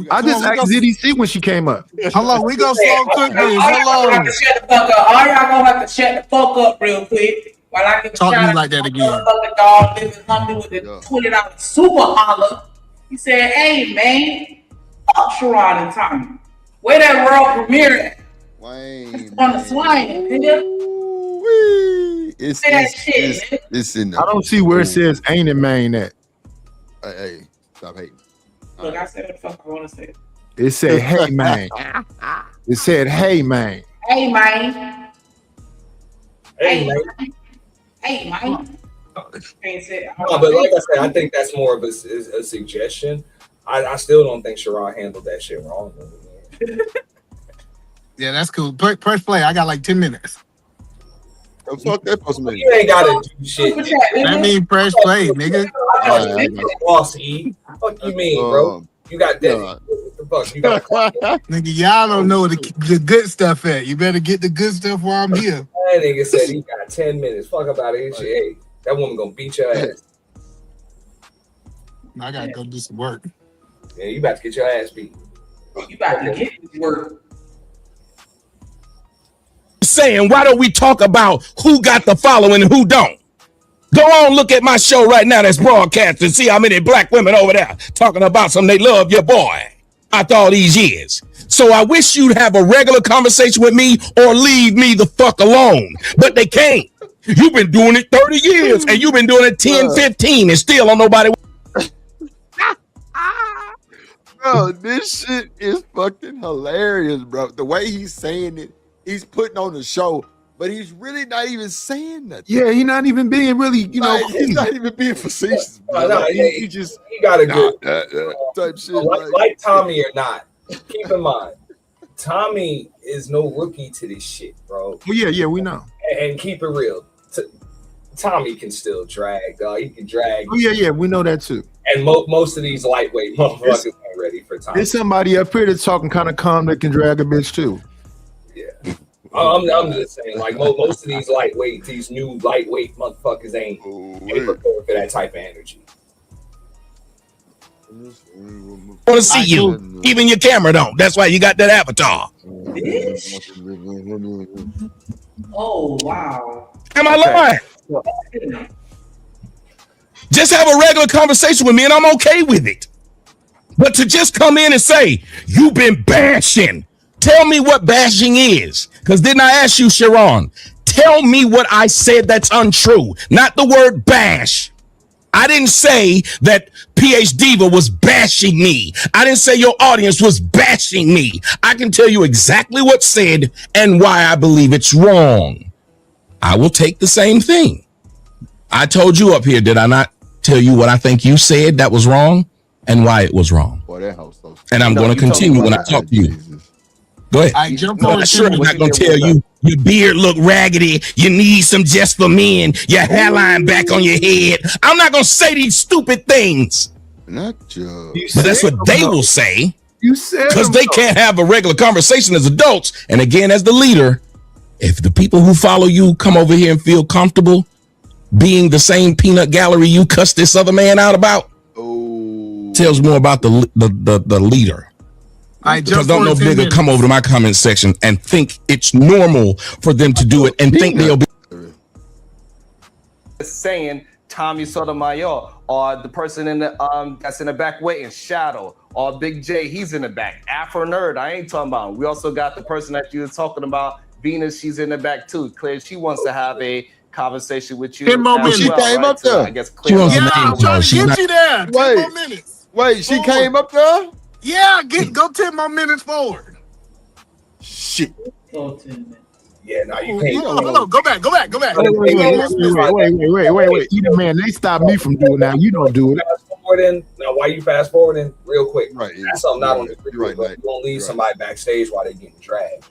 I just asked, did he see when she came up? Hold on, we go slow quick. All y'all gonna have to shut the fuck up. All y'all gonna have to shut the fuck up real quick. While I give a Talk to shout me out like to that my again. motherfucking dog living humbly with the $20 super holler. He said, "Hey man, fuck Sharon and Tommy. Where that world premiere at? Wayne, On the swine, nigga. It's in the. I don't see where it says ain't it man at. Hey, stop hating. Look, I said what the fuck I want to say. It said hey man. It said hey man. Hey man. Hey, man. Hey man. No, but like I said, I think that's more of a suggestion. I still don't think Sharon handled that shit wrong. Yeah, that's cool. Press play. I got like 10 minutes. Fuck that person. You ain't gotta do shit. That mean press play, nigga. Boss E. Fuck you mean, bro? You got that. What the fuck? You got Nigga, y'all don't know the good stuff at. You better get the good stuff while I'm here. That nigga said he got 10 minutes. Fuck about it. Shit. Hey, that woman gonna beat your ass. I gotta go do some work. Yeah, you about to get your ass beat. You about to get this work. Saying, why don't we talk about who got the following and who don't? Go on, look at my show right now that's broadcast and see how many black women over there talking about some they love your boy after all these years. So I wish you'd have a regular conversation with me or leave me the fuck alone. But they can't. You've been doing it 30 years and you've been doing it 10, 15 and still on nobody. Bro, this shit is fucking hilarious, bro. The way he's saying it, he's putting on the show, but he's really not even saying nothing. Yeah, he's not even being really, he's not even being facetious. No, he just he got a good type shit. Like Tommy or not. Keep in mind, Tommy is no rookie to this shit, bro. Well, yeah, we know. And keep it real. Tommy can still drag, dog. He can drag. Oh, yeah, we know that too. And most of these lightweight motherfuckers ain't ready for Tommy. There's somebody up here that's talking kind of calm that can drag a bitch too. Yeah. I'm just saying, like most of these new lightweight motherfuckers ain't prepared for that type of energy. Want to see you. Even your camera don't. That's why you got that avatar. Oh, wow. Am I lying? Just have a regular conversation with me and I'm okay with it. But to just come in and say, you've been bashing. Tell me what bashing is. Because didn't I ask you, Sharon? Tell me what I said that's untrue. Not the word bash. I didn't say that PH Diva was bashing me. I didn't say your audience was bashing me. I can tell you exactly what's said and why I believe it's wrong. I will take the same thing. I told you up here, did I not tell you what I think you said that was wrong and why it was wrong? Boy, that house so and I'm going to continue when I talk to you. Go ahead. I'm sure I'm not going to tell you your beard look raggedy. You need some just for men. Your hairline back on your head. I'm not going to say these stupid things. Not just. But that's what they will say. You said because they can't have a regular conversation as adults. And again, as the leader, if the people who follow you come over here and feel comfortable being the same peanut gallery you cussed this other man out about, tells more about the leader. Because don't no nigga come over to my comment section and think it's normal for them to do it and think they'll be saying Tommy Sotomayor or the person in the that's in the back waiting, Shadow or Big J, he's in the back. Afro Nerd, I ain't talking about him. We also got the person that you were talking about, Venus, she's in the back too. Claire, she wants to have a conversation with you. She came up there. I guess Claire. Yeah, I'm trying to get you there. 10 more minutes. Wait, she came up there? Yeah, go 10 more minutes forward. Shit. Go 10 minutes. Yeah, now you can't. Hold on, go back. Wait. Either man, they stopped me from doing that. You don't do it. Now, why you fast forwarding real quick? Right. That's something not on the video, but you don't leave somebody backstage while they getting dragged.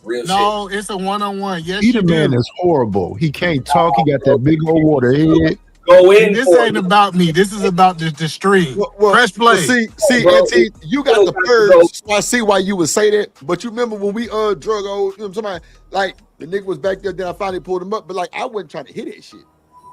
Real shit. No, it's a one-on-one. Yes, Either man is horrible. He can't talk. He got that big old water head. Go in. This ain't about me. This is about the stream. Press play. See, NT, you got the purge. So I see why you would say that. But you remember when we drug old, you know, somebody like the nigga was back there, then I finally pulled him up. But like I wasn't trying to hit that shit.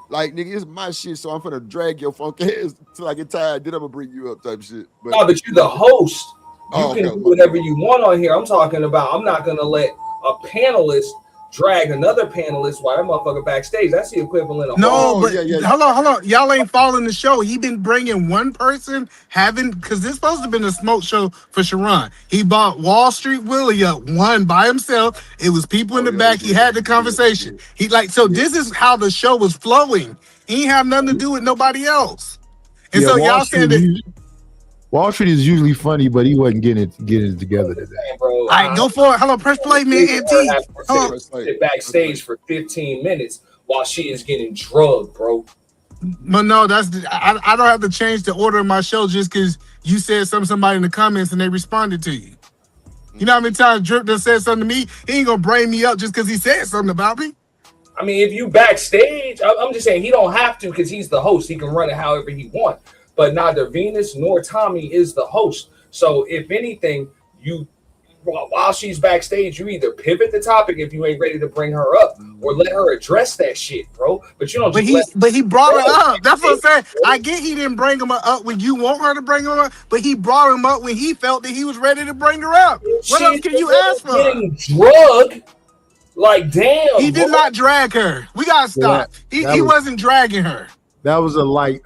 Like nigga, it's my shit, so I'm finna drag your funk ass till I get tired. Then I'm gonna bring you up type shit. But, no, but you're the host. You can do whatever you want on here. I'm talking about. I'm not gonna let a panelist drag another panelist while that motherfucker backstage. That's the equivalent of hold on. Y'all ain't following the show. He been bringing one person, because this supposed to have been a smoke show for Sharon. He bought Wall Street Willie up one by himself. It was people in the back. He had the conversation. This is how the show was flowing. He ain't have nothing to do with nobody else. And so y'all saying that Wall Street is usually funny, but he wasn't getting it together today. All right, go for it. Hello, press play, man. Sit backstage for 15 minutes while she is getting drugged, bro. But no, I don't have to change the order of my show just because you said somebody in the comments and they responded to you. You know how many times Drip done said something to me? He ain't gonna bring me up just because he said something about me. I mean, if you backstage, I'm just saying he don't have to because he's the host. He can run it however he wants. But neither Venus nor Tommy is the host. So if anything, while she's backstage, you either pivot the topic if you ain't ready to bring her up, or let her address that shit, bro. But you don't. But he brought her up. That's what I'm saying. I get he didn't bring him up when you want her to bring him up, but he brought him up when he felt that he was ready to bring her up. What else can you ask for? Getting drugged. Like, damn. He did not drag her. We gotta stop. He wasn't dragging her. That was a light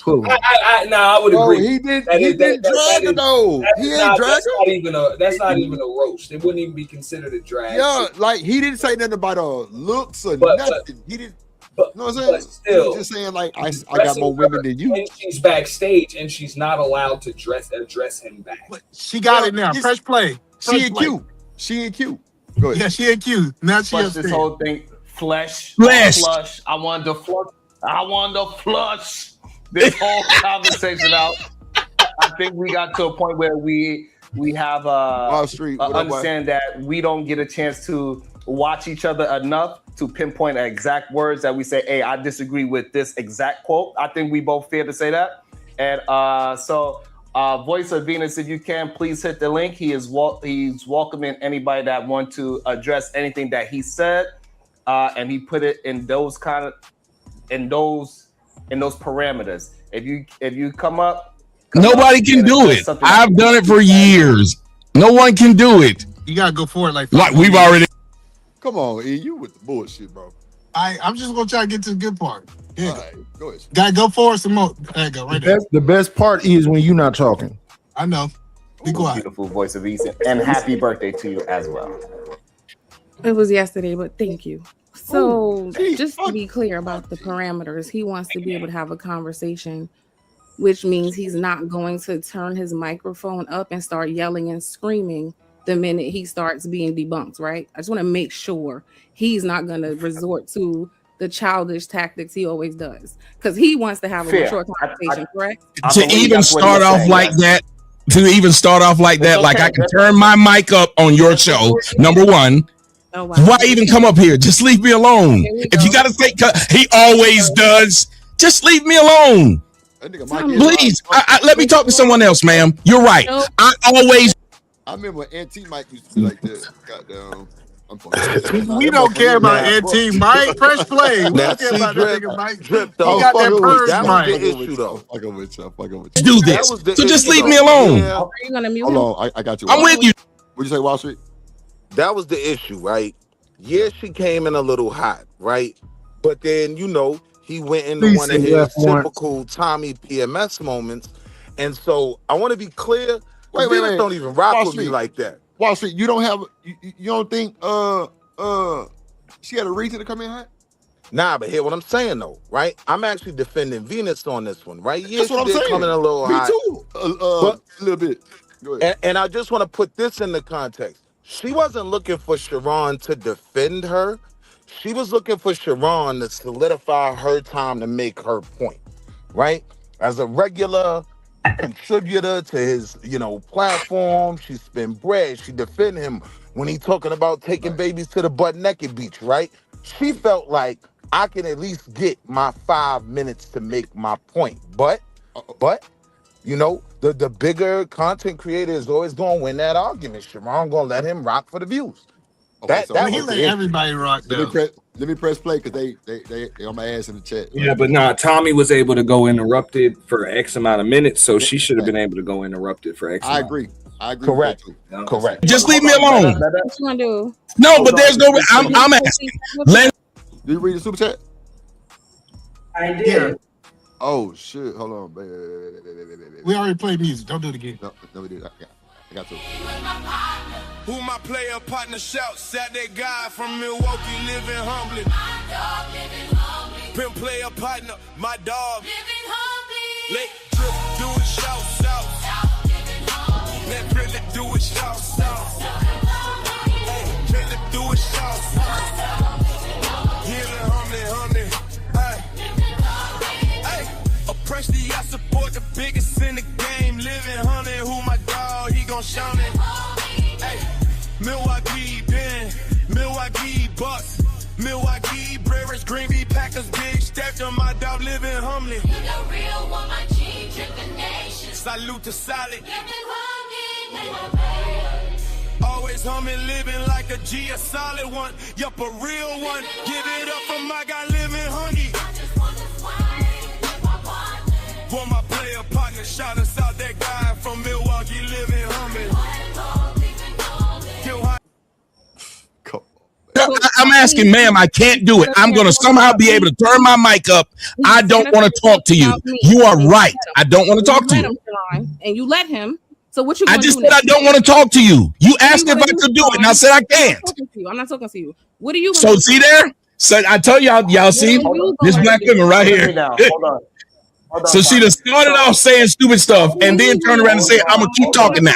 I would agree. He didn't drag her though. He ain't drag her. That's not even a roast. It wouldn't even be considered a drag. Yeah, like he didn't say nothing about looks or nothing. He didn't. You know what I'm saying? Still, he was just saying like I got more women than you. And she's backstage and she's not allowed to address him back. She got it now. Press play. She ain't cute. She ain't cute. Go ahead. Yeah, she ain't cute. Now she Flush this whole thing. Flush. I wanted to flush this whole conversation out. I think we got to a point where we have Wall Street, understand that we don't get a chance to watch each other enough to pinpoint exact words that we say, hey, I disagree with this exact quote. I think we both fair to say that. And so Voice of Venus, if you can, please hit the link. He's welcoming anybody that want to address anything that he said. And he put it in those parameters. If you come up, nobody can do it. I've done it for years. No one can do it. You gotta go for it like we've already. Come on, E, you with the bullshit, bro. I'm just gonna try to get to the good part. Yeah. All right, go ahead. Gotta go for it some more. There you go, right there. The best part is when you're not talking. I know. Be quiet. Beautiful Voice of Venus, and happy birthday to you as well. It was yesterday, but thank you. So just to be clear about the parameters, he wants to be able to have a conversation, which means he's not going to turn his microphone up and start yelling and screaming the minute he starts being debunked, right? I just want to make sure he's not going to resort to the childish tactics he always does, because he wants to have a mature conversation, correct? To even start off like that, like I can turn my mic up on your show, number one. Oh, wow. Why even come up here? Just leave me alone. If you gotta say, he always does. Just leave me alone, please. Let me talk to someone else, ma'am. You're right. I remember when Auntie Mike used to be like this. Goddamn. We don't care about Auntie Mike. Press play. We don't care about that nigga Mike. He got that purse, Mike. Do this. So just leave me alone. Are you gonna mute him? Hold on, I got you. I'm with you. What'd you say, Wall Street? That was the issue, right? Yeah, she came in a little hot, right? But then, he went into one of his typical Tommy PMS moments. And so I want to be clear. Wait. Don't even rock with me like that. Wall Street, you don't think she had a reason to come in hot? Nah, but hear what I'm saying though, right? I'm actually defending Venus on this one, right? Yeah, that's what I'm saying. Coming a little hot. Me too. A little bit. Go ahead. And I just want to put this in the context. She wasn't looking for Sharon to defend her. She was looking for Sharon to solidify her time to make her point, right? As a regular contributor to his, platform, she spent bread. She defended him when he talking about taking babies to the butt naked beach, right? She felt like I can at least get my 5 minutes to make my point. But the bigger content creator is always going to win that argument. Sharon going to let him rock for the views. Okay, he let everybody rock though. Let me press play because they on my ass in the chat. Yeah, but Tommy was able to go uninterrupted for X amount of minutes, so she should have been able to go uninterrupted for X. I agree. Correct. Just leave me alone. What you gonna do? No, but there's no. I'm asking. Did you read the super chat? I did. Oh shit! Hold on, baby. We already played music. Don't do it again. No, we did. I got to. Who my player partner shouts at that guy from Milwaukee living humbly. Pimp player partner, my dog. Let drip do it, shout. Let really do it, shout. Hey, really do it, shout. Living humbly. Hey, oppressed, I support the biggest in the game. Living humbly, who my dog, he gon' shout it. Hey, Milwaukee, Ben, Milwaukee, Bucks, Milwaukee, Brewers, Green Bay, Packers, big stepped on my dog, living humbly. You the real one, my G, drip the nation. Salute to solid. Always humming, living like a G, a solid one. Yup, a real one. Give it up for my guy, living hungry. For my player partner, shout us out that guy from Milwaukee, living humming. I'm asking, ma'am, I can't do it. I'm going to somehow be able to turn my mic up. I don't want to talk to you. You are right. I don't want to talk to you. And you let him. So what you? I just said I don't want to talk to you. You asked if I could do it, and I said I can't. I'm not talking to you. What are you? So see there? So I tell y'all see this black woman right here. Hold on. So she just started off saying stupid stuff and then turned around and said, I'm going to keep talking now.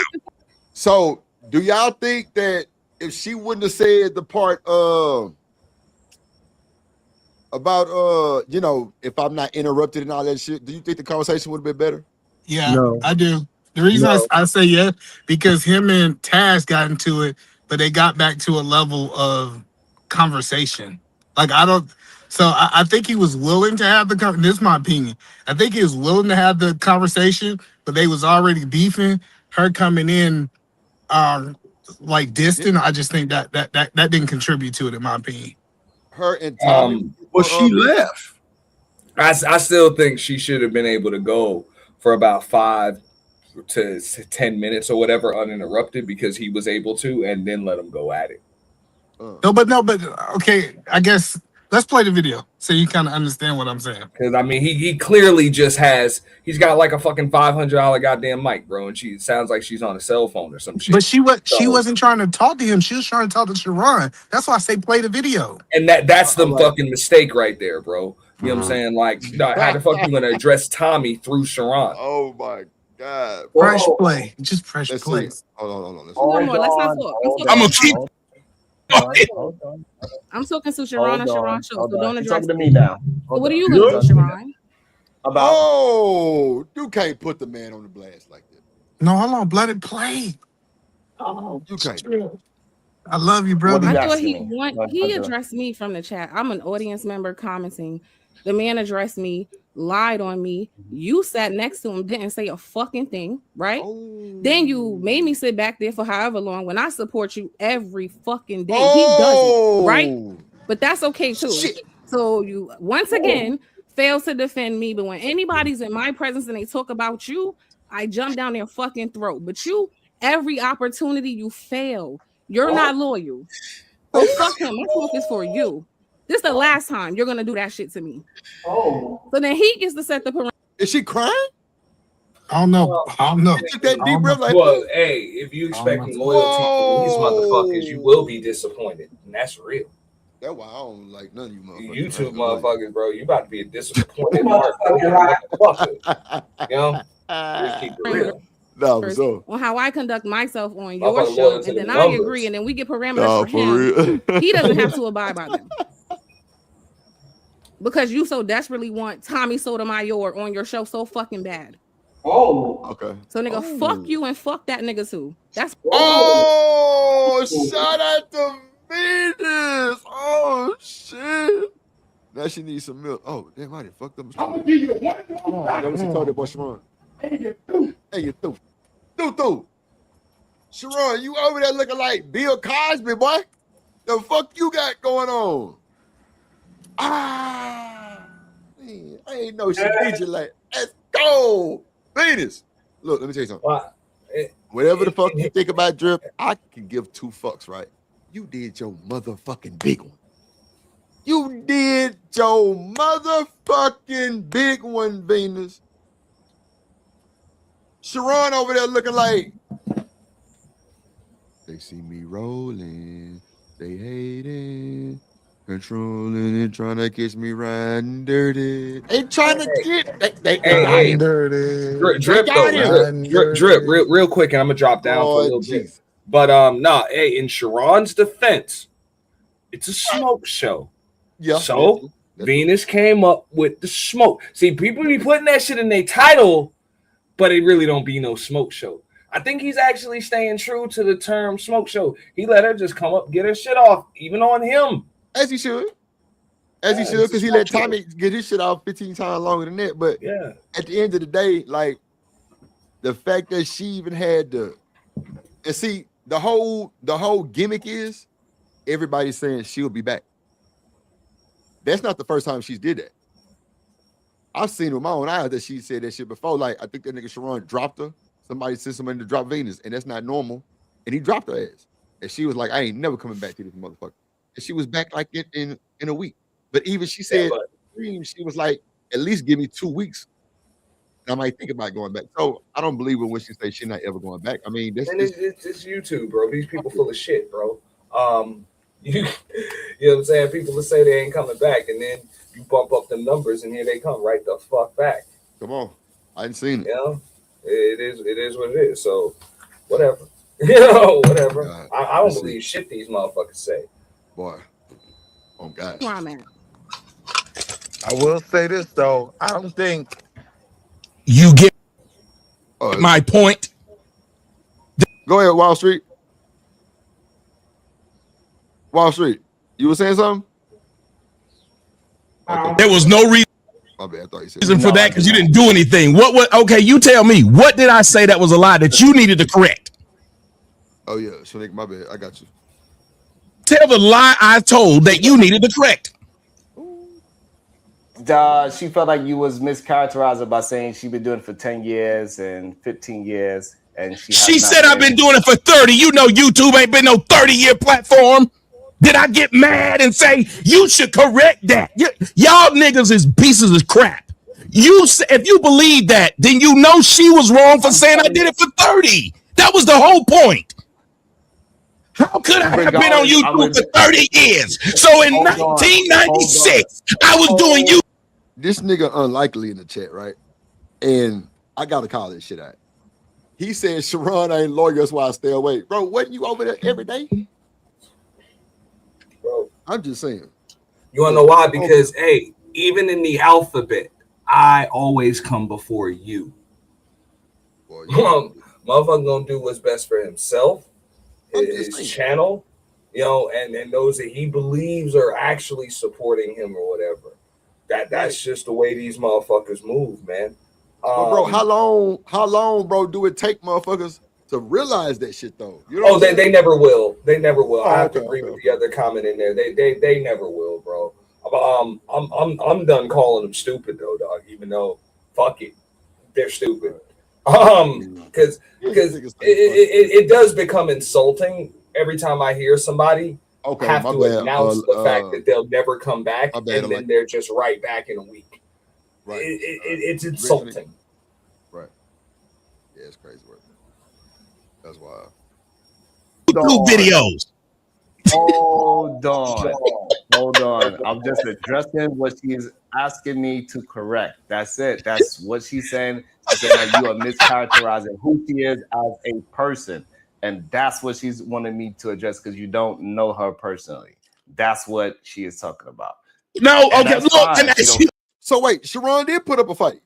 So do y'all think that if she wouldn't have said the part about you know, if I'm not interrupted and all that shit, do you think the conversation would have been better? Yeah, I do. The reason I say yeah, because him and Taz got into it, but they got back to a level of conversation. Like I think he was willing to have this is my opinion. I think he was willing to have the conversation, but they was already beefing. Her coming in like distant, I just think that didn't contribute to it, in my opinion. Her and Tommy, well, she left. I still think she should have been able to go for about 5 to 10 minutes or whatever uninterrupted, because he was able to, and then let him go at it. No, but okay, I guess let's play the video so you kind of understand what I'm saying. Because I mean, he clearly just he's got like a fucking $500 goddamn mic, bro, and she sounds like she's on a cell phone or some shit. But she wasn't trying to talk to him. She was trying to talk to Sharon. That's why I say play the video. And that's the fucking mistake right there, bro. You know what I'm saying? Like, how the fuck you gonna address Tommy through Sharon? Oh my god! Press play, just press play. Hold on. Let's not talk. I'm gonna keep. I'm talking to Sharon and Sharon show, so don't address to me now. So what are you gonna do, Sharon? Oh, you can't put the man on the blast like that. No, hold on, let it play. Oh, you can't. I love you, bro. I thought he addressed me from the chat. I'm an audience member commenting. The man addressed me, lied on me. You sat next to him, didn't say a fucking thing, right? Then you made me sit back there for however long when I support you every fucking day. He doesn't, right? But that's okay too. Shit. So you once again fail to defend me. But when anybody's in my presence and they talk about you, I jump down their fucking throat. But you, every opportunity you fail. You're not loyal. So fuck him. My talk is for you. This is the last time you're gonna do that shit to me. So then he gets to set the parameters. Is she crying? I don't know. Well, hey, if you expecting loyalty from these motherfuckers, you will be disappointed, and that's real. That's why I don't like none of you motherfuckers. You two motherfuckers, bro. You about to be a disappointed motherfucker. You know? Just keep it real. No, so on how I conduct myself on your show, and then I agree, and then we get parameters for him. He doesn't have to abide by them. Because you so desperately want Tommy Sotomayor on your show so fucking bad. Okay. So nigga, fuck you and fuck that nigga too. That's shout out to Venus. Oh shit. Now she needs some milk. Oh, damn, I done fucked up. I'm gonna give you one. That was she told that boy Sharon. Hey, you through. Through. Sharon, you over there looking like Bill Cosby, boy. The fuck you got going on? Man, I ain't know she did you like. Let's go, Venus. Look, let me tell you something. Whatever the fuck you think about Drip, I can give two fucks, right? You did your motherfucking big one. You did your motherfucking big one, Venus. Sharon over there looking like they see me rolling, they hating, controlling and trying to catch me riding dirty. They trying to get they got him. Drip got him. drip real quick, and I'm gonna drop down for a little bit. But hey, in Sharon's defense, it's a smoke show. Yeah. So Venus came up with the smoke. See, people be putting that shit in their title, but it really don't be no smoke show. I think he's actually staying true to the term smoke show. He let her just come up, get her shit off, even on him. As he should. As he should, because he let Tommy get his shit off 15 times longer than that. But at the end of the day, like the fact that she even had and see, the whole gimmick is everybody's saying she'll be back. That's not the first time she's did that. I've seen with my own eyes that she said that shit before. Like, I think that nigga Sharon dropped her. Somebody sent somebody to drop Venus, and that's not normal. And he dropped her ass. And she was like, I ain't never coming back to this motherfucker. And she was back like in a week. But even she said, she was like, at least give me 2 weeks. I might think about going back. So I don't believe her when she says she's not ever going back. I mean, it's YouTube, bro. These people full of shit, bro. You know what I'm saying? People will say they ain't coming back, and then you bump up the numbers, and here they come right the fuck back. Come on, I ain't seen it. You know, it is what it is. So whatever, whatever. God, I don't believe shit these motherfuckers say. Boy, oh God. I will say this though. I don't think you get my point. Go ahead, Wall Street. Wall Street, you were saying something? Okay. There was no reason. My bad, I thought you said reason for that because you didn't do anything. What? Okay, you tell me. What did I say that was a lie that you needed to correct? Oh yeah, Shanik, my bad. I got you. Tell the lie I told that you needed to correct. She felt like you was mischaracterizing by saying she been doing it for 10 years and 15 years. And she said I've been doing it for 30. You know YouTube ain't been no 30-year platform. Did I get mad and say you should correct that? Y'all niggas is pieces of crap. If you believe that, then you know she was wrong for saying I did it for 30. That was the whole point. How could I have been on YouTube for 30 years? So in 1996, I was doing you. This nigga unlikely in the chat, right? And I gotta call this shit out. He said Sharon ain't loyal, that's why I stay away. Bro, wasn't you over there every day? Bro, I'm just saying. You wanna know why? Because hey, even in the alphabet, I always come before you. Boy, motherfucker gonna do what's best for himself, his channel, you know, and those that he believes are actually supporting him or whatever. That's just the way these motherfuckers move, man. But bro, how long, bro, do it take motherfuckers to realize that shit though? You know they never will. They never will. I have to agree with the other comment in there. They never will, bro. I'm done calling them stupid though, dog. Even though fuck it, they're stupid. Because it does become insulting every time I hear somebody have to announce the fact that they'll never come back, and then they're just right back in a week. Right. It's insulting. Right. Yeah, it's crazy work. That's why. YouTube videos. Hold on. I'm just addressing what she's asking me to correct. That's it. That's what she's saying. She's saying that you are mischaracterizing who she is as a person. And that's what she's wanting me to address because you don't know her personally. That's what she is talking about. No, okay. Look, so wait, Sharon did put up a fight.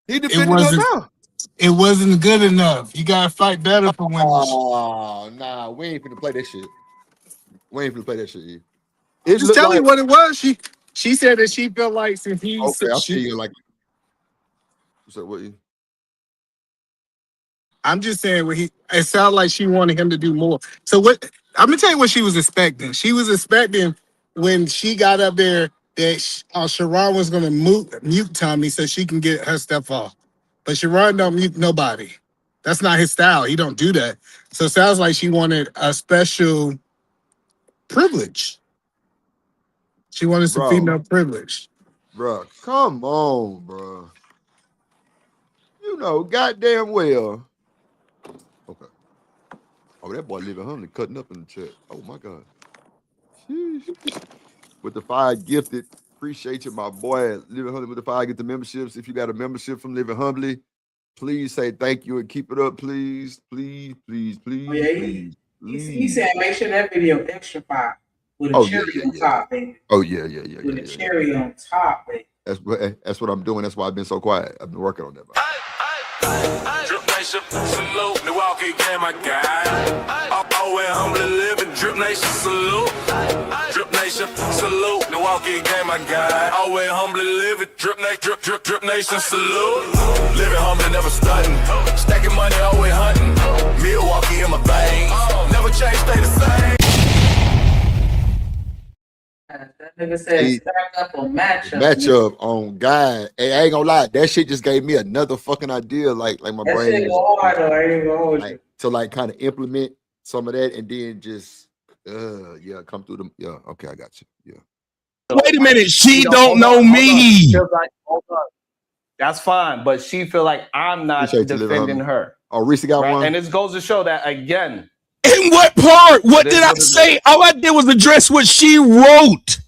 He defended her now. It wasn't good enough. You gotta fight better for women. Oh, nah, we ain't finna play that shit. Just tell me what it was. She said that she felt like since he I'll see you like. So what? I'm just saying it sounded like she wanted him to do more. So what? I'm gonna tell you what she was expecting. She was expecting when she got up there that Sharon was gonna mute Tommy so she can get her stuff off. But Sharon don't mute nobody. That's not his style. He don't do that. So it sounds like she wanted a special privilege. She wanted some female privilege. Bro, come on, bro. You know, goddamn well. Okay. Oh, that boy living humbly cutting up in the chat. Oh my God. Sheesh. With the 5 gifted. Appreciate you, my boy. Living Humbly with the 5 get the memberships. If you got a membership from Living Humbly, please say thank you and keep it up, please. Please, please, please, Oh, yeah, please. he said make sure that video extra fire with a cherry on top, baby. Oh, yeah. With a cherry on top, baby. That's what I'm doing. That's why I've been so quiet. I've been working on that. Drip Nation, salute. Milwaukee game, my guy. Always humbly living. Drip Nation, salute. Drip Nation, salute. Milwaukee game, my guy. Always humbly living. Drip Nation, salute. Living humbly, never stunting. Stacking money, always hunting. Milwaukee in my veins. Never change, stay the same. That nigga said stack up a matchup. Matchup on God. Hey, I ain't gonna lie. That shit just gave me another fucking idea. Like my That brain. shit go hard though. I ain't gonna hold you. To like kind of implement some of that and then just come through them. Yeah, okay, I got you. Yeah. Wait a minute, she don't know me. That's fine, but she feel like I'm not defending her. Oh, Reese got one. And this goes to show that again. In what part? What did I say? All I did was address what she wrote.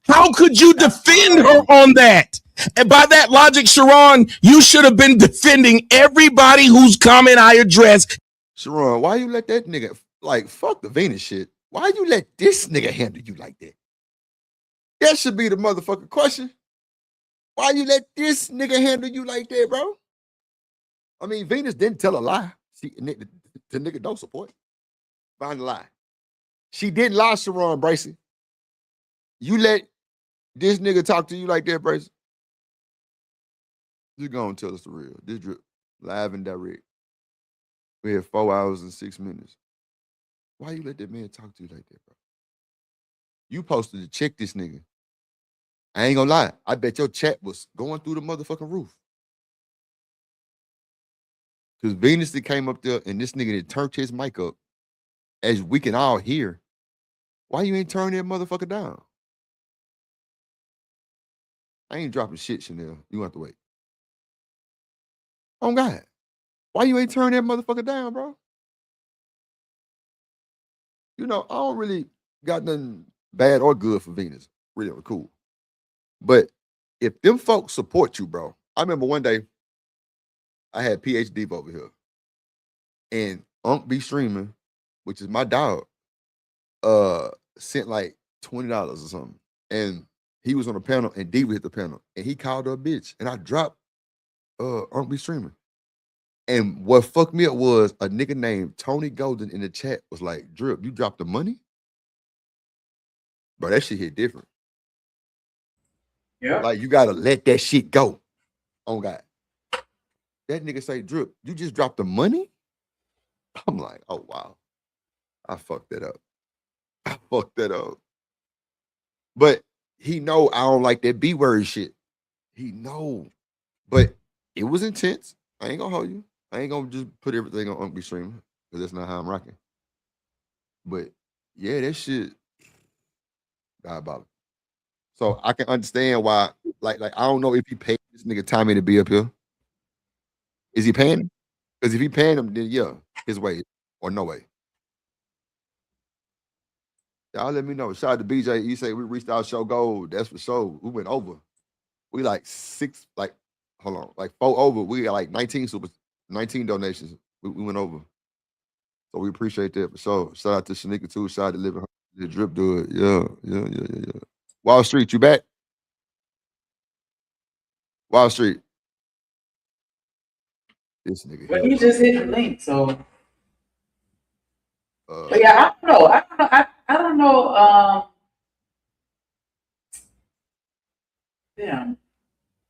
How could you defend her on that? And by that logic, Sharon, you should have been defending everybody whose comment I addressed. Sharon, why you let that nigga, like, fuck the Venus shit? Why you let this nigga handle you like that? That should be the motherfucking question. Why you let this nigga handle you like that, bro? I mean, Venus didn't tell a lie. The nigga don't support. Find a lie. She didn't lie, Sharon Bracey. You let this nigga talk to you like that, Bracey? Just go and tell us the real. This drip, live and direct. We had 4 hours and 6 minutes. Why you let that man talk to you like that, bro? You posted to check this nigga. I ain't gonna lie. I bet your chat was going through the motherfucking roof. Because Venus that came up there and this nigga that turned his mic up, as we can all hear. Why you ain't turning that motherfucker down? I ain't dropping shit, Chanel. You have to wait. Oh, God. Why you ain't turning that motherfucker down, bro? You know, I don't really got nothing bad or good for Venus. Really cool. But if them folks support you, bro, I remember one day I had PhD over here. And Unc B Streaming, which is my dog, sent like $20 or something. And he was on a panel and D hit the panel. And he called her a bitch. And I dropped Unc B Streaming. And what fucked me up was a nigga named Tony Golden in the chat was like, Drip, you dropped the money? Bro, that shit hit different. Yeah. Like, you gotta let that shit go. Oh, God. That nigga say, Drip, you just dropped the money? I'm like, oh, wow. I fucked that up. But he know I don't like that B-word shit. He know. But it was intense. I ain't gonna hold you. I ain't gonna just put everything on Uncle Stream because that's not how I'm rocking. But yeah, that shit diabolical. So I can understand why, like I don't know if he paid this nigga Tommy to be up here. Is he paying him? Because if he paying him, then yeah, his way or no way. Y'all let me know. Shout out to BJ. He say we reached our show goal. That's for sure. We went over. We like 4 over. We got like 19 donations. We went over. So we appreciate that for sure. Shout out to Shanika too. Shout out to Living the Drip do it. Yeah. Wall Street, you back? Wall Street. This nigga. Well, he just hit the link, so. But yeah, I don't know. I don't know. Damn.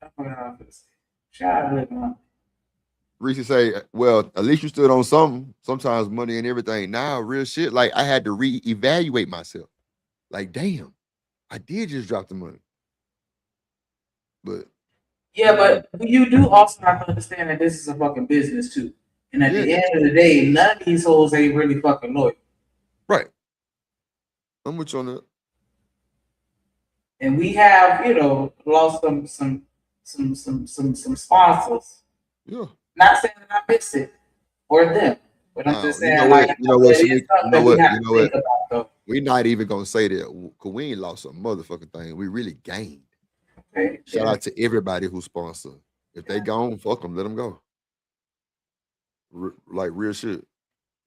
I forgot how to say. Shout out to Living Humbly. Reese say, well, at least you stood on something. Sometimes money and everything. Now, real shit. Like I had to reevaluate myself. Like, damn, I did just drop the money. But yeah, but you do also have to understand that this is a fucking business too. And at the end of the day, none of these hoes ain't really fucking loyal. Right. I'm with you on that. And we have, lost some sponsors. Yeah. Not saying that I miss it or them, but I'm just saying like you know what, it is something we have to think about though. We're not even gonna say that because we ain't lost a motherfucking thing. We really gained. Okay. Shout out to everybody who sponsor. If they gone, fuck them, let them go. Like real shit.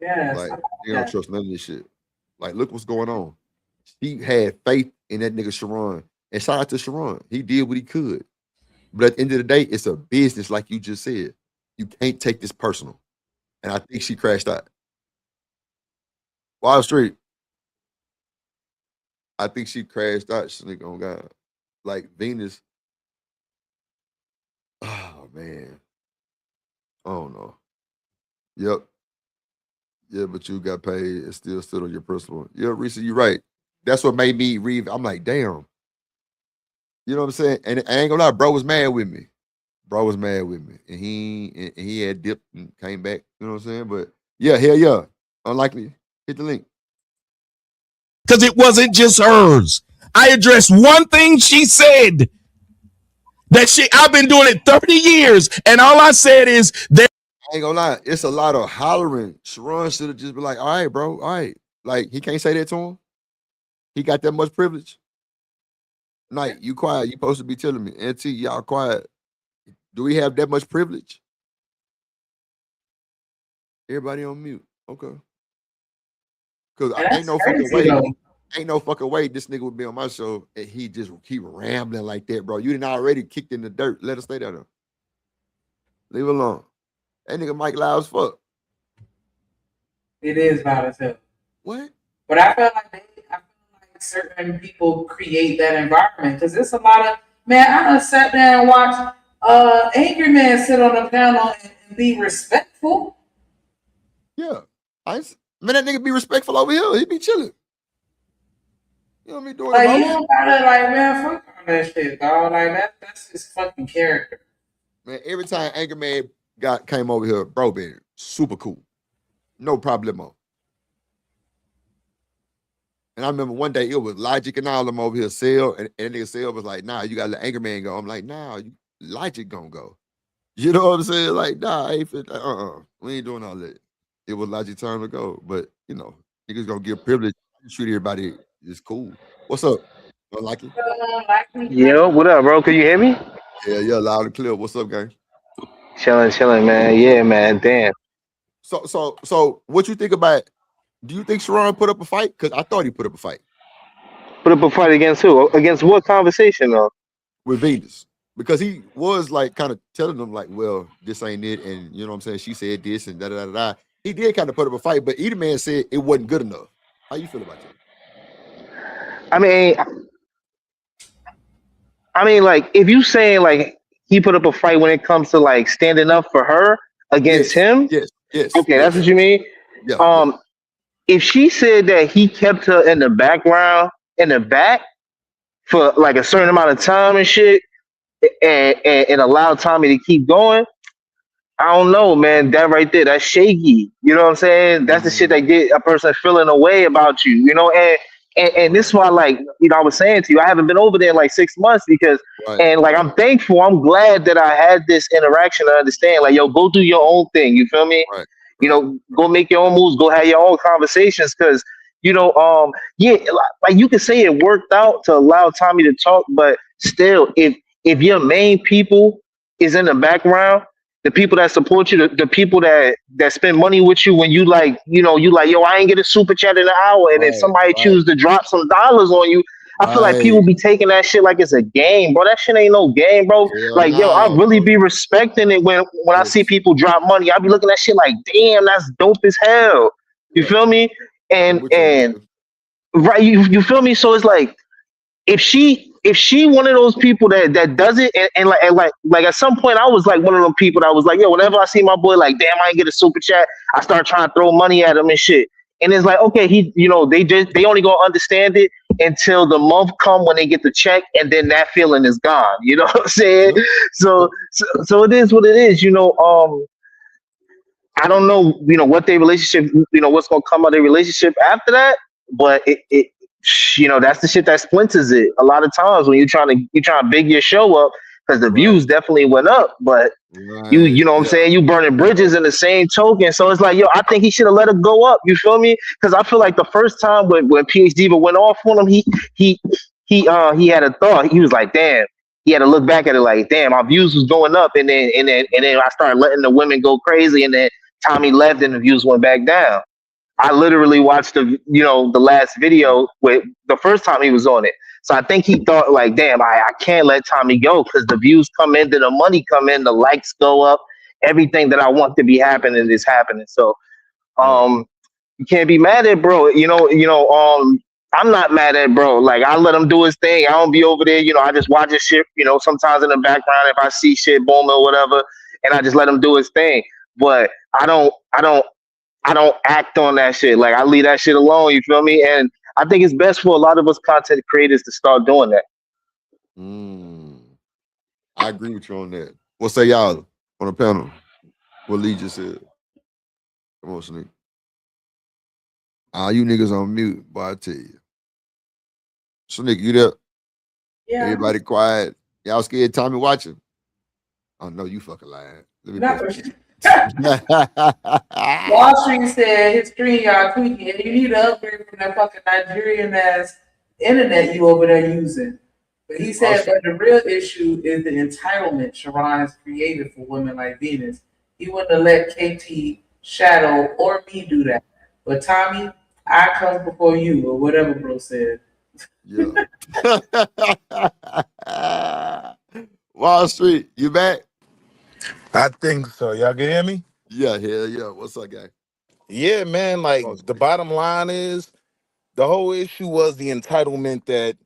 Yeah. Like you don't trust none of this shit. Like look what's going on. She had faith in that nigga Sharon, and shout out to Sharon. He did what he could. But at the end of the day, it's a business, like you just said. You can't take this personal. And I think she crashed out. Wall Street. I think she crashed out. She nigga on God. Like Venus. Oh man. I don't know. Yep. Yeah, but you got paid and still stood on your principle. Yeah, Reese, you're right. That's what made me read. I'm like, damn. You know what I'm saying? And I ain't gonna lie, bro was mad with me. Bro was mad with me. And he had dipped and came back. You know what I'm saying? But yeah, hell yeah. Unlikely. Hit the link. Because it wasn't just hers. I addressed one thing she said. I've been doing it 30 years, and all I said is that I ain't gonna lie, it's a lot of hollering. Sharon should have just been like, all right, bro, all right. Like, he can't say that to him. He got that much privilege. Night, you quiet. You supposed to be telling me. Auntie, y'all quiet. Do we have that much privilege? Everybody on mute. Okay. Because ain't no fucking way this nigga would be on my show and he just keep rambling like that, bro. You didn't already kicked in the dirt. Let us stay there. Leave it alone. That nigga Mike loud as fuck. It is loud as hell. What? But I feel like certain people create that environment because there's a lot of man. I done sat there and watched Angry Man sit on the panel and be respectful. Yeah, man, that nigga be respectful over here. He be chilling. You know me doing like you don't gotta like man, fuck all that shit, dog. Like that's his fucking character. Man, every time Angry Man came over here, bro, been super cool, no problemo. And I remember one day it was Logic and all them over here, Cell, and nigga Cell was like, nah, you gotta let Angry Man go. I'm like, nah, Logic gonna go. You know what I'm saying? Like, nah, I ain't fit. We ain't doing all that. It was Logic time to go. But, you know, niggas gonna give privilege. Treat everybody is cool. What's up? Unlikely? Yo, what up, bro? Can you hear me? Yeah, loud and clear. What's up, gang? Chilling, man. Yeah, man. Damn. So what you think about, do you think Sharon put up a fight? Because I thought he put up a fight. Put up a fight against who? Against what conversation, though? With Venus. Because he was like kind of telling them like, well, this ain't it. And you know what I'm saying? She said this and da. He did kind of put up a fight, but either man said it wasn't good enough. How you feel about that? I mean, like, if you saying like he put up a fight when it comes to like standing up for her against him, yes. Okay, that's what you mean. Yeah. If she said that he kept her in the background, in the back, for like a certain amount of time and shit, and allowed Tommy to keep going, I don't know, man. That right there, that's shaky. You know what I'm saying? That's the shit that get a person feeling a way about you. You know, and this is why, like, you know, I was saying to you, I haven't been over there in like 6 months because, and like, I'm thankful. I'm glad that I had this interaction to understand. Like, yo, go do your own thing. You feel me? You know, go make your own moves. Go have your own conversations. Because, you know, yeah, like you could say it worked out to allow Tommy to talk, but still, if your main people is in the background, the people that support you, the people that spend money with you when you like, you know, you like, yo, I ain't get a super chat in an hour, and then somebody choose to drop some dollars on you. I feel like people be taking that shit like it's a game, bro. That shit ain't no game, bro. Like, yo, I really be respecting it when I see people drop money. I be looking at shit like, damn, that's dope as hell. You feel me? And right, you feel me? So it's like, if she one of those people that does it and like at some point I was like one of them people that was like, yo, whenever I see my boy, like, damn, I ain't get a super chat, I start trying to throw money at him and shit. And it's like, okay, he, you know, they only gonna understand it until the month come when they get the check, and then that feeling is gone. You know what I'm saying? So it is what it is, you know. I don't know, what their relationship, what's gonna come of their relationship after that. But that's the shit that splinters it. A lot of times when you're trying to big your show up, because the views definitely went up, but you know what I'm saying, you burning bridges in the same token. So it's like, yo, I think he should have let it go up. You feel me? Because I feel like the first time when PhD went off on him, he had a thought. He was like, damn. He had to look back at it like, damn, our views was going up, and then I started letting the women go crazy, and then Tommy left, and the views went back down. I literally watched the last video with the first time he was on it. So I think he thought like, damn, I can't let Tommy go because the views come in, then the money come in, the likes go up, everything that I want to be happening is happening. So you can't be mad at bro. I'm not mad at bro. Like, I let him do his thing. I don't be over there, I just watch his shit, sometimes in the background if I see shit booming or whatever, and I just let him do his thing. But I don't act on that shit. Like, I leave that shit alone, you feel me? And I think it's best for a lot of us content creators to start doing that. I agree with you on that. What say y'all on the panel? What Lee just said. Come on, Sneak. You niggas on mute, boy, I tell you. Sneak, you there? Yeah. Everybody quiet. Y'all scared Tommy watching? Oh, no, you fucking lying. Let me Wall Street said his screen y'all tweaking, and you need to upgrade from that fucking Nigerian ass internet you over there using. But he said that the real issue is the entitlement Sharon has created for women like Venus. He wouldn't have let KT, Shadow, or me do that. But Tommy, I come before you, or whatever bro said. Yeah. Wall Street, you back? I think so. Y'all can hear me? Yeah, hell yeah. What's up, guy? Yeah, man. Like, the bottom line is the whole issue was the entitlement that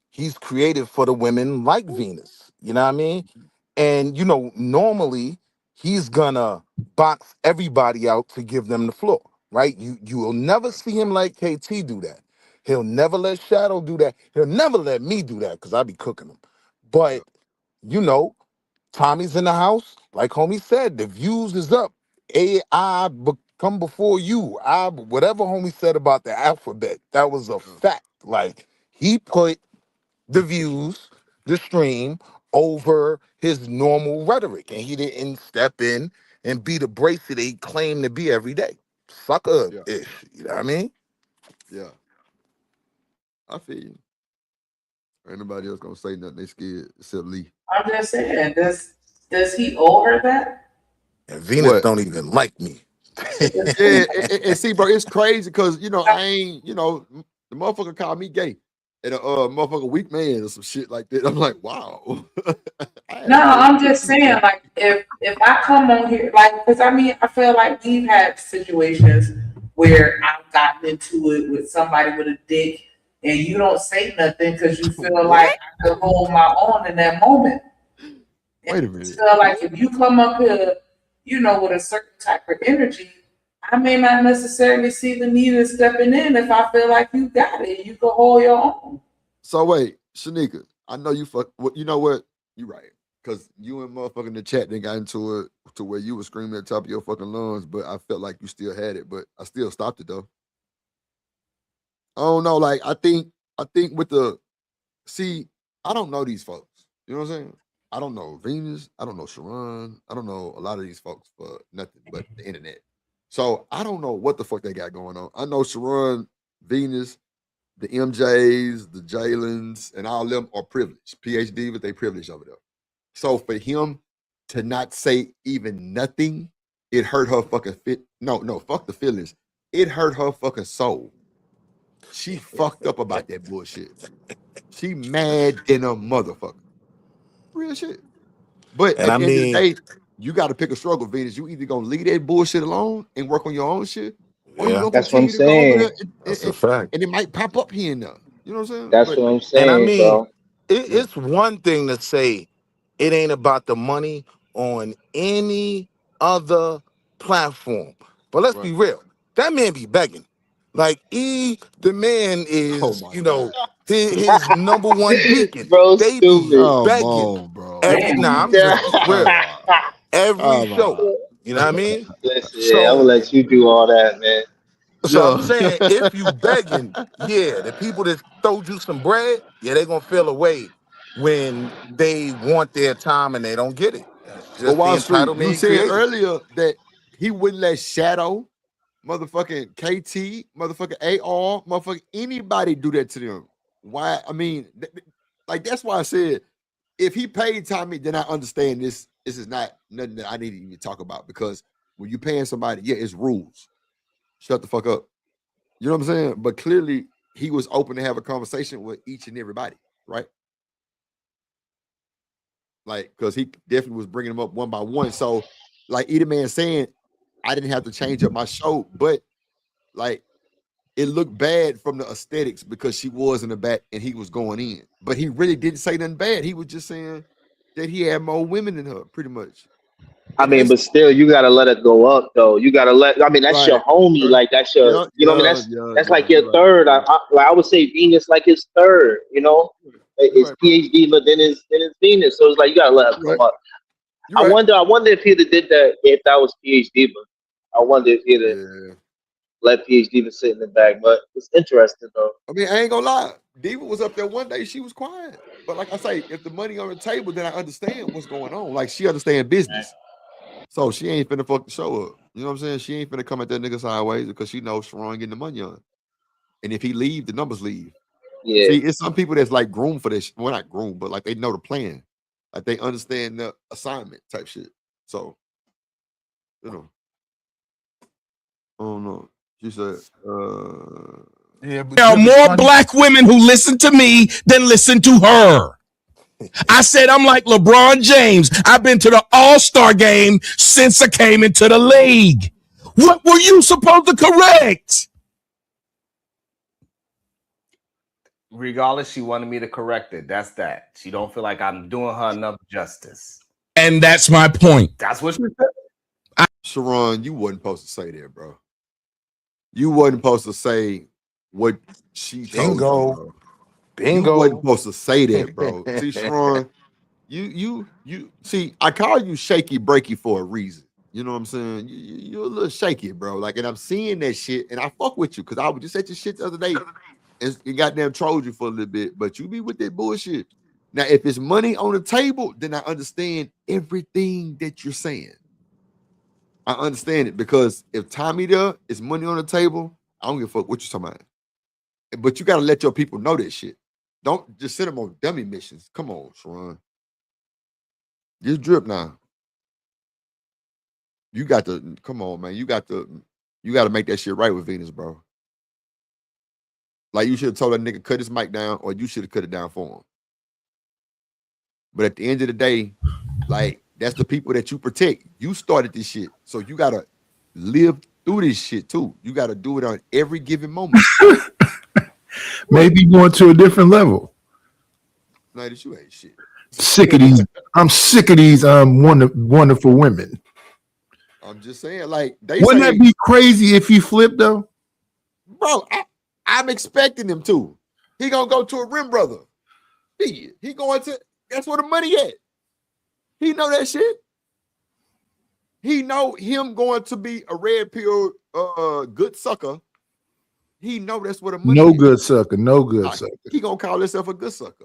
he's created for the women like Venus. You know what I mean? And, normally he's gonna box everybody out to give them the floor, right? You will never see him like KT do that. He'll never let Shadow do that. He'll never let me do that because I be cooking him. But, Tommy's in the house. Like homie said, the views is up. AI come before you. Whatever homie said about the alphabet, that was a fact. Like, he put the views, the stream, over his normal rhetoric, and he didn't step in and be the bracer they claim to be every day. Sucker-ish, you know what I mean? Yeah. I feel you. Ain't nobody else gonna say nothing. They scared except Lee. I'm just saying, does he owe her that? And Venus don't even like me. Yeah, and see, bro, it's crazy because I ain't, the motherfucker called me gay and a motherfucker weak man or some shit like that. I'm like, wow. No, I'm just saying, like, if I come on here, like, because I feel like we've had situations where I've gotten into it with somebody with a dick, and you don't say nothing because you feel like I could hold my own in that moment. Wait a minute. So, like, if you come up here, with a certain type of energy, I may not necessarily see the need of stepping in if I feel like you got it. You can hold your own. So wait, Shanika, I know you you know what? You're right. Because you and motherfucking the chat then got into it to where you were screaming at the top of your fucking lungs, but I felt like you still had it, but I still stopped it though. I don't know. Like, I think with I don't know these folks. You know what I'm saying? I don't know Venus. I don't know Sharon. I don't know a lot of these folks for nothing but the internet. So I don't know what the fuck they got going on. I know Sharon, Venus, the MJs, the Jalens, and all of them are privileged. PhD, but they privileged over there. So for him to not say even nothing, it hurt her fucking fit. No, fuck the feelings. It hurt her fucking soul. She fucked up about that bullshit. She mad than a motherfucker. Real shit. But And at the end of the day, you got to pick a struggle, Venus. You either gonna leave that bullshit alone and work on your own shit, or you gonna That's what I'm continue to go over saying. there That's a fact. and it might pop up here and there. You know what I'm saying? That's what I'm And I saying, mean, bro. it's one thing to say it ain't about the money on any other platform. But let's be real. That man be begging. Like, the man is, his number one beacon. Bro, They be stupid. begging. bro. Nah, I'm just being real. Every Come show. on. You know what I mean? Listen, So I'm gonna let you do all that, man. So I'm saying, if you begging, yeah, the people that throwed you some bread, yeah, they're gonna feel away when they want their time and they don't get it. It's But just the Wall Street, entitlement you he said created. earlier that he wouldn't let Shadow, motherfucking KT, motherfucking AR, motherfucking anybody do that to them. Why? I mean, like that's why I said if he paid Tommy, then I understand this. This is not nothing that I need to even talk about because when you paying somebody, yeah, it's rules. Shut the fuck up. You know what I'm saying? But clearly he was open to have a conversation with each and everybody, right? Like, because he definitely was bringing them up one by one. So, like either man saying, I didn't have to change up my show, but like it looked bad from the aesthetics because she was in the back and he was going in. But he really didn't say nothing bad. He was just saying that he had more women than her, pretty much. I mean, but still, you gotta let it go up, though. You gotta let. I mean, that's your Right. homie. Like that's your. Yeah, You know what I mean? That's like your third. I would say Venus like his third. You know, his PhD, but then his Venus. So it's like you gotta let it go up. I wonder if he'd have did that if that was PhD, but I wonder if he'd have let PhD even sit in the back. But it's interesting though. I mean, I ain't gonna lie. Diva was up there one day. She was quiet. But like I say, if the money on the table, then I understand what's going on. Like she understand business. So she ain't finna fuck the show up. You know what I'm saying? She ain't finna come at that nigga sideways because she knows Sharon getting the money on. And if he leave, the numbers leave. Yeah. See, it's some people that's like groomed for this. Well, not groomed, but like they know the plan. Like they understand the assignment type shit. So, you know. I don't know. She said, yeah, but there are more black women who listen to me than listen to her. I said I'm like LeBron James. I've been to the All-Star game since I came into the league. What were you supposed to correct? Regardless, she wanted me to correct it. That's that. She don't feel like I'm doing her enough justice. And that's my point. That's what she said. Sharon, you wasn't supposed to say that, bro. You wasn't supposed to say what she told you, bro. Bingo. You wasn't supposed to say that, bro. See, Sharon, you see, I call you shaky breaky for a reason. You know what I'm saying? You're a little shaky, bro. Like, and I'm seeing that shit, and I fuck with you because I was just at your shit the other day and goddamn trolled you for a little bit, but you be with that bullshit. Now, if it's money on the table, then I understand everything that you're saying. I understand it because if Tommy there is money on the table, I don't give a fuck what you're talking about. But you got to let your people know that shit. Don't just send them on dummy missions. Come on, Sharon. Just drip now. You got to come on, man. You got to make that shit right with Venus, bro. Like you should have told that nigga cut his mic down, or you should have cut it down for him. But at the end of the day, like that's the people that you protect. You started this shit, so you gotta live through this shit too. You gotta do it on every given moment. Maybe going to a different level. No, that you ain't shit. Sick of these. I'm sick of these wonderful women. I'm just saying, like they wouldn't say, that be crazy if he flipped though? Bro, I'm expecting him to. He gonna go to a rim brother. He going to. That's where the money at. He know that shit. He know him going to be a red pill good sucker. He know that's where the money No is. good sucker. No good sucker. He gonna call himself a good sucker.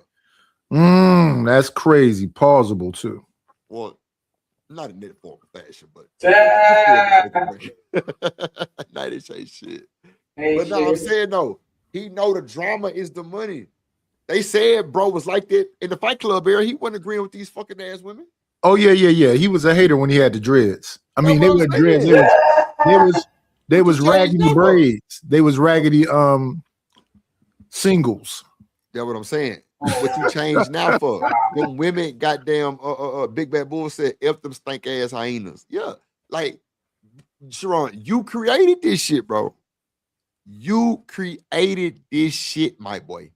That's crazy. Pausable too. Well, not in that form of fashion, but not this ain't shit. But no, I'm saying no. He know the drama is the money. They said bro was like that in the Fight Club era. He wasn't agreeing with these fucking ass women. Oh yeah. He was a hater when he had the dreads. I mean, they were dreads. They was raggedy braids. They was raggedy singles. That's what I'm saying. What you change now for? Them women, goddamn, Big Bad Bull said, F them stink ass hyenas. Yeah, like Sharon, you created this shit, bro. You created this shit, my boy.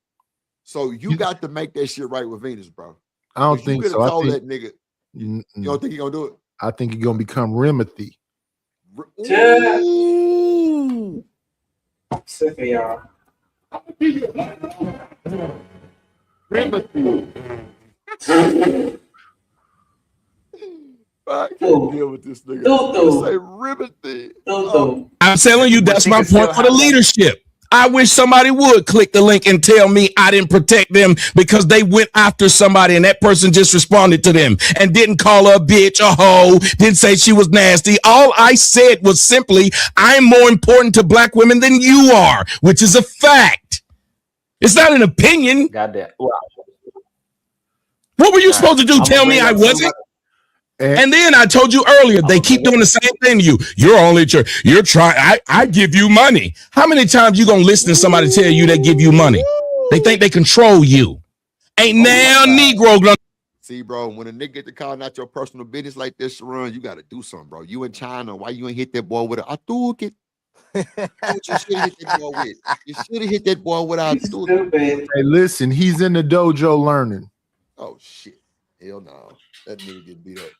So you got to make that shit right with Venus, bro. I don't think so. I think that nigga. You don't think he gonna do it? I think he's gonna become Rimothy. Ooh. I'm sick of y'all. I can't deal with this nigga. You say ribbon thing. I'm telling you, that's my point for the leadership. I wish somebody would click the link and tell me I didn't protect them because they went after somebody and that person just responded to them and didn't call her a bitch, a hoe, didn't say she was nasty. All I said was simply, I'm more important to black women than you are, which is a fact. It's not an opinion. Goddamn. What were you supposed to do? Tell me I wasn't? And then I told you earlier, they keep doing the same thing to you. You're only you're trying. I give you money. How many times you gonna listen to somebody tell you they give you money? They think they control you. Ain't now Negro gonna. See, bro, when a nigga get to calling out your personal business like this, Sharon, you got to do something, bro. You in China, why you ain't hit that boy with a Hadouken? What you should have hit that boy with? You should have hit that boy with a Hadouken. Hey, listen, he's in the dojo learning. Oh shit! Hell no, that nigga get beat up.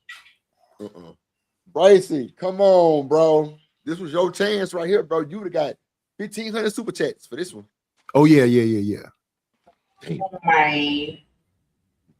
Bracey, come on, bro. This was your chance right here, bro. You would have got 1,500 super chats for this one. Oh yeah. Damn.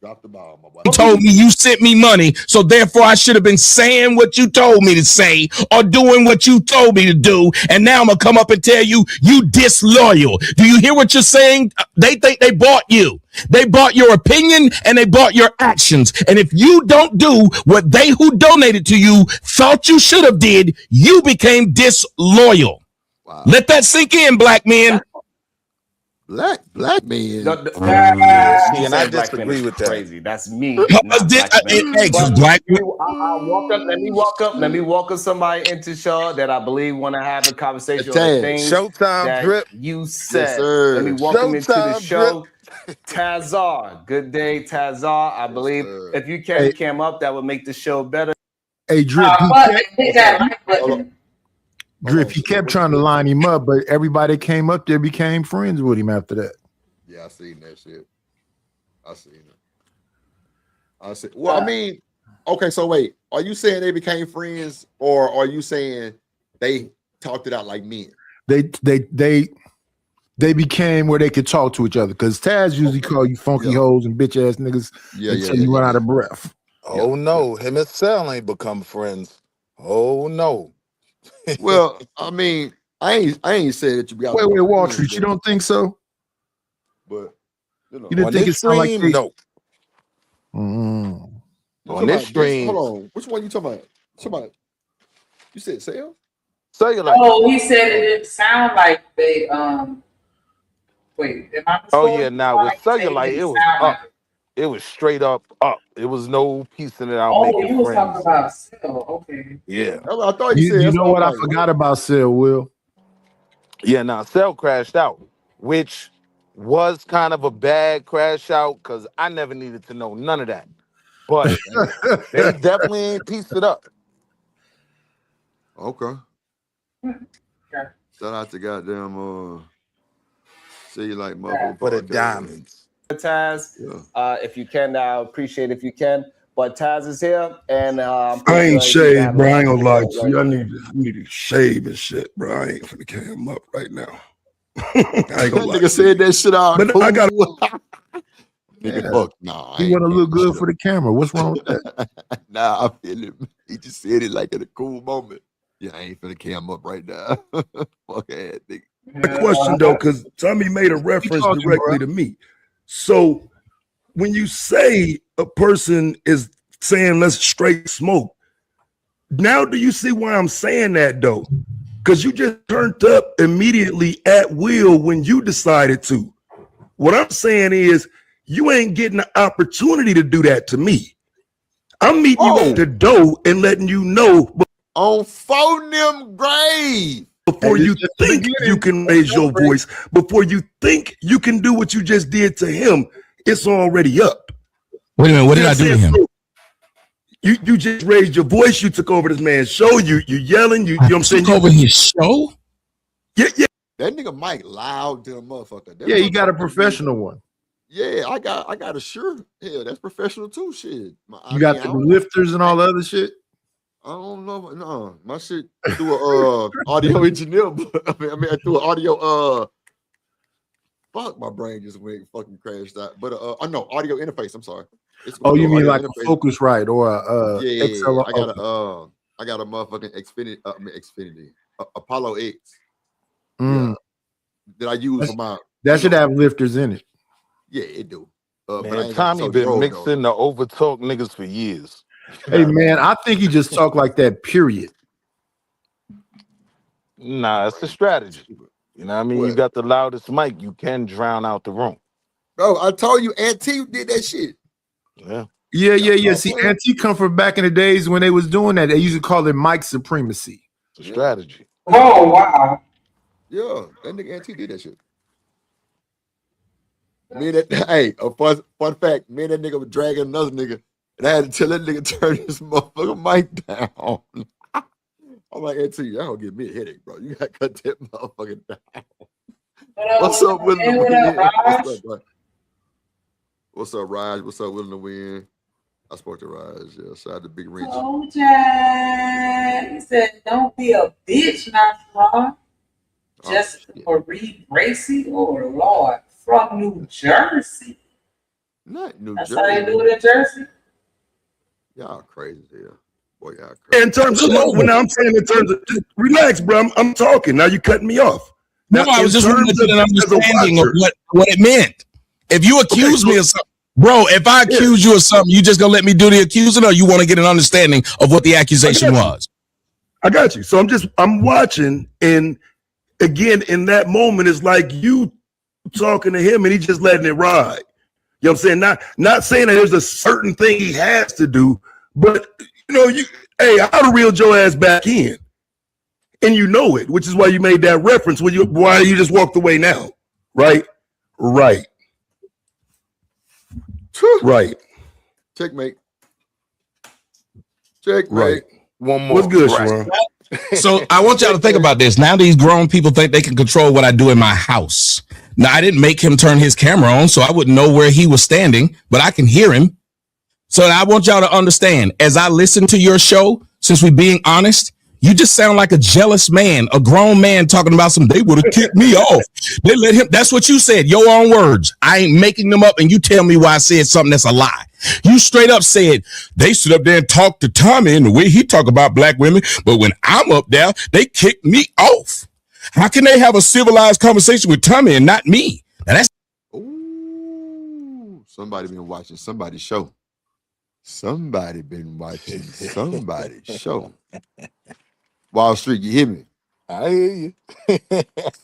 Drop the ball, my boy. You told me you sent me money, so therefore I should have been saying what you told me to say or doing what you told me to do. And now I'm gonna come up and tell you disloyal. Do you hear what you're saying? They think they bought you. They bought your opinion and they bought your actions. And if you don't do what they who donated to you thought you should have did, you became disloyal. Wow. Let that sink in, black men. Black man. And I disagree with that. Crazy. That's me. Black Let me welcome somebody into show that I believe want to have a conversation on the things Showtime that drip. you said. Yes, sir. Let me welcome into the Showtime show. Tazar. Good day, Tazar. I believe if you can cam up, that would make the show better. Hey, Drip. Drip, he kept trying to line him up, but everybody came up there became friends with him after that. Yeah, I seen that shit. I seen it. I see. Well, I mean, okay, so wait, are you saying they became friends, or are you saying they talked it out like men? They became where they could talk to each other because Taz usually call you funky hoes and bitch ass niggas until you run out of breath. Oh no, him and Sal ain't become friends. Oh no. Well, I mean, I ain't said that you got. Wait, Wall Street, you don't think so? But you didn't think it sounded like they... No. Mm-hmm. On this stream, hold on. Which one you talking about? You said Sale? Cellular. Oh, he said it didn't sound like they wait, am I oh yeah, now with Cellulite, it was up. It was straight up. It was no piecing it out. Oh, you was talking about Cell. Okay. Yeah. I thought you said. You know what I forgot about Cell, Will? Yeah, now Cell crashed out, which was kind of a bad crash out because I never needed to know none of that. But they definitely ain't pieced it up. Okay. Shout out to goddamn see you like motherfucker for the diamonds. Taz, if you can, I appreciate if you can. But Taz is here, and I ain't shaved, bro. I ain't gonna lie to you. I need to shave and shit, bro. I ain't finna cam up right now. I ain't gonna lie. Nigga said that shit out. But I got nigga fuck. Nah, you want to look good for the camera. What's wrong with that? Nah, I feel it. He just said it like in a cool moment. Yeah, I ain't finna cam up right now. Fuck ass nigga. A question though, because Tommy made a reference directly to me. So when you say a person is saying let's straight smoke, now do you see why I'm saying that though? Because you just turned up immediately at will when you decided to. What I'm saying is you ain't getting the opportunity to do that to me. I'm meeting you at the door and letting you know on phone them grave. Before you think you can raise your voice, before you think you can do what you just did to him, it's already up. Wait a minute, what did I do to him? You just raised your voice. You took over this man's show. You yelling. You know what I'm saying? Took over his show? Yeah. That nigga Mike loud to the motherfucker. Yeah, he got a professional one. Yeah, I got a sure. Hell, that's professional too. Shit. You got the lifters and all the other shit. I don't know. No, my shit through a audio engineer. I mean through an audio. fuck? My brain just went fucking crashed out. But no, audio interface. I'm sorry. Oh, you mean like interface. a Focusrite or a Yeah, XLR? I got a motherfucking Xfinity, Apollo X. Mm. Yeah, that I use for my. That should have lifters in it. Yeah, it do. But I Man, ain't got Tommy been mixing the overtalk niggas for years. Hey man, I think he just talk like that. Period. Nah, it's a strategy. You know what I mean? You got the loudest mic, you can drown out the room. Bro, I told you, Auntie did that shit. Yeah. Yeah. See, Auntie come from back in the days when they was doing that. They used to call it mic supremacy. It's a strategy. Oh wow. Yeah, that nigga Auntie did that shit. Me and that, hey, a fun fact, me and that nigga was dragging another nigga, and I had to tell that nigga turn his motherfucking mic down. I'm like, Auntie, y'all gonna give me a headache, bro. You gotta cut that motherfucking down. What's up, Willing to Win? What's up, bro? What's up, Raj? What's up, Willing to Win? I spoke to Raj. Yeah, shout out to Big Wrench. Oh, Jack. He said, don't be a bitch, not wrong. Just Marie Bracy, oh Lord, from New Jersey. Not New That's Jersey. how they do it in Jersey. Y'all crazy here. Boy, y'all crazy. In terms of when I'm saying in terms of just relax, bro. I'm talking. Now you cutting me off. No, I was just wanting to get an understanding of what it meant. If you accuse me of something, bro, if I accuse you of something, you just gonna let me do the accusing, or you want to get an understanding of what the accusation was? I got you. So I'm watching, and again, in that moment, it's like you talking to him and he just letting it ride. You know what I'm saying? Not saying that there's a certain thing he has to do, but hey, I ought to reel your ass back in. And you know it, which is why you made that reference why you just walked away now. Right. Right. Checkmate. Checkmate. Right. One more. What's good, Sharon? So I want y'all to think about this. Now these grown people think they can control what I do in my house. Now, I didn't make him turn his camera on, so I wouldn't know where he was standing, but I can hear him. So I want y'all to understand, as I listen to your show, since we're being honest, you just sound like a jealous man, a grown man talking about they would have kicked me off. They let him. That's what you said, your own words. I ain't making them up, and you tell me why I said something that's a lie. You straight up said, they sit up there and talk to Tommy in the way he talk about black women, but when I'm up there, they kick me off. How can they have a civilized conversation with Tommy and not me? Now that's Somebody been watching somebody's show. Somebody been watching somebody's show. Wall Street, you hear me? I hear you.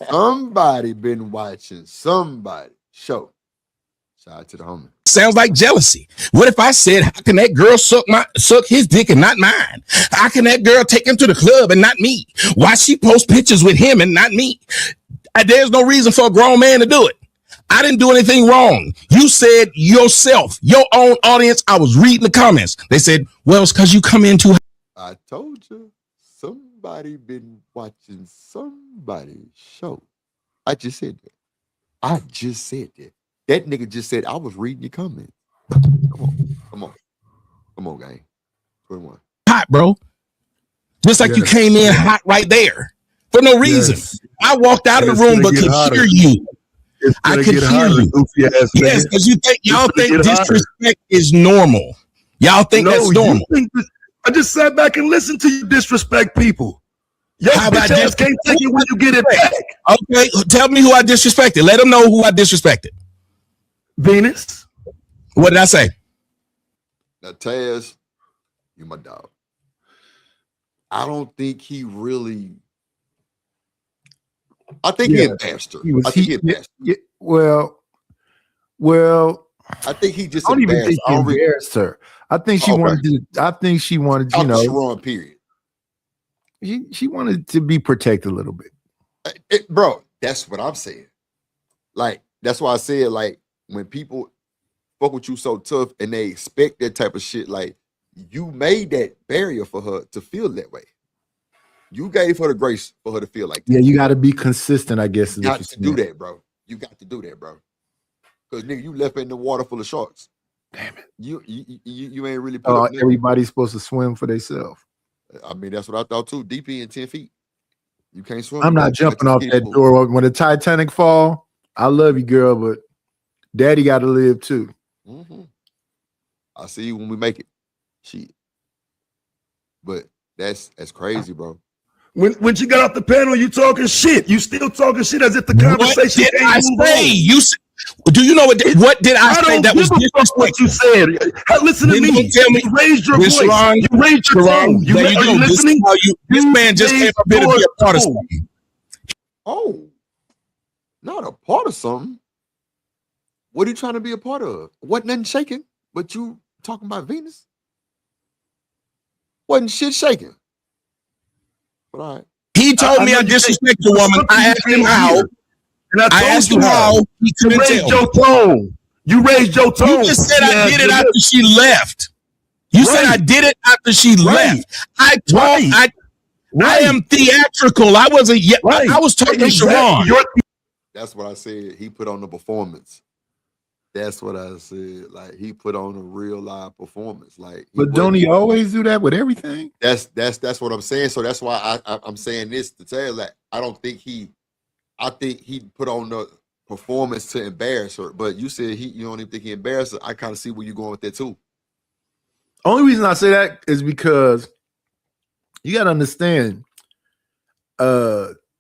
Somebody been watching somebody's show. Shout out to the homie. sounds like jealousy. What if I said, how can that girl suck his dick and not mine? How can that girl take him to the club and not me? Why she post pictures with him and not me? There's no reason for a grown man to do it. I didn't do anything wrong. You said yourself, your own audience. I was reading the comments. They said, well, it's because you come in too. I told you, somebody been watching somebody's show. I just said that. I just said that. That nigga just said I was reading your comments. Come on, gang. 21. Hot, bro. Just like you came in hot right there for no reason. I walked out of the room but could hear you. I could hear you. Yes, because y'all think disrespect is normal. Y'all think that's normal. I just sat back and listened to you disrespect people. Your bitch ass can't take it when you get it back. Okay, tell me who I disrespected. Let them know who I disrespected. Venus. What did I say? Now, Taz, you my dog. I don't think he really. I think he embarrassed her. I think he embarrassed her. Well, I think he just. I don't even think he embarrassed her. I think she wanted to. I think she wanted, Sharon, period. She wanted to be protected a little bit. Bro, that's what I'm saying. Like, that's why I said, like, when people fuck with you so tough and they expect that type of shit, like, you made that barrier for her to feel that way. You gave her the grace for her to feel like that. Yeah, you got to be consistent, I guess. You got to do that, bro. You got to do that, bro. Because, nigga, you left in the water full of sharks. Damn it. You ain't really put everybody's supposed to swim for themselves. I mean, that's what I thought too. Deep in 10 feet. You can't swim. I'm not jumping off that door when the Titanic fall. I love you, girl, but daddy got to live too. Mm-hmm. I'll see you when we make it. Shit. But that's crazy, bro. When you got off the panel, you talking shit. You still talking shit as if the conversation What did can't I move say? on. Do you know what did I say that was disrespectful? What you said. Listen to me. Tell me. You raised your voice. Sharon, You raised your tone. there you Are go. you listening? This man just came up here to be a part of something. Oh, not a part of something. What are you trying to be a part of? Wasn't nothing shaking, but you talking about Venus? Wasn't shit shaking. But all right. He told me I disrespect the woman. I asked him how. And I asked told him you how. He You couldn't raised tell your me. tone. You raised your tone. You just said I did it after she left. You said I did it after she left. I told I am theatrical. I wasn't yet. I was talking to Sharon. That's what I said. He put on the performance. That's what I said. Like he put on a real live performance. Like, But don't he always do that with everything? That's what I'm saying. So that's why I'm saying this to tell you that I think he put on the performance to embarrass her. But you said you don't even think he embarrassed her. I kind of see where you're going with that too. Only reason I say that is because you got to understand,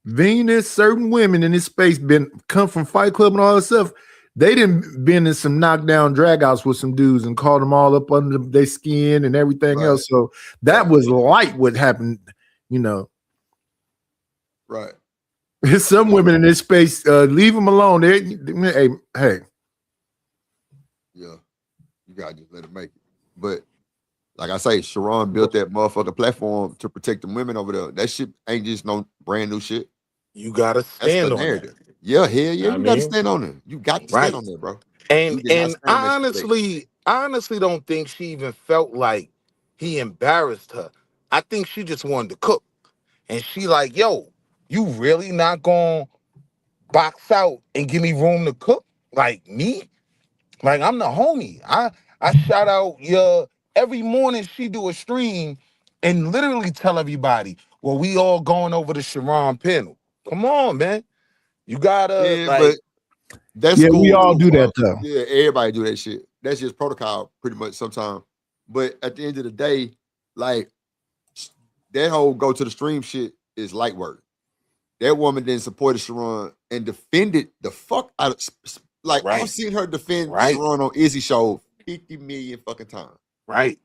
Venus, certain women in this space come from Fight Club and all that stuff. They didn't been in some knockdown dragouts with some dudes and called them all up under their skin and everything else. So that was light what happened, you know. Right. There's some women in this space, leave them alone. Hey. Yeah. You gotta just let it make it. But like I say, Sharon built that motherfucking platform to protect the women over there. That shit ain't just no brand new shit. You gotta stand on it. Yeah, hell yeah. I You gotta mean, stand on it. You got to stand on there, bro. And I honestly don't think she even felt like he embarrassed her. I think she just wanted to cook. And she like, yo, you really not gonna box out and give me room to cook? Like me? Like I'm the homie. I shout out every morning she do a stream and literally tell everybody, well, we all going over the Sharon panel. Come on, man. You gotta but that's cool. We all too, do that though. Yeah, everybody do that shit. That's just protocol pretty much sometimes. But at the end of the day, like that whole go to the stream shit is light work. That woman then supported Sharon and defended the fuck out of I've seen her defend Sharon on Izzy show 50 million fucking times. Right.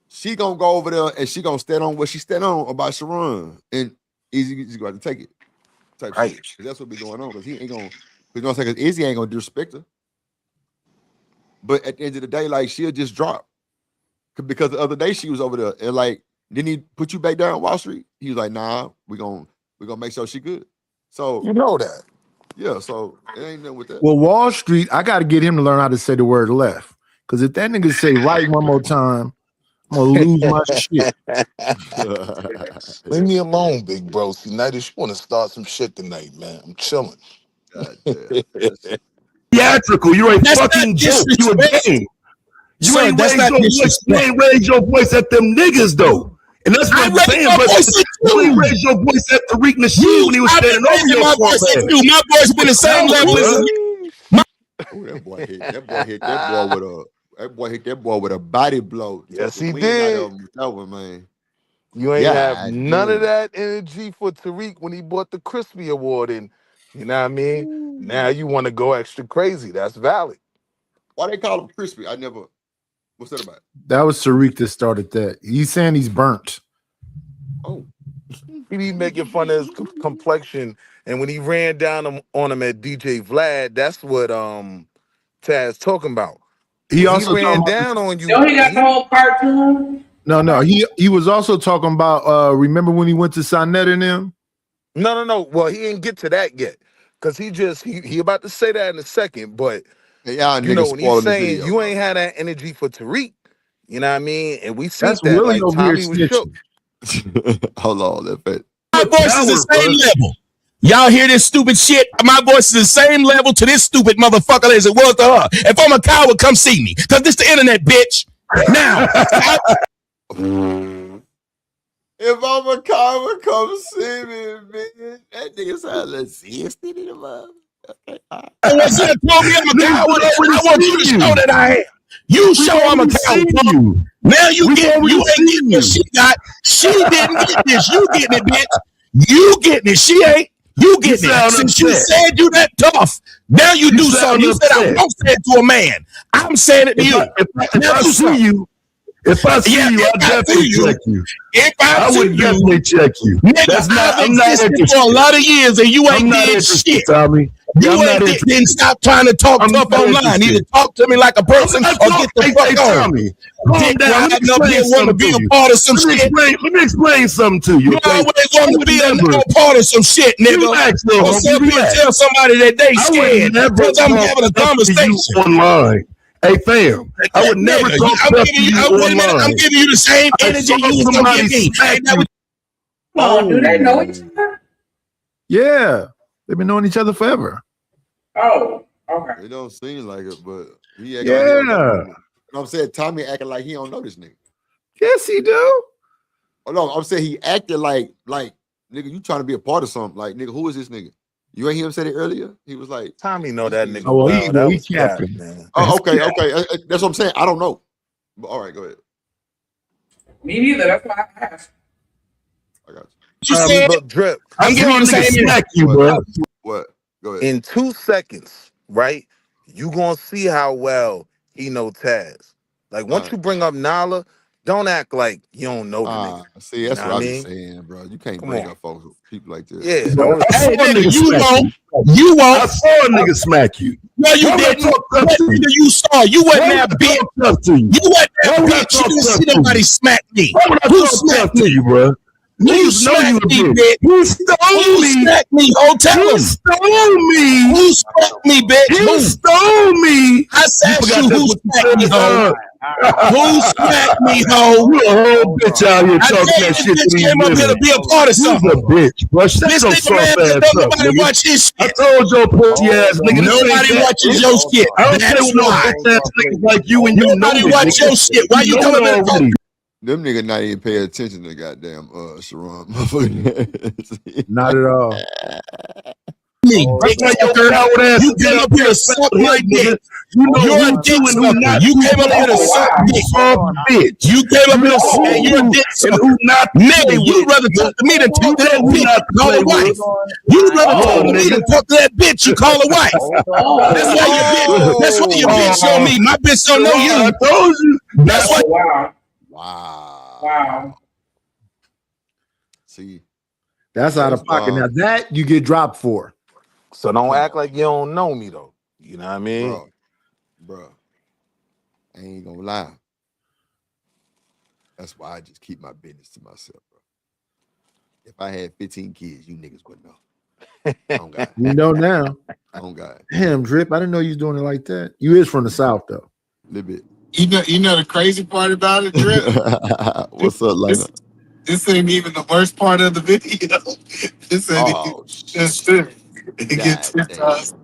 She gonna go over there and she gonna stand on what she stand on about Sharon. And Izzy's gonna have to take it. Right. Because that's what be going on. Because he ain't gonna, because Izzy ain't gonna disrespect her. But at the end of the day, like she'll just drop. Because the other day she was over there and like, didn't he put you back down on Wall Street? He was like, nah, we're gonna make sure she good. So you know that. Yeah, so it ain't nothing with that. Well, Wall Street, I got to get him to learn how to say the word left. Because if that nigga say right one more time, I'm going to lose my shit. Leave me alone, big bro. See, Nighty, you want to start some shit tonight, man. I'm chilling. God damn. Theatrical. You're a fucking joke. You a game. You ain't raised your voice. You ain't raised your voice at them niggas, though. And that's what I'm saying. But you ain't raised your voice at Tariq Nasheed when he was standing over your My voice been the same level as that boy hit that boy with a body blow. Yes, he did. Man. You ain't have none of that energy for Tariq when he bought the Crispy Award, and you know what I mean? Now you want to go extra crazy. That's valid. Why they call him Crispy? I never. What's that about? That was Tariq that started that. He's saying he's burnt. Oh. He be making fun of his complexion, and when he ran down on him at DJ Vlad, that's what Taz talking about. He also ran down on you. Don't he got the whole cartoon? No. He was also talking about. Remember when he went to Sonetta and them? No. Well, he didn't get to that yet, cause he about to say that in a second. But you know when he's saying you ain't had that energy for Tariq, you know what I mean? And we see that really like over here Tommy was shook. Hold on, that fit. My voice is the same level. Y'all hear this stupid shit? My voice is the same level to this stupid motherfucker as it was to her. If I'm a coward, come see me. Cause this the internet, bitch. Now. If I'm a coward, come see me, bitch. That nigga sound like 60 in the mouth. And when you told me I'm a coward, I want you to show that I am. You show I'm a coward. Now you ain't getting this. She didn't get this. You getting it, bitch. You getting it. She ain't. You getting it. Since you said you that tough, now you do something. You said I won't say it to a man. I'm saying it to you. If I see you, I'll definitely check you. If I would definitely check you. Nigga, I'm not interested for a lot of years, and you ain't did shit. Tommy. You ain't didn't stop trying to talk tough online. Either talk to me like a person or get the fuck on. Calm down. Let me explain something to you. You always want to be a part of some shit, nigga. Or somebody tell somebody that they scared because I'm having a conversation online. Hey fam, I would never talk to you online. I'm giving you the same energy you was gonna give me. Oh, do they know each other? Yeah, they've been knowing each other forever. Oh, okay. It don't seem like it, but he acting like he don't know. You know what I'm saying? Tommy acting like he don't know this nigga. Yes, he do. Oh no, I'm saying he acted like nigga, you trying to be a part of something. Like, nigga, who is this nigga? You ain't hear him say it earlier? He was like, Tommy know that nigga. Oh, well, he capping, man. Oh, okay. That's what I'm saying. I don't know. But all right, go ahead. Me neither. That's why I asked. I got you. You said, Drip. I'm giving you the same smack you, bro. What? Go ahead. In 2 seconds, right? You gonna see how well he know Taz. Like once you bring up Nala, don't act like you don't know the nigga. See, that's You what know I what I be mean? saying, bro. You can't Come bring on. up folks with people like this. Yeah. Hey, nigga, you won't. I saw a nigga smack you. No, you didn't. Nigga, you saw. You wasn't that bitch. You wasn't that bitch. You didn't see nobody smack me. Who smacked me, you, bro? Who smacked me, bitch? You stole me. Who smacked me? Oh, tell You him. stole me. Who smacked me, bitch? You stole me. I said you who smacked me, ho. Who smacked me, ho? You a whole bitch out here I talking said that this shit to bitch these came up here to women. be a part of You's something. a bitch, bro. Shut This your nigga, soft man, ass don't up, nobody nigga. watch his I shit. told your pussy ass nigga. Nobody watches your shit. I don't play with no bitch ass niggas like you, and you know Nobody this, watch nigga. your shit. Why you know coming it up here to already. Them niggas not even pay attention to goddamn Sharon. Not at all. Me, dick sucker. You came up here to suck my dick. You're a dick sucker. You came up here to suck dick. Bitch. You came up here to suck. You're a dick sucker. Nigga, you'd rather talk to me than talk to that bitch you call a wife. You'd rather talk to me than talk to that bitch you call a wife. That's why your bitch. That's why your bitch on me. My bitch don't know you. I told you. That's why. Wow. See, that's out of pocket. Now that you get dropped for. So don't act like you don't know me though. You know what I mean? Bro. I ain't gonna lie. That's why I just keep my business to myself, bro. If I had 15 kids, you niggas would know. Oh God. You know now. Oh God. Damn, Drip. I didn't know you was doing it like that. You is from the South though. A little bit. You know the crazy part about it, Drip? What's up, Lena? This ain't even the worst part of the video. This ain't just it. It gets 10 times.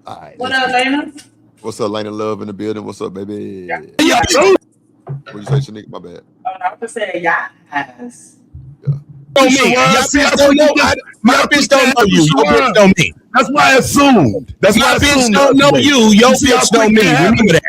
All right. What up, Lena? What's up, Lena Love in the building? What's up, baby? Yeah. What you say, Shanique? My bad. I was just saying, yes. Know me. Y'all bitch don't know. My bitch don't know you. Your bitch know me. That's why I assumed. That's why my I bitch assumed don't know you. Your bitch know me. Remember that.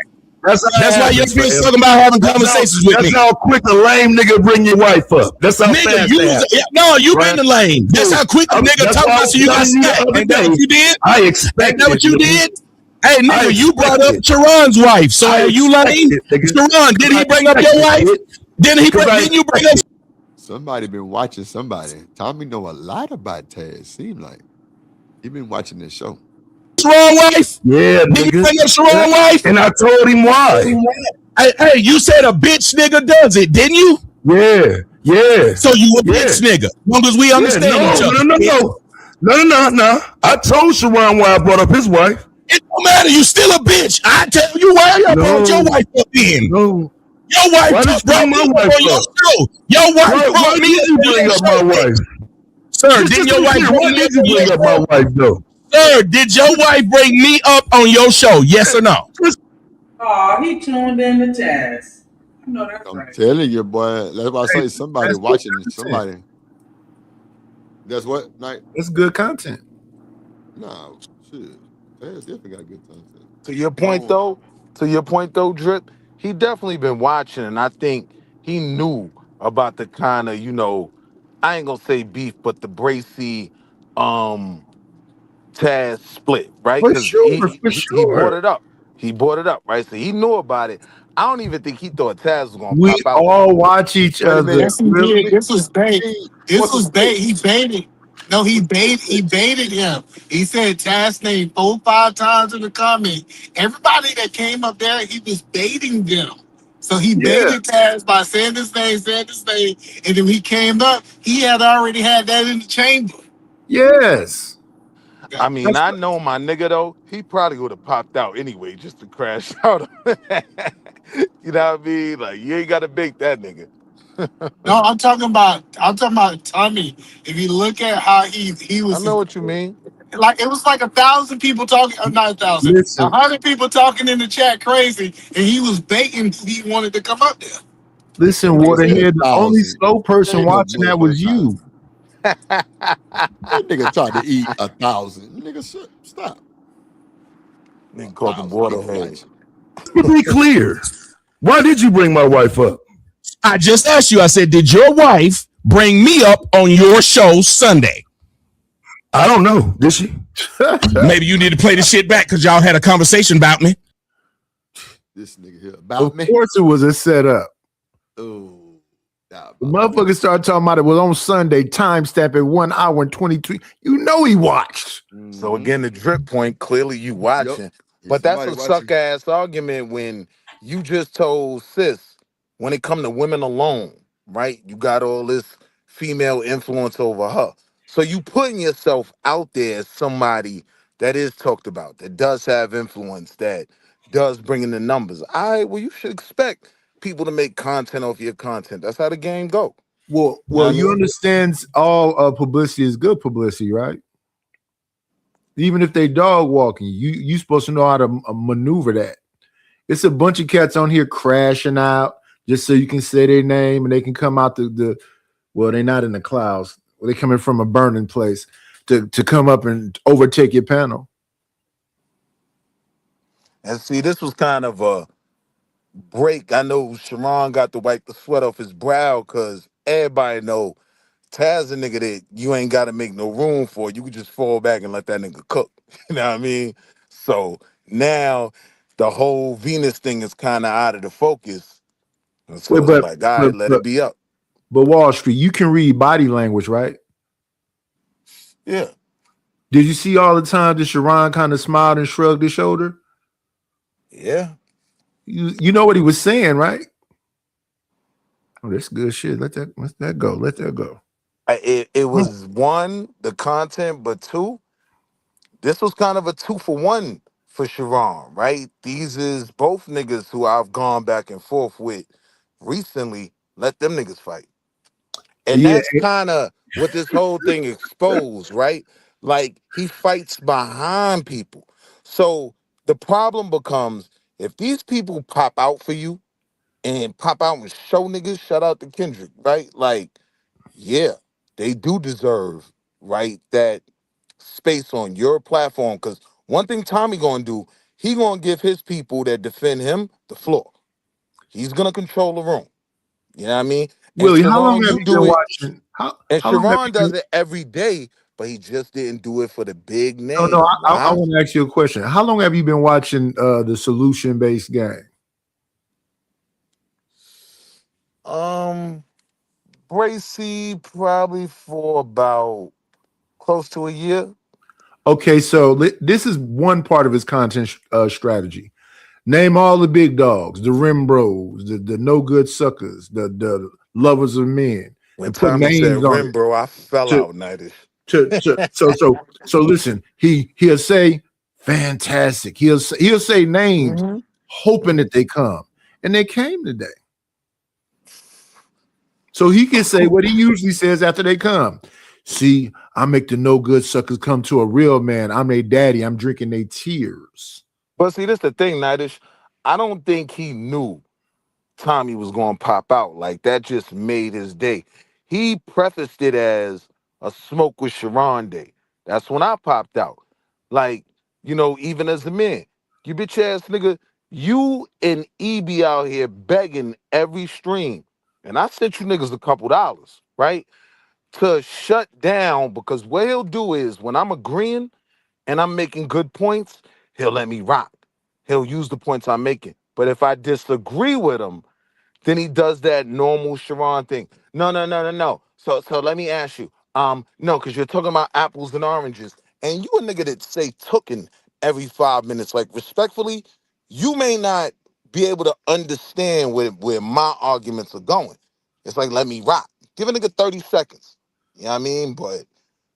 That's why your bitch talking about having conversations with me. That's how quick a lame nigga bring your wife up. That's how nigga, fast you that was, no, you been the lame. That's how quick a nigga talk about so you got smacked. Ain't that what you did? I expect that what you did? Hey, nigga, you brought up Sharon's wife. So are you lame? Sharon, did he bring up your wife? Didn't you bring up? Somebody been watching somebody. Tommy know a lot about Taz. Seem like he been watching this show. Sharon wife? Yeah, did you bring up Sharon wife? And I told him why. Hey, you said a bitch nigga does it, didn't you? Yeah. So you a bitch nigga. As long as we understand each other. No. I told Sharon why I brought up his wife. It don't matter. You still a bitch. I tell you why I brought your wife up in. No. Your wife just brought me up on your show. Your wife brought me up on your show. My wife? Sir, did your wife bring up my wife though? Sir, did your wife bring me up on your show? Yes or no? Oh, he tuned in the Taz. I know that's right. I'm telling you, boy. That's why I say somebody watching somebody. That's what? Like, it's good content. No, Shit. Taz definitely got good content. To your point though, Drip, he definitely been watching, and I think he knew about the kind of, I ain't gonna say beef, but the Bracy Taz split, right? For Because sure, for he brought sure. it up. He brought it up, right? So he knew about it. I don't even think he thought Taz was gonna We pop out for all him. watch each Wait a other. minute. Yes, he did. This was bait. This What's the was bait. split? He baited. No, he What's the baited. split? He baited him. He said Taz name 4-5 times in the comment. Everybody that came up there, he was baiting them. So he Yeah. baited Taz by saying this name, and then when he came up, he had already had that in the chamber. Yes. I mean, I know my nigga though, he probably would have popped out anyway just to crash out. You know what I mean? Like you ain't gotta bait that nigga. No, I'm talking about Tommy. If you look at how he I was know what you mean. like, it was like 1,000 people talking, not 1,000, Listen, 100 people talking in the chat crazy, and he was baiting. He wanted to come up there. listen, That nigga said Waterhead. The only 1,000. slow person Ain't no watching that was motherfucker you. 1,000. That nigga tried to eat 1,000. Nigga, stop. Nigga called the 1,000 people waterhead. watching. To be clear, why did you bring my wife up? I just asked you, I said, did your wife bring me up on your show Sunday? I don't know. Did she? Maybe you need to play the shit back because y'all had a conversation about me. This nigga here about me. Of course, it was a setup. Oh, the motherfucker started talking about it was on Sunday, timestamp at 1 hour and 22. You know he watched. So again, the drip point, clearly you watching. But that's a suck ass argument when you just told sis when it come to women alone, right? You got all this female influence over her. So you putting yourself out there as somebody that is talked about, that does have influence, that does bring in the numbers. All right, well, you should expect people to make content off your content. That's how the game go. Well, You know what I you mean? understand all publicity is good publicity, right? Even if they dog walking, you supposed to know how to maneuver that. It's a bunch of cats on here crashing out just so you can say their name and they can come out well, they're not in the clouds. Well, they're coming from a burning place to come up and overtake your panel. And see, this was kind of a break. I know Sharon got to wipe the sweat off his brow because everybody know Taz a nigga that you ain't got to make no room for. You could just fall back and let that nigga cook. You know what I mean? So now the whole Venus thing is kind of out of the focus. And so Wait, it's like, all right, let it be up. But Wall Street, you can read body language, right? Yeah. Did you see all the time that Sharon kind of smiled and shrugged his shoulder? Yeah. You know what he was saying, right? Oh, that's good shit. Let that go. Let that go. It was one, the content, but two, this was kind of a 2-for-1 for Sharon, right? These is both niggas who I've gone back and forth with recently. Let them niggas fight. And Yeah. that's kind of what this whole thing exposed, right? Like he fights behind people. So the problem becomes if these people pop out for you and pop out and show niggas, shout out to Kendrick, right? Like, yeah, they do deserve, right, that space on your platform. Because one thing Tommy gonna do, he gonna give his people that defend him the floor. He's gonna control the room. You know what I mean? And Willie, how long Sharon, have you you been do it. watching? And How long have Sharon you does been? it every day, but he just didn't do it for the big No, name. I Why? want to ask you a question. How long have you been watching the solution-based game? Bracy probably for about close to a year. Okay, so this is one part of his content strategy. Name all the big dogs, the rim bros, the no good suckers, the lovers of men, When and put Tommy said names on rim, it. bro, I fell To out, Nightish. so listen. He'll say fantastic. He'll say names, hoping that they come, and they came today. So he can say what he usually says after they come. See, I make the no good suckers come to a real man. I'm their daddy. I'm drinking their tears. But see, this the thing, Nightish. I don't think he knew Tommy was going to pop out. Like, that just made his day. He prefaced it as a smoke with Sharon day. That's when I popped out. Like, You know, even as a man, you bitch ass nigga, you and E be out here begging every stream. And I sent you niggas a couple dollars, right? To shut down, because what he'll do is when I'm agreeing and I'm making good points, he'll let me rock. He'll use the points I'm making. But if I disagree with him, then he does that normal Sharon thing. No. So let me ask you. No, because you're talking about apples and oranges. And you a nigga that say tooken every 5 minutes. Like, respectfully, you may not be able to understand where my arguments are going. It's like, let me rock. Give a nigga 30 seconds. You know what I mean? But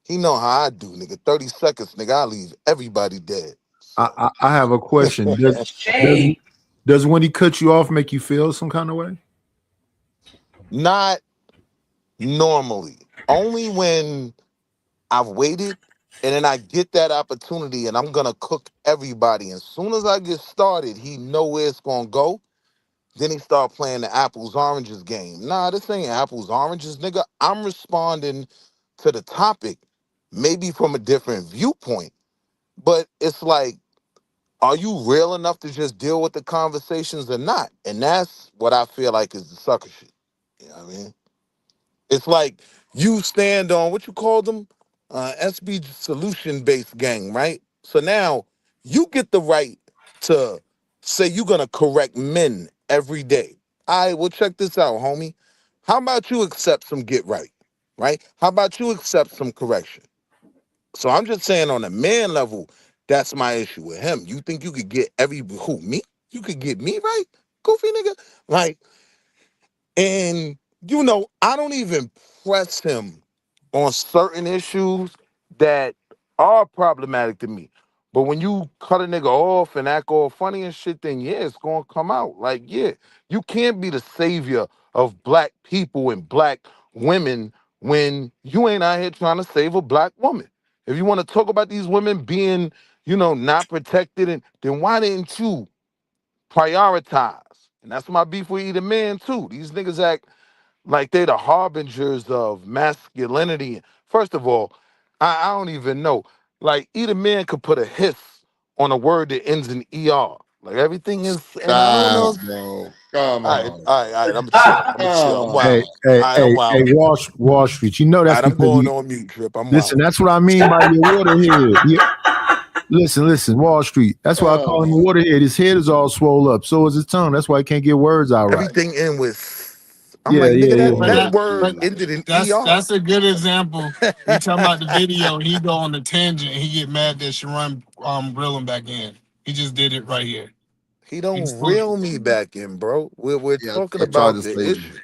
he know how I do, nigga. 30 seconds, nigga, I'll leave everybody dead. I have a question. Shade. Does when he cut you off make you feel some kind of way? Not normally. Only when I've waited and then I get that opportunity and I'm gonna cook everybody. As soon as I get started, he know where it's gonna go. Then he start playing the apples oranges game. Nah, this ain't apples oranges, nigga. I'm responding to the topic, maybe from a different viewpoint. But it's like, are you real enough to just deal with the conversations or not? And that's what I feel like is the sucker shit. You know what I mean? It's like you stand on what you call them, SB solution based gang, right? So now you get the right to say you're gonna correct men every day. All right, well, check this out, homie. How about you accept some get right? How about you accept some correction? So I'm just saying on a man level, that's my issue with him. You think you could get me? You could get me right? Goofy nigga. Like, and you know, I don't even press him on certain issues that are problematic to me. But when you cut a nigga off and act all funny and shit, then yeah, it's gonna come out. Like, yeah, you can't be the savior of black people and black women when you ain't out here trying to save a black woman. If you want to talk about these women being, you know, not protected, and then why didn't you prioritize? And that's my beef with either man too. These niggas act like they the harbingers of masculinity. First of all, I don't even know. Like, either man could put a hiss on a word that ends in ER. Like, everything is, and I don't know. Stop, bro. Come All right, on. all right. I'm chill. I'm Hey, wild. All right, I'm wild. Wall Street. You know All that's right, I'm because going on mute, Drip. I'm listen. wild. That's what I mean by your waterhead. Listen, Wall Street. That's why I call him a waterhead. His head is all swole up. So is his tongue. That's why he can't get words out right. Everything in with. I'm like, nigga, that word ended in ER. That's a good example. We talking about the video. He go on the tangent. And he get mad that Sharon reel him back in. He just did it right here. He don't reel me back in, bro. We're talking I tried about to the say issue,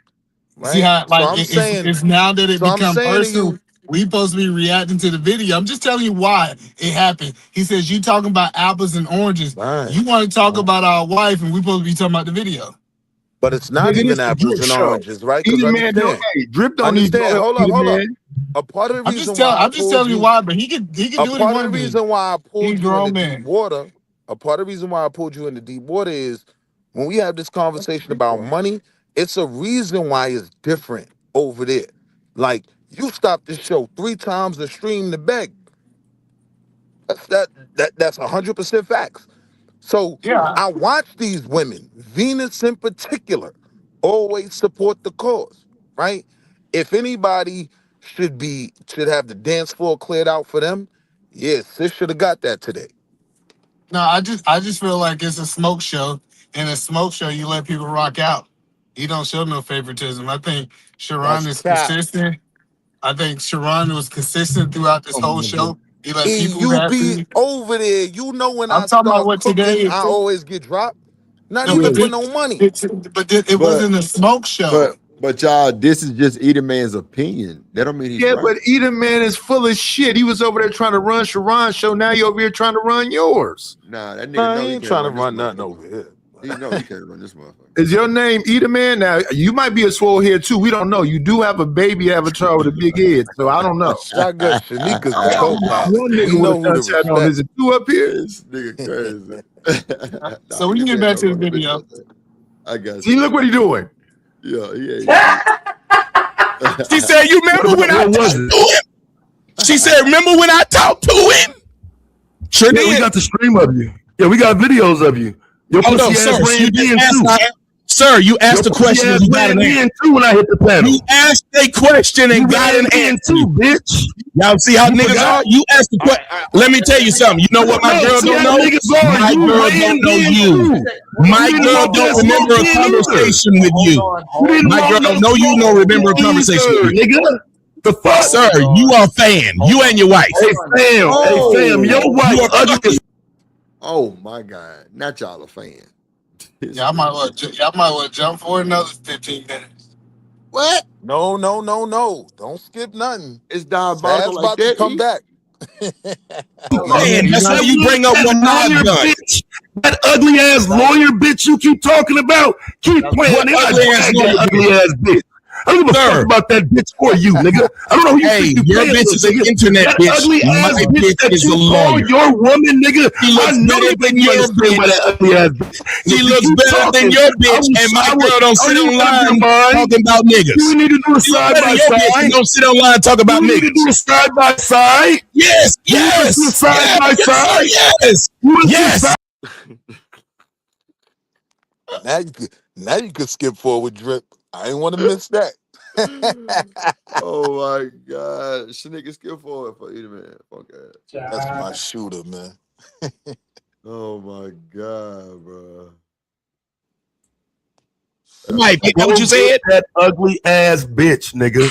right? See how So like I'm saying, it's now that it so I'm become saying to personal. you, We supposed to be reacting to the video. I'm just telling you why it happened. He says you talking about apples and oranges. You want to talk about our wife, and we supposed to be talking about the video. but it's not even apples and oranges, right? Because understand, Drip don't understand. Hold up. man. A part of the I'm reason just why I pulled telling you you, why, but he can do what he part of want the to do. reason why I pulled He's you into grown deep man. water, a part of the reason why I pulled you into deep water is when we have this conversation about money, it's a reason why it's different over there. Like, you stopped the show 3 times to stream the beg. That's 100% facts. So I watch these women, Venus in particular, always support the cause, right? If anybody should have the dance floor cleared out for them, yes, sis should have got that today. No, I just feel like it's a smoke show. In a smoke show, you let people rock out. You don't show no favoritism. I think Sharon That's is cap. consistent. I think Sharon was consistent throughout this whole show. He let people You be happy. over there. You know when I'm I talking about start what today cooking, is. I always get dropped. Not No, even but for no money. it wasn't a smoke show. But y'all, this is just either man's opinion. That don't mean he's right. But either man is full of shit. He was over there trying to run Sharon's show. Now you over here trying to run yours. Nah, that nigga Nah, know he he ain't can't trying to run run this nothing over here. He know he can't run this motherfucker. Is your name Eater Man? Now you might be a swole head too. We don't know. You do have a baby avatar with a big head, so I don't know. Shotgun Shanika's the co-pilot. One nigga We know with a who to sunshine on. respect. Is it 2 up here? This nigga crazy. So we can get back to the video. I got See, look what he doing. Yeah. She said, "You remember when I talked to him?" She said, "Remember when I talked to him?" Sure Yeah, did. we got the stream of you. Yeah, we got videos of you. Your Hold on, pussy ass sir. ran You just in asked, too. sir, you asked Your a question pussy and ass you got an ran in answer. too when I hit the panel. You asked a question and got an in answer. too, bitch. Y'all see how You niggas forgot? are? You asked the question. Let me tell you something. You know what my No, girl see don't how know? niggas are. My You girl ran don't know in you. too. My You didn't girl want don't that remember a smoke in conversation with you. You didn't My girl want don't know you, no remember a conversation with you. nigga. The fuck? Sir, you are a fan. You and your wife. Hey fam, your wife ugly as. Oh my God! Not y'all a fan. Y'all might well jump for another 15 minutes. What? No. Don't skip nothing. It's diabolical Chad's like about to that. come back. Man, that's why you bring up what I've lawyer done. bitch. That ugly ass lawyer bitch you keep talking about. Keep playing. What Nigga, ugly ass lawyer that ugly ass bitch. I don't give a fuck about that bitch or you, nigga. I don't know who you Hey, think you your paying bitch for, is an nigga. internet that bitch. ugly My ass bitch bitch that is you a call lawyer. your woman, nigga. She looks I know better you think than you your understand by bitch. that ugly ass bitch. And She if you looks keep better than talking, your I bitch, will and my side girl with- don't Oh, sit you out of online your mind? talking about niggas. You need to do a She look side better by than your bitch side. and don't sit online and talk about You need to do a niggas. side by side. Yes, You need to do a yes, side by yes, side. yes, yes. Now you could skip forward, Drip. I ain't want to miss that. Oh my God! Nigga skill forward for you, man. Fuck that. That's my shooter, man. Oh my God, bro. Mike, is that what you said? That ugly ass bitch, nigga.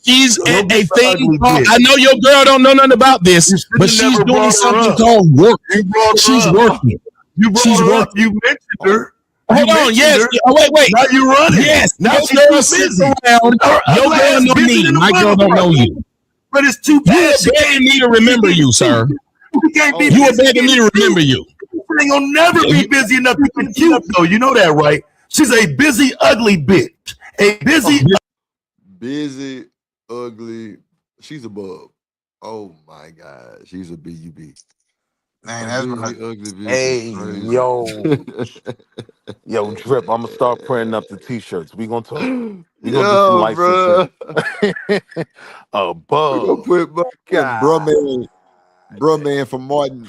She's Go a get the thing ugly called, bitch. I know your girl don't know nothing about this, but should've she's never doing brought her something up. called work. You brought her She's up. working. You brought She's her up. working. You mentioned her. Hold on, yes. Oh, wait. Now you running. Yes, Now your she's girl too sits busy. around. Her Your ugly girl ass know busy me. than a My girl don't know you. But it's too You bad. are begging me to remember you, sir. You can't be You are busy begging me to remember you. She ain't gonna never be busy enough to get cute, though. You know that, right? She's a busy, ugly bitch. A busy, ugly. She's above. Oh my God, she's a BUB. Man, A that's busy, ugly bitch. Hey, Is crazy. yo, Drip. I'm gonna start printing up the t-shirts. We gonna talk. We gonna do some Yo, licensing. bro. Above. We gonna put God. bro man from Martin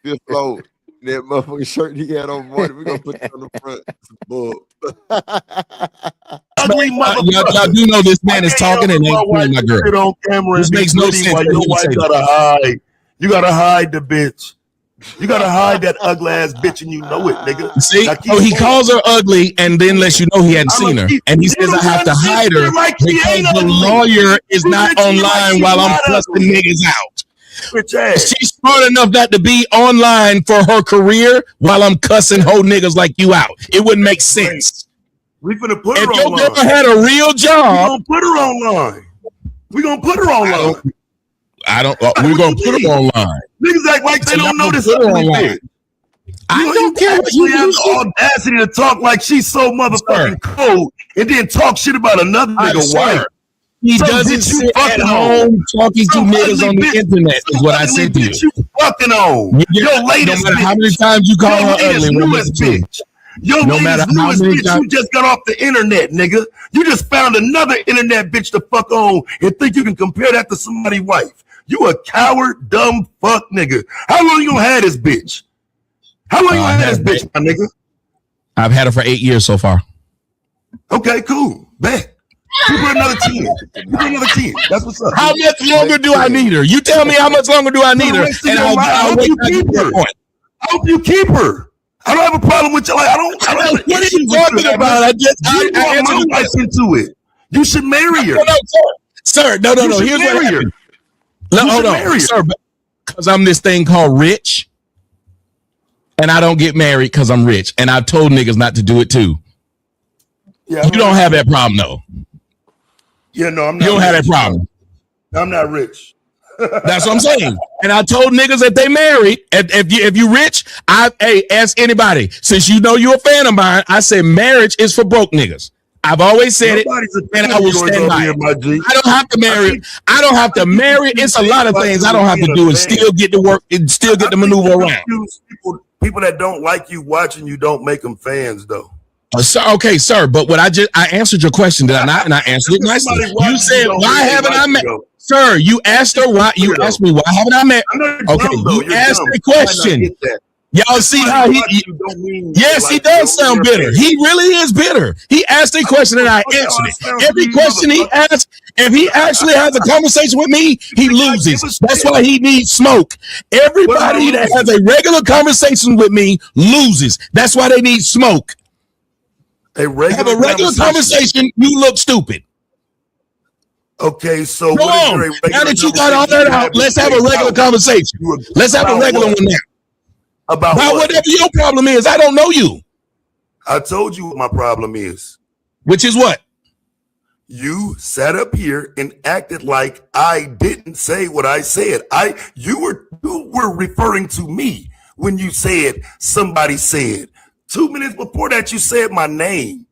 fifth floor. That motherfucking shirt he had on Martin. We gonna put that on the front. It's a ugly motherfucker. Y'all do know this man is talking and ain't playing my girl. Sit on camera This and be makes no pretty sense while for your him to wife say gotta that. hide. You gotta hide the bitch. You gotta hide that ugly ass bitch, and you know it, nigga. See, Now keep so he going. calls her ugly and then lets you know he hadn't I'ma seen her. keep- And he You says the I have one to hide her treating her like she because ain't the ugly. lawyer is You not treating her like online she's while I'm not cussing ugly. niggas out. Bitch ass. She's smart enough not to be online for her career while I'm cussing hoe niggas like you out. It wouldn't make sense. We finna put her If your online. girl had a real We job, gonna put her online. We gonna put her online. we're gonna put her online. Niggas act like they don't know this Put her ugly online. bitch. I don't care what actually you have do. the audacity to talk like she's so motherfucking cold and then talk shit about another nigga Sir, wife. he Some doesn't bitch you sit at fucking home talking to Some niggas ugly on the bitch- internet, is some what I ugly said to you. bitch you fucking on. Your Your latest no matter bitch. how many times you call Your her latest, ugly, newest bitch. Your no matter latest, how newest many bitch times you just got off the internet, nigga. You just found another internet bitch to fuck on and think you can compare that to somebody's wife. You a coward, dumb fuck nigga. How long you gonna have this bitch? How long you gonna have this bitch, my nigga? I've had her for 8 years so far. Okay, cool. Bet. Keep her another 10. Keep her another 10. That's what's up. How much longer do I need her? You tell me how much longer do I need her, and I'll wait till I get to that point. I hope you keep her. I don't have a problem with you. Like, I don't have an What are issue you with talking you, about? You brought my wife into it. You should marry her. No, sir. No. You should Here's what marry her. happened. No, hold on, sir. Because I'm this thing called rich, and I don't get married because I'm rich, and I've told niggas not to do it too. Yeah, you don't have that problem though. Yeah, no, I'm not. You don't have rich. that problem. I'm not rich. That's what I'm saying. And I told niggas that they married. If you rich, ask anybody. Since you know you're a fan of mine, I say marriage is for broke niggas. I've always said it, and I will stand by it. I don't have to marry. I don't have to marry. It's a lot of things I don't have to do and still get to work and still get to maneuver around. People that don't like you watching you don't make them fans, though. Okay, sir. But what I answered your question, did I not? And I answered it nicely. You said, why haven't I met? Sir, you asked her why. You asked me why haven't I met? Okay, you asked a question. Y'all see how he? Yes, he does sound bitter. He really is bitter. He asked a question and I answered it. Every question he asked, if he actually has a conversation with me, he loses. That's why he needs smoke. Everybody that has a regular conversation with me loses. That's why they need smoke. Have a regular conversation. You look stupid. Okay, so go on. Now that you got all that out, let's have a regular conversation. Let's have a regular one now. About whatever your problem is. I don't know you. I told you what my problem is. Which is what? You sat up here and acted like I didn't say what I said. You were referring to me when you said somebody said. 2 minutes before that, you said my name.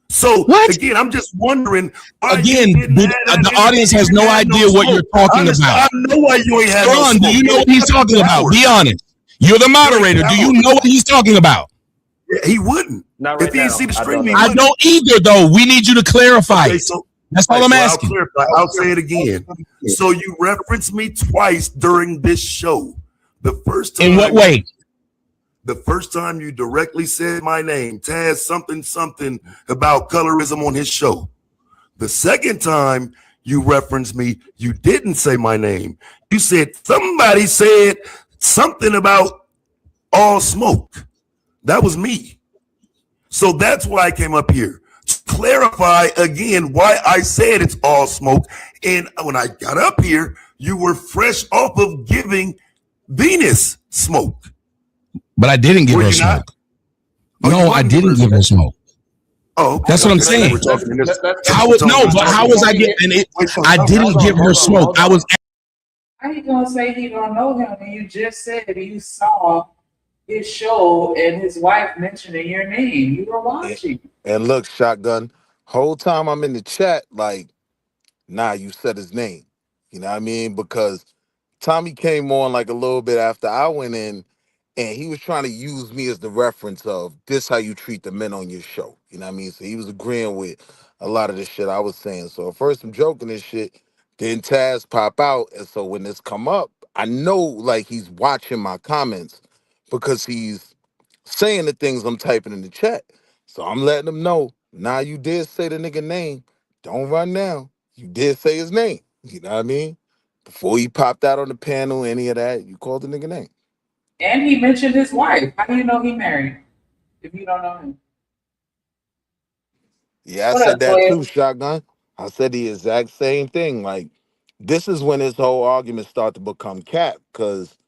So again, I'm just wondering. Again, the audience has no idea what you're talking about. I know why you ain't had no Sharon, smoke. do you know what he's talking about? Be honest. You're the moderator. Do you know what he's talking about? Yeah, he wouldn't. Not if he didn't see the stream, I don't either, though. We need you to clarify. Okay, it. so, That's all I'm asking. I'll say it again. So you referenced me twice during this show. The first time. In what way? The first time you directly said my name, Taz something about colorism on his show. The second time you referenced me, you didn't say my name. You said somebody said something about all smoke. That was me. So that's why I came up here to clarify again why I said it's all smoke. And when I got up here, you were fresh off of giving Venus smoke. But I didn't give her smoke. No, I didn't give her smoke. Oh, okay. That's what I'm saying. How was I getting it? I didn't give her smoke. I was. How you gonna say he don't know him when you just said you saw his show and his wife mentioning your name? You were watching. And look, Shotgun, whole time I'm in the chat, like, nah, you said his name. You know what I mean? Because Tommy came on like a little bit after I went in, and he was trying to use me as the reference of this how you treat the men on your show. You know what I mean? So he was agreeing with a lot of the shit I was saying. So at first I'm joking this shit. Then Taz pop out. And so when this come up, I know like he's watching my comments because he's saying the things I'm typing in the chat. So I'm letting him know, nah, you did say the nigga name. Don't run now. You did say his name. You know what I mean? Before he popped out on the panel, any of that, you called the nigga name. And he mentioned his wife. How do you know he married if you don't know him? Yeah, I said that too, Shotgun. I said the exact same thing. Like, this is when his whole argument started to become cap, because,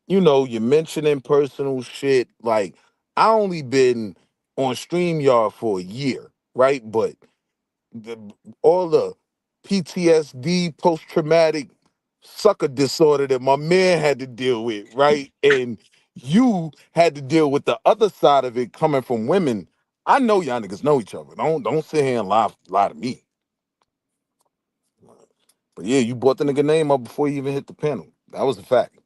you know, you're mentioning personal shit. Like, I only been on StreamYard for a year, right? But all the PTSD, post-traumatic sucker disorder that my man had to deal with, right? And you had to deal with the other side of it coming from women. I know y'all niggas know each other. Don't sit here and lie to me. But yeah, you brought the nigga name up before you even hit the panel. That was a fact.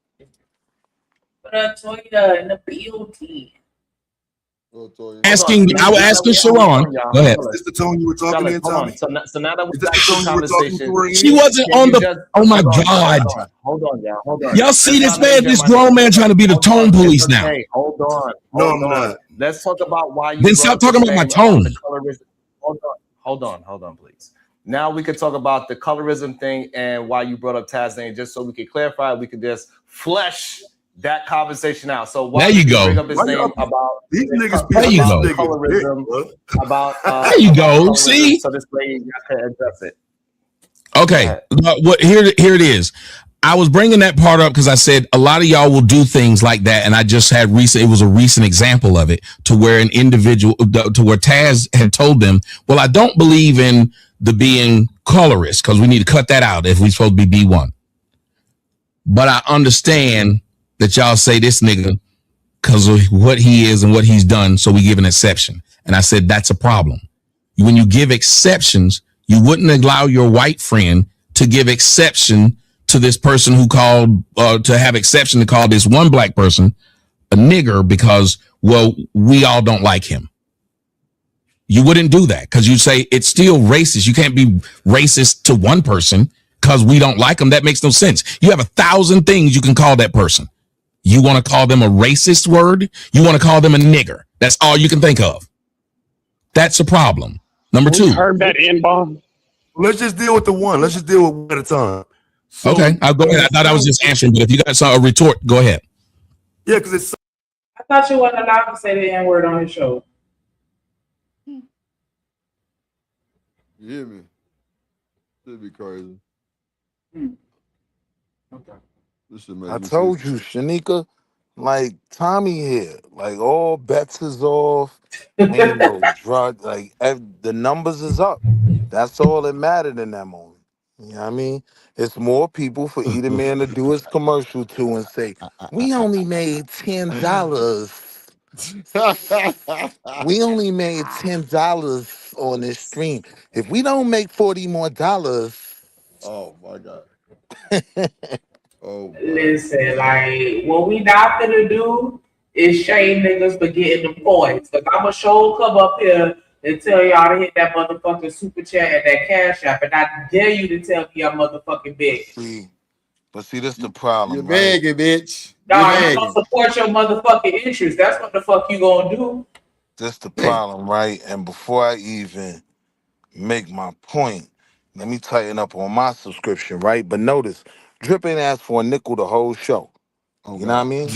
What up, Toya in the building? I was asking Sharon. Go ahead. Is this the tone you were talking in, Tommy? So now that we're back to the conversation. She wasn't on the. Oh my God. Hold on, y'all. Hold on. Y'all see this man, this grown man trying to be the tone police now. Hey, hold on. No, I'm not. Let's talk about why you. Then stop talking about my tone. Hold on, please. Now we could talk about the colorism thing and why you brought up Taz's name, just so we could clarify. We could just flesh that conversation out. So why there you go. Bring up his name about these niggas? There you go. Colorism, about there you go. See, so this way you can address it. Okay, here it is. I was bringing that part up because I said a lot of y'all will do things like that, and I just had it was a recent example of it, to where an individual, to where Taz had told them, well, I don't believe in the being colorist because we need to cut that out if we're supposed to be B1. But I understand that y'all say this nigga because of what he is and what he's done, so we give an exception. And I said that's a problem. When you give exceptions, you wouldn't allow your white friend to give exception to this person who called, to have exception to call this one black person a nigger because, well, we all don't like him. You wouldn't do that because you say it's still racist. You can't be racist to one person because we don't like them. That makes no sense. You have 1,000 things you can call that person. You want to call them a racist word? You want to call them a nigger? That's all you can think of. That's a problem. Number two. Heard that N-bomb. Let's just deal with the one. Let's just deal with one at a time. So, okay, I'll go ahead. I thought I was just answering, but if you got a retort, go ahead. Yeah, because it's. I thought you wasn't allowed to say the N-word on his show. You hear me? Should be crazy. Okay. This should make I me told sick. you, Shanika, like Tommy here, like all bets is off. Ain't no drug, like the numbers is up. That's all that mattered in that moment. You know what I mean? It's more people for either man to do his commercial to and say, we only made $10. We only made $10 on this stream. If we don't make $40 more, oh my God. Oh, listen, like what we not gonna do is shame niggas for getting the points. Like I'ma show come up here and tell y'all to hit that motherfucking super chat and that cash app, and I dare you to tell me I'm motherfucking big. But see, this the problem, You're right? begging, bitch. Nah, you gonna support your motherfucking interests. That's what the fuck you gonna do. This the problem, right? And before I even make my point, let me tighten up on my subscription, right? But notice, Drip ain't asked for a nickel the whole show. Oh, you know what I mean?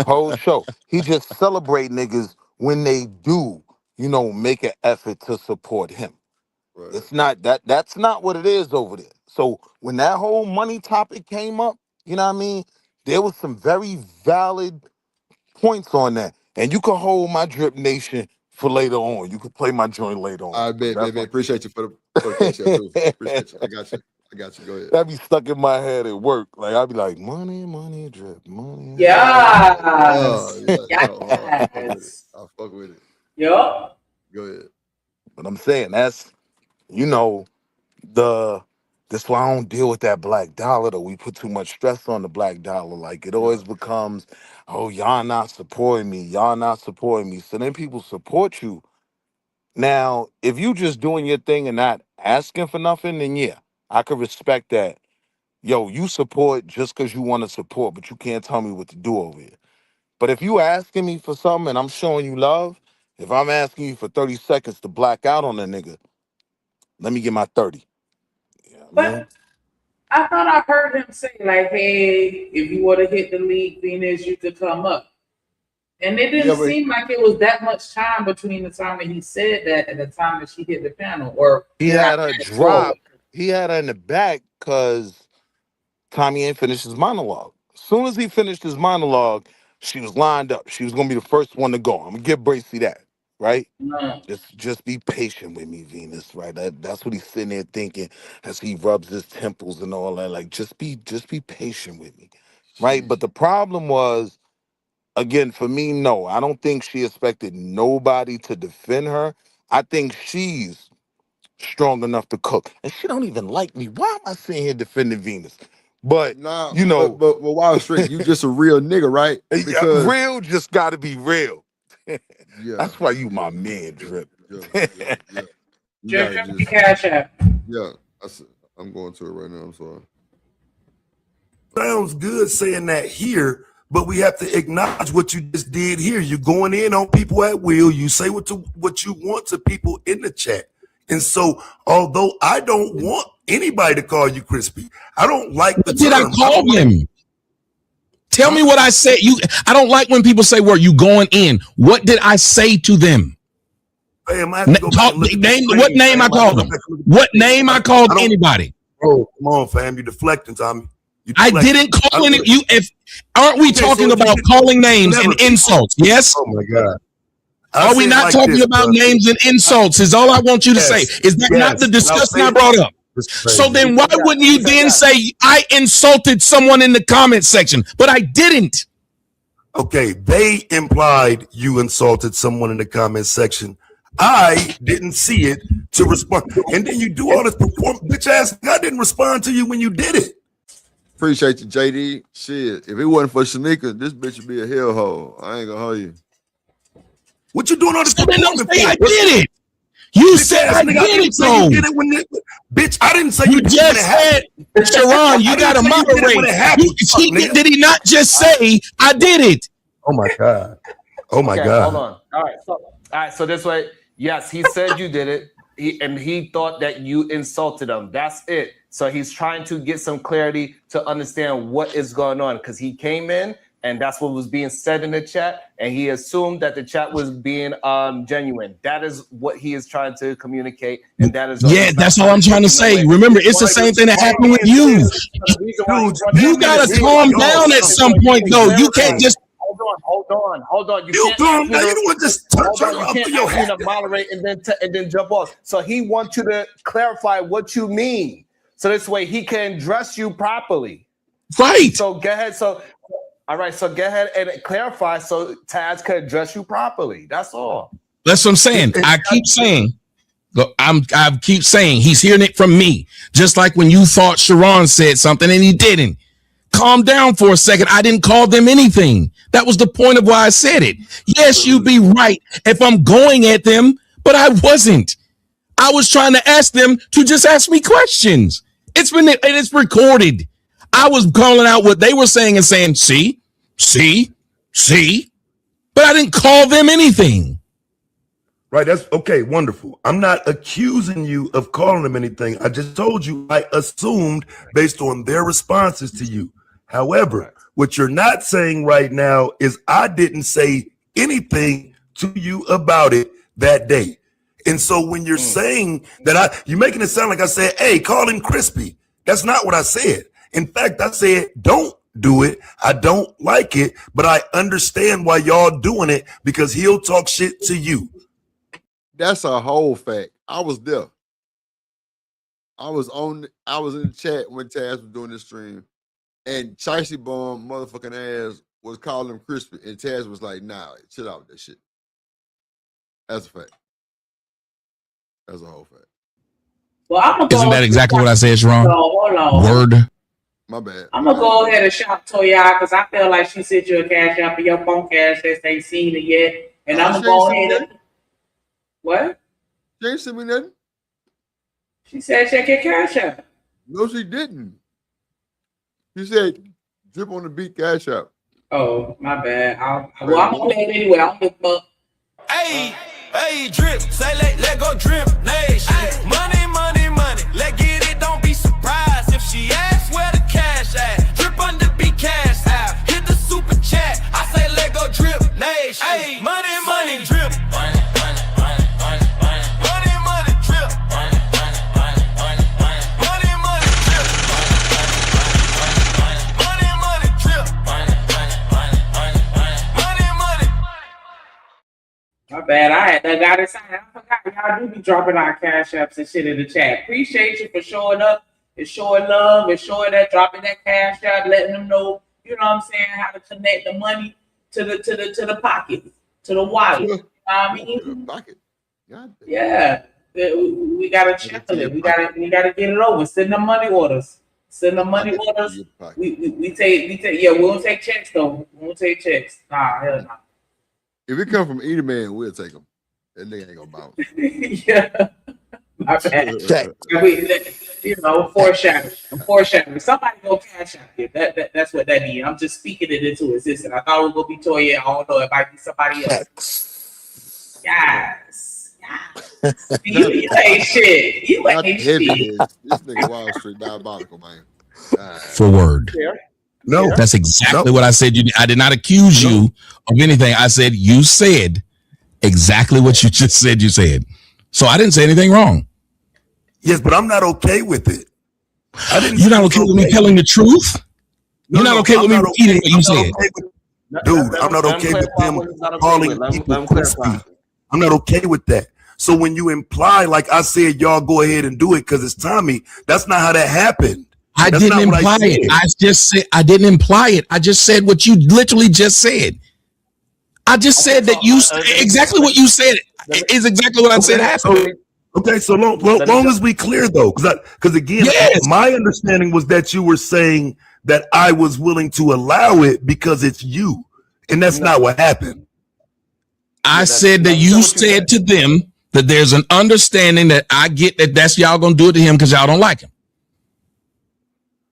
Whole show. He just celebrate niggas when they do, make an effort to support him. Right. It's not that's not what it is over there. So when that whole money topic came up, you know what I mean? There was some very valid points on that. And you can hold my Drip Nation for later on. You can play my joint later on. I bet. Appreciate you for the cash app too. Appreciate you. I got you. Go ahead. That be stuck in my head at work. Like I'd be like, money, drip, money. Yes. I'll fuck with it. Yup. Go ahead. But I'm saying that's, that's why I don't deal with that black dollar though. We put too much stress on the black dollar. Like it always becomes, oh, y'all not supporting me. Y'all not supporting me. So then people support you. Now, if you just doing your thing and not asking for nothing, then yeah, I could respect that. Yo, you support just because you want to support, but you can't tell me what to do over here. But if you asking me for something and I'm showing you love, if I'm asking you for 30 seconds to black out on a nigga, let me get my 30. You know what I mean? I thought I heard him say, like, hey, if you would have hit the league, Venus, you could come up. And it didn't seem like it was that much time between the time that he said that and the time that she hit the panel. Or he had her drop. He had her in the back because Tommy ain't finished his monologue. As soon as he finished his monologue, she was lined up. She was gonna be the first one to go. I'm gonna give Bracey that, right? Just be patient with me, Venus, right? That's what he's sitting there thinking as he rubs his temples and all that. Like, just be patient with me, right? But the problem was, again, for me, no, I don't think she expected nobody to defend her. I think she's strong enough to cook, and she don't even like me. Why am I sitting here defending Venus? But but Wall Street, you just a real nigga, right? Because real just got to be real. That's why you my man, Drip. Drip, cash app. Yeah, I'm going to it right now. I'm sorry. Sounds good saying that here, but we have to acknowledge what you just did here. You're going in on people at will. You say what you want to people in the chat. And so, although I don't want anybody to call you crispy, I don't like the Did term. I call them? Tell me what I said. I don't like when people say, "Were you going in?" What did I say to them? What name I called them? What name I called anybody? Oh, come on, fam! You're deflecting, Tommy. I didn't call any. Aren't we talking about calling names and insults? Yes. Oh my God. Are we not talking about names and insults? Is all I want you to say. Is that not the discussion I brought up? So then why wouldn't you then say I insulted someone in the comment section? But I didn't. Okay, they implied you insulted someone in the comment section. I didn't see it to respond. And then you do all this bitch ass. I didn't respond to you when you did it. Appreciate you, JD. Shit, if it wasn't for Shanika, this bitch would be a hellhole. I ain't gonna hold you. What you doing on this? So then don't say I did it. You said I did it, though. Bitch, I didn't say you just said, Sharon, you got to moderate. Did he not just say I did it? Oh my God. Oh my Okay, God. hold on. All right. So this way, yes, he said you did it. He thought that you insulted him. That's it. So he's trying to get some clarity to understand what is going on because he came in and that's what was being said in the chat, and he assumed that the chat was being genuine. That is what he is trying to communicate, and that is that's all I'm trying to say. Remember, it's the same thing that happened with you. You gotta calm down at some point, though. You can't just. Hold on. You calm down. You don't want to just touch her up to your head. To moderate and then jump off. So he wants you to clarify what you mean, so this way he can address you properly. Right. So go ahead. All right, so go ahead and clarify so Taz can address you properly. That's all. That's what I'm saying. I keep saying he's hearing it from me. Just like when you thought Sharon said something and he didn't. Calm down for a second. I didn't call them anything. That was the point of why I said it. Yes, you'd be right if I'm going at them, but I wasn't. I was trying to ask them to just ask me questions. It's recorded. I was calling out what they were saying and saying, see, but I didn't call them anything. Right, that's okay, wonderful. I'm not accusing you of calling them anything. I just told you I assumed based on their responses to you. However, what you're not saying right now is I didn't say anything to you about it that day. And so when you're saying that you're making it sound like I said, hey, call him crispy. That's not what I said. In fact, I said, don't do it. I don't like it, but I understand why y'all doing it because he'll talk shit to you. That's a whole fact. I was there. I was in the chat when Taz was doing this stream, and Chicey Bomb motherfucking ass was calling him crispy, and Taz was like, nah, chill out with that shit. That's a fact. That's a whole fact. Well, I'm gonna Isn't that exactly what I said, Sharon? Hold on. Word. My bad. I'm gonna go ahead and shout Toya because I feel like she sent you a cash out for your phone cash that they ain't seen it yet, and I'm gonna go ahead and what? She ain't sent me nothing. She said check your cash out. No, she didn't. She said drip on the beat cash out. Oh, my bad. I'm gonna play it anyway. I don't give a fuck. Hey, drip, say let go drip nation. Money, let get it, don't be surprised if she asks where the cash at. Drip on the beat cash out. Hit the super chat. I say let go drip nation. Hey, money, drip. Money, drip. My bad. I got it signed. I forgot y'all do be dropping our cash apps and shit in the chat. Appreciate you for showing up and showing love and showing that, dropping that cash out, letting them know, you know what I'm saying, how to connect the money to the pocket, to the wallet. You know what I mean? Pocket. Yeah. We gotta check it. We gotta get it over. Send them money orders. We take yeah, we won't take checks though. We won't take checks. Nah, hell no. If it come from either man, we'll take them. That nigga ain't gonna bounce. Yeah. My bad. You know, foreshadowing. Somebody go cash out here. That's what that means. I'm just speaking it into existence. I thought it was gonna be Toya. I don't know. It might be somebody else. Yes. You ain't shit. You ain't shit. This nigga Wall Street diabolical, man. For word. No, that's exactly what I said. I did not accuse you of anything. I said you said exactly what you just said. You said. So I didn't say anything wrong. Yes, but I'm not okay with it. You're not okay with me telling the truth? You're not okay with me repeating what you said? Dude, I'm not okay with them calling people crispy. I'm not okay with that. So when you imply, like I said, y'all go ahead and do it because it's Tommy, that's not how that happened. I didn't imply it. I just said I didn't imply it. I just said what you literally just said. I just said that you exactly what you said is exactly what I said happened. Okay, so long as we clear though, because again, my understanding was that you were saying that I was willing to allow it because it's you, and that's not what happened. I said that you said to them that there's an understanding that I get that that's y'all gonna do it to him because y'all don't like him.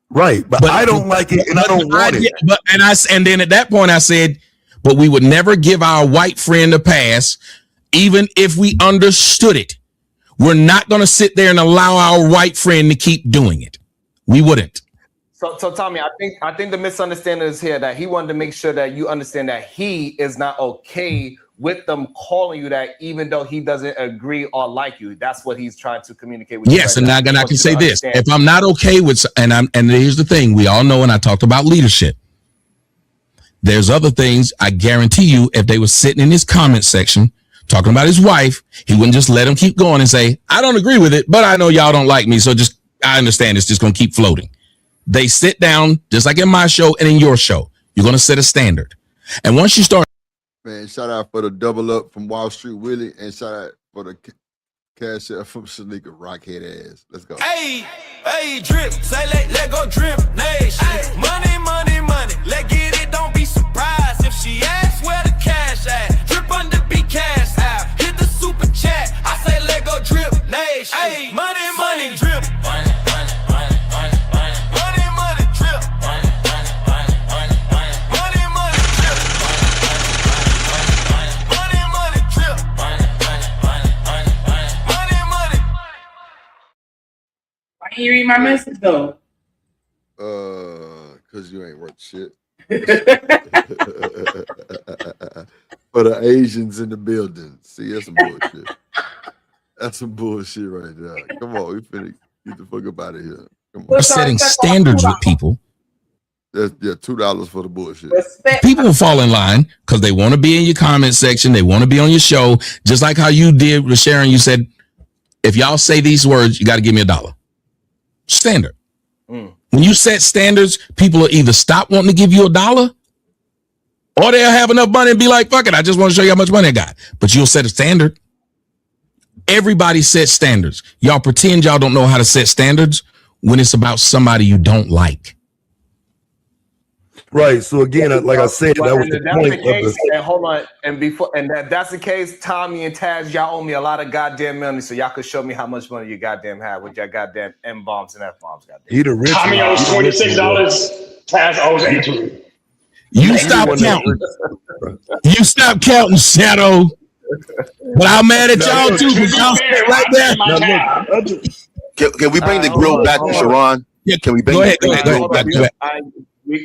Right, but I don't like it, and I don't want it. And then at that point I said, but we would never give our white friend a pass, even if we understood it. We're not going to sit there and allow our white friend to keep doing it. We wouldn't. So Tommy, I think the misunderstanding is here that he wanted to make sure that you understand that he is not okay with them calling you that, even though he doesn't agree or like you. That's what he's trying to communicate with you. Yes, and I can say this: if I'm not okay with, and here's the thing, we all know, and I talked about leadership. There's other things. I guarantee you, if they were sitting in his comment section talking about his wife, he wouldn't just let him keep going and say, "I don't agree with it, but I know y'all don't like me, so just I understand it's just going to keep floating." They sit down, just like in my show and in your show. You're going to set a standard. And once you start... Man, shout out for the double up from Wall Street Willie, and shout out for the cash out from Shanika Rockhead ass. Let's go. Hey, drip, say let go drip nation. Money, money, money, let get it, don't be surprised if she asks where the cash at. Drip under be cash out, hit the super chat, I say let go drip nation. Hey, money, money, drip. Can you read my message though? Cause you ain't worth shit. For the Asians in the building. See, that's some bullshit. That's some bullshit right there. Come on, we finna get the fuck up out of here. Come on. Setting standards with people. That's $2 for the bullshit. People will fall in line because they want to be in your comment section. They want to be on your show. Just like how you did with Sharon. You said, if y'all say these words, you got to give me $1. Standard. When you set standards, people will either stop wanting to give you $1 or they'll have enough money and be like, fuck it, I just want to show you how much money I got. But you'll set a standard. Everybody sets standards. Y'all pretend y'all don't know how to set standards when it's about somebody you don't like. Right. So again, like I said, that was the point of this. And hold on, and that's the case. Tommy and Taz, y'all owe me a lot of goddamn money, so y'all could show me how much money you goddamn have with your goddamn M bombs and F bombs. Goddamn. He the rich. Tommy owes $26. Taz owes $18. You stop counting. You stop counting, Shadow. But I'm mad at y'all too because y'all sit right there. Can we bring the grill back to Sharon? Yeah, can we bring go ahead.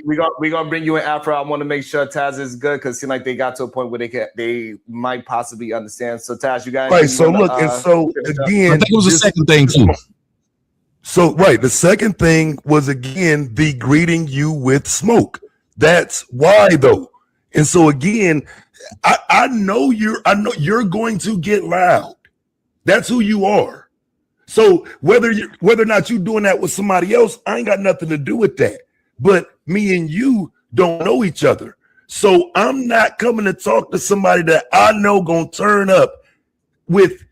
We're gonna bring you in after. I want to make sure Taz is good because it seems like they got to a point where they might possibly understand. So Taz, you guys right. So look, and so again, I think it was the second thing too. So right, the second thing was again the greeting you with smoke. That's why though. And so again, I know you're going to get loud. That's who you are. So whether or not you're doing that with somebody else, I ain't got nothing to do with that. But me and you don't know each other. So I'm not coming to talk to somebody that I know gonna turn up with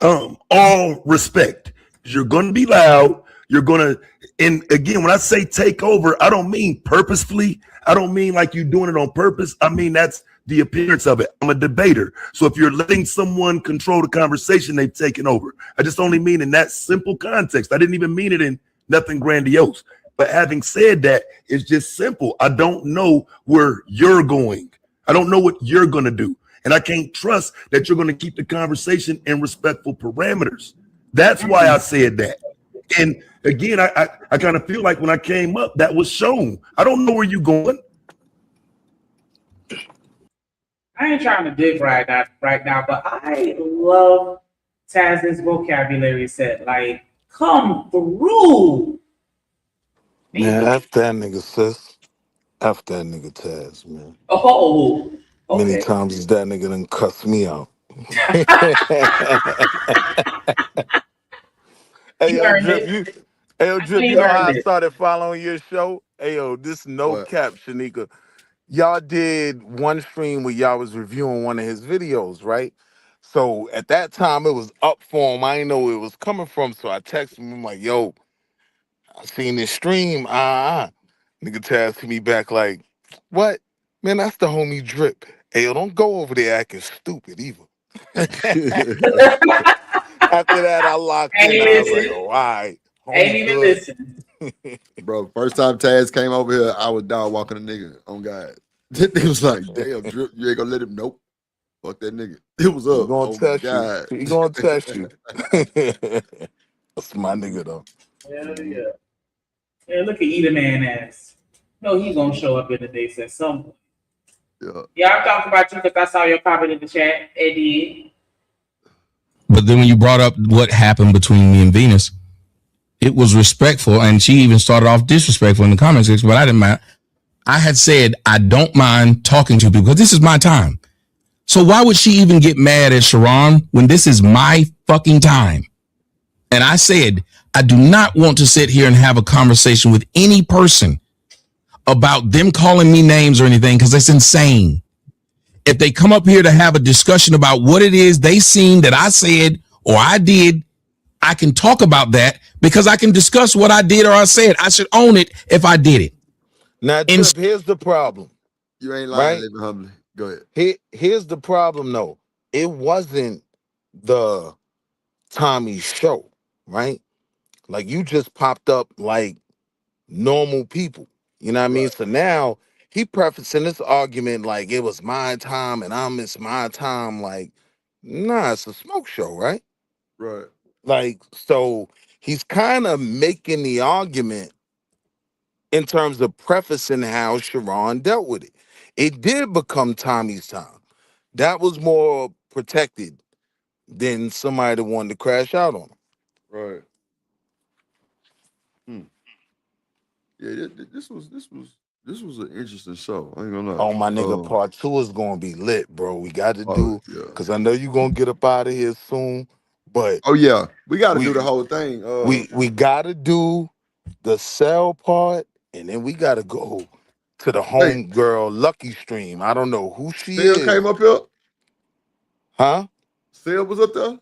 all respect. You're gonna be loud. You're gonna, and again, when I say take over, I don't mean purposefully. I don't mean like you're doing it on purpose. I mean that's the appearance of it. I'm a debater. So if you're letting someone control the conversation, they've taken over. I just only mean in that simple context. I didn't even mean it in nothing grandiose. But having said that, it's just simple. I don't know where you're going. I don't know what you're going to do. And I can't trust that you're going to keep the conversation in respectful parameters. That's why I said that. And again, I kind of feel like when I came up, that was shown. I don't know where you're going. I ain't trying to dig right now, but I love Taz's vocabulary set. Like, come through. Man, F that nigga, sis. F that nigga Taz, man. Oh, okay. Many times is that nigga done cuss me out. Hey, yo, Drip, you know how I started following your show? Hey, yo, this no cap, Shanika. Y'all did one stream where y'all was reviewing one of his videos, right? So at that time, it was up for him. I didn't know where it was coming from, so I texted him. I'm like, yo, I seen this stream. Nigga Taz to me back like, what? Man, that's the homie Drip. Hey, yo, don't go over there acting stupid either. After that, I locked Ain't in. even I was like, listen. oh, all right, Ain't homie, even good. listen. Bro, first time Taz came over here, I was dog walking a nigga on God. That nigga was like, damn, Drip, you ain't gonna let him? Nope. Fuck that nigga. It was He up. gonna Oh test you. God. He gonna test you. That's my nigga though. Hell yeah. Yeah, look at Eat a Man ass. No, he's gonna show up in the day at some point. Yeah, I'm talking about you because I saw your comment in the chat, Eddie. But then when you brought up what happened between me and Venus, it was respectful, and she even started off disrespectful in the comment section, but I didn't mind. I had said I don't mind talking to people because this is my time. So why would she even get mad at Sharon when this is my fucking time? And I said, I do not want to sit here and have a conversation with any person about them calling me names or anything because it's insane. If they come up here to have a discussion about what it is they seen that I said or I did, I can talk about that because I can discuss what I did or I said. I should own it if I did it. Now, Trip, here's the problem. You ain't lying, Right? living humbly. Go ahead. Here's the problem, though. It wasn't the Tommy show, right? Like you just popped up like normal people. You know what I mean? So now he prefacing this argument like it was my time and it's my time. Like, nah, it's a smoke show, right? Right. Like, so he's kind of making the argument in terms of prefacing how Sharon dealt with it. It did become Tommy's time. That was more protected than somebody that wanted to crash out on him. Right. Yeah, this was an interesting show. I ain't gonna lie. Oh, my nigga, part 2 is gonna be lit, bro. We got to do, because I know you're gonna get up out of here soon, but oh yeah, we got to do the whole thing. We got to do the cell part, and then we got to go to the homegirl Lucky Stream. I don't know who she Phil is. came up here. Huh? Phil was up there.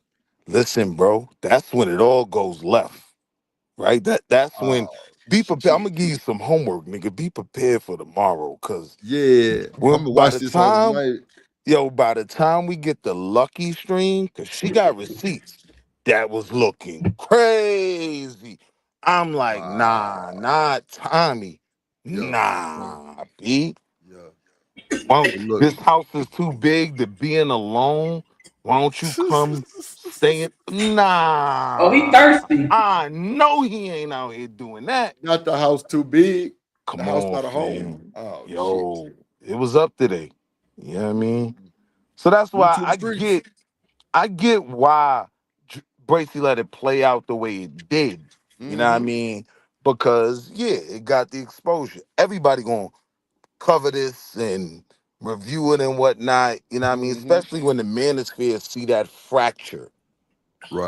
Listen, bro, that's when it all goes left, right? That's when be prepared. I'm gonna give you some homework, nigga. Be prepared for tomorrow, cause yeah, I'm gonna by watch the this whole time, night. by the time we get the Lucky Stream, cause she got receipts that was looking crazy. I'm like, nah, not Tommy, nah, B. Why don't- this house is too big to being alone. Why don't you come stay in? Nah. Oh, he thirsty. I know he ain't out here doing that. Not the house too big. Come The house on, not a home. fam. Oh Yo, shit. it was up today. You know what I mean? So that's why YouTube streets. I get why Bracy let it play out the way it did. You know what I mean? Because it got the exposure. Everybody gonna cover this and review it and whatnot. You know what I mean? Especially when the manosphere see that fracture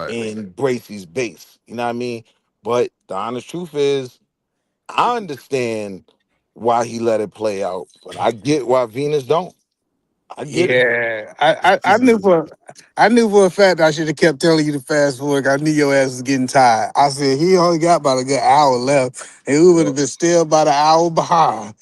in Bracy's base. You know what I mean? But the honest truth is, I understand why he let it play out, but I get why Venus don't. I get it. Yeah, I knew for a fact I should have kept telling you to fast forward. I knew your ass was getting tired. I said he only got about a good hour left, and we would have been still about an hour behind.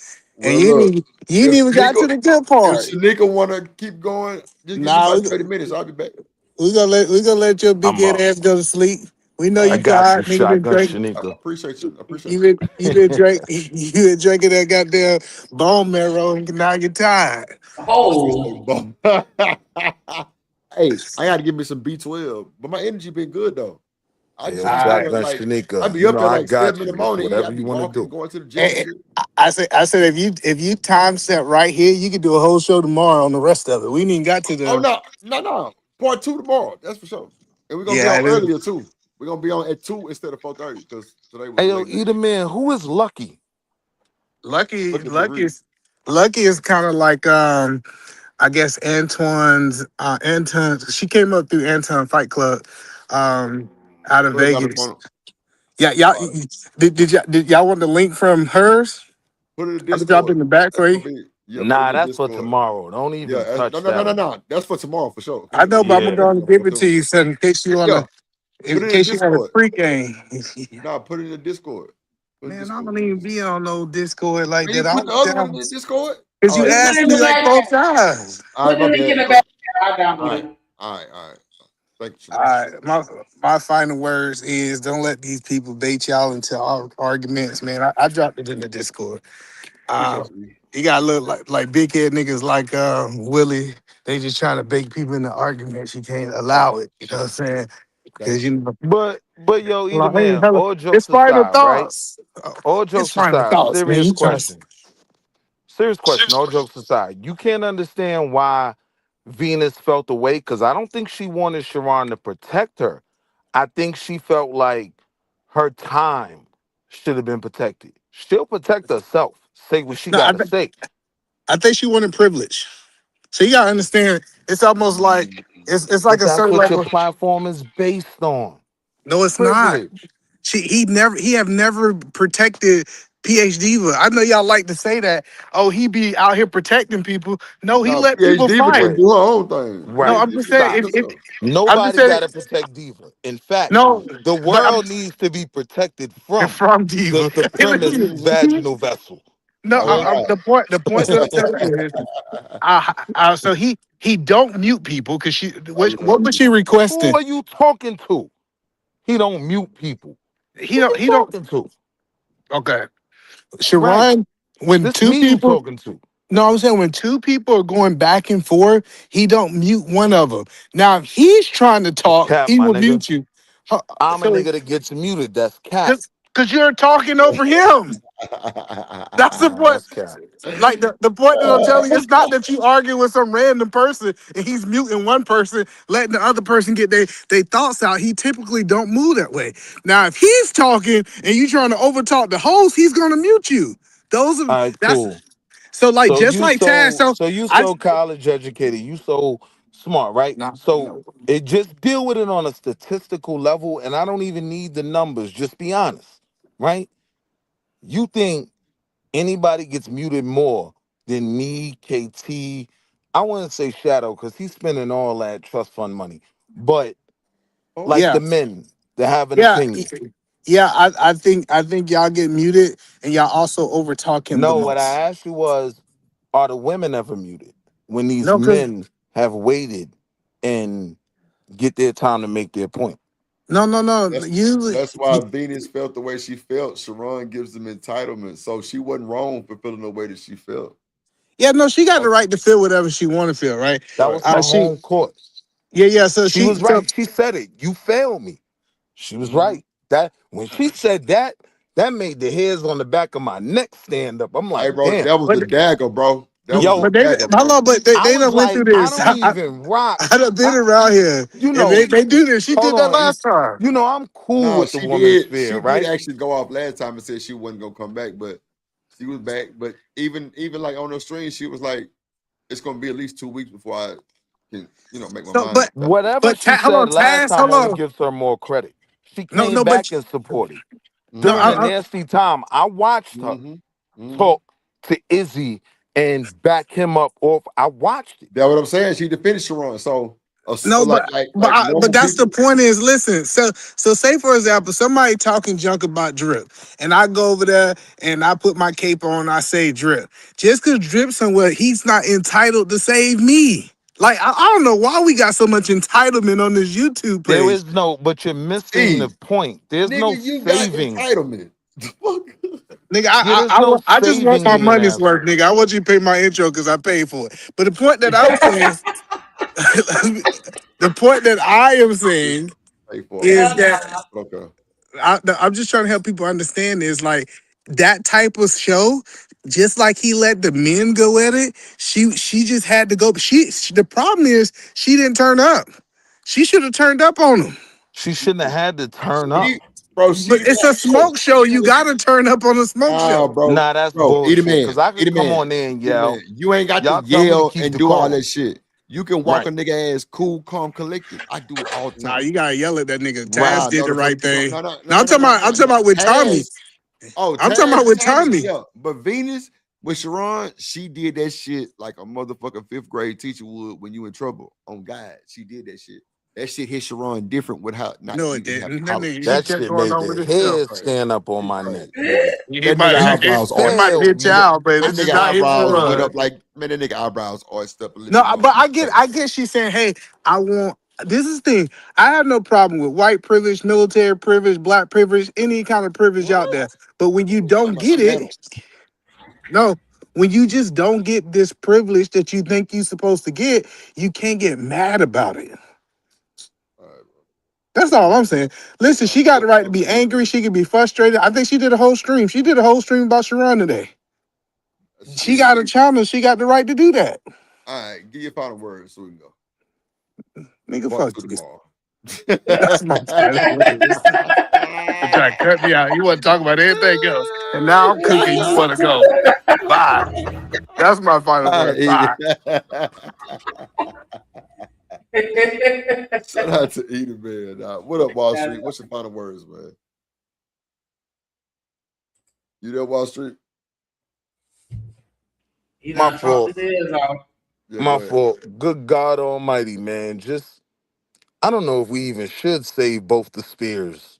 And Well, look, you ain't even got to the good part. If Shanika wanna keep going, just give me Nah, about 30 minutes. I'll be back. we gonna let your big I'm head up. ass go to sleep. We know I you got you, tired. Nigga been shotgun drinking. I Shanika. appreciate you. I appreciate You been drinking. You been drinking that goddamn bone marrow, and now you're tired. Oh, Hey, I gotta give me some B12, but my energy been good though. I just Yo, be feeling shotgun like I Shanika. be You up know at I like 7 got in the you. It's morning. I whatever be you want to walking, do. going to the gym and shit. I said if you time set right here, you could do a whole show tomorrow on the rest of it. We ain't even got to Oh the no. Part 2 tomorrow. That's for sure. And we're gonna be yeah. on earlier too. We're gonna be on at 2 instead of 4:30 because today was Hey, a yo, late night. Either man, who is Lucky? Lucky Look at the read. is kind of like I guess Anton. She came up through Anton Fight Club out of Plug got up Vegas. on Yeah, did y'all want the link from hers? put it in I dropped it Discord. in the back That's for you. gonna be put it Nah, in that's for Discord. tomorrow. Don't Yeah, even touch no, that one. no. That's for tomorrow for sure. I know, but I'm Yeah. gonna give it to you so Yeah, put in it in case you want a Discord. pregame. No, put it in Discord. Put it in Man, I Discord. don't even be on no Discord like Man, you that. put the other one in Discord? Because Oh, you yeah. just put it asked in me the like back. 4 times. All Put right, the my link in bad. the back. I All download right. it. All right. Thank you. All right, my final words is don't let these people bait y'all into arguments, man. I dropped it in the Discord. Appreciate you. You gotta look like big head niggas like Willie. They just trying to bait people into arguments. You can't allow it. You know what I'm saying? Because you know, But yo, either like, hey, man, hello, all it's jokes final aside, right? thoughts. All It's jokes final aside, thoughts, man. serious You trying question. Serious question. All jokes aside, you can't understand why Venus felt the way because I don't think she wanted Sharon to protect her. I think she felt like her time should have been protected. She'll protect herself. Say what she No, gotta say. I think she wanted privilege. So you gotta understand, it's almost like it's like But a that's certain what your level. platform is based on. No, it's not. Privilege. He have never protected PhD Diva. I know y'all like to say that. Oh, he be out here protecting people. No, he No, let people PhD fight. can do her own thing. No, Right. I'm just PhD saying. Stop. protect herself. I'm just Nobody saying. gotta protect Diva. In fact, No, the but I'm world needs to be protected from from Diva. the premise vaginal vessel. No, All right. the point that I'm telling you is, so he don't mute people because what was she Who requesting? are you talking to? He don't mute people. He Who don't you he don't. talking to? Okay, Right. Sharon. When This two me you people, talking to. no, I'm saying when two people are going back and forth, he don't mute one of them. Now, if he's trying to That's talk, cap, he my will nigga. mute you. I'm a So, nigga that gets muted. That's cap. because you're talking over him. That's the point. That's cap. Like the point that I'm telling you, it's not that you argue with some random person and he's muting one person, letting the other person get their thoughts out. He typically don't move that way. Now, if he's talking and you trying to overtalk the host, he's gonna mute you. Those are All right, cool. so like So just you like Taz. So you I so college educated. You so smart, right? So it just deal with it on a statistical level, and I don't even need the numbers. Just be honest, right? You think anybody gets muted more than me, KT? I wouldn't say Shadow because he's spending all that trust fund money, but like yeah the men that have an yeah opinion. yeah. I think y'all get muted and y'all also overtalk him the No, what I most. asked you was, are the women ever muted when these No, because men have waited and get their time to make their point? no. That's Usually, that's why Venus felt the way she felt. Sharon gives them entitlement, so she wasn't wrong for feeling the way that she felt. yeah, no, she got the right to feel whatever she want to feel, right? That was her She home court. yeah. So She she was right. She said it. You failed me. She was right. That when she said that, that made the hairs on the back of my neck stand up. I'm Hey, like, bro, damn. that was a dagger, bro. That was a Yo, but they dagger, how bro. long? But I they was done went through like, I this. don't even rock. I done been around here, You and know, they do this. She hold did that on. last time. You know, I'm cool No, with the woman's she sphere, did right? actually go off last time and said she wasn't gonna come back, but she was back. But even like on her stream, she was like, "It's gonna be at least 2 weeks before I can, make my No, mind up." Whatever she hold said on, last Taz, time hold only on. gives her more credit. She came No, but back and supported. no, During the Yeah. nasty time, I watched her talk to Izzy and back him up off. I watched it. That's what I'm saying. She defended Sharon. So, no, like but normal that's the people. point. Is listen. So say for example, somebody talking junk about Drip, and I go over there and I put my cape on. I say Drip. Just because Drip somewhere, he's not entitled to save me. Like I don't know why we got so much entitlement on this YouTube There page. is no, but you're missing the Steve, point. There's no nigga, you got saving. entitlement. Nigga, Yeah, there's no I just want saving my being money's absent. worth, nigga. I want you to pay my intro because I paid for it. But the point that I'm saying, the point that I am saying Pay for it. is that Okay. I'm just trying to help people understand is like that type of show. Just like he let the men go at it, she just had to go. The problem is she didn't turn up. She should have turned up on him. She shouldn't have had to turn up. But it's a smoke show. You gotta turn up on a smoke Nah, show. bro. Nah, that's Bro, eat a bullshit. man. Cause I Eat could a come man. on there and Eat a man. yell. You ain't got to Y'all tell me to yell keep and the do all calm. that shit. You can walk Right. a nigga ass cool, calm, collected. I do it all the Nah, time. you gotta yell at that nigga. Right. Taz Nah, did no, the the fuck right you don't. thing. No, no, no, No, no, no, no, I'm no, talking no. about with Tommy. Taz. Oh, I'm talking about with Taz, Tommy. yeah. But Venus with Sharon, she did that shit like a motherfucking fifth grade teacher would when you in trouble. On God, she did that shit. that shit hit Sharon different with how not No, it even didn't. having That college. nigga, he That kept shit going made on with the himself. hair stand up on my neck. He That might, nigga eyebrows it might arched. hit y'all, but That it did nigga not hit eyebrows went Sharon. up like man. That nigga eyebrows arched up a little No, bit more. but I get she's saying, hey, I want this is the thing. I have no problem with white privilege, military privilege, black privilege, any kind of privilege out there. But when you don't get it, no, when you just don't get this privilege that you think you're supposed to get, you can't get mad about it. That's all I'm saying. Listen, she got the right to be angry. She can be frustrated. I think she did a whole stream. She did a whole stream about Sharon today. She got a challenge. She got the right to do that. All right, give your final words so we can go. Nigga, Part fuck two you. tomorrow. That's my final words. You try to cut me out. You want to talk about anything else. And now I'm cooking. You want to go. Bye. That's my final word. Bye. Shout out to Edie, man. What up, Wall Street? What's your final words, man? You there, Wall Street? My fault. Yeah, My fault. Good God Almighty, man. Just I don't know if we even should save both the spheres,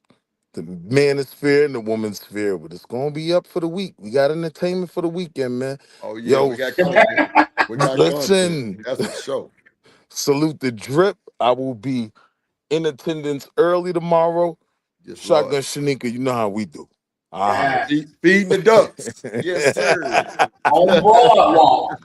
the manosphere and the woman's sphere, but it's gonna be up for the week. We got entertainment for the weekend, man. Oh yeah, Yo, we got content. We got listen. content. That's for sure. Salute the drip. I will be in attendance early tomorrow. Yes, Shotgun Lord. Shanika, you know how we do. Feeding the ducks. Yes, sir. On boardwalk.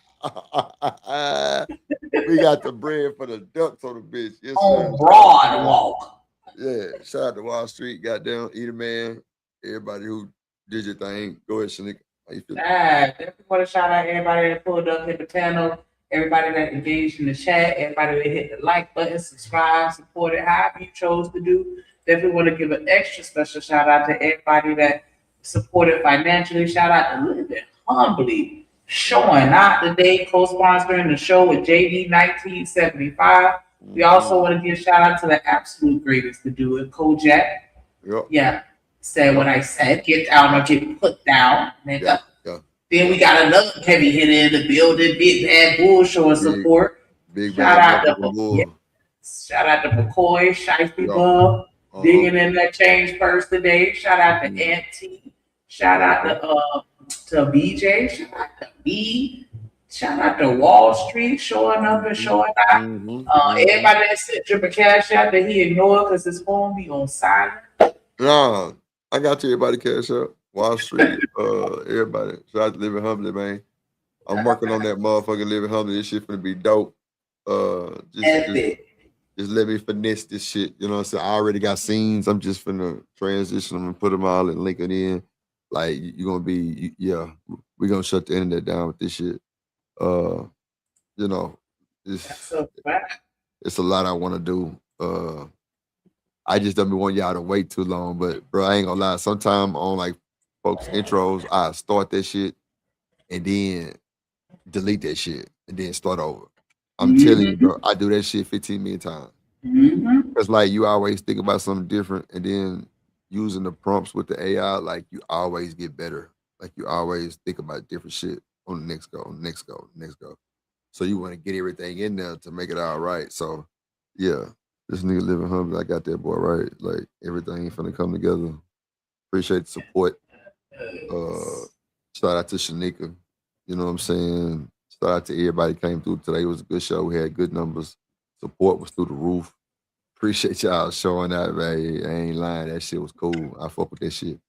We got the bread for the ducks on the bitch. Yes, On sir. Broadwalk. Yeah. Shout out to Wall Street. Goddamn, Edie, man. Everybody who did your thing. Go ahead, Shanika. How you feeling? Definitely want to shout out everybody that pulled up, hit the panel, everybody that engaged in the chat, everybody that hit the like button, subscribe, supported, however you chose to do. Definitely want to give an extra special shout out to everybody that supported financially. Shout out to Living Humbly, showing out today, co-sponsoring the show with JD 1975. We also want to give shout out to the absolute greatest to do it, Kojak. Yeah. Said what I said, get down or get put down, nigga. Then we got another heavy hitter in the building, Big Bad Bull showing support. Shout out to McCoy, Shiesty Bub, digging in that change purse today. Shout out to Auntie. Shout out to BJ. Shout out to me. Shout out to Wall Street showing up and showing out. Everybody that sent Drip Cash out that he ignored because his phone be on silent. Nah, I got to everybody cash up. Wall Street, everybody. Shout out to Living Humbly, man. I'm working on that motherfucking Living Humbly. This shit finna be dope. Just let me finesse this shit. You know what I'm saying? I already got scenes. I'm just finna transition them and put them all and link it in. Like you're gonna be, yeah. We're gonna shut the internet down with this shit. You know, it's a lot I want to do. I just don't want y'all to wait too long, but bro, I ain't gonna lie. Sometime on like folks' intros, I start that shit and then delete that shit and then start over. I'm telling you, bro, I do that shit 15 million times. Cause like you always think about something different, and then using the prompts with the AI, like you always get better. Like you always think about different shit on the next go, next go, next go. So you want to get everything in there to make it all right. So yeah. This nigga Living Humbly, I got that boy right. Like everything finna come together. Appreciate the support. Shout out to Shanika. You know what I'm saying? Shout out to everybody who came through today. It was a good show. We had good numbers. Support was through the roof. Appreciate y'all showing out, man. I ain't lying. That shit was cool. I fuck with that shit.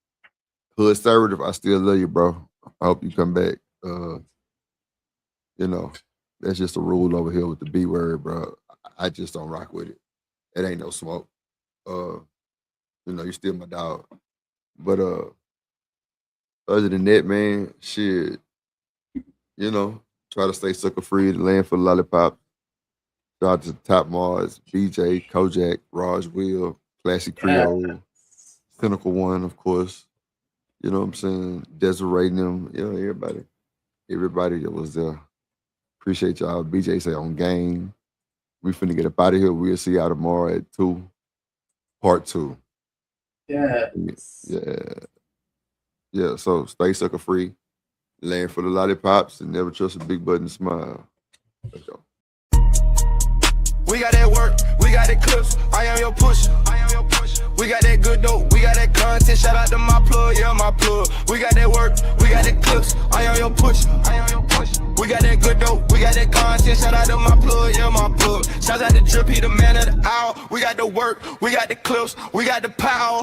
Hood Conservative, I still love you, bro. I hope you come back. You know, that's just a rule over here with the B word, bro. I just don't rock with it. It ain't no smoke. You know, you still my dog. But other than that, man, shit, you know, try to stay sucker free, land for the lollipop. Shout out to Top Mars, BJ, Kojak, Raj Will, Classic Creole, Cynical One, of course. You know what I'm saying? Desiree and them, you know, everybody that was there. Appreciate y'all. BJ say on game. We finna get up out of here. We'll see y'all tomorrow at 2, part 2. Yeah. So stay sucker free, land for the lollipops, and never trust a big button smile. Let's go. we got that work, we got that clips, I am your pusher. We got that good dope, we got that content, shout out to my plug, yeah, my plug. We got that work, we got that clips, I am your pusher. We got that good dope, we got that content, shout out to my plug, yeah, my plug. Shout out to Drip, he the man of the hour. We got the work, we got the clips, we got the power.